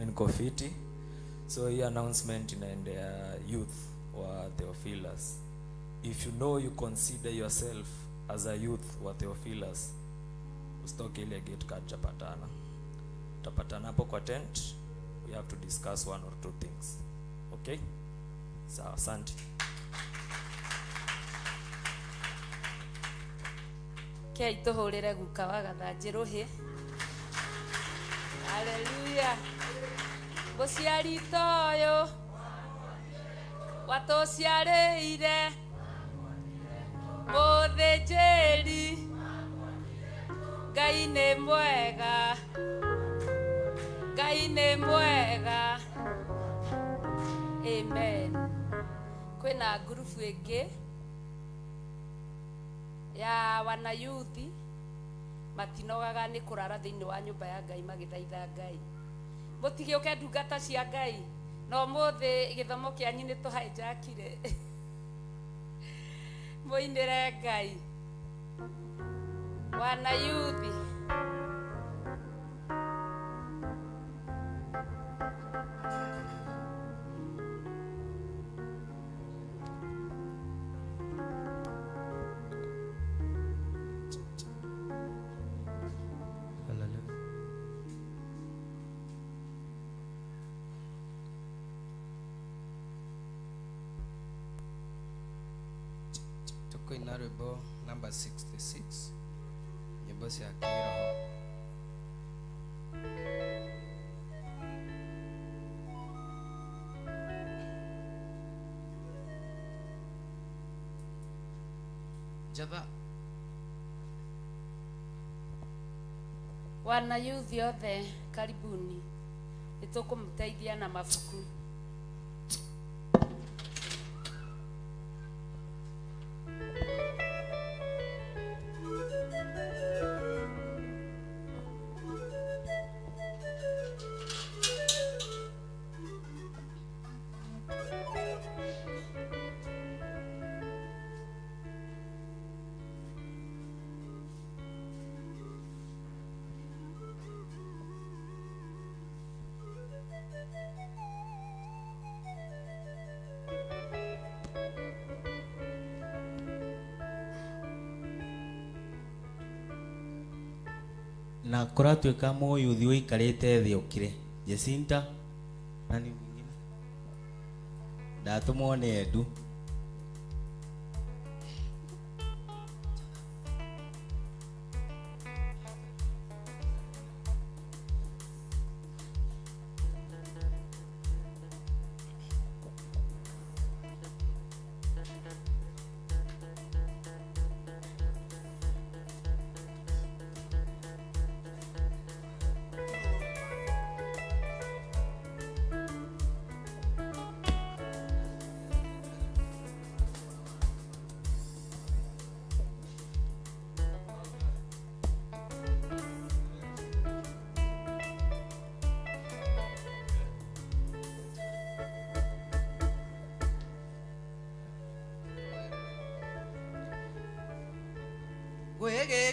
Mko fiti? So hii announcement inaendea youth wa Theophilus. If you know you consider yourself as a youth wa Theophilus, usitoke ile gate card tapatana. Tapatana hapo kwa tent. We have to discuss one or two things. Okay? Sawa, asante. Kei tuhurire guka wa gathanjĩrũhĩ. Haleluya. Mũciari toyo watũciarĩire mũthĩnjĩri, Ngai nĩ mwega, Ngai nĩ mwega. Amen. Kwĩna ngurubu ĩngĩ ya wana youthi matinogaga nĩ kũrara thĩinĩ wa nyũmba ya Ngai magĩthaitha Ngai. Mũtigĩũke ndungata cia Ngai, no mũthĩ gĩthomo kĩanyu nĩ tũhaĩnjakire. Mũinĩre Ngai. Wana youthi. Tukoina rwĩmbo number 66, nyĩmbo cia kĩroho. Java. Wana youthi othe karibuni, nĩtũkũmũteithia na mabuku. na kũratuĩka mũyuthi ũikarĩte thĩ ũkire Jacinta nani mwingine ndatũmwo nĩ Edu.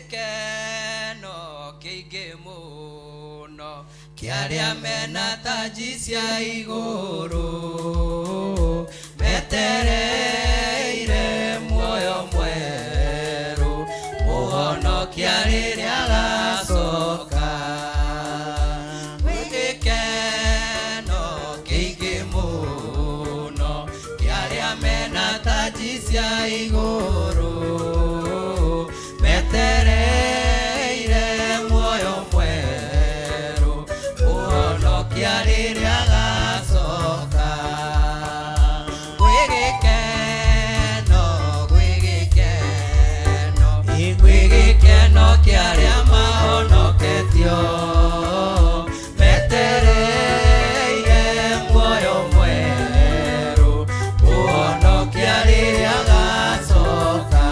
Gwĩgĩkeno kĩingĩ mũno kĩarĩa mena taji cia igũrũ metereire muoyo mwerũ mũhonokia rĩrĩa agacoka. Gwĩgĩkeno kĩingĩ mũno kĩarĩa mena taji cia igũrũ metereire muoyo mwerũ mũhonokia rĩrĩa agacoka. Gwĩgĩkeno gwĩgĩkeno kĩarĩa mahonoketio metereire muoyo mwerũ mũhonokia rĩrĩa agacoka.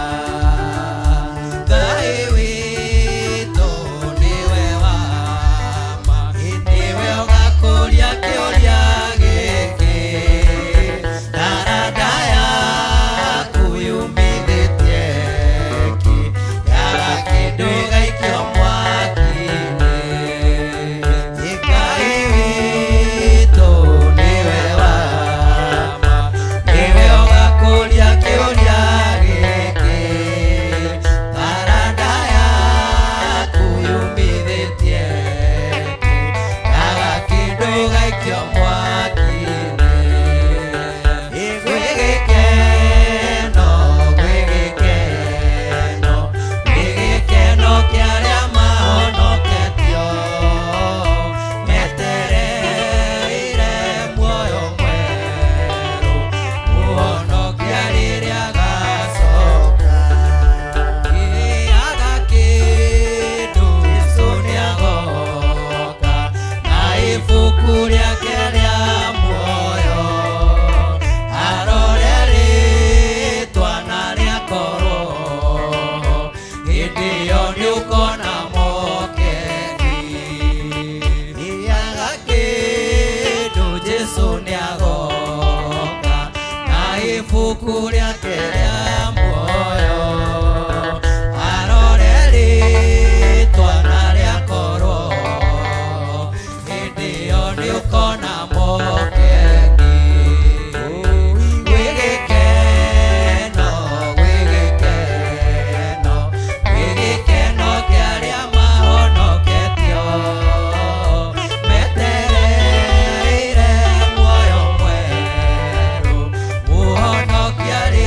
Quiere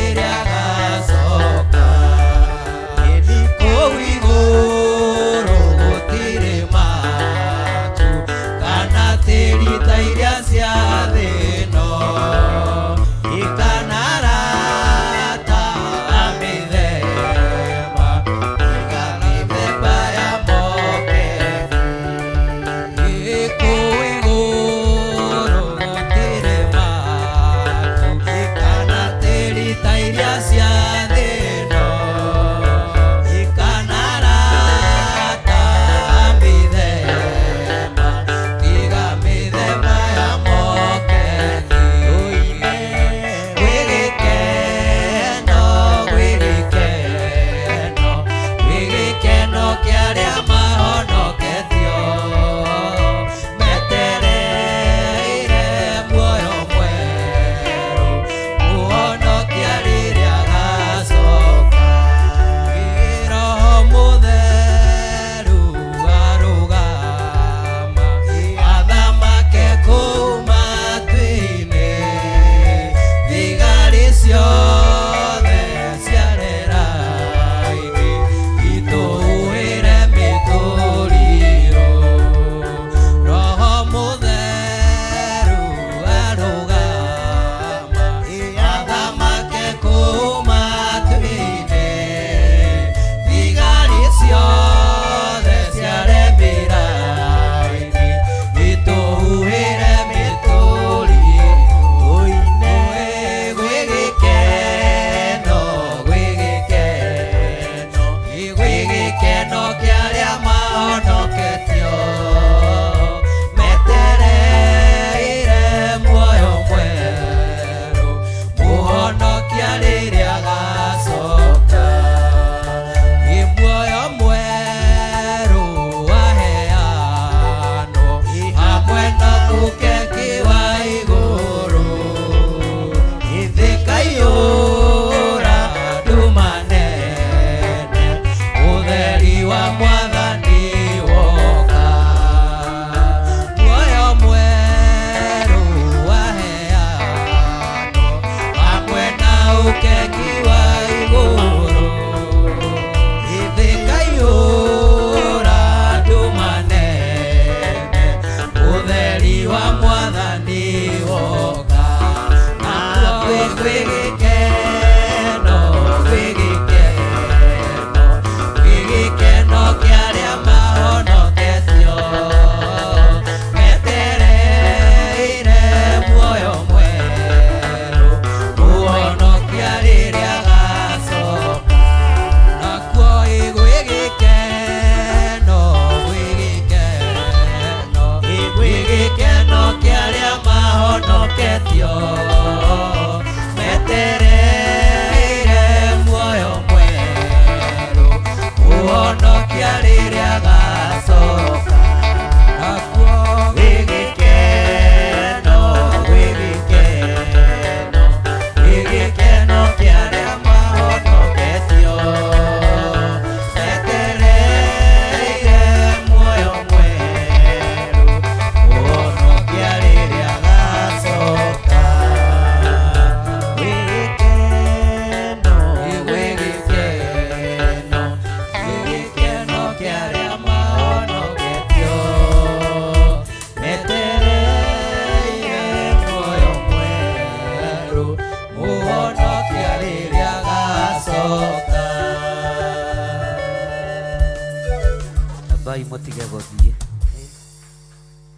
Bai motige gothie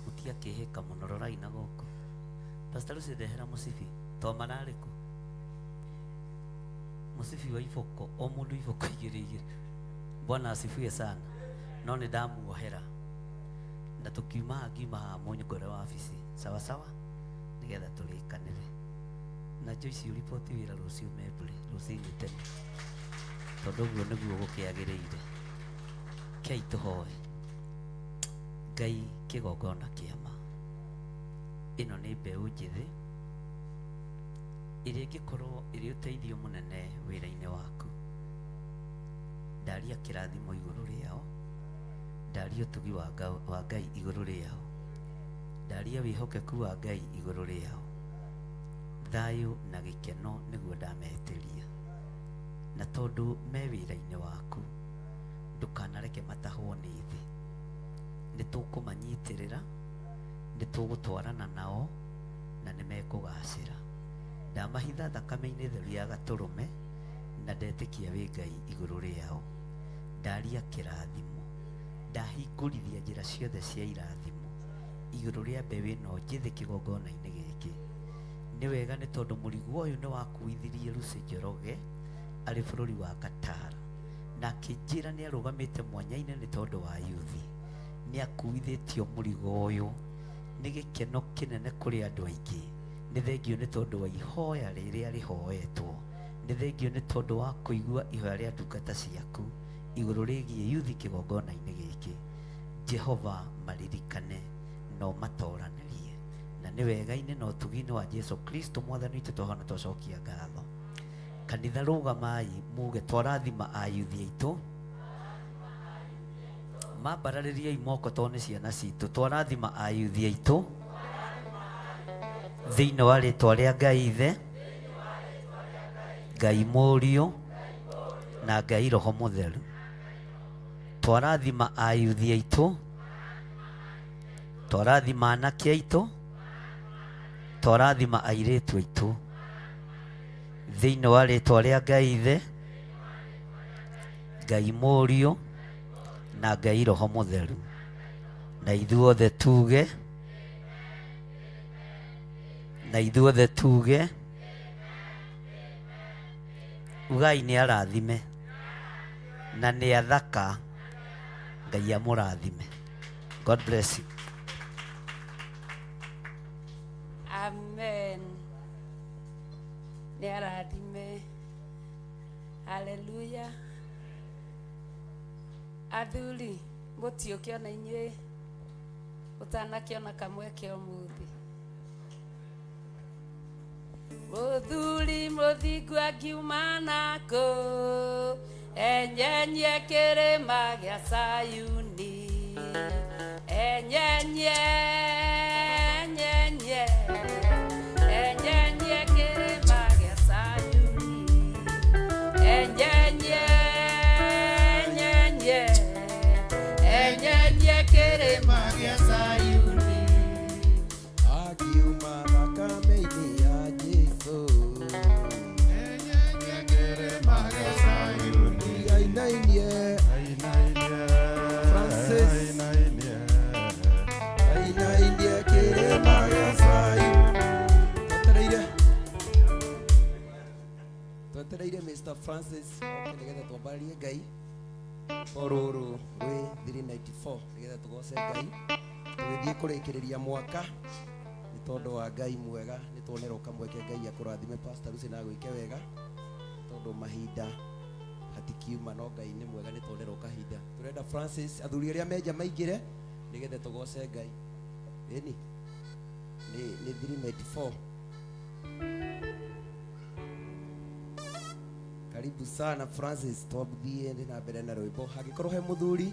mutia kihika muno rorai na goko Pastor Lucy ndehera musibi to manariku musibi wa ifoko o mundu ifoko igirigire Bwana asifiwe sana no ni ndamuohera na tukiuma agima munyugore wa afisi sawa sawa nigetha tulikanire na Joyce report wira rucio mebule rucinĩ tene tondu guo niguo gukiagiriire kei tuhoe Ngai kigongona kiama ino ni mbeu njithi iria ingikorwo iri uteithio munene wira-ini waku ndaria kirathimo iguru riao ndaria utugi wa Ngai iguru riao ndaria wihokeku wa Ngai iguru riao thayu na gikeno niguo ndametiria na tondu me wira-ini waku ndukanareke matahwo ni thi nitukumanyitirira nitugutwarana nao na nimekugacira ndamahitha thakame-ini theru ya gaturume na ndetikia wi Ngai iguru riao ndaria kirathimo ndahingurithia njira ciothe cia irathimo iguru ria mbeu ino njithi kigongona-ini giki ni wega ni tondu murigo uyu ni wakuithirie Lucy Njoroge ari bururi wa Qatar na kijira ni arugamite mwanya-ini ni tondu wa yuthi ni akuithitio murigo uyu ni gikeno kinene kuri andu aingi ni thengio ni tondu wa ihoya riria rihoetwo ni thengio ni tondu wa kuigua ihoya ria ndungata ciaku iguru rigie yuthi kigongona-ini giki Jehova maririkane no matoranirie na ni wega-ini no tugini wa Jesu Kristo mwathani witu tuhona tucokia ngatho kanitha rugamai muge twarathima ayuthi aitu mabarariria imoko tone ciana citu twarathima ayuthi aitu thiini wa ritwa ria Ngai ithe Ngai Murio na Ngai Roho Mutheru twarathima ayuthi aitu twarathima anake aitu twarathima airitu aitu thiini wa ritwa ria Ngai ithe Ngai Murio na Ngai Roho Mutheru na ithuothe tuge ugai ni arathime na ni athaka Ngai amurathime. God bless you. Amen. Ni arathime. Hallelujah. Athuri mutiukiona inyue utanakiona kamwe kio muthi muthuri muthingu angiuma nako enyenye kirima gia Sayuni enyenye kirima gia Sayuni enyenye kirima gia Sayuni akiuma thakame-ini ya Jesu twetereire Mr. Francis nigetha twambararie Ngai oruru rwi 394 nigetha tugoce Ngai tugithie kurikiriria mwaka ni tondu wa Ngai mwega ni tuonera ukamweke Ngai akurathime Pastor Lucy na gwike wega tondu mahinda hatikiuma no Ngai ni mwega ni tuonera ukahinda turenda Francis athuri aria menja maingire nigetha tugoce Ngai ni 394 karibu sana Francis twambie ndi na mbere na rwimbo hagikorwo he muthuri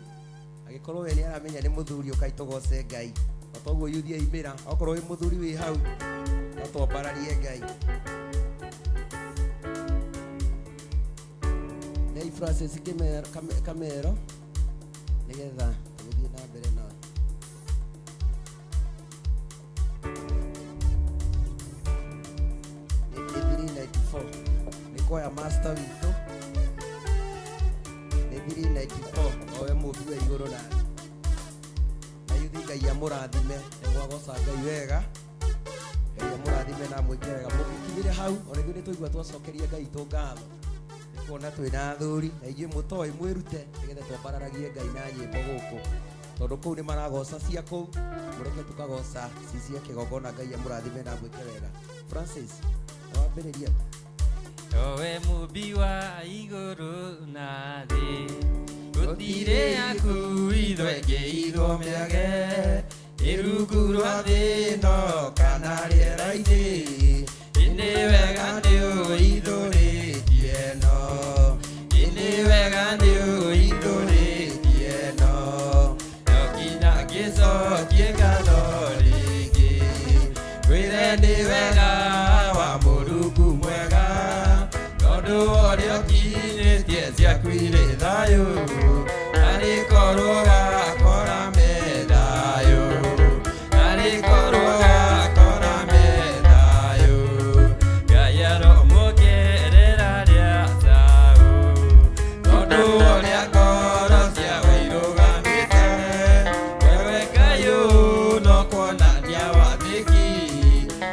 agikorwo we ni aramenya ni muthuri ukaitogoce Ngai otoguo yuthia imira okorwo wi muthuri wi hau no twambararie Ngai nei Francis kamero nigetha tuthie na mbere na ya master wito ni 394 owe muthi we iguru na yuthi Ngai amurathime niguo goca Ngai wega Ngai amurathime na mwike wega mukinyire hau orethu ni tuigua twacokeria Ngai tungatho nikuona twina thuri na inyuĩ mũtoi mwĩrute nigetha twambararagie Ngai na nyĩmbo gũkũ tondu kũu ni maragoca cia kũu mũreke tukagoca cia kĩgongona Ngai amurathime na mwike wega Francis wambĩrĩria Owe mubi wa iguru na thĩ gũtirĩ aku ithwenge ithomĩage irungu rwa thĩ no kana rĩera-inĩ ĩnĩ wega nĩ ũithũrĩtie no ĩnĩ wega nĩ ũithũrĩtie no no nginya ngĩcokie ngatho rĩngĩ wĩre nĩ wega wa Mũrungu mwega tondu ũrĩa ũkinyĩtie ciaku irĩ thayũ arĩ korwo gakora me thayũ arĩ korwo gakora me thayũ Ngai aromũkĩrĩra rĩa thayũ tondu ũrĩa ngoro ciao irũgamĩte wewe Ngai no kuonania wathĩki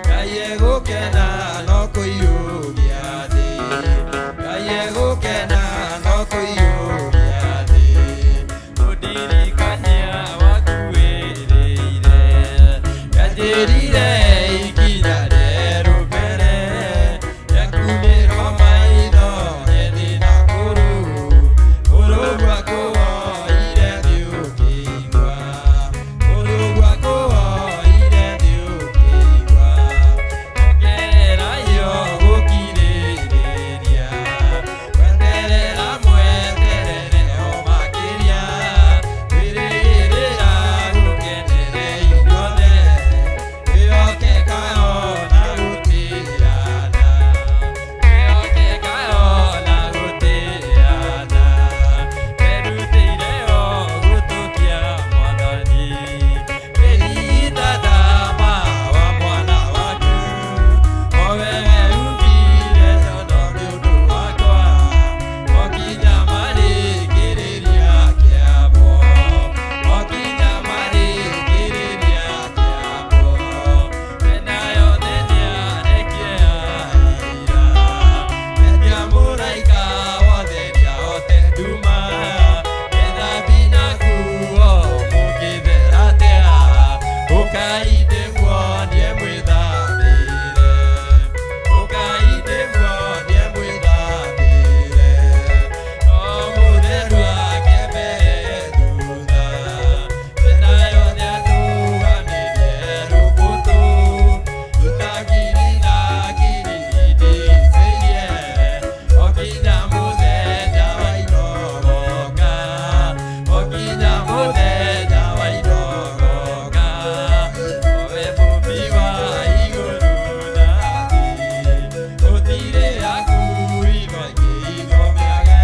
Ngai egũkena no kũiyũria thĩ Ngai egũkena no kũiyũria thĩ mũndirikania wakuĩrĩire nganjĩrire ikinya rĩerũ mbere rĩakumĩrwo maitho ethĩ na kũrũ Mũrungu akũhoire thĩ ũkĩigua Mũrungu akũhoire thĩ ũkĩigua ongerera yo gũkirĩrĩria weterera mweterere o makĩria wĩrĩrĩra gũkenere inyuothe wĩhoke kayo na gũtĩana wĩhoke kayo na gũtĩana werutĩire o gũtũkia Mwathani wĩrinda thama wa mwana waku o wewe umbire nyondo nĩ ũndũ wakwa o nginya marĩkĩrĩria kĩambo o nginya marĩkĩrĩria kĩambo wena yothe nĩarekie ira endia mũraika wothe nĩahote nduma ethambi na nguo mũngĩthera atĩa ũkainde muonie mwĩthambĩre ũkainde muonie mwĩthambĩre no mũtheru ake mbere thutha wena yothe atũganĩrie rũbũtũ ruta ngiri na ngiri ndicĩirie o nginya mũthenya wa inogoka o nginya mũthenya wa inogoka owe mũmbi wa igũrũ na thĩ gũtirĩ aku ithwenge ithomĩage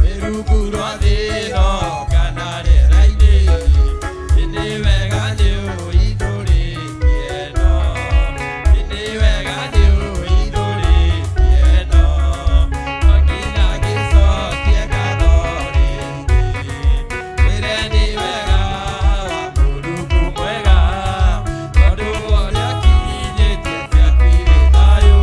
wĩrungu rwa thĩ no kana rĩera-inĩ ĩnĩ wega nĩ ũithũrĩtie no ĩnĩ wega nĩ ũithũrĩtie no no nginya ngĩcokie ngatho rĩngĩ wĩre nĩ wega wa Mũrungu mwega tondu ũrĩa ũkinyĩtie ciaku irĩ thayũ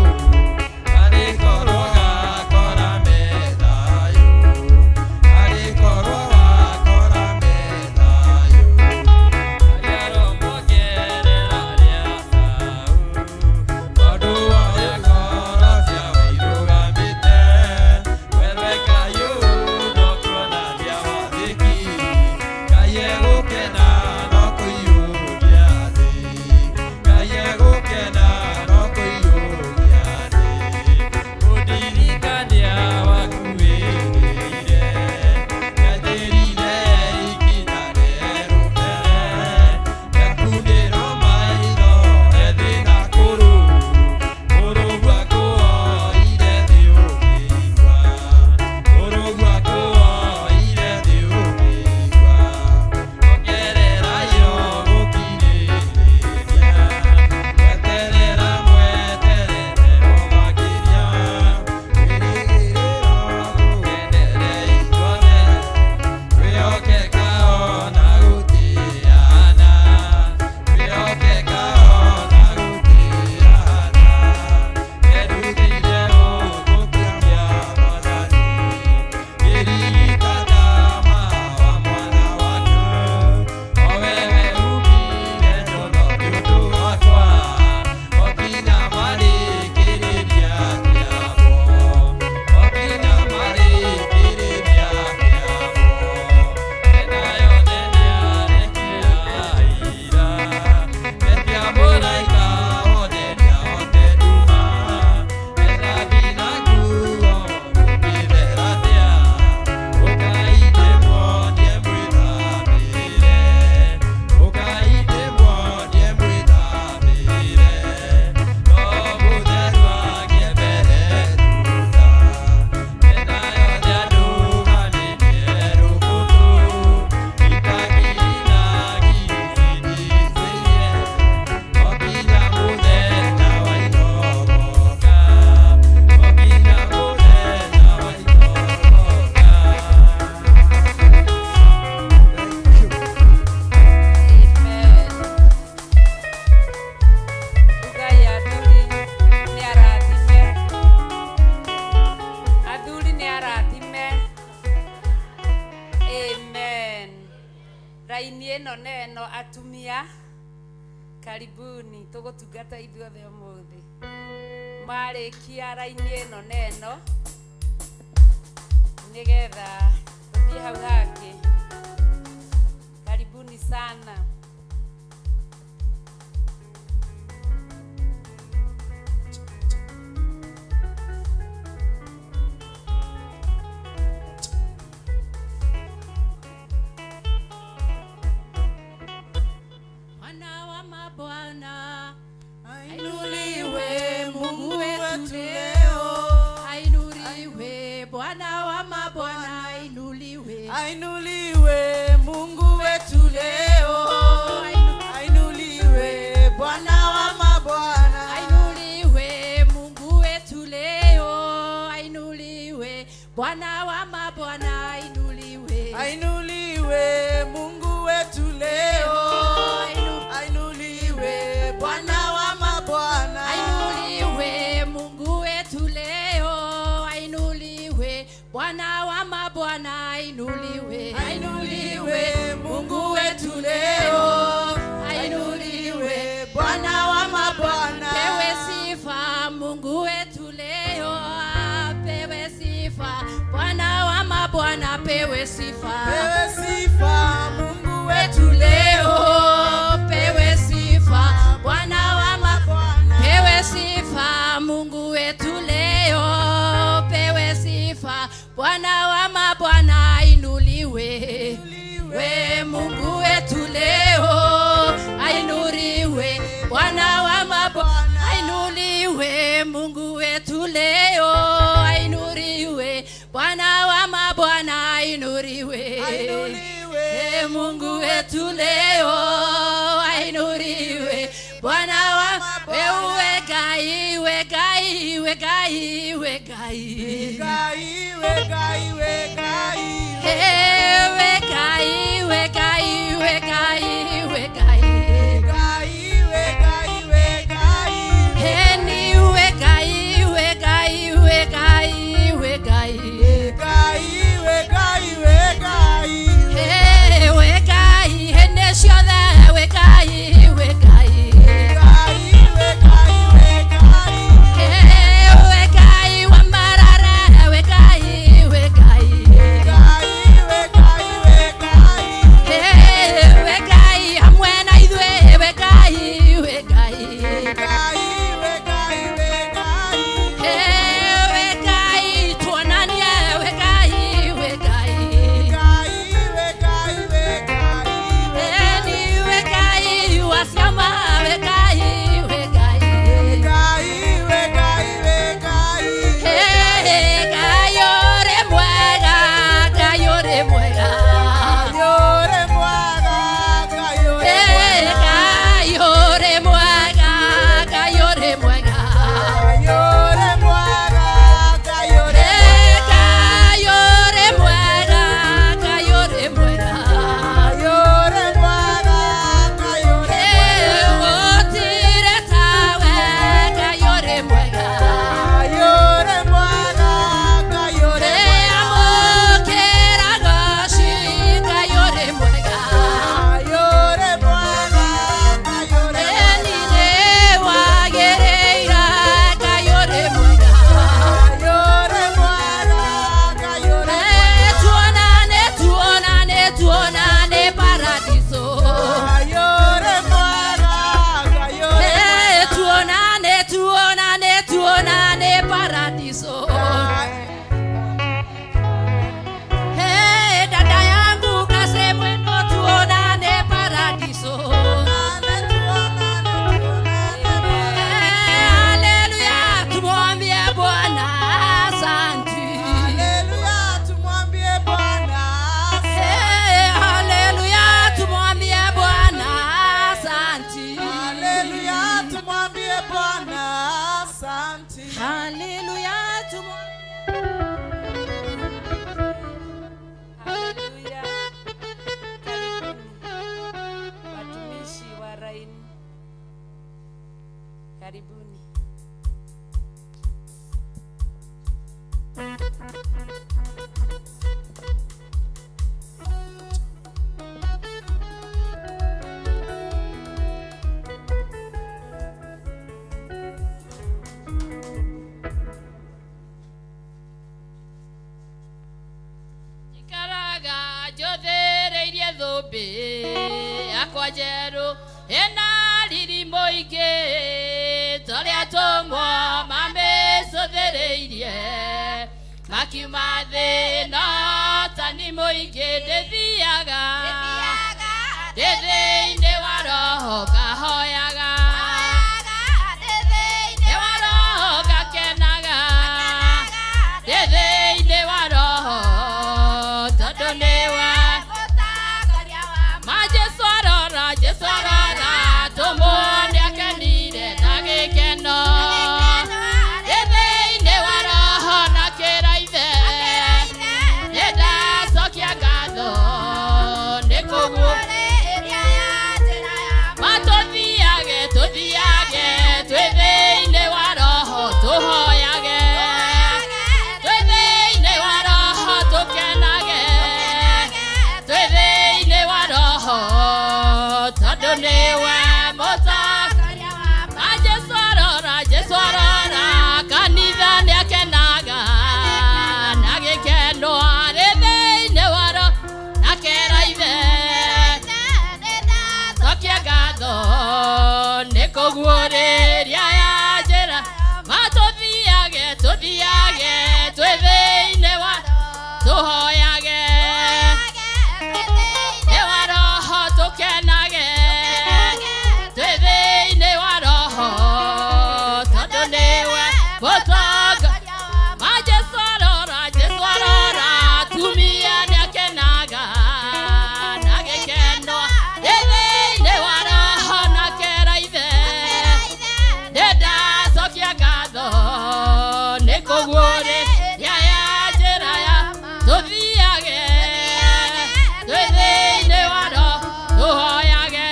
neno atumia karibuni tugutungata ithuothe umuthi marikia raini ino neno nigetha tuthie hau hake. Karibuni sana. Bwana ainuliwe, Mungu wetu leo ainuliwe. Bwana wa mabwana ainuliwe, ainuliwe Mungu wetu leo ainuliwe. Bwana wa mabwana ainuliwe, Mungu wetu leo ainuliwe. Bwana wa mabwana ainuliwe, ainuliwe Mungu wetu leo ainuliwe. Bwana wa mabwana ainuliwe, Mungu wetu leo ainuliwe. Bwana wa mabwana ainuliwe, ainuliwe Mungu wetu leo ainuliwe. Bwana wa mabwana pewe sifa, Mungu wetu leo pewe sifa. Bwana wa mabwana pewe sifa, pewe sifa Mungu wetu leo pewe sifa. Bwana wa mabwana pewe sifa, Mungu wetu leo pewe sifa. Bwana wa mabwana ainuliwe, we Mungu wetu leo ainuliwe. Bwana wa mabwana ainuliwe, Mungu wetu leo ainuliwe. Bwana wa mabwana ainuliwe, Mungu wetu leo ainuliwe. Bwana wa wewe gai we gai we gai we gai gai we gai we gai we gai we gai we gai we gai gai we gai we gai heni we gai we gai we gai we gai gai we gai we gai he we gai hene ciothe we gai we gai gai we gai we gai he we gai wa marare we gai nyumbi yakwa njeru ena riri muingi toria tumwo mamicuthireirie makiuma thi no tani muingi ndithiaga ndithiini wa roho ngahoyaga ndithiini wa roho ngakenaga ndithiini wa roho tondu niwe majeswarora jeswarora tumwone akenire na gikeno ndithiini wa roho na kiraithe nindacokia ngatho nikuguo matuthiage tuthiage twithiini wa roho tuhoyage twithiini wa roho tukenage twithiini wa roho tondu niwe mutakaria wa jeswarora kanitha niakenaga na gikeno thĩinĩ wa roho na keraithe cokia ngatho nĩkũguũrĩria ya njĩra matũthiage tũthiage twĩ thĩinĩ wa tũhoyage thĩ wa roho tũkenage twĩ thĩinĩ wa roho tondũ nĩwe mũtonga majeswarora tumia nĩakenaga na gĩkeno thĩinĩ wa roho na keraithe nĩndacokia ngatho nĩkũguũrĩria ya njĩra ya tũthiage twĩ thĩinĩ wa roho tũhoyage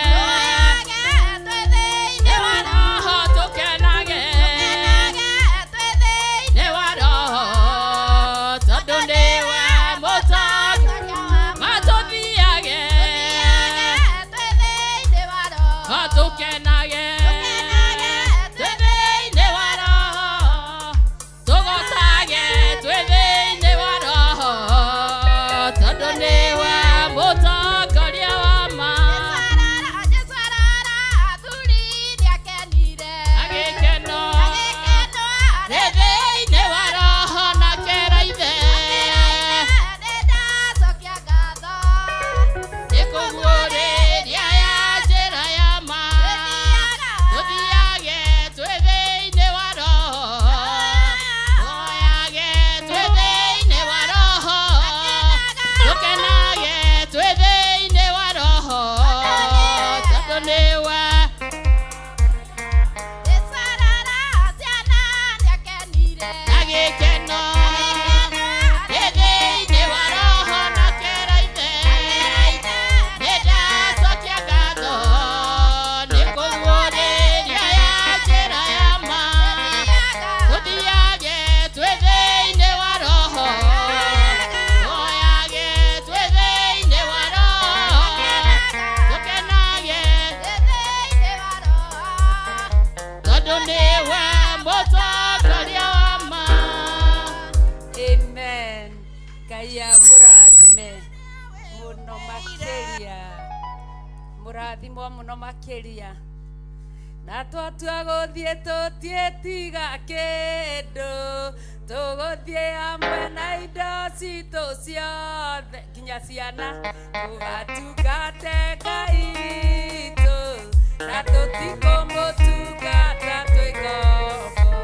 thĩ wa roho tũkenage thĩ wa roho tondũ nĩwe mũtonga matũthiage tũkenage twĩ thĩinĩ wa roho tũgocage twĩ thĩinĩ wa roho tondũ nĩwe mũtongoria wa ma agĩkeno thĩ thĩinĩ wa roho na keraithe nĩkũguũrĩria ya njĩra ya ma tũthiage twĩ thĩinĩ wa roho tũhoyage twĩ thĩinĩ wa roho tũkenage twĩ thĩinĩ wa roho tondũ nĩwe na gĩkeno thĩ thĩinĩ wa roho na keraithe nĩndacokia ngatho nĩkũguũrĩria ya njĩra ya ma tũthiage twĩ thĩinĩ wa roho tũhoyage twĩ thĩinĩ wa roho tũkenage tondũ nĩwe mũtongoria wa ma. Amen. Ngai amũrathime mũno makĩria mũrathimwo mũno makĩria na twatua gũthiĩ tũtiĩtiga kĩndũ tũgũthiĩ hamwe na indo citũ ciothe nginya ciana tũgatungate Ngai witũ na tũtikũmũtungata twĩ ngombo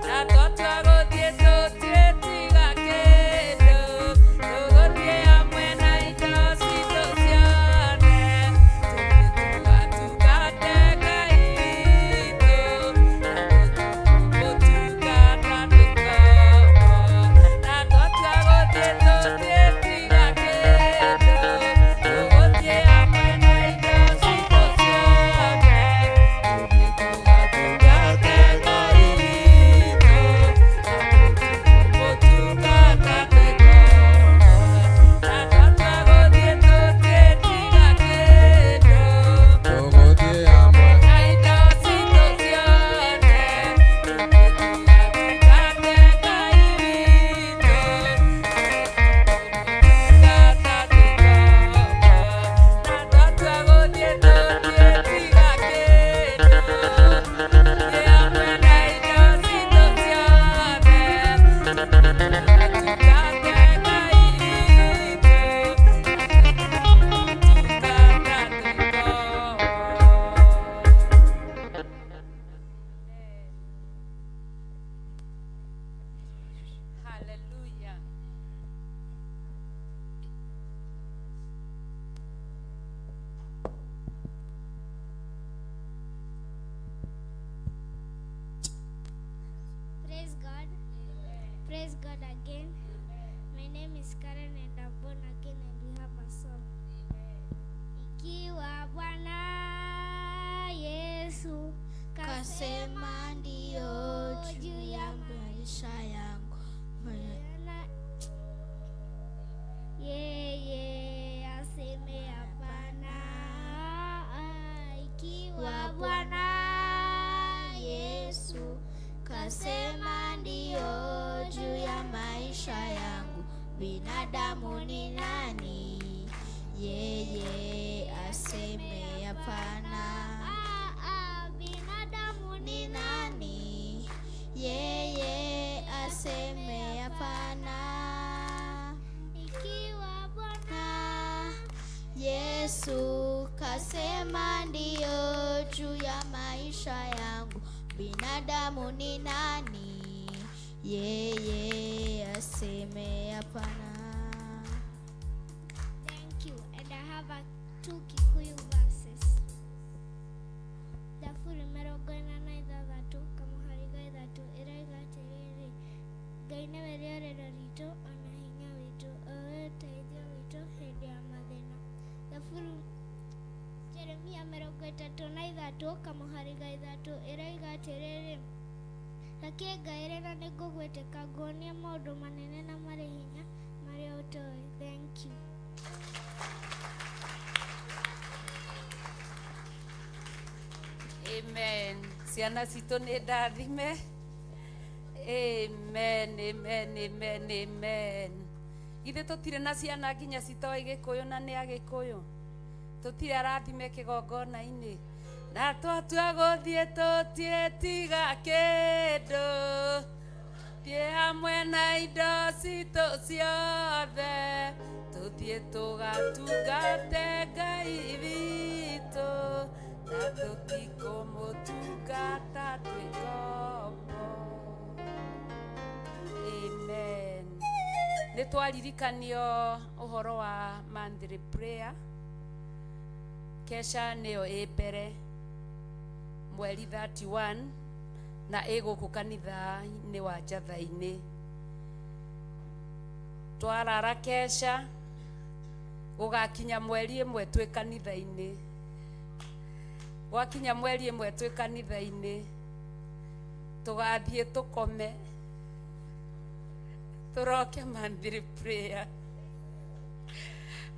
na twatua gũthiĩ tũtiĩtiga kĩndũ tũgũthiĩ hamwe na indo citũ ciothe tũgatungate Ngai witũ na tũtikũmũtungata twĩ ngombo na twatua gũthiĩ tũtiĩtiga kĩndũ tũgũthiĩ hamwe na indo citũ ciothe tũgatungate Ngai Hallelujah. Praise God. Praise God again. My name is Karen and I'm born again and we have a song. Ikiwa Bwana Yesu kasema ndio juu ya maisha yangu, yeye aseme hapana. Ikiwa Bwana Yesu kasema ndio juu ya maisha yangu, binadamu ni nani yeye aseme hapana? Binadamu ni nani yeye aseme hapana? Ikiwa Bwana Yesu kasema ndio juu ya maisha yangu, binadamu ni nani yeye aseme hapana? Thank you. And I have two Kikuyu verses. Dafuri mirongo ina na ithathatũ kamuhariga ithatũ ĩroiga atĩrĩrĩ, Ngai nĩwe rĩorero ritũ ona hinya witũ, owe ũteithio witũ hĩndĩ ya mathĩna. Dafuri Jeremia mirongo ĩtatũ na ithatũ kamuhariga ithatũ ĩroiga atĩrĩrĩ, reke ngaĩre na nĩngũgwĩtĩka nguonie maũndũ manene na marĩ hinya marĩa ũtoĩ. Thank you. Amen. Ciana citũ nĩ ndathime. Amen, amen, amen, amen. Githĩ tũtirĩ na ciana nginya citoĩ Gĩkũyũ na nĩ Agĩkũyũ? Tũtirĩ arathime kĩgongona-inĩ na twatua gũthiĩ tũtiĩtiga kĩndũ, thiĩ hamwe na indo citũ ciothe, tũthiĩ tũgatungate Ngai witũ na tũtikũmũtungata twĩ ngombo. Amen. Nĩ twaririkanio ũhoro wa monthly prayer. Kesha nĩyo ĩ mbere mweri 31 na ĩgũkũ kanitha-inĩ wa Njatha-inĩ. Twarara kesha gũgakinya mweri ĩmwe twĩ kanitha-inĩ. Gwakinya mweri ĩmwe twĩ kanitha-inĩ tũgathiĩ tũkome tũroke monthly prayer.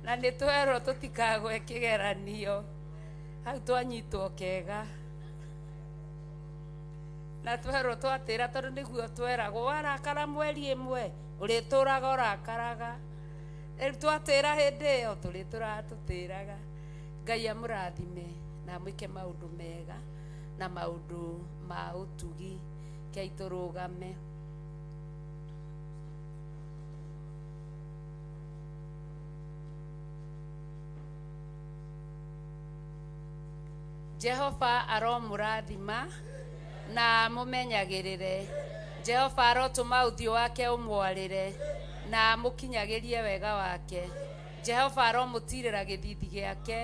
Na nĩ twerwo tũtikagwe kĩgeranio, hau twanyitwo kega. Na twerwo twatĩra tondũ nĩguo tweragwo, warakara mweri ĩmwe ũrĩtũraga ũrakaraga. Rĩu twatĩra hĩndĩ ĩyo tũrĩtũraga tũtĩraga. Ngai amũrathime na mwĩke maũndũ mega na maũndũ ma ũtugi. Kei tũrũgame. Jehova aromũrathima na mũmenyagĩrĩre. Jehova arotũma ũthiũ wake ũmwarĩre na mũkinyagĩrie wega wake. Jehova aromũtirĩra gĩthithi gĩake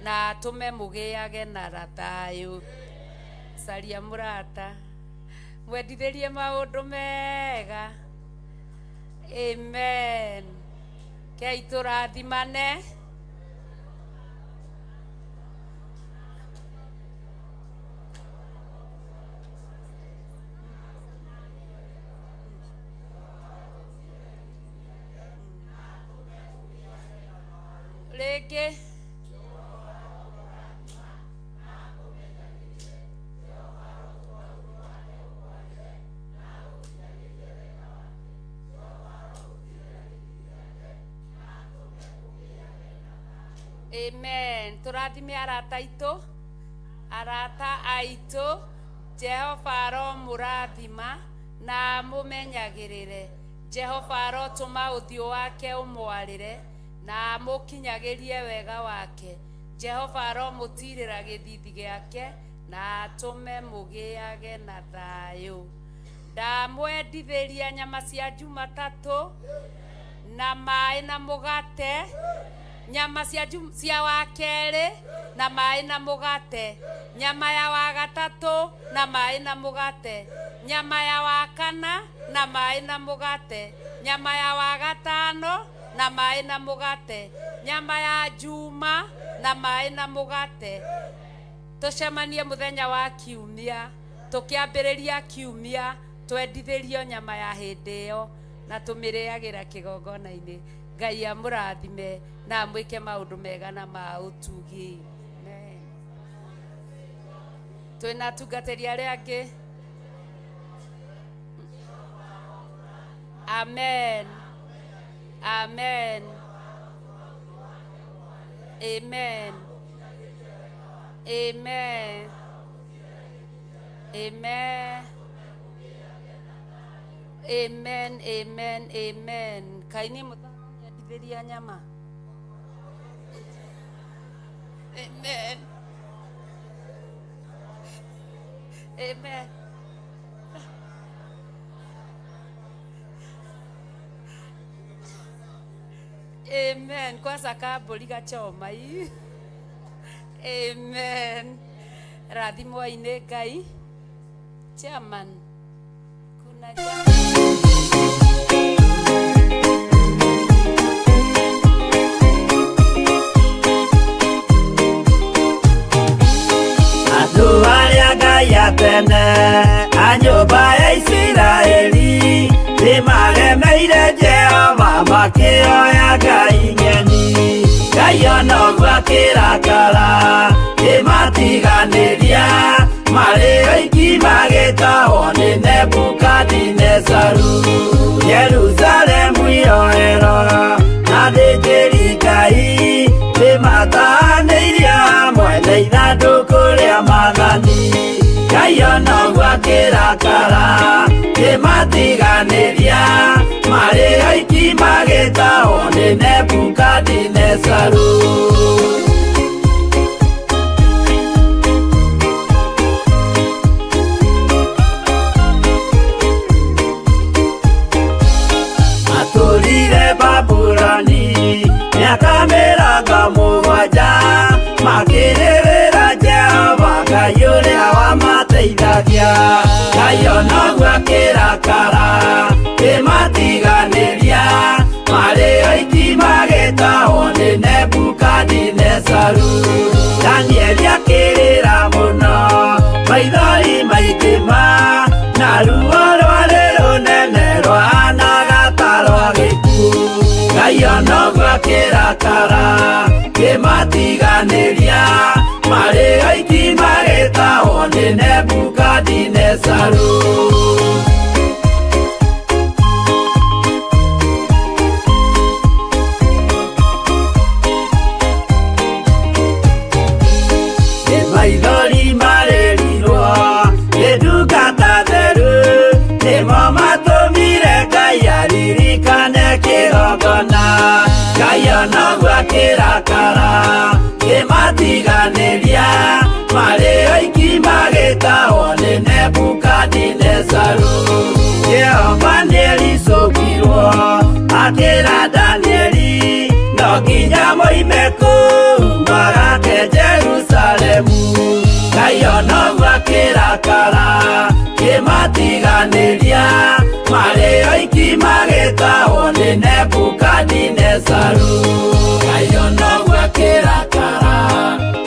na atũme mũgĩage na thayũ. Caria mũrata mwendithĩrie maũndũ mega. Amen. Kei tũrathimane. Rĩngĩ amen. Tũrathime arata aitũ, arata aitũ. Jehova aromũrathima na mumenyagirire. Jehova arotuma uthio wake umwarire na mukinyagirie wega wake. Jehova aromutirira githithi giake na atume mugiage na thayu. Ndamwendithiria nyama cia Jumatatu na mai na mugate. Nyama cia wakere na mai na mugate. Nyama ya wagatatu na mai na mugate. Nyama ya wakana na mai na mugate. Nyama ya wagatano na mai na mugate. Nyama ya juma na mai na mugate. Tucemanie muthenya wa kiumia, tukiambiriria kiumia twendithirio nyama ya hindi iyo na tumiriagira kigongona-ini. Ngai amurathime na amwike maundu mega na ma utugi. Amen. Twina tungatĩri arĩa angĩ. Amen. Amen. Amen. Amen. Amen. Amen. Amen. Amen. Kaini mutandithiria nyama. Amen. Amen. Amen. Kwanza kaburi gachoma hii. Amen. Rathimwo ine Ngai. Chairman. Kuna Andu aria Ngai atene a nyumba ya Isiraeli nimaremeire Jehova makioya Ngai ng'eni. Ngai onoguo akirakara nimatiganiria marĩ oiki magĩtahwo nĩ Nebukadinezaru. Jerusalemu iroero na thĩnjĩri Ngai nĩmatahanĩirie hamwe na ithandũkũ rĩa maathani. Ngai onoguo akĩrakara nĩmatiganĩria marĩ oiki magĩtahwo nĩ Nebukadinezaru. Atũrire Babuloni miaka mĩrongo mũgwanja makĩrĩrĩra Jehova Ngai ũrĩa wamateithagia. Ngai onoguo akĩrakara nĩmatiganĩria marĩ oiki magĩtahwo nĩ Nebukadinezaru. Danieli akĩrĩra mũno maithori maithima na ruo rwarĩ rũnene rwahanaga ta rwa gĩkuũ. Ngai onoguo akĩrakara nĩmatiganĩria marĩ oiki magĩtahwo nĩ Nebukadinezaru. Maithori marĩrirwo nĩ ndungata theru nĩmo matũmire Ngai aririkane kĩgongona. Ngai onoguo akĩrakara nĩmatiganĩria marĩ oiki magĩtahwo nĩ Nebukadinezaru. Jehova nĩericũkirwo akĩra Danieli no nginya moime kũu magake Jerusalemu. Ngai onoguo akĩrakara nĩmatiganĩria marĩ oiki magĩtahwo nĩ Nebukadinezaru. Ngai onoguo akĩrakara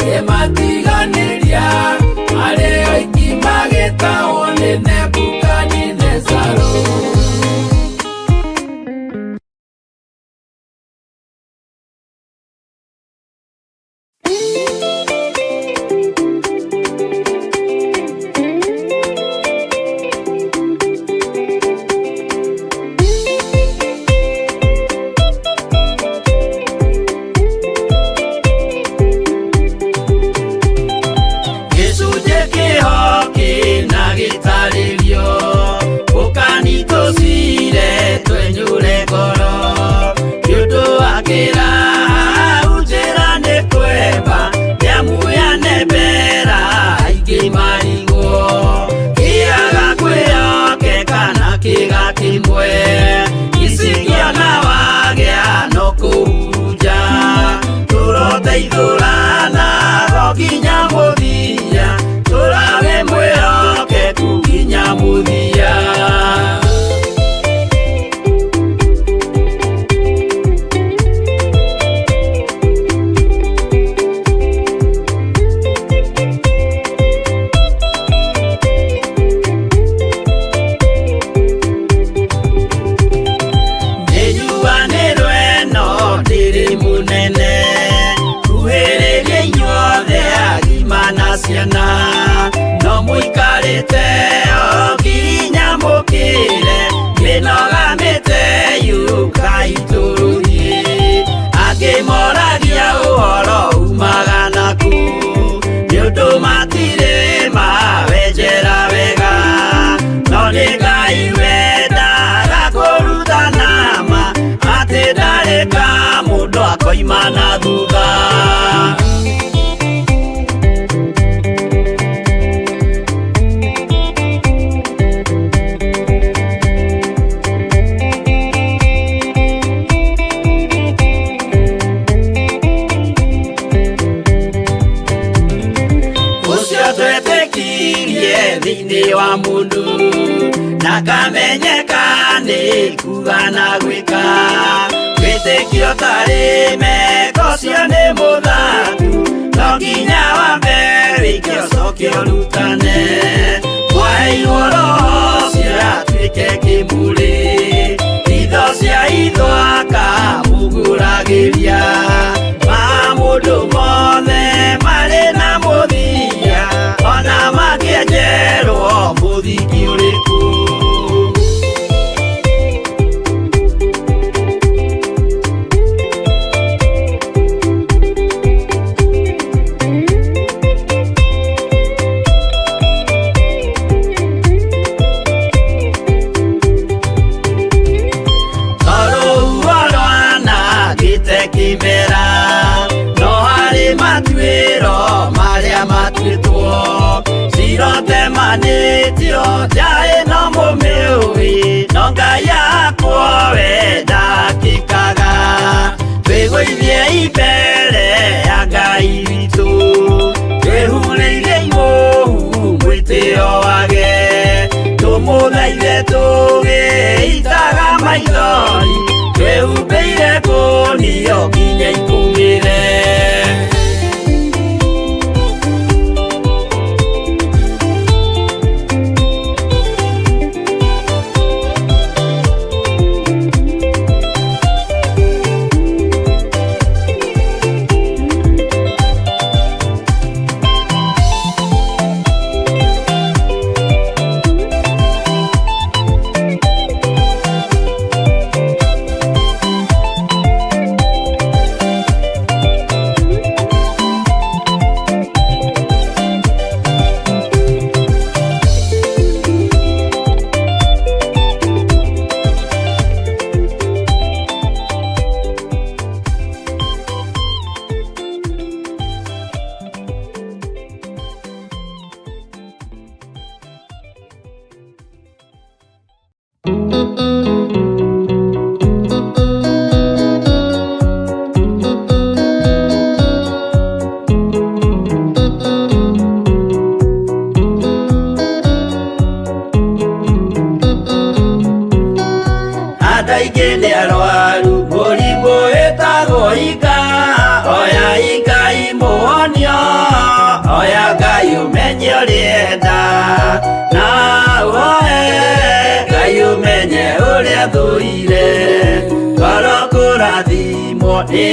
nĩmatiganĩria marĩ oiki magĩtahwo nĩ Nebukadinezaru. ciana no muikarite oginya mukire minogamite yuka ituruhi akimoragia uhoro umaga naku niundu matire mawenjera wega no ni Ngai wendaga kurutana ma ati ndareka mundu akoima na thutha. Thini wa mundu nakamenyeka ni kuga na gwika witikio tari meko cio ni muthatu no nginya wambe wikio cokio rutane kwa iguru cio atuike kimuri itho cia ithwaka muguragiria ma mundu mothe mari na muthia ona magienjerwo muthiki uriku. Kimera no hari matuiro maria matuitwo sirote manitio jae no mumiui no Ngai yakwa we ndakikaga twigũithie imbere ya Ngai witũ twĩhurĩirie imuhu mwĩtĩo wage tũmũthaithe tũgĩitaga maithori twĩhumbĩire kũnio nginya ikumĩre.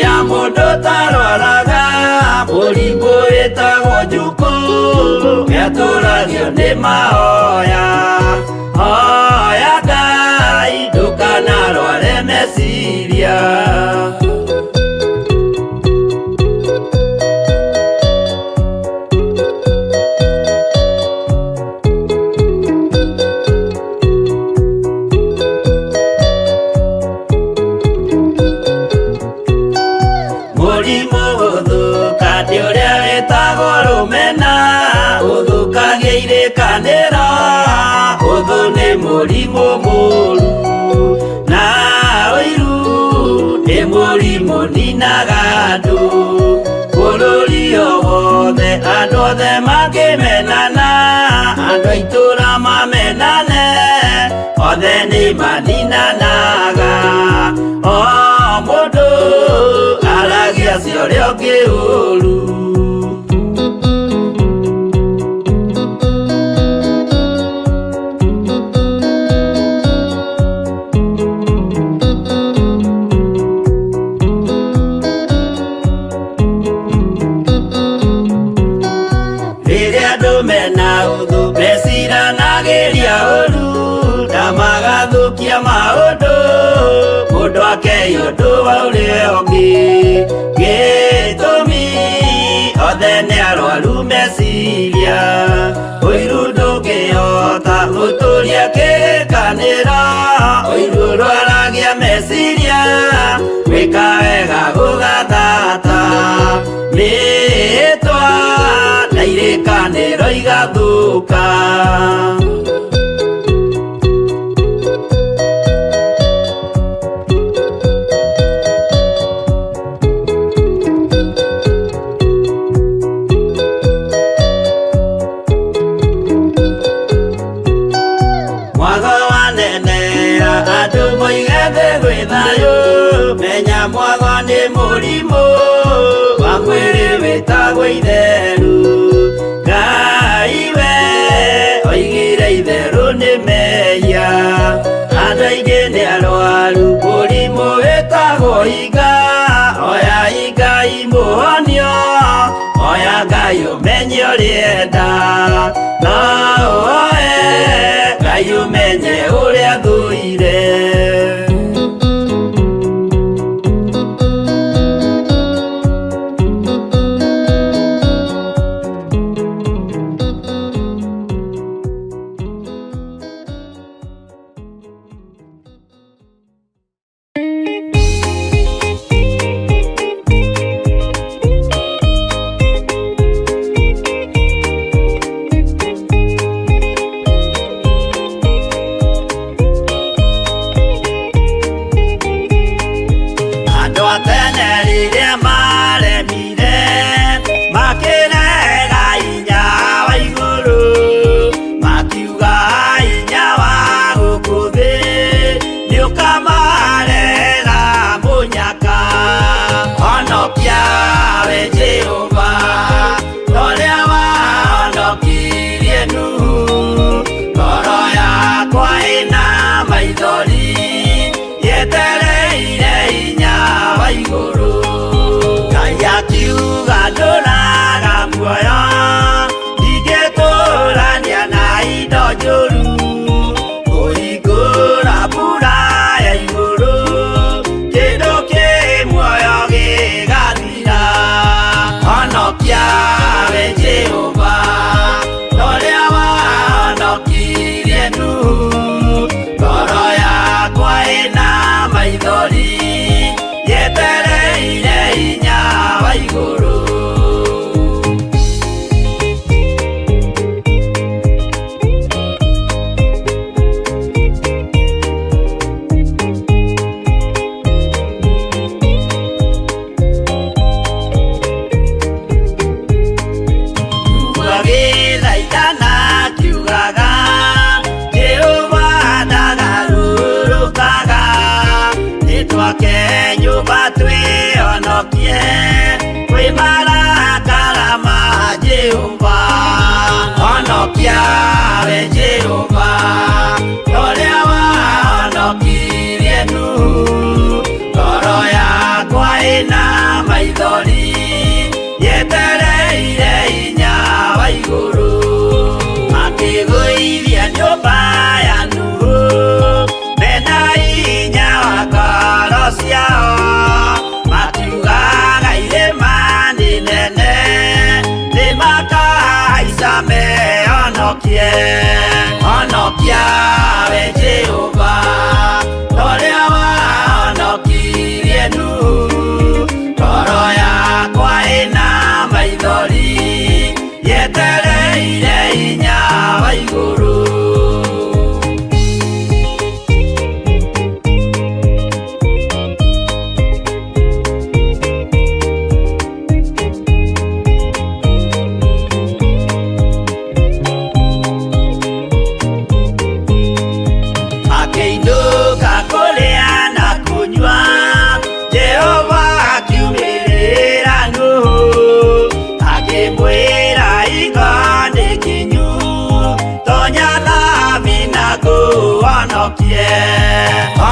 Ya mundu tarwaraga murimũ wĩtagwo njuku nĩatũragio nĩ mahoya hoya Ngai ndũkanarware meciria. Mũrimũ mũru na ũiru nĩ mũrimũ ninaga andũ bũrũri o wothe andũ othe makĩmenana andũ a itũũra mamenane othe nĩ maninanaga o mũndũ aragia cio ũrĩa ũngĩ ũru. Rĩrĩa yũndũ wa ũrĩa ũngĩ gĩtũmi othe nĩ arwaru meciria ũiru ndũngĩhota gũtũria kĩrĩkanĩro ũiru rwaragia meciria gwĩka wega gũgathata mĩĩtwa na irĩkanĩro igathũka. Menya mwago nĩ mũrimũ wa mwĩrĩ wĩtagwo itherũ. Ngai we oigire itherũ nĩ mehia. Andũ aingĩ nĩ arwaru mũrimũ wĩtagwo inga. Oya Ngai mũhonio, oya Ngai ũmenye ũrĩenda. No oe Ngai ũmenye ũrĩa thũire.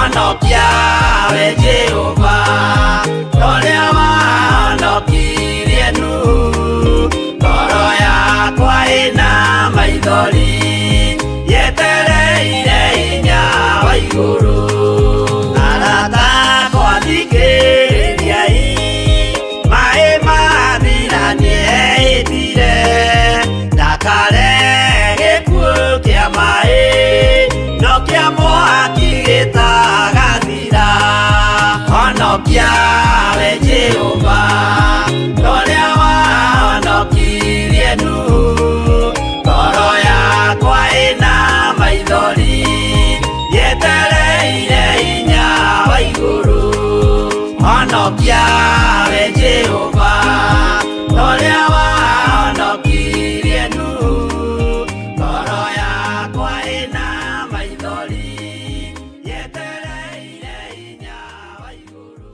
Onokia we Jehova, torea wanokirie nu, ngoro yakwa ina maithori, yetereire hinya wa iguru, arata kwa wahonokia we Jehova ũrĩa wahonokirie Nuhu ngoro yakwa ĩna maithori yetereire hinya wa igũrũ.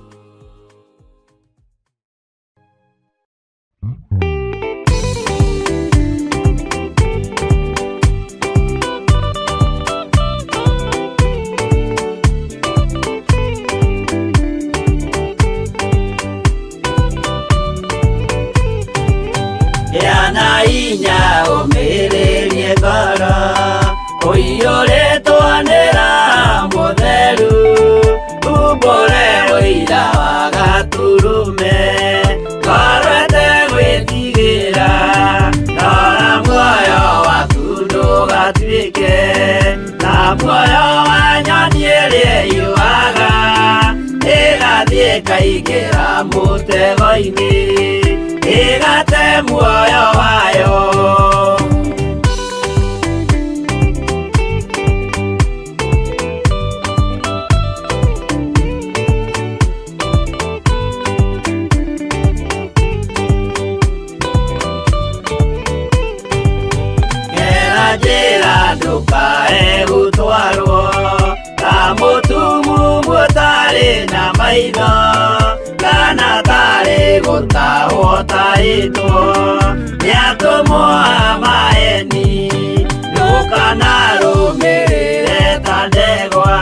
Yana inya ũmĩrĩrie ngoro ũiyũrĩtwo nĩ Roho Mũtheru umbũre ũira wa Gatũrũme ngoro ĩtegwĩtigĩra rora muoyo waku ndũgatuĩke na muoyo wa nyoni ĩrĩa ĩyũaga ĩgathiĩ ĩkaingĩra mũtego-inĩ ĩgate muoyo wayo. Gera njĩra ndũkae gũtwarwo ta mũtumumu ũtarĩ na maitho kana tarĩ gũtahwo tahĩtwo nĩ atũmwo a maeni ndũkanarũmĩrĩre ta ndegwa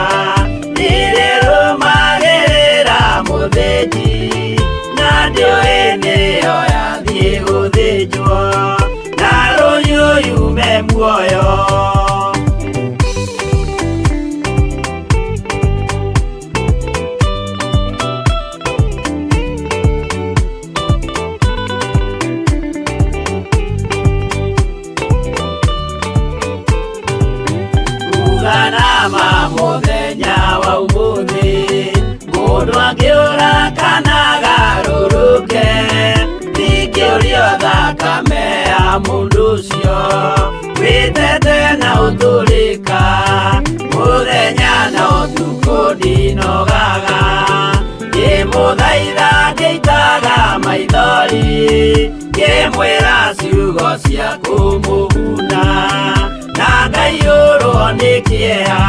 irĩ rũmagĩrĩra mũthĩnji na ndĩũĩ nĩyo yathiĩ gũthĩnjwo na rũnyũyume muoyo. Uganama mũthenya wa ũmũthĩ mũndũ angĩũra kana garũrũke ndingĩũrio thakame ya mũndũ ũcio wĩtete na ũtũrĩka mũthenya na ũtukũ ndinogaga ngĩmũthaitha ngĩitaga maithori ngĩmwĩra ciugo cia kũmũguna na ngaiyũrwo nĩ kĩeha